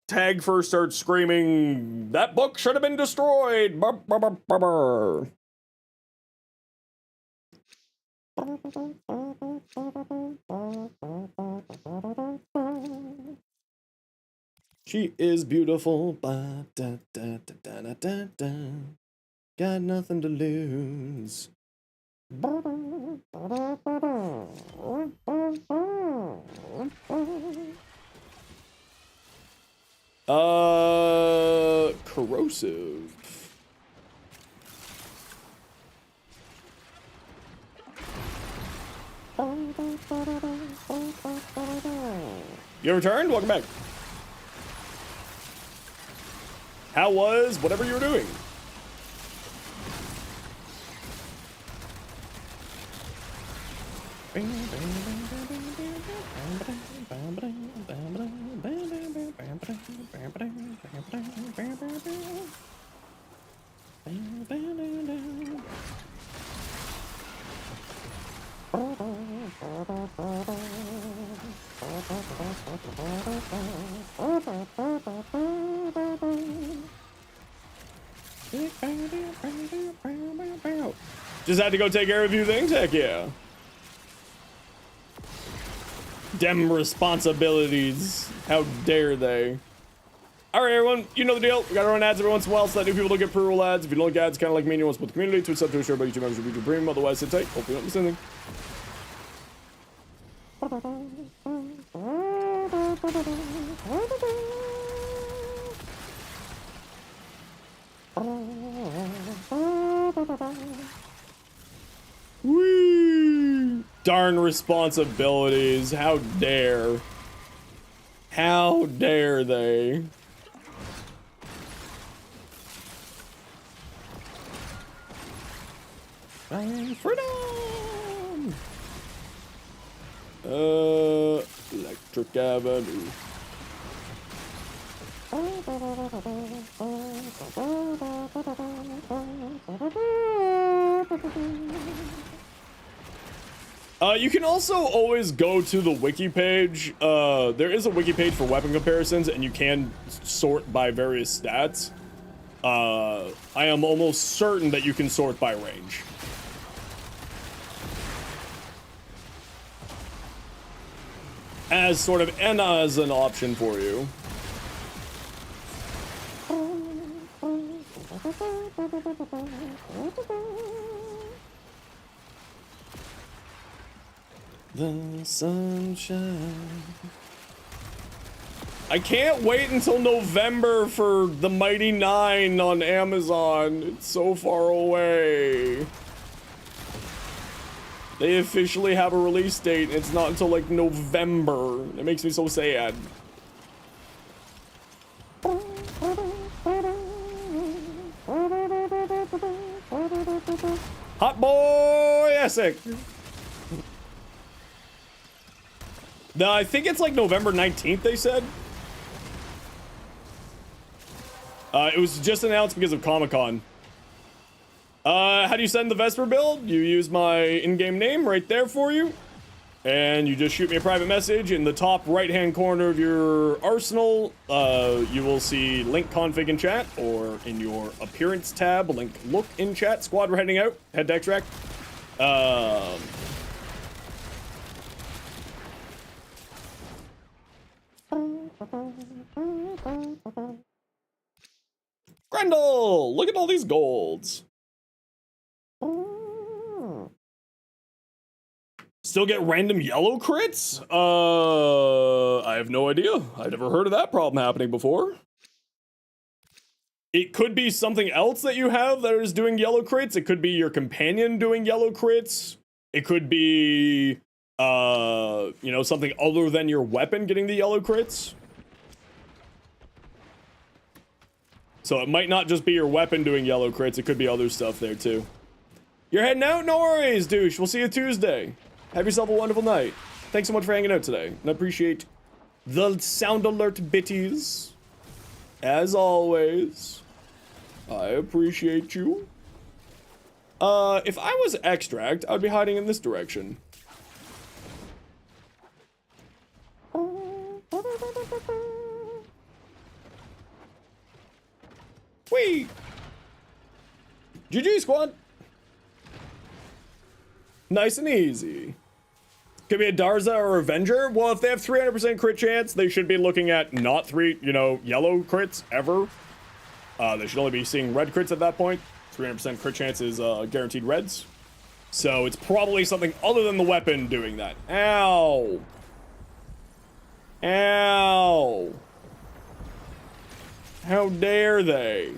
Tag first starts screaming, "That book should have been destroyed!" Burr, burr, burr, burr, burr. She is beautiful, ba, da, da, da, da, da, da, da. Got nothing to lose. Corrosive. You returned? Welcome back. How was whatever you were doing? Just had to go take care of a few things? Heck yeah. Dem responsibilities. How dare they? Alright, everyone, you know the deal. We gotta run ads every once in a while so that new people don't get pre-roll ads. If you don't like ads, kind of like me and you want to support the community, Twitch sub to share by YouTube members with YouTube Premium. Otherwise, sit tight. Hopefully, you don't miss anything. Whee! Darn responsibilities. How dare. How dare they? Freedom! Like Electric Avenue. You can also always go to the wiki page. There is a wiki page for weapon comparisons, and you can sort by various stats. I am almost certain that you can sort by range. As sort of as an option for you. The sunshine. I can't wait until November for the Mighty 9 on Amazon. It's so far away. They officially have a release date. It's not until like November. It makes me so sad. Hot boy Essex. No, I think it's like November 19th, they said. It was just announced because of Comic-Con. How do you send the Vesper build? You use my in-game name right there for you. And you just shoot me a private message. In the top right-hand corner of your arsenal, you will see link config in chat, or in your appearance tab, link look in chat. Squad, we're heading out. Head to extract. Grendel! Look at all these golds. Still get random yellow crits? I have no idea. I've never heard of that problem happening before. It could be something else that you have that is doing yellow crits. It could be your companion doing yellow crits. It could be, you know, something other than your weapon getting the yellow crits. So it might not just be your weapon doing yellow crits. It could be other stuff there too. You're heading out? No worries, douche. We'll see you Tuesday. Have yourself a wonderful night. Thanks so much for hanging out today. And I appreciate the sound alert bitties. As always, I appreciate you. If I was extract, I'd be hiding in this direction. Whee! GG, squad. Nice and easy. Could be a Darza or Avenger. Well, if they have 300% crit chance, they should be looking at not yellow crits ever. They should only be seeing red crits at that point. 300% crit chance is guaranteed reds. So it's probably something other than the weapon doing that. Ow. Ow. How dare they?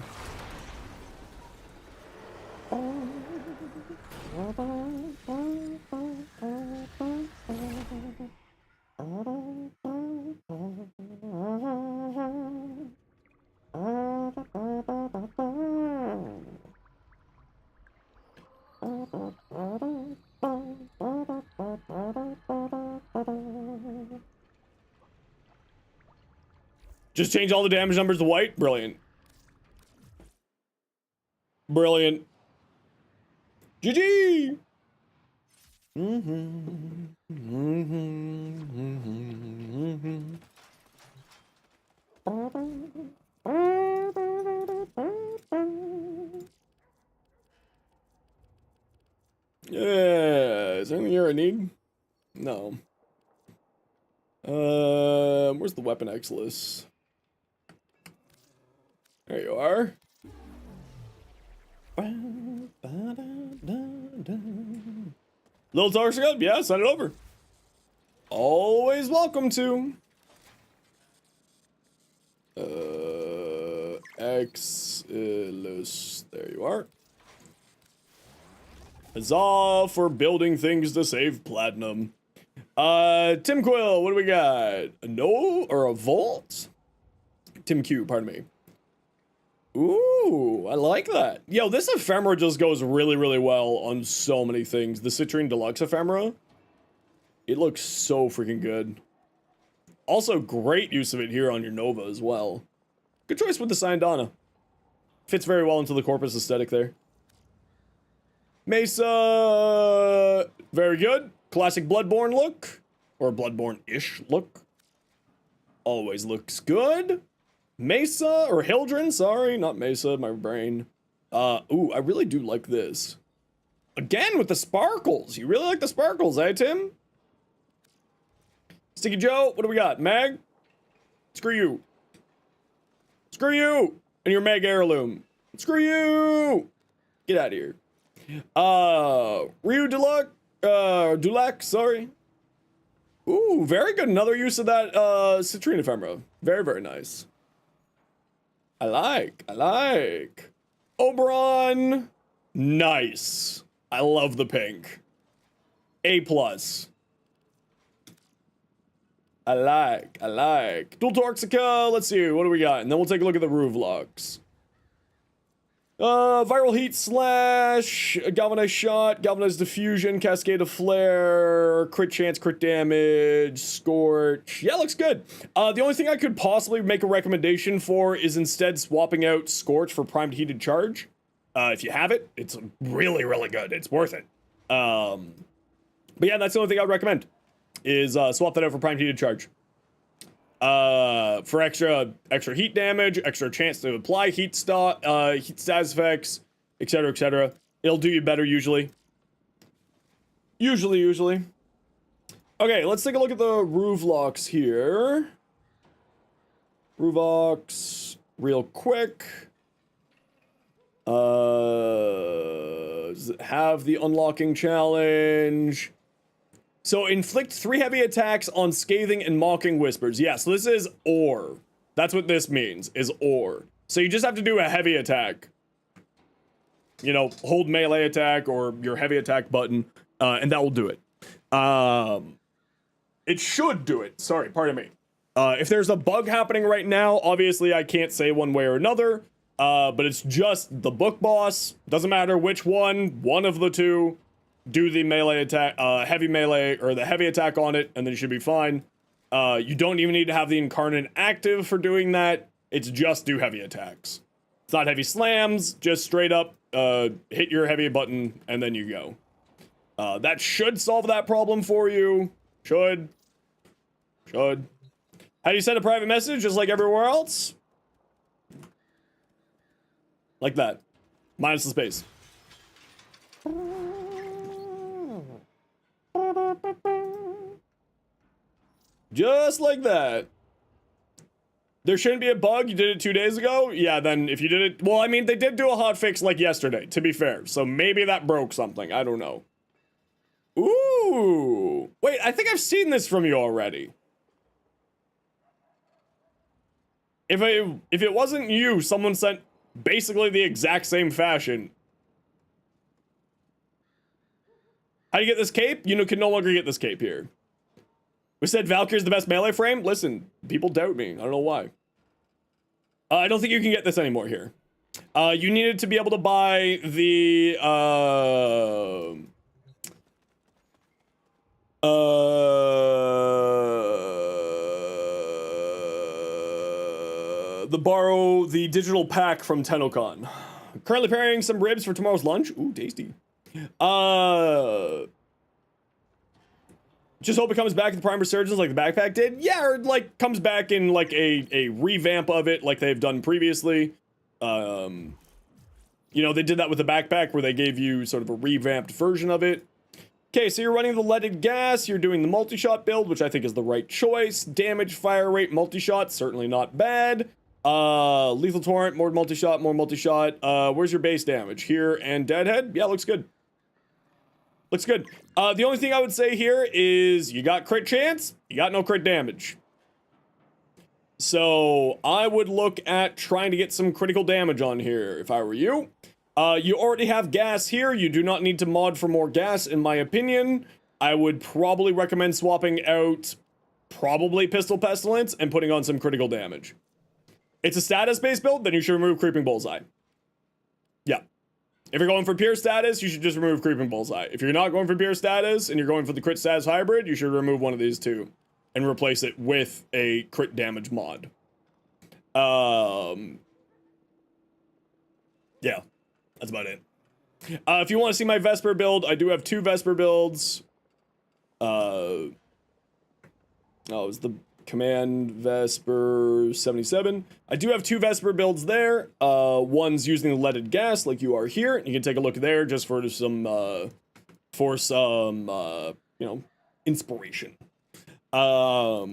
Just change all the damage numbers to white? Brilliant. Brilliant. GG! Yeah, is there anything here I need? No. Where's the weapon Exilus? There you are. Little Dark Scout? Yeah, send it over. Always welcome to. Exilus. There you are. Huzzah for building things to save platinum. Tim Quill, what do we got? A no or a Volt? Tim Q, pardon me. Ooh, I like that. Yo, this ephemera just goes really, really well on so many things. The Citrine Deluxe ephemera. It looks so freaking good. Also, great use of it here on your Nova as well. Good choice with the Syandana. Fits very well into the Corpus aesthetic there. Mesa, very good. Classic Bloodborne look, or Bloodborne-ish look. Always looks good. Mesa, or Hildren, sorry, not Mesa, my brain. Ooh, I really do like this. Again, with the sparkles. You really like the sparkles, eh, Tim? Sticky Joe, what do we got? Mag? Screw you. Screw you! And your Mag heirloom. Screw you! Get out of here. Ryu Dulac, sorry. Ooh, very good. Another use of that, Citrine Ephemera. Very, very nice. I like. Oberon. Nice. I love the pink. A+. I like. Dual Toxica, let's see, what do we got? And then we'll take a look at the Ruvlocks. Viral Heat Slash, Galvanized Shot, Galvanized Diffusion, Cascade of Flare, Crit Chance, Crit Damage, Scorch. Yeah, looks good. The only thing I could possibly make a recommendation for is instead swapping out Scorch for Primed Heated Charge. If you have it, it's really, really good. It's worth it. But yeah, that's the only thing I would recommend, is swap that out for Primed Heated Charge. For extra heat damage, extra chance to apply heat status effects, etc., etc. It'll do you better usually. Usually. Okay, let's take a look at the Ruvlocks here. Ruvlocks, real quick. Does it have the unlocking challenge? So, inflict 3 heavy attacks on scathing and mocking whispers. Yeah, so this is or. That's what this means, is or. So you just have to do a heavy attack. You know, hold melee attack or your heavy attack button, and that will do it. It should do it. Sorry, pardon me. If there's a bug happening right now, obviously I can't say one way or another, but it's just the book boss. Doesn't matter which one of the two. Do the melee attack, heavy melee, or the heavy attack on it, and then you should be fine. You don't even need to have the Incarnate active for doing that. It's just do heavy attacks. It's not heavy slams, just straight up, hit your heavy button, and then you go. That should solve that problem for you. Should. How do you send a private message, just like everywhere else? Like that. Minus the space. Just like that. There shouldn't be a bug. You did it 2 days ago? Yeah, then if you did it... Well, I mean, they did do a hotfix like yesterday, to be fair. So maybe that broke something. I don't know. Ooh. Wait, I think I've seen this from you already. If it wasn't you, someone sent basically the exact same fashion. How do you get this cape? You can no longer get this cape here. We said Valkyrie's the best melee frame? Listen, people doubt me. I don't know why. I don't think you can get this anymore here. You needed to be able to buy the borrow the digital pack from Tennokan. Currently preparing some ribs for tomorrow's lunch. Ooh, tasty. Just hope it comes back in the Prime Resurgence like the backpack did. Yeah, or like comes back in like a revamp of it like they've done previously. You know, they did that with the backpack where they gave you sort of a revamped version of it. Okay, so you're running the leaded gas, you're doing the multi-shot build, which I think is the right choice. Damage, fire rate, multi-shot, certainly not bad. Lethal torrent, more multi-shot. Where's your base damage? Here and deadhead? Yeah, looks good. Looks good. The only thing I would say here is you got crit chance, you got no crit damage. So I would look at trying to get some critical damage on here if I were you. You already have gas here. You do not need to mod for more gas, in my opinion. I would probably recommend swapping out probably Pistol Pestilence and putting on some critical damage. It's a status-based build, then you should remove Creeping Bullseye. Yeah. If you're going for pure status, you should just remove Creeping Bullseye. If you're not going for pure status and you're going for the crit status hybrid, you should remove one of these two. and replace it with a crit damage mod. Yeah, that's about it. If you want to see my Vesper build, I do have 2 Vesper builds. It was the Command Vesper 77. I do have 2 Vesper builds there. One's using the leaded gas, like you are here. You can take a look there just for some, you know, inspiration. Yeah,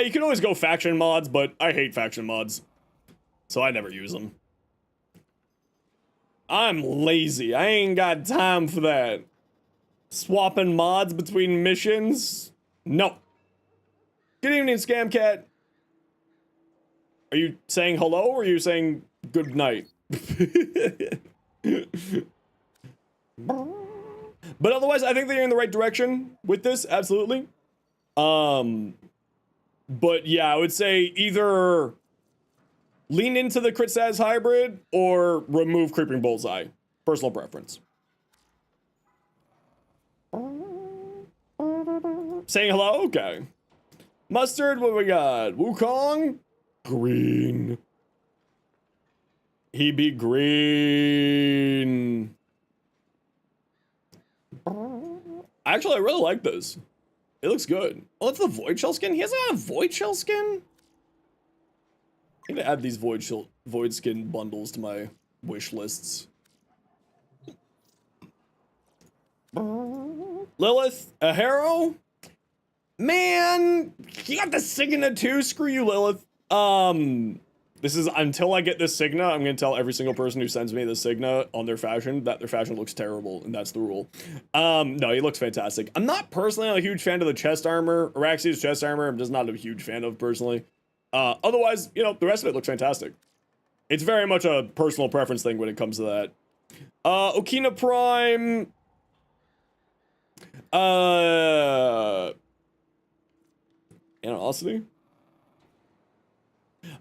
you can always go faction mods, but I hate faction mods, so I never use them. I'm lazy. I ain't got time for that. Swapping mods between missions? No. Good evening, Scam Cat. Are you saying hello or are you saying good night? But otherwise, I think they're in the right direction with this, absolutely. But yeah, I would say either lean into the crit stats hybrid or remove Creeping Bullseye. Personal preference. Saying hello? Okay. Mustard, what we got? Wukong? Green. He be green. Actually, I really like this. It looks good. Oh, it's the Void Shell skin? He hasn't had a Void Shell skin? I'm gonna add these Void skin bundles to my wish lists. Lilith, a Harrow? Man, you got the Signa too? Screw you, Lilith. This is, until I get this Signa, I'm gonna tell every single person who sends me the Signa on their fashion that their fashion looks terrible, and that's the rule. No, he looks fantastic. I'm not personally a huge fan of the chest armor. Araxia's chest armor, I'm just not a huge fan of, personally. Otherwise, you know, the rest of it looks fantastic. It's very much a personal preference thing when it comes to that. Okina Prime... Animosity?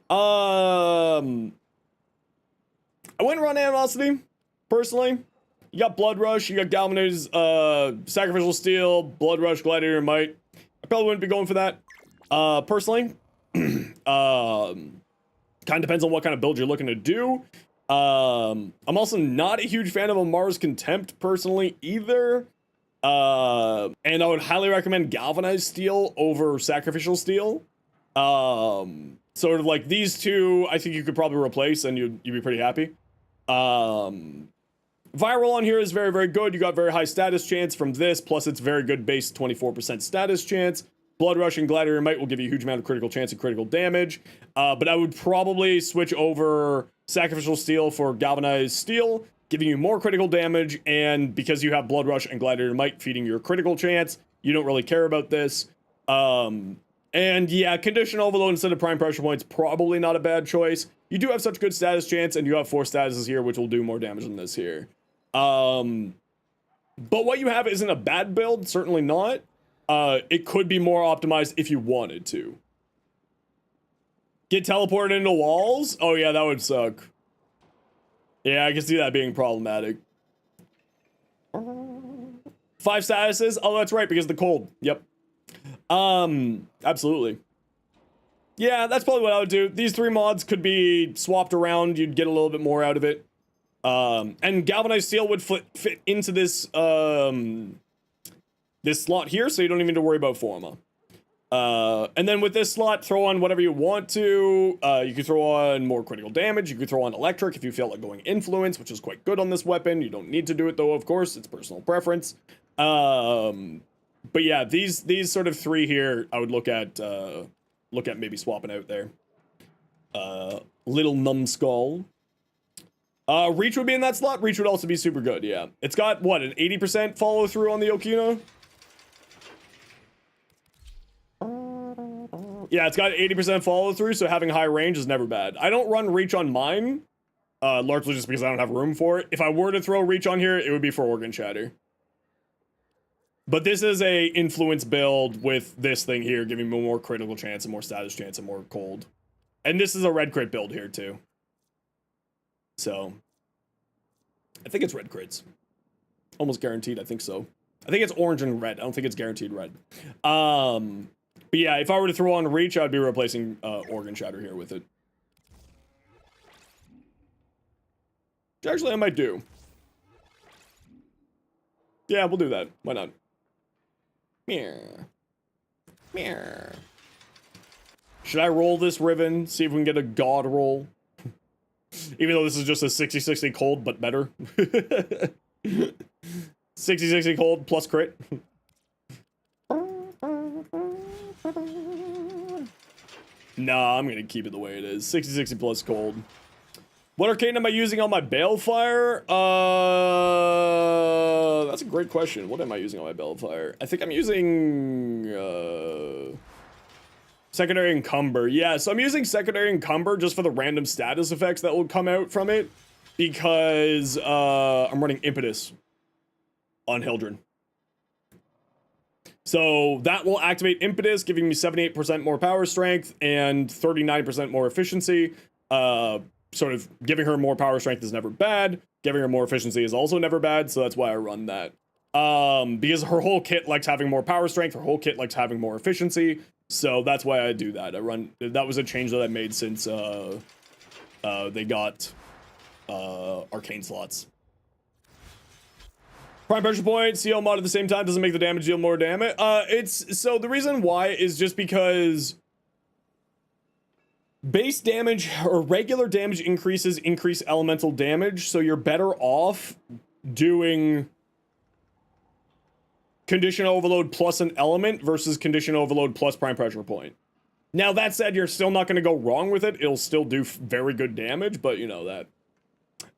I wouldn't run Animosity, personally. You got Blood Rush, you got Galvanized, Sacrificial Steel, Blood Rush, Gladiator Might. I probably wouldn't be going for that, personally. Kind of depends on what kind of build you're looking to do. I'm also not a huge fan of a Mars Contempt, personally, either. And I would highly recommend Galvanized Steel over Sacrificial Steel. Sort of like these two, I think you could probably replace and you'd be pretty happy. Viral on here is very, very good. You got very high status chance from this, plus it's very good base 24% status chance. Blood Rush and Gladiator Might will give you a huge amount of critical chance and critical damage. But I would probably switch over Sacrificial Steel for Galvanized Steel, giving you more critical damage, and because you have Blood Rush and Gladiator Might feeding your critical chance, you don't really care about this. And yeah, Condition Overload instead of Prime Pressure Points, probably not a bad choice. You do have such good status chance, and you have 4 statuses here, which will do more damage than this here. But what you have isn't a bad build, certainly not. It could be more optimized if you wanted to. Get teleported into walls? Oh yeah, that would suck. Yeah, I can see that being problematic. 5 statuses? Oh, that's right, because of the cold. Yep. Absolutely. Yeah, that's probably what I would do. These 3 mods could be swapped around. You'd get a little bit more out of it. And Galvanized Steel would fit into this, this slot here, so you don't even need to worry about Forma. And then with this slot, throw on whatever you want to. You could throw on more critical damage. You could throw on Electric if you feel like going Influence, which is quite good on this weapon. You don't need to do it, though, of course. It's personal preference. But yeah, these sort of 3 here, I would look at maybe swapping out there. Little Numbskull. Reach would be in that slot. Reach would also be super good, yeah. It's got, what, an 80% follow through on the Okina? Yeah, it's got 80% follow through, so having high range is never bad. I don't run Reach on mine, largely just because I don't have room for it. If I were to throw Reach on here, it would be for Organ Shatter. But this is a influence build with this thing here, giving me more critical chance and more status chance and more cold. And this is a red crit build here, too. So, I think it's red crits. Almost guaranteed, I think so. I think it's orange and red. I don't think it's guaranteed red. But yeah, if I were to throw on reach, I'd be replacing Organ Shatter here with it. Which actually I might do. Yeah, we'll do that. Why not? Meow. Meow. Should I roll this Riven? See if we can get a god roll? Even though this is just a 60-60 cold, but better. 60-60 cold plus crit. Nah, I'm gonna keep it the way it is. 60-60 plus cold. What arcane am I using on my Balefire? That's a great question. What am I using on my Balefire? I think I'm using Secondary Encumber. Yeah, so I'm using Secondary Encumber just for the random status effects that will come out from it, because I'm running Impetus on Hildren. So that will activate Impetus, giving me 78% more power strength and 39% more efficiency. Sort of giving her more power strength is never bad. Giving her more efficiency is also never bad, so that's why I run that. Because her whole kit likes having more power strength, her whole kit likes having more efficiency, so that's why I do that. That was a change that I made since they got arcane slots. Prime pressure point, CL mod at the same time doesn't make the damage deal more damage. So the reason why is just because base damage or regular damage increases increase elemental damage, so you're better off doing condition overload plus an element versus condition overload plus prime pressure point. Now that said, you're still not going to go wrong with it. It'll still do very good damage, but you know that.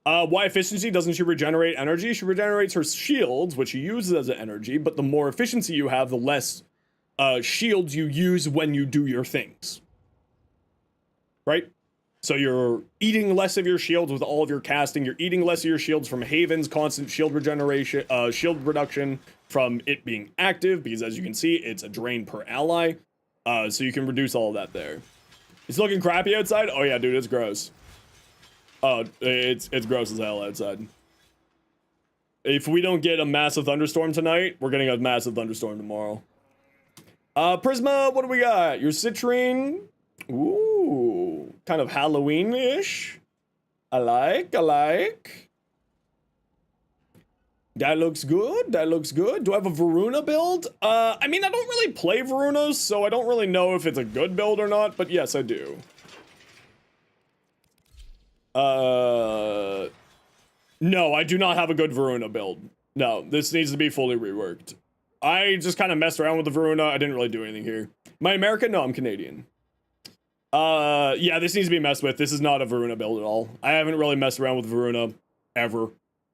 Why efficiency? Doesn't she regenerate energy? She regenerates her shields, which she uses as an energy, but the more efficiency you have, the less shields you use when you do your things. Right? So you're eating less of your shields with all of your casting. You're eating less of your shields from Haven's constant shield regeneration, shield reduction from it being active, because as you can see, it's a drain per ally. So you can reduce all of that there. It's looking crappy outside? Oh yeah, dude, it's gross. Oh, it's gross as hell outside. If we don't get a massive thunderstorm tonight, we're getting a massive thunderstorm tomorrow. Prisma, what do we got? Your citrine. Ooh, kind of Halloween-ish. I like. That looks good. Do I have a Varuna build? I mean, I don't really play Varunas, so I don't really know if it's a good build or not, but yes, I do. No, I do not have a good Varuna build. No, this needs to be fully reworked. I just kind of messed around with the Varuna. I didn't really do anything here. Am I American? No, I'm Canadian. Yeah, this needs to be messed with. This is not a Varuna build at all. I haven't really messed around with Varuna ever.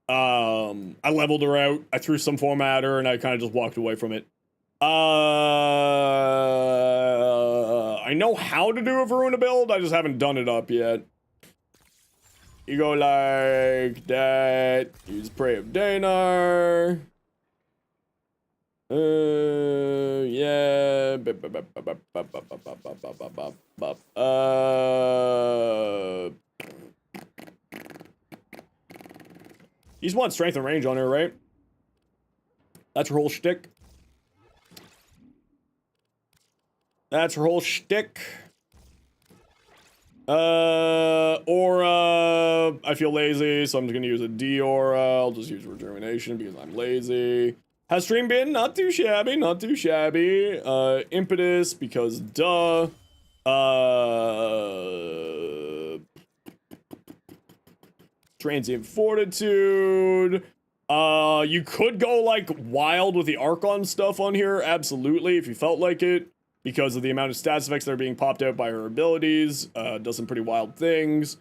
I leveled her out. I threw some format at her, and I kind of just walked away from it. I know how to do a Varuna build. I just haven't done it up yet. You go like that. Use Prey of Danar. Yeah. You just want strength and range on her, right? That's her whole shtick. Aura, I feel lazy, so I'm just gonna use a D aura. I'll just use rejuvenation because I'm lazy. Has stream been? Not too shabby. Impetus, because duh. Transient Fortitude. You could go like wild with the Archon stuff on here, absolutely, if you felt like it. Because of the amount of stats effects that are being popped out by her abilities. Does some pretty wild things.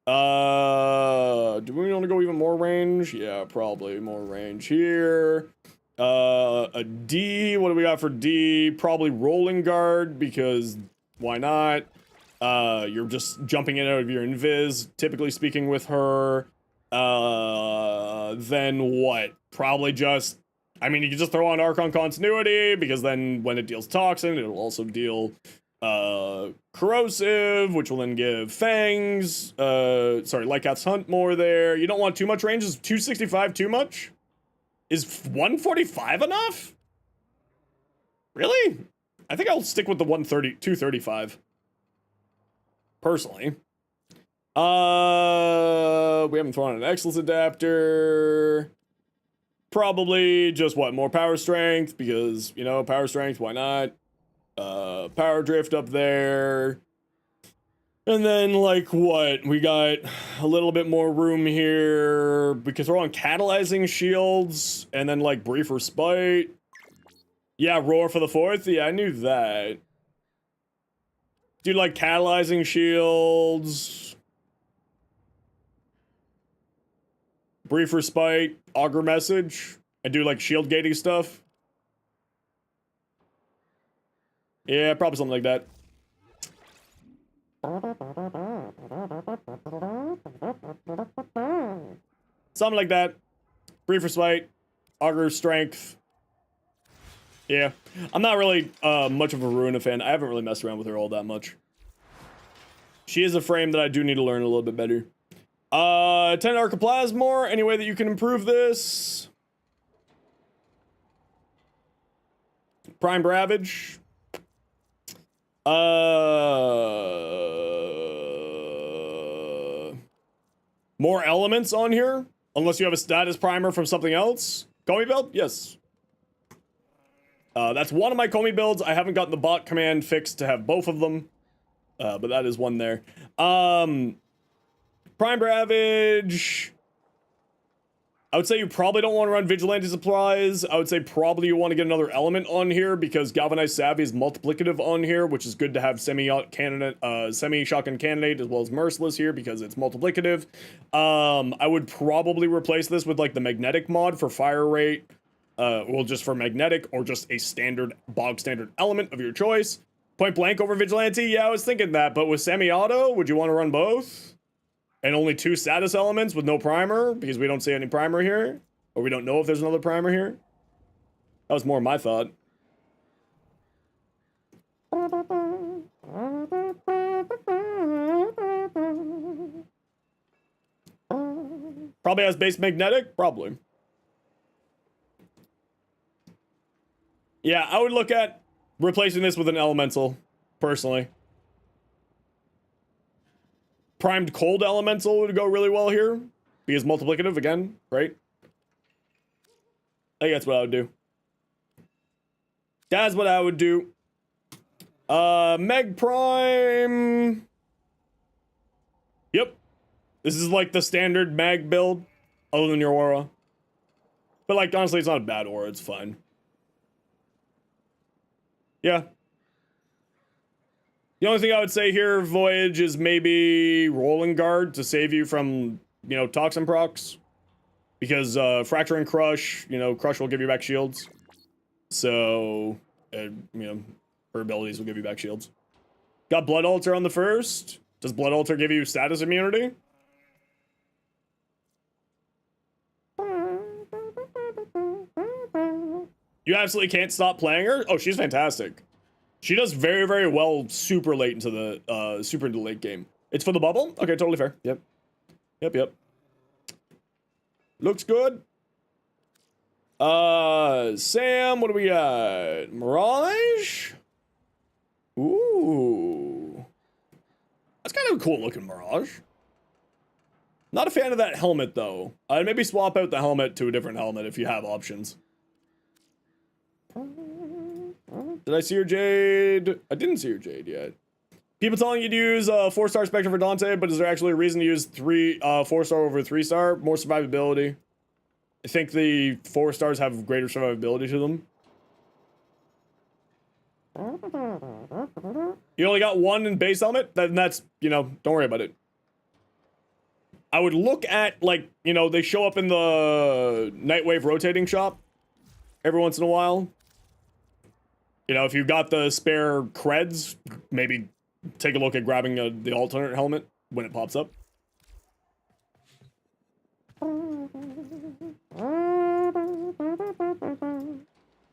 Do we want to go even more range? Yeah, probably more range here. A D, what do we got for D? Probably Rolling Guard, because why not? You're just jumping in and out of your invis, typically speaking with her. Then what? Probably just, I mean, you can just throw on Archon Continuity, because then when it deals Toxin, it'll also deal Corrosive, which will then give Fangs, Lightcat's Hunt more there. You don't want too much range. Is 265 too much? Is 145 enough? Really? I think I'll stick with the 235. Personally. We haven't thrown an excellence adapter. Probably just what, more power strength, because, you know, power strength, why not? Power drift up there. And then, like, what? We got a little bit more room here because we're on catalyzing shields, and then, like, brief respite. Yeah, roar for the 4th. Yeah, I knew that. Dude, like, catalyzing shields. Brief respite, augur message, and do, like, shield gating stuff. Yeah, probably something like that. Something like that. Brief respite, augur strength. Yeah, I'm not really much of a Ruina fan. I haven't really messed around with her all that much. She is a frame that I do need to learn a little bit better. 10 Archiplasmor, any way that you can improve this? Prime Ravage. More elements on here? Unless you have a status primer from something else? Comey build? Yes. That's one of my Comey builds. I haven't gotten the bot command fixed to have both of them. But that is one there. Prime Ravage. I would say you probably don't want to run Vigilante Supplies. I would say probably you want to get another element on here because Galvanized Savvy is multiplicative on here, which is good to have semi-shotgun cannonade as well as Merciless here because it's multiplicative. I would probably replace this with like the magnetic mod for fire rate. Well, just for magnetic or just a standard bog standard element of your choice. Point blank over Vigilante? Yeah, I was thinking that, but with semi-auto, would you want to run both? And only 2 status elements with no primer, because we don't see any primer here. Or we don't know if there's another primer here. That was more my thought. Probably has base magnetic? Probably. Yeah, I would look at replacing this with an elemental, personally. Primed cold elemental would go really well here. Because multiplicative again, right? I think that's what I would do. That's what I would do. Meg Prime. Yep. This is like the standard mag build, other than your aura. But like, honestly, it's not a bad aura, it's fine. Yeah. The only thing I would say here, Voyage, is maybe Rolling Guard to save you from, you know, Toxin procs. Because Fracture and Crush, you know, Crush will give you back shields. So, you know, her abilities will give you back shields. Got Blood Altar on the first. Does Blood Altar give you status immunity? You absolutely can't stop playing her? Oh, she's fantastic. She does very, very well super late into the, super into the late game. It's for the bubble? Okay, totally fair. Yep. Yep. Looks good. Sam, what do we got? Mirage? Ooh. That's kind of a cool looking Mirage. Not a fan of that helmet, though. I'd maybe swap out the helmet to a different helmet if you have options. Did I see your Jade? I didn't see your Jade yet. People telling you to use 4-star Spectrum for Dante, but is there actually a reason to use 4-star over 3-star? More survivability. I think the 4 stars have greater survivability to them. You only got 1 in base helmet? Then that's, you know, don't worry about it. I would look at, like, you know, they show up in the Nightwave rotating shop every once in a while. You know, if you've got the spare creds, maybe take a look at grabbing the alternate helmet when it pops up.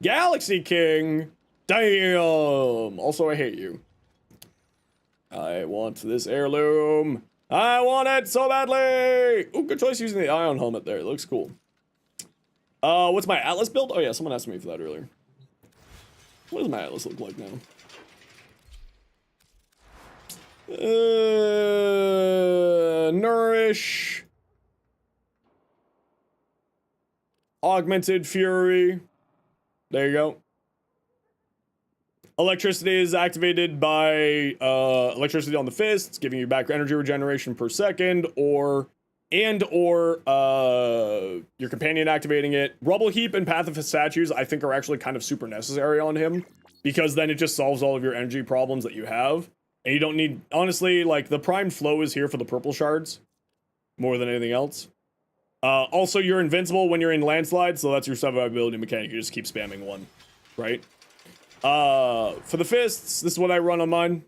Galaxy King! Damn! Also, I hate you. I want this heirloom. I want it so badly! Ooh, good choice using the Ion helmet there. It looks cool. What's my Atlas build? Oh yeah, someone asked me for that earlier. What does my Atlas look like now? Nourish. Augmented Fury. There you go. Electricity is activated by electricity on the fists, giving you back energy regeneration per second, or your companion activating it. Rubble Heap and Path of Statues, I think, are actually kind of super necessary on him, because then it just solves all of your energy problems that you have. And you don't need, honestly, like, the Primed Flow is here for the purple shards, more than anything else. Also, you're invincible when you're in landslides, so that's your survivability mechanic. You just keep spamming one, right? For the fists, this is what I run on mine.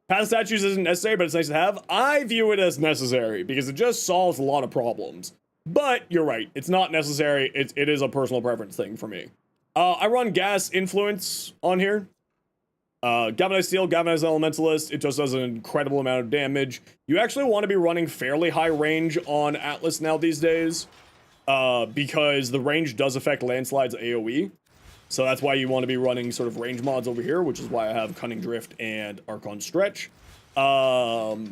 Path of Statues isn't necessary, but it's nice to have. I view it as necessary because it just solves a lot of problems. But you're right, it's not necessary. It is a personal preference thing for me. I run Gas Influence on here. Galvanized Steel, Galvanized Elementalist, it just does an incredible amount of damage. You actually want to be running fairly high range on Atlas now these days, because the range does affect landslides AoE. So that's why you want to be running sort of range mods over here, which is why I have Cunning Drift and Archon Stretch. Otherwise,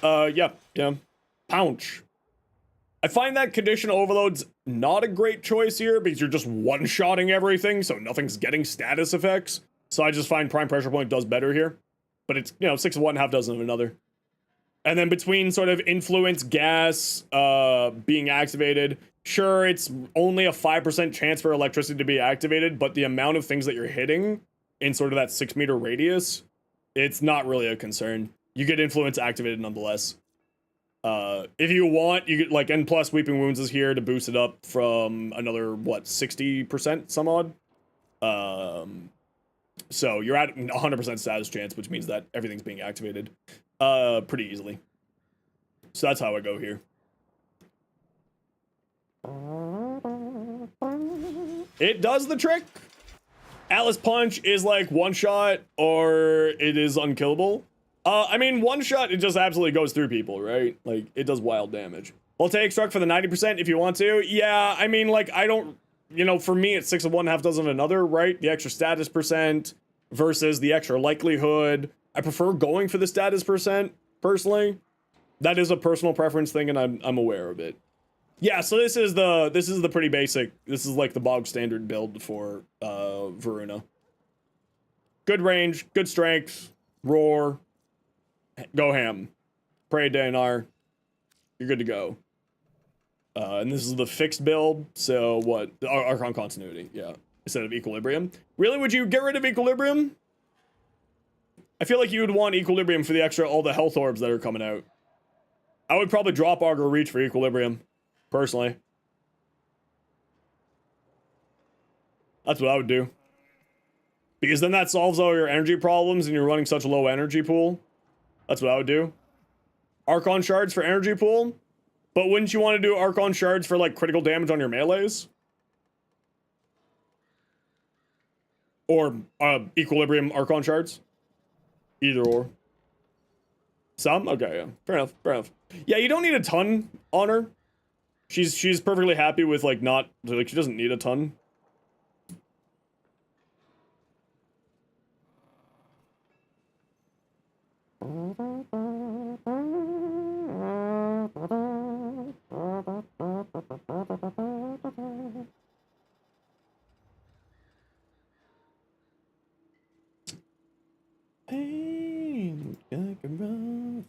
yeah, Pounce. I find that Condition Overload's not a great choice here because you're just one-shotting everything, so nothing's getting status effects. So I just find Prime Pressure Point does better here. But it's, 6 of one, half dozen of another. And then between sort of Influence, Gas, being activated, sure, it's only a 5% chance for electricity to be activated, but the amount of things that you're hitting in sort of that 6-meter radius, it's not really a concern. You get Influence activated nonetheless. If you want, you get, like, N+ Weeping Wounds is here to boost it up from another, 60% some odd? So you're at 100% status chance, which means that everything's being activated, pretty easily. So that's how I go here. It does the trick. Atlas Punch is like one shot or it is unkillable. I mean, one shot, it just absolutely goes through people, right? Like, it does wild damage. Voltaic Struck for the 90% if you want to. Yeah, I mean, like, I don't, for me, it's 6 of one, half dozen of another, right? The extra status percent versus the extra likelihood. I prefer going for the status percent, personally. That is a personal preference thing, and I'm aware of it. Yeah, so this is the pretty basic, this is like the bog standard build for Varuna. Good range, good strength, roar, go ham. Pray Danar, you're good to go. And this is the fixed build, so what? Archon Continuity, yeah, instead of Equilibrium. Really, would you get rid of Equilibrium? I feel like you would want Equilibrium for the extra, all the health orbs that are coming out. I would probably drop Augur Reach for Equilibrium. Personally. That's what I would do. Because then that solves all your energy problems and you're running such a low energy pool. That's what I would do. Archon Shards for energy pool. But wouldn't you want to do Archon Shards for, like, critical damage on your melees? Or Equilibrium Archon Shards? Either or. Some? Okay, yeah. Fair enough, fair enough. Yeah, you don't need a ton on her. She's perfectly happy with, like, not, like, she doesn't need a ton. Pain, like a rough.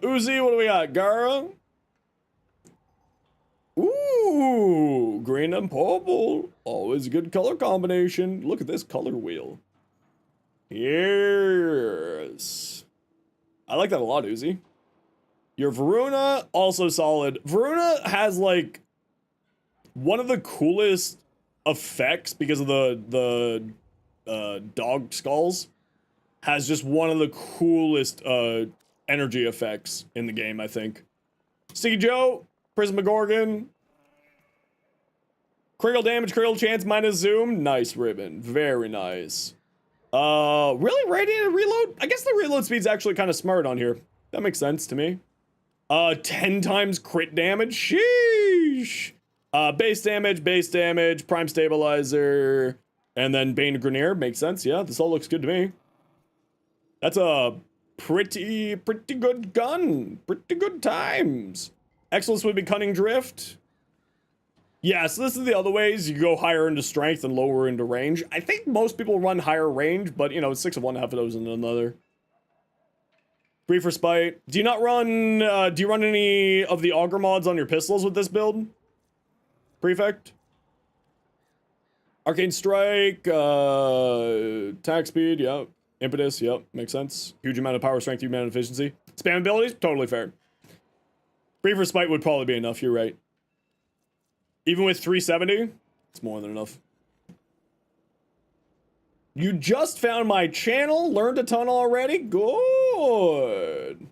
Uzi, what do we got? Gara? Ooh, green and purple. Always a good color combination. Look at this color wheel. Yes. I like that a lot, Uzi. Your Varuna, also solid. Varuna has, like, one of the coolest effects because of the dog skulls has just one of the coolest energy effects in the game, I think. Sticky Joe, Prismagorgon, critical damage, critical chance, minus zoom. Nice ribbon. Very nice. Really radiated reload? I guess the reload speed's actually kind of smart on here. That makes sense to me. 10 times crit damage. Sheesh. Base damage, prime stabilizer, and then Bane Grenier. Makes sense. Yeah, this all looks good to me. That's a pretty good gun. Pretty good times. Excellence would be Cunning Drift. Yeah, so this is the other ways. You go higher into strength and lower into range. I think most people run higher range, but, you know, 6 of one, half of those in another. Brief for Spite. Do you not run, do you run any of the Augur mods on your pistols with this build? Prefect? Arcane Strike, attack speed, yep. Impetus, yep, makes sense. Huge amount of power, strength, huge amount of efficiency. Spam abilities, totally fair. Brief for Spite would probably be enough, you're right. Even with 370, it's more than enough. You just found my channel, learned a ton already? Good.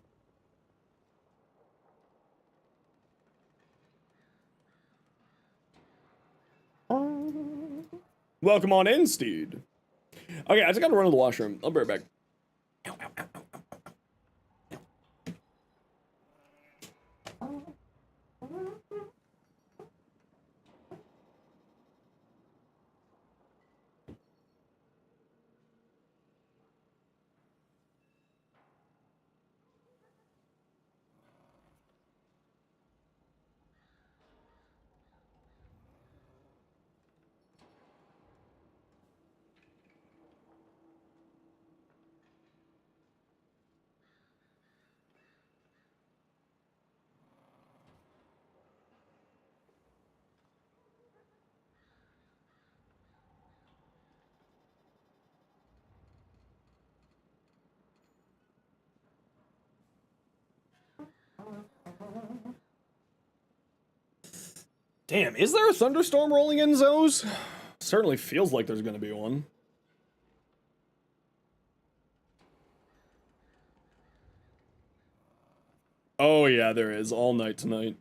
Welcome on in, Steed. Okay, I just gotta run to the washroom. I'll be right back. Ow, ow, ow, ow. Damn, is there a thunderstorm rolling in, Zoes? Certainly feels like there's gonna be one. Oh yeah, there is. All night tonight.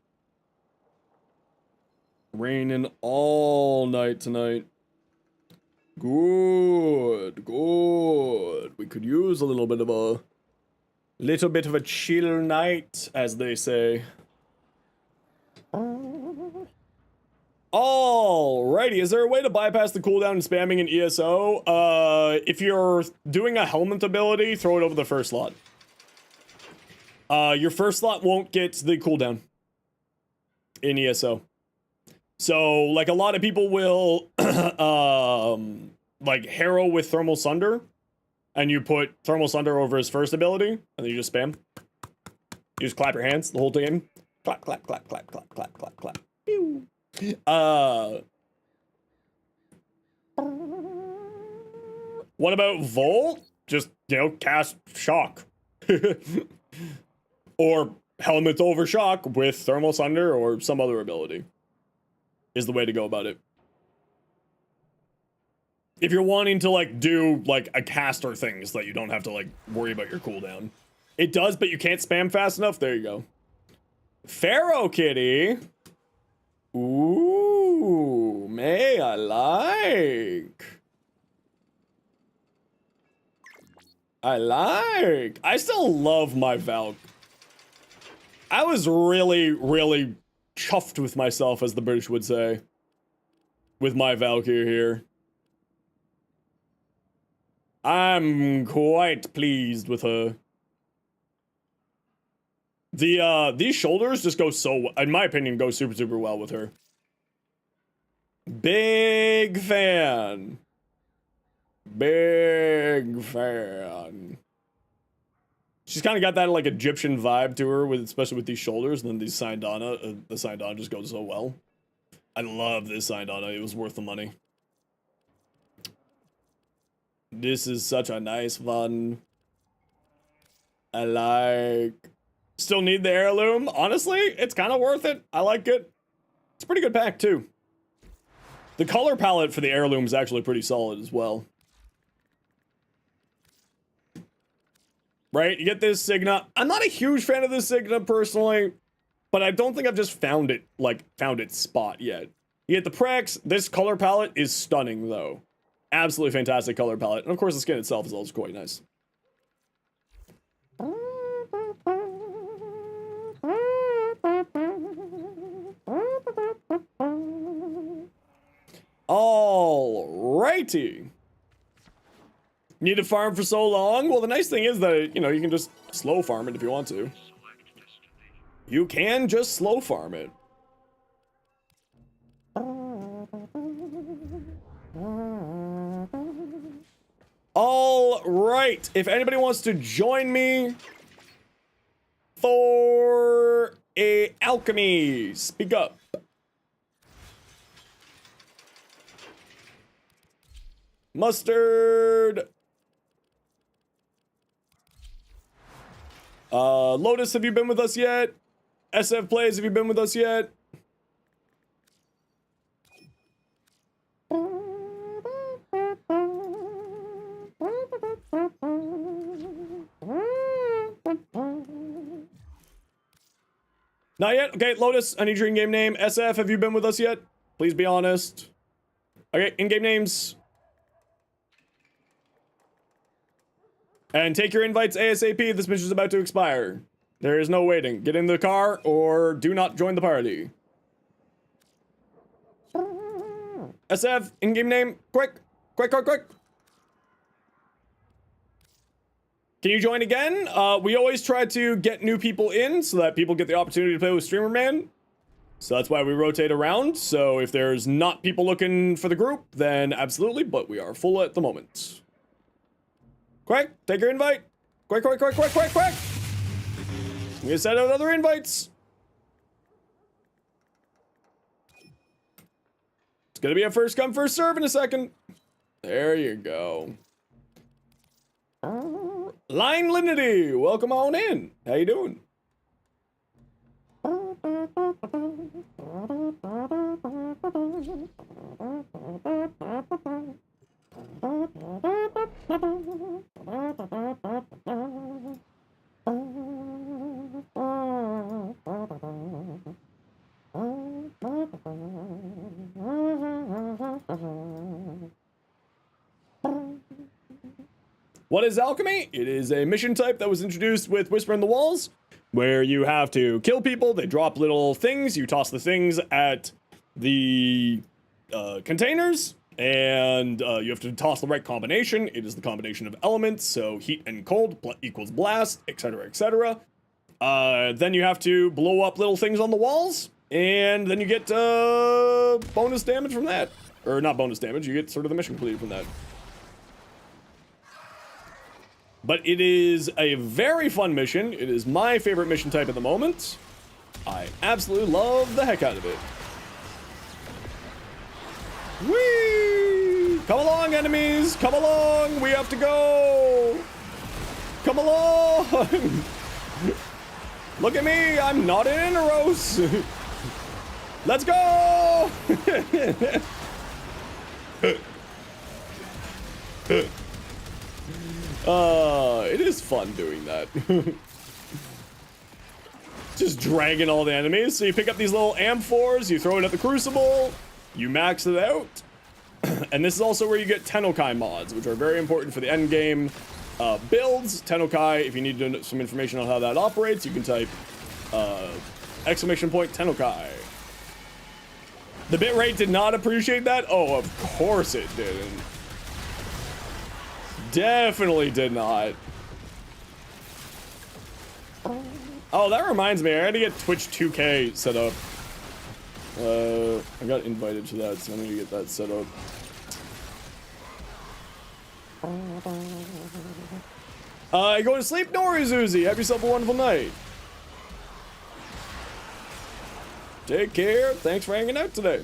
Raining all night tonight. Good, good. We could use a little bit of a chill night, as they say. Alrighty, is there a way to bypass the cooldown and spamming in ESO? If you're doing a helmet ability, throw it over the first slot. Your first slot won't get the cooldown in ESO. So, like, a lot of people will, like, Harrow with Thermal Sunder, and you put Thermal Sunder over his first ability, and then you just spam. You just clap your hands the whole game. Clap, clap, clap, clap, clap, clap, clap, clap. Pew. What about Volt? Just, you know, cast Shock. Or Helmet over Shock with Thermal Sunder or some other ability is the way to go about it. If you're wanting to, like, do, like, a caster thing so that you don't have to, like, worry about your cooldown. It does, but you can't spam fast enough. There you go. Pharaoh Kitty. Ooh, May I like. I still love my Valk. I was really chuffed with myself, as the British would say, with my Valkyrie here. I'm quite pleased with her. These shoulders just go so, in my opinion, go super well with her. Big fan. Big fan. She's kind of got that, like, Egyptian vibe to her, with especially with these shoulders, and then these Syndana, the Syndana just goes so well. I love this Syndana, it was worth the money. This is such a nice one. I like. Still need the heirloom. Honestly, it's kind of worth it. I like it. It's a pretty good pack, too. The color palette for the heirloom is actually pretty solid as well. Right? You get this Signa. I'm not a huge fan of this Signa personally, but I don't think I've just found its spot yet. You get the Prex. This color palette is stunning though. Absolutely fantastic color palette. And of course the skin itself is also quite nice. Alrighty. Need to farm for so long? Well, the nice thing is that, you know, you can just slow farm it if you want to. You can just slow farm it. Alright. If anybody wants to join me for a alchemy, speak up. Mustard. Lotus, have you been with us yet? SF Plays, have you been with us yet? Not yet? Okay, Lotus, I need your in-game name. SF, have you been with us yet? Please be honest. Okay, in-game names. And take your invites ASAP, this mission's about to expire. There is no waiting. Get in the car or do not join the party. SF, in-game name, quick, quick, quick, quick. Can you join again? We always try to get new people in so that people get the opportunity to play with Streamer Man. So that's why we rotate around. So if there's not people looking for the group, then absolutely, but we are full at the moment. Quick, take your invite. Quick, quick, quick, quick, quick, quick. I'm gonna send out other invites. It's gonna be a first come, first serve in a second. There you go. Line Linity, welcome on in. How you doing? What is alchemy? It is a mission type that was introduced with Whisper in the Walls, where you have to kill people, they drop little things, you toss the things at the containers, and you have to toss the right combination. It is the combination of elements, so heat and cold equals blast, etc., etc. Then you have to blow up little things on the walls, and then you get bonus damage from that. Or not bonus damage, you get sort of the mission completed from that. But it is a very fun mission. It is my favorite mission type at the moment. I absolutely love the heck out of it. Whee! Come along, enemies! Come along! We have to go! Come along! Look at me! I'm not in Inneros! Let's go! It is fun doing that. Just dragging all the enemies. So you pick up these little amphors, you throw it at the crucible, you max it out. And this is also where you get Tennokai mods, which are very important for the end game builds. Tennokai, if you need some information on how that operates, you can type exclamation point Tennokai. The bitrate did not appreciate that? Oh, of course it didn't. Definitely did not. Oh, that reminds me, I had to get Twitch 2K set up. I got invited to that, so I need to get that set up. Go to sleep, Nori Zuzi. Have yourself a wonderful night. Take care. Thanks for hanging out today.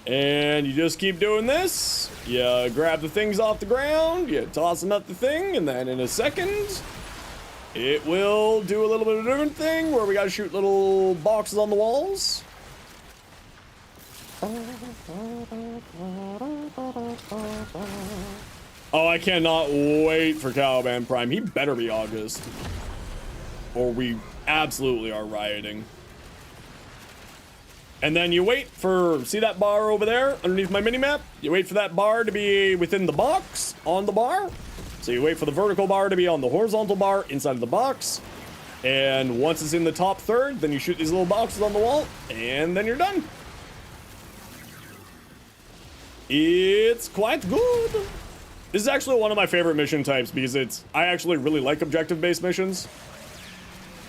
And you just keep doing this. You grab the things off the ground, you toss them at the thing, and then in a second, it will do a little bit of a different thing where we gotta shoot little boxes on the walls. Oh, I cannot wait for Caliban Prime. He better be August, or we absolutely are rioting. And then you wait for, see that bar over there underneath my minimap? You wait for that bar to be within the box, on the bar. So you wait for the vertical bar to be on the horizontal bar inside of the box. And once it's in the top third, then you shoot these little boxes on the wall, and then you're done. It's quite good. This is actually one of my favorite mission types because I actually really like objective-based missions.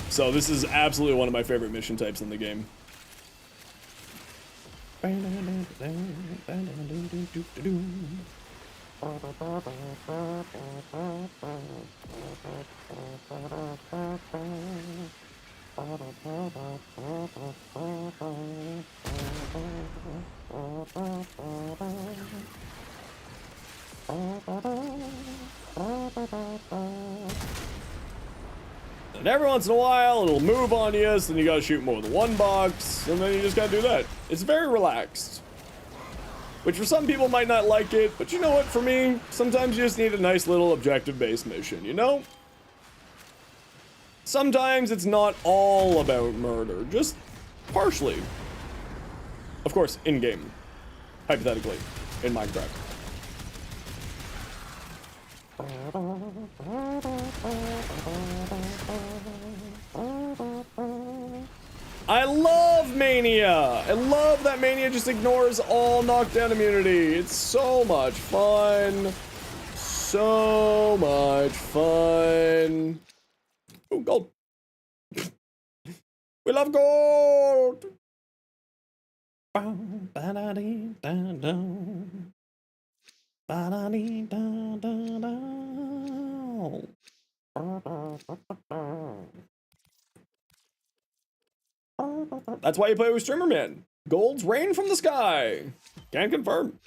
So this is absolutely one of my favorite mission types in the game. And every once in a while, it'll move on you, so then you gotta shoot more than one box, and then you just gotta do that. It's very relaxed. Which for some people might not like it, but you know what, for me, sometimes you just need a nice little objective-based mission, you know? Sometimes it's not all about murder, just partially. Of course, in-game. Hypothetically, in Minecraft. I love Mania! I love that Mania just ignores all knockdown immunity. It's so much fun. So much fun. Ooh, gold. We love gold! That's why you play with Streamer Man. Golds rain from the sky. Can confirm.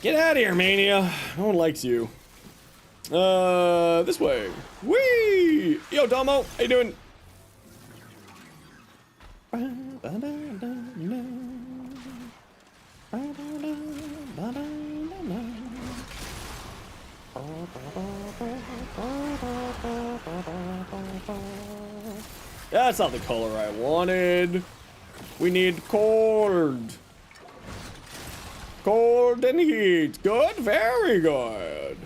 Get out of here, Mania. No one likes you. This way. Whee! Yo, Domo, how you doing? That's not the color I wanted. We need cold. Cold and heat. Good, very good.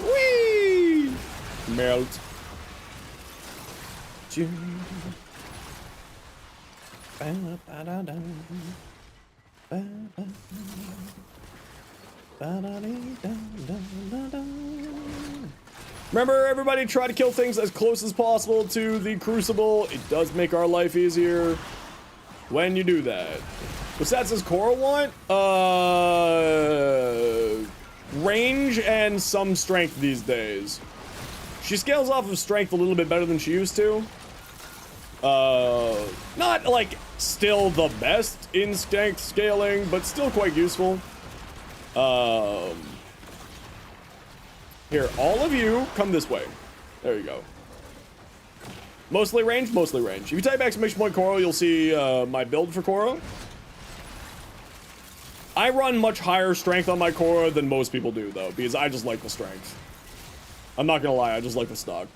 Whee! Melt. Remember, everybody, try to kill things as close as possible to the Crucible. It does make our life easier when you do that. What's that says Cora want? Range and some strength these days. She scales off of strength a little bit better than she used to. Not like still the best in strength scaling, but still quite useful. Here, all of you, come this way. There you go. Mostly range, mostly range. If you type exclamation point Cora, you'll see my build for Cora. I run much higher strength on my Cora than most people do, though, because I just like the strength. I'm not gonna lie, I just like the stock.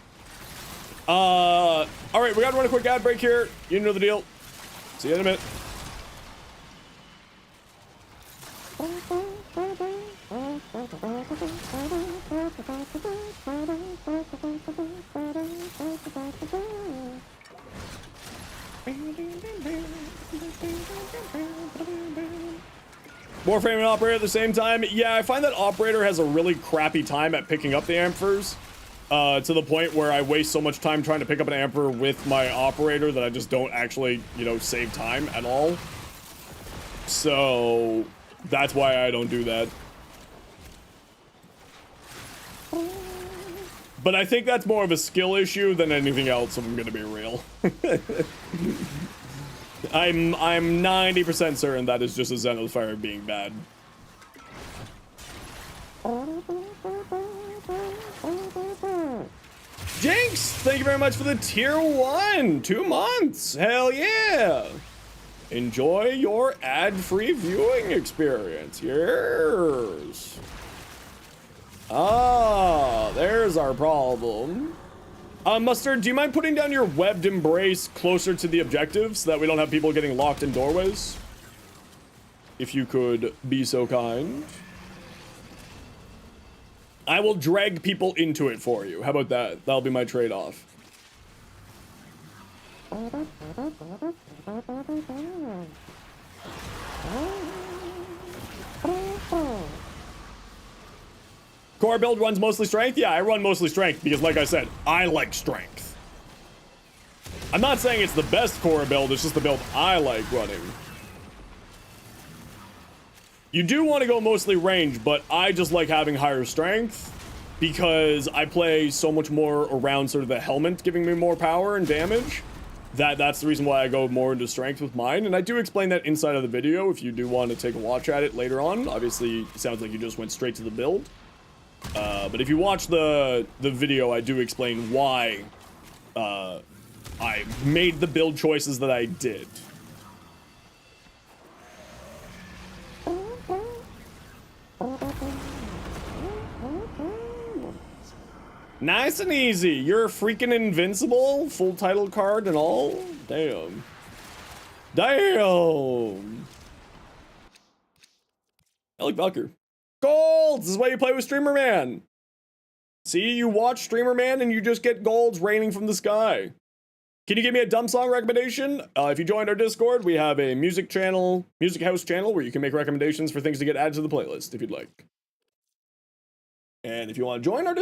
Alright, we gotta run a quick ad break here. You know the deal. See you in a minute. Warframe and Operator at the same time. Yeah, I find that Operator has a really crappy time at picking up the Amphers. to the point where I waste so much time trying to pick up an Emperor with my operator that I just don't actually, you know, save time at all. So that's why I don't do that. But I think that's more of a skill issue than anything else, if I'm gonna be real. I'm 90% certain that is just a Zenosfire being bad. Jinx, thank you very much for the tier 1. 2 months. Hell yeah. Enjoy your ad-free viewing experience. Yes. Ah, there's our problem. Mustard, do you mind putting down your webbed embrace closer to the objective so that we don't have people getting locked in doorways? If you could be so kind. I will drag people into it for you. How about that? That'll be my trade-off. Core build runs mostly strength? Yeah, I run mostly strength because, like I said, I like strength. I'm not saying it's the best core build, it's just the build I like running. You do want to go mostly range, but I just like having higher strength because I play so much more around sort of the helmet giving me more power and damage. That's the reason why I go more into strength with mine, and I do explain that inside of the video if you do want to take a watch at it later on. Obviously, it sounds like you just went straight to the build. But if you watch the video, I do explain why I made the build choices that I did. Nice and easy. You're freaking invincible? Full title card and all? Damn. Damn. Alec Valker. Golds! This is why you play with Streamer Man. See, you watch Streamer Man and you just get golds raining from the sky. Can you give me a dumb song recommendation? If you joined our Discord, we have a music house channel where you can make recommendations for things to get added to the playlist if you'd like. And if you want to join our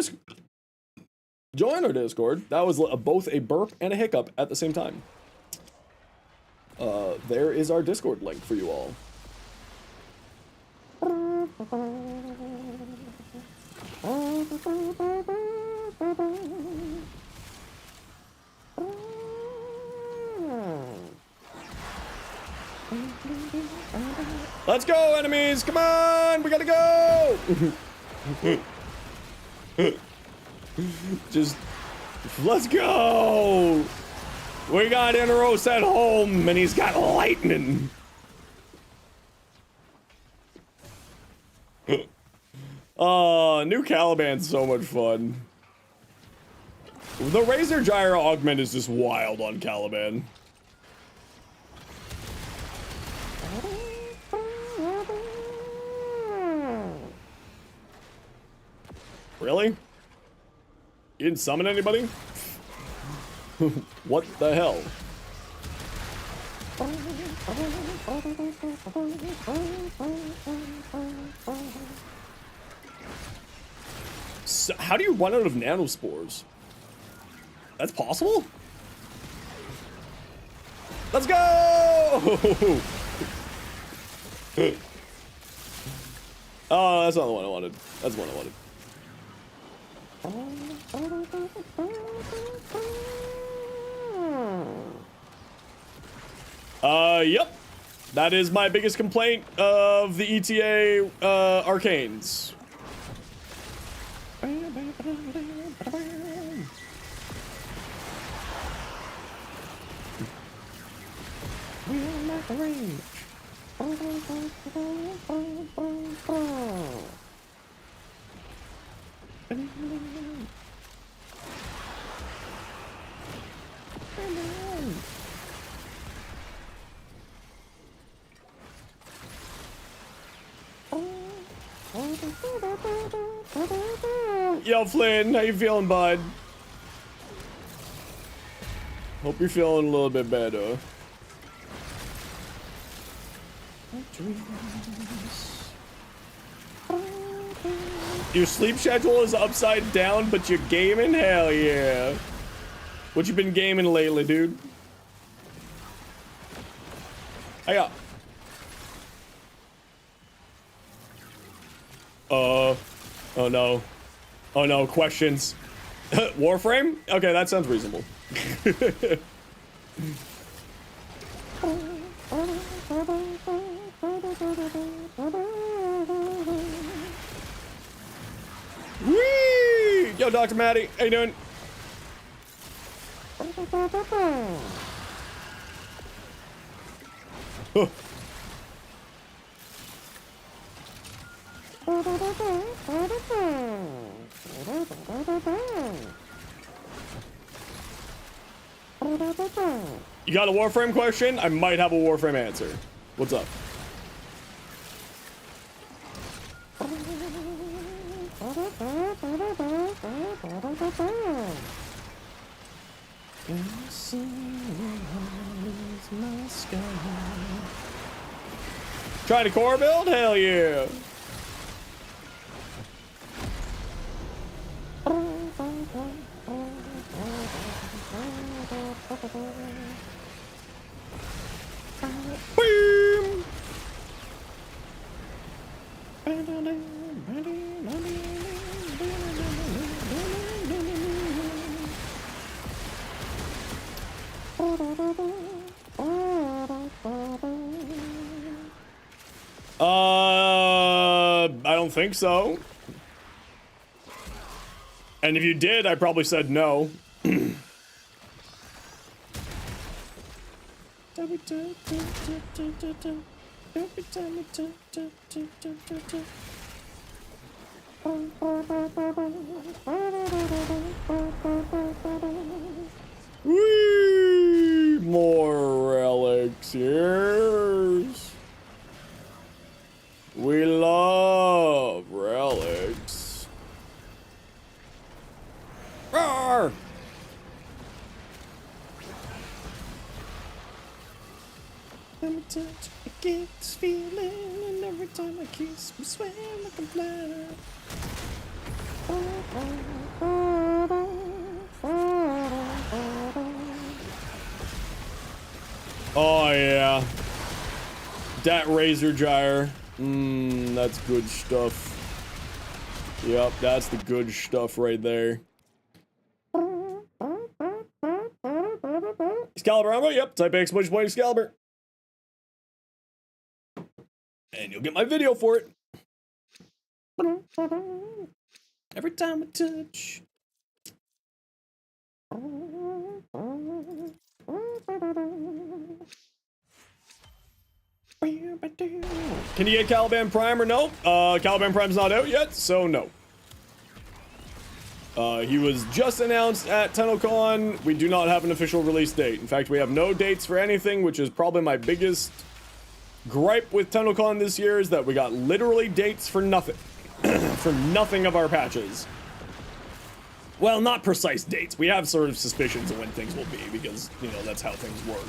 Discord, that was both a burp and a hiccup at the same time. There is our Discord link for you all. Let's go, enemies! Come on! We gotta go! Just... let's go! We got Interos at home, and he's got lightning! New Caliban's so much fun. The Razor Gyro augment is just wild on Caliban. Really? You didn't summon anybody? What the hell? So how do you run out of nanospores? That's possible? Let's go! Oh, that's not the one I wanted. That's the one I wanted. Yep. That is my biggest complaint of the ETA arcanes. Yo, Flynn, how you feeling, bud? Hope you're feeling a little bit better. Your sleep schedule is upside down, but you're gaming? Hell yeah. What you been gaming lately, dude? Hiya. Oh no. Oh no, questions. Warframe? Okay, that sounds reasonable. Whee! Yo, Dr. Maddie, how you doing? Huh. You got a Warframe question? I might have a Warframe answer. What's up? Try to core build? Hell yeah. Boom. I don't think so. And if you did, I probably said no. Whee! More relics, yes. We love relics. Roar! Every time I get this feeling, and every time I kiss, we swear like a flutter. Oh yeah, that razor gyre. That's good stuff. Yep, that's the good stuff right there. Excalibur ammo, yep, type X point Excalibur. And you'll get my video for it. Every time I touch. Can you get Caliban Prime or no? Caliban Prime's not out yet, so no. He was just announced at TennoCon. We do not have an official release date. In fact, we have no dates for anything, which is probably my biggest gripe with TennoCon this year, is that we got literally dates for nothing. For nothing of our patches. Well, not precise dates. We have sort of suspicions of when things will be, because, you know, that's how things work.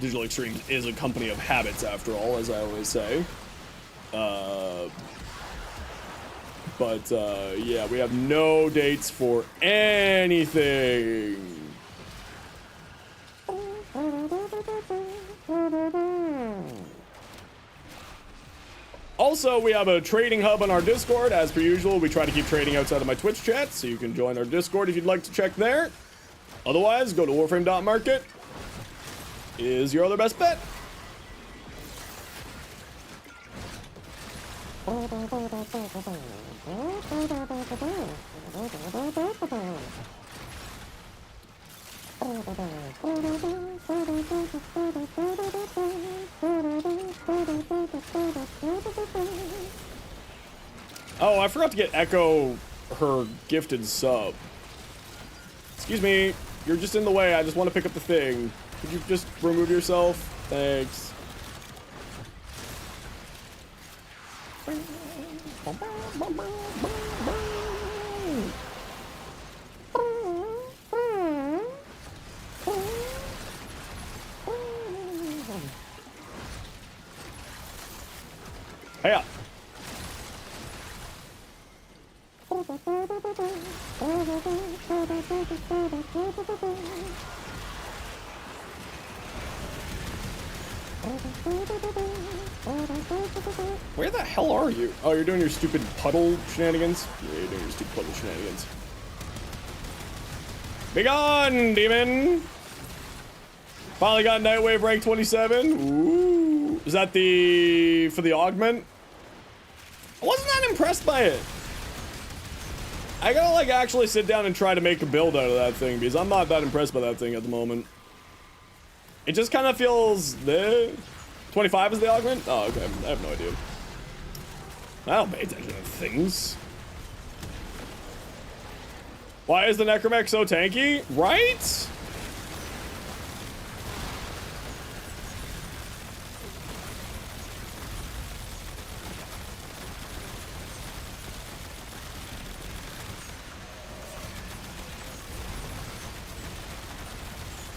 Digital Extremes is a company of habits, after all, as I always say. Yeah, we have no dates for anything. Also, we have a trading hub on our Discord. As per usual, we try to keep trading outside of my Twitch chat, so you can join our Discord if you'd like to check there. Otherwise, go to warframe.market. Is your other best bet. Oh, I forgot to get Echo her gifted sub. Excuse me, you're just in the way. I just want to pick up the thing. Could you just remove yourself? Thanks. Hey up. Where the hell are you? Oh, you're doing your stupid puddle shenanigans? Yeah, you're doing your stupid puddle shenanigans. Be gone, demon! Finally got Nightwave rank 27. Ooh. Is that for the augment? I wasn't that impressed by it. I gotta like actually sit down and try to make a build out of that thing because I'm not that impressed by that thing at the moment. It just kind of feels 25 is the augment? Oh, okay. I have no idea. I don't pay attention to things. Why is the Necromech so tanky? Right?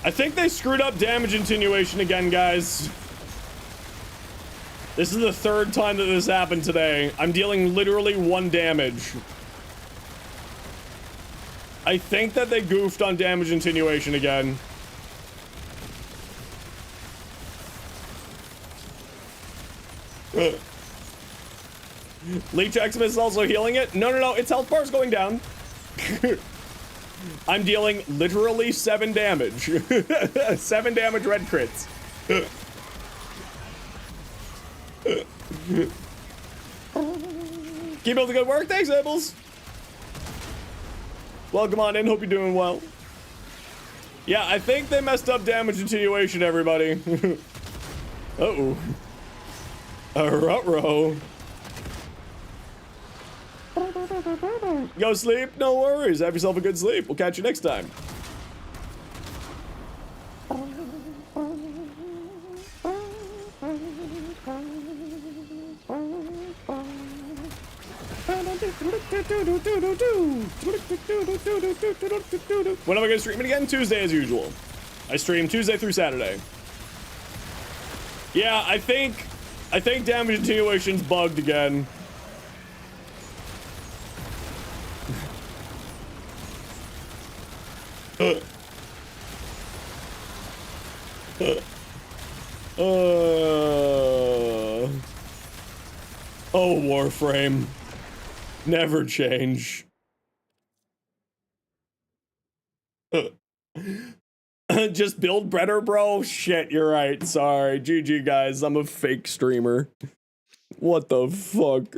I think they screwed up damage attenuation again, guys. This is the third time that this happened today. I'm dealing literally 1 damage. I think that they goofed on damage attenuation again. Leech Xmas is also healing it? No, its health bar is going down. I'm dealing literally 7 damage. 7 damage red crits. Keep up the good work. Thanks, Abels. Welcome on in. Hope you're doing well. Yeah, I think they messed up damage attenuation, everybody. Uh-oh. Ruh-roh. Go sleep. No worries. Have yourself a good sleep. We'll catch you next time. When am I gonna stream it again? Tuesday as usual. I stream Tuesday through Saturday. Yeah, I think damage attenuation's bugged again. Oh, Warframe. Never change. Just build better, bro? Shit, you're right. Sorry. GG, guys. I'm a fake streamer. What the fuck?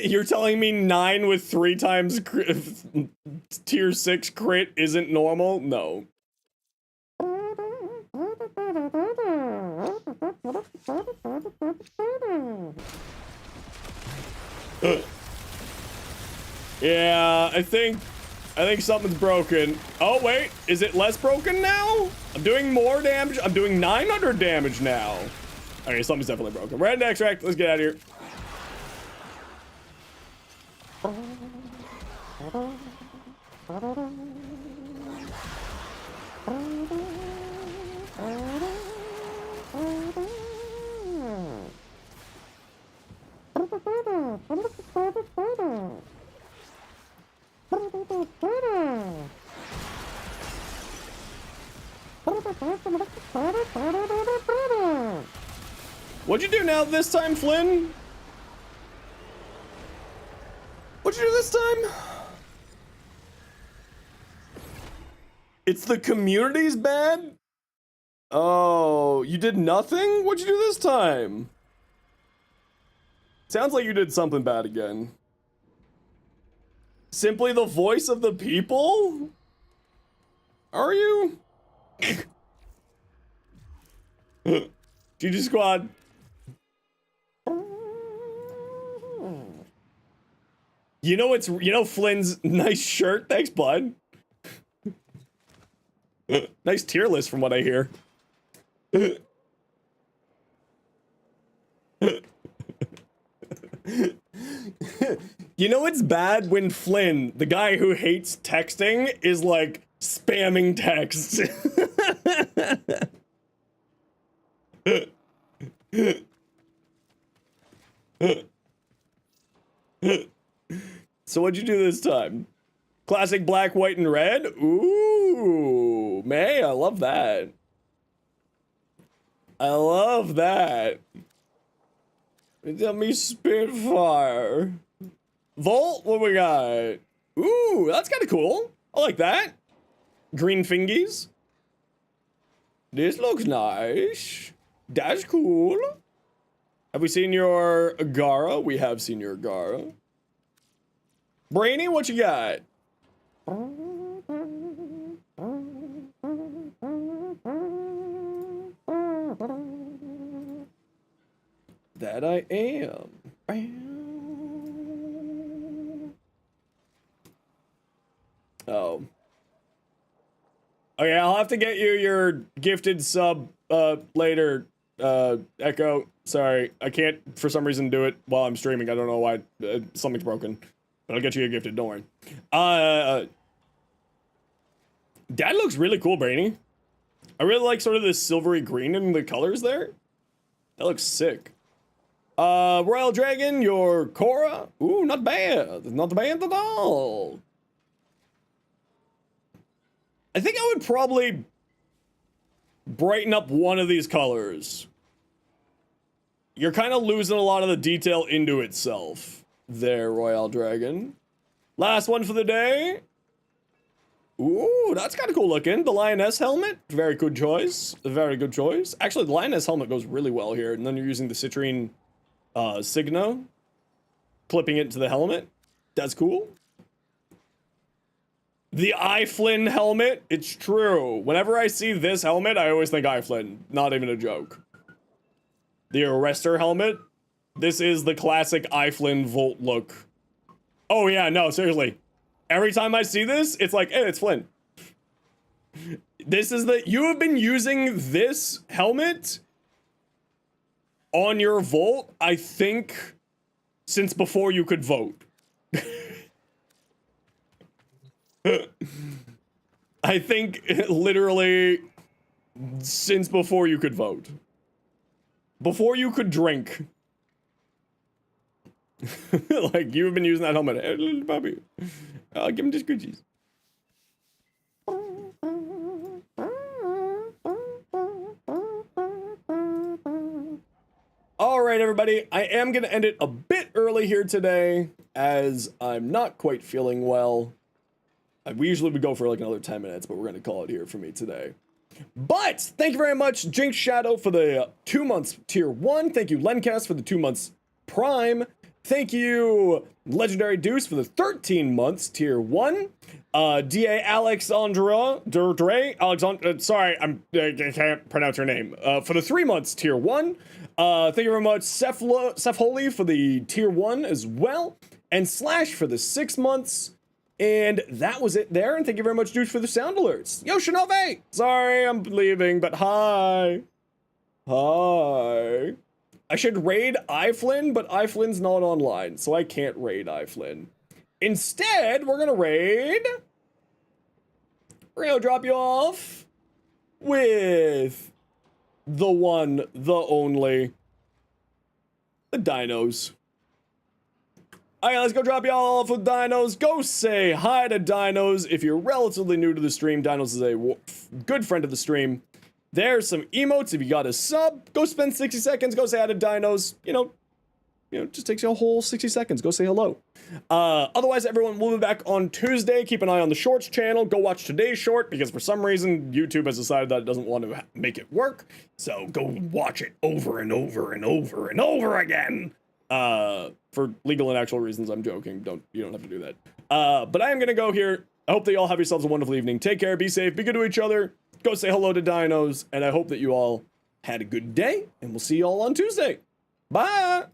You're telling me 9 with 3 times tier 6 crit isn't normal? No. Yeah, I think something's broken. Oh wait, is it less broken now? I'm doing more damage. I'm doing 900 damage now. Okay, something's definitely broken. Red extract. Let's get out of here. What'd you do now this time, Flynn? What'd you do this time? It's the community's bad? Oh, you did nothing? What'd you do this time? Sounds like you did something bad again. Simply the voice of the people? Are you? GG squad. You know Flynn's nice shirt? Thanks, bud. Nice tier list from what I hear. You know it's bad when Flynn, the guy who hates texting, is like spamming texts. So what'd you do this time? Classic black, white, and red? Ooh, May, I love that. I love that. Tell me Spitfire. Volt, what we got? Ooh, that's kind of cool. I like that. Green fingies. This looks nice. That's cool. Have we seen your Agara? We have seen your Agara. Brainy, what you got? That I am. Oh. Okay, I'll have to get you your gifted sub later, Echo. Sorry, I can't for some reason do it while I'm streaming. I don't know why. Something's broken. But I'll get you a gifted, don't worry. That looks really cool, Brainy. I really like sort of this silvery green in the colors there. That looks sick. Royal Dragon, your Korra. Ooh, not bad. Not bad at all. I think I would probably brighten up one of these colors. You're kind of losing a lot of the detail into itself. There, Royal Dragon. Last one for the day. Ooh, that's kind of cool looking. The Lioness helmet. Very good choice. Very good choice. Actually, the Lioness helmet goes really well here. And then you're using the citrine Signo. Clipping it to the helmet. That's cool. The Iflin helmet. It's true. Whenever I see this helmet, I always think Iflin. Not even a joke. The Arrestor helmet. This is the classic Iflin Volt look. Oh yeah, no, seriously. Every time I see this, it's like, hey, it's Flynn. This is you have been using this helmet on your Volt, I think, since before you could vote. I think literally since before you could vote. Before you could drink. Like, you've been using that helmet. Hey, little puppy. Give him just Gucci's. Alright, everybody. I am going to end it a bit early here today, as I'm not quite feeling well. We usually would go for like another 10 minutes, but we're going to call it here for me today. But, thank you very much, Jinx Shadow, for the 2 months tier 1. Thank you, Lencast, for the 2 months Prime. Thank you, Legendary Deuce, for the 13 months tier 1. D.A. Alexandra, sorry, I can't pronounce her name. For the 3 months tier 1. Thank you very much, Seth Holy, for the tier 1 as well. And Slash for the 6 months. And that was it there, and thank you very much, Douche, for the sound alerts. Yo, Shinove! Sorry, I'm leaving, but hi. Hi. I should raid Iflin, but Iflin's not online, so I can't raid Iflin. Instead, we're gonna raid... We're gonna drop you off with the one, the only, the Dinos. Alright, let's go drop y'all off with Dinos. Go say hi to Dinos. If you're relatively new to the stream, Dinos is a good friend of the stream. There's some emotes. If you got a sub, go spend 60 seconds. Go say hi to Dinos. You know, just takes you a whole 60 seconds. Go say hello. Otherwise, everyone, we'll be back on Tuesday. Keep an eye on the Shorts channel. Go watch today's short, because for some reason, YouTube has decided that it doesn't want to make it work. So go watch it over and over and over and over again. For legal and actual reasons, I'm joking. You don't have to do that. But I am gonna go here. I hope that you all have yourselves a wonderful evening. Take care, be safe, be good to each other. Go say hello to Dinos, and I hope that you all had a good day, and we'll see you all on Tuesday. Bye!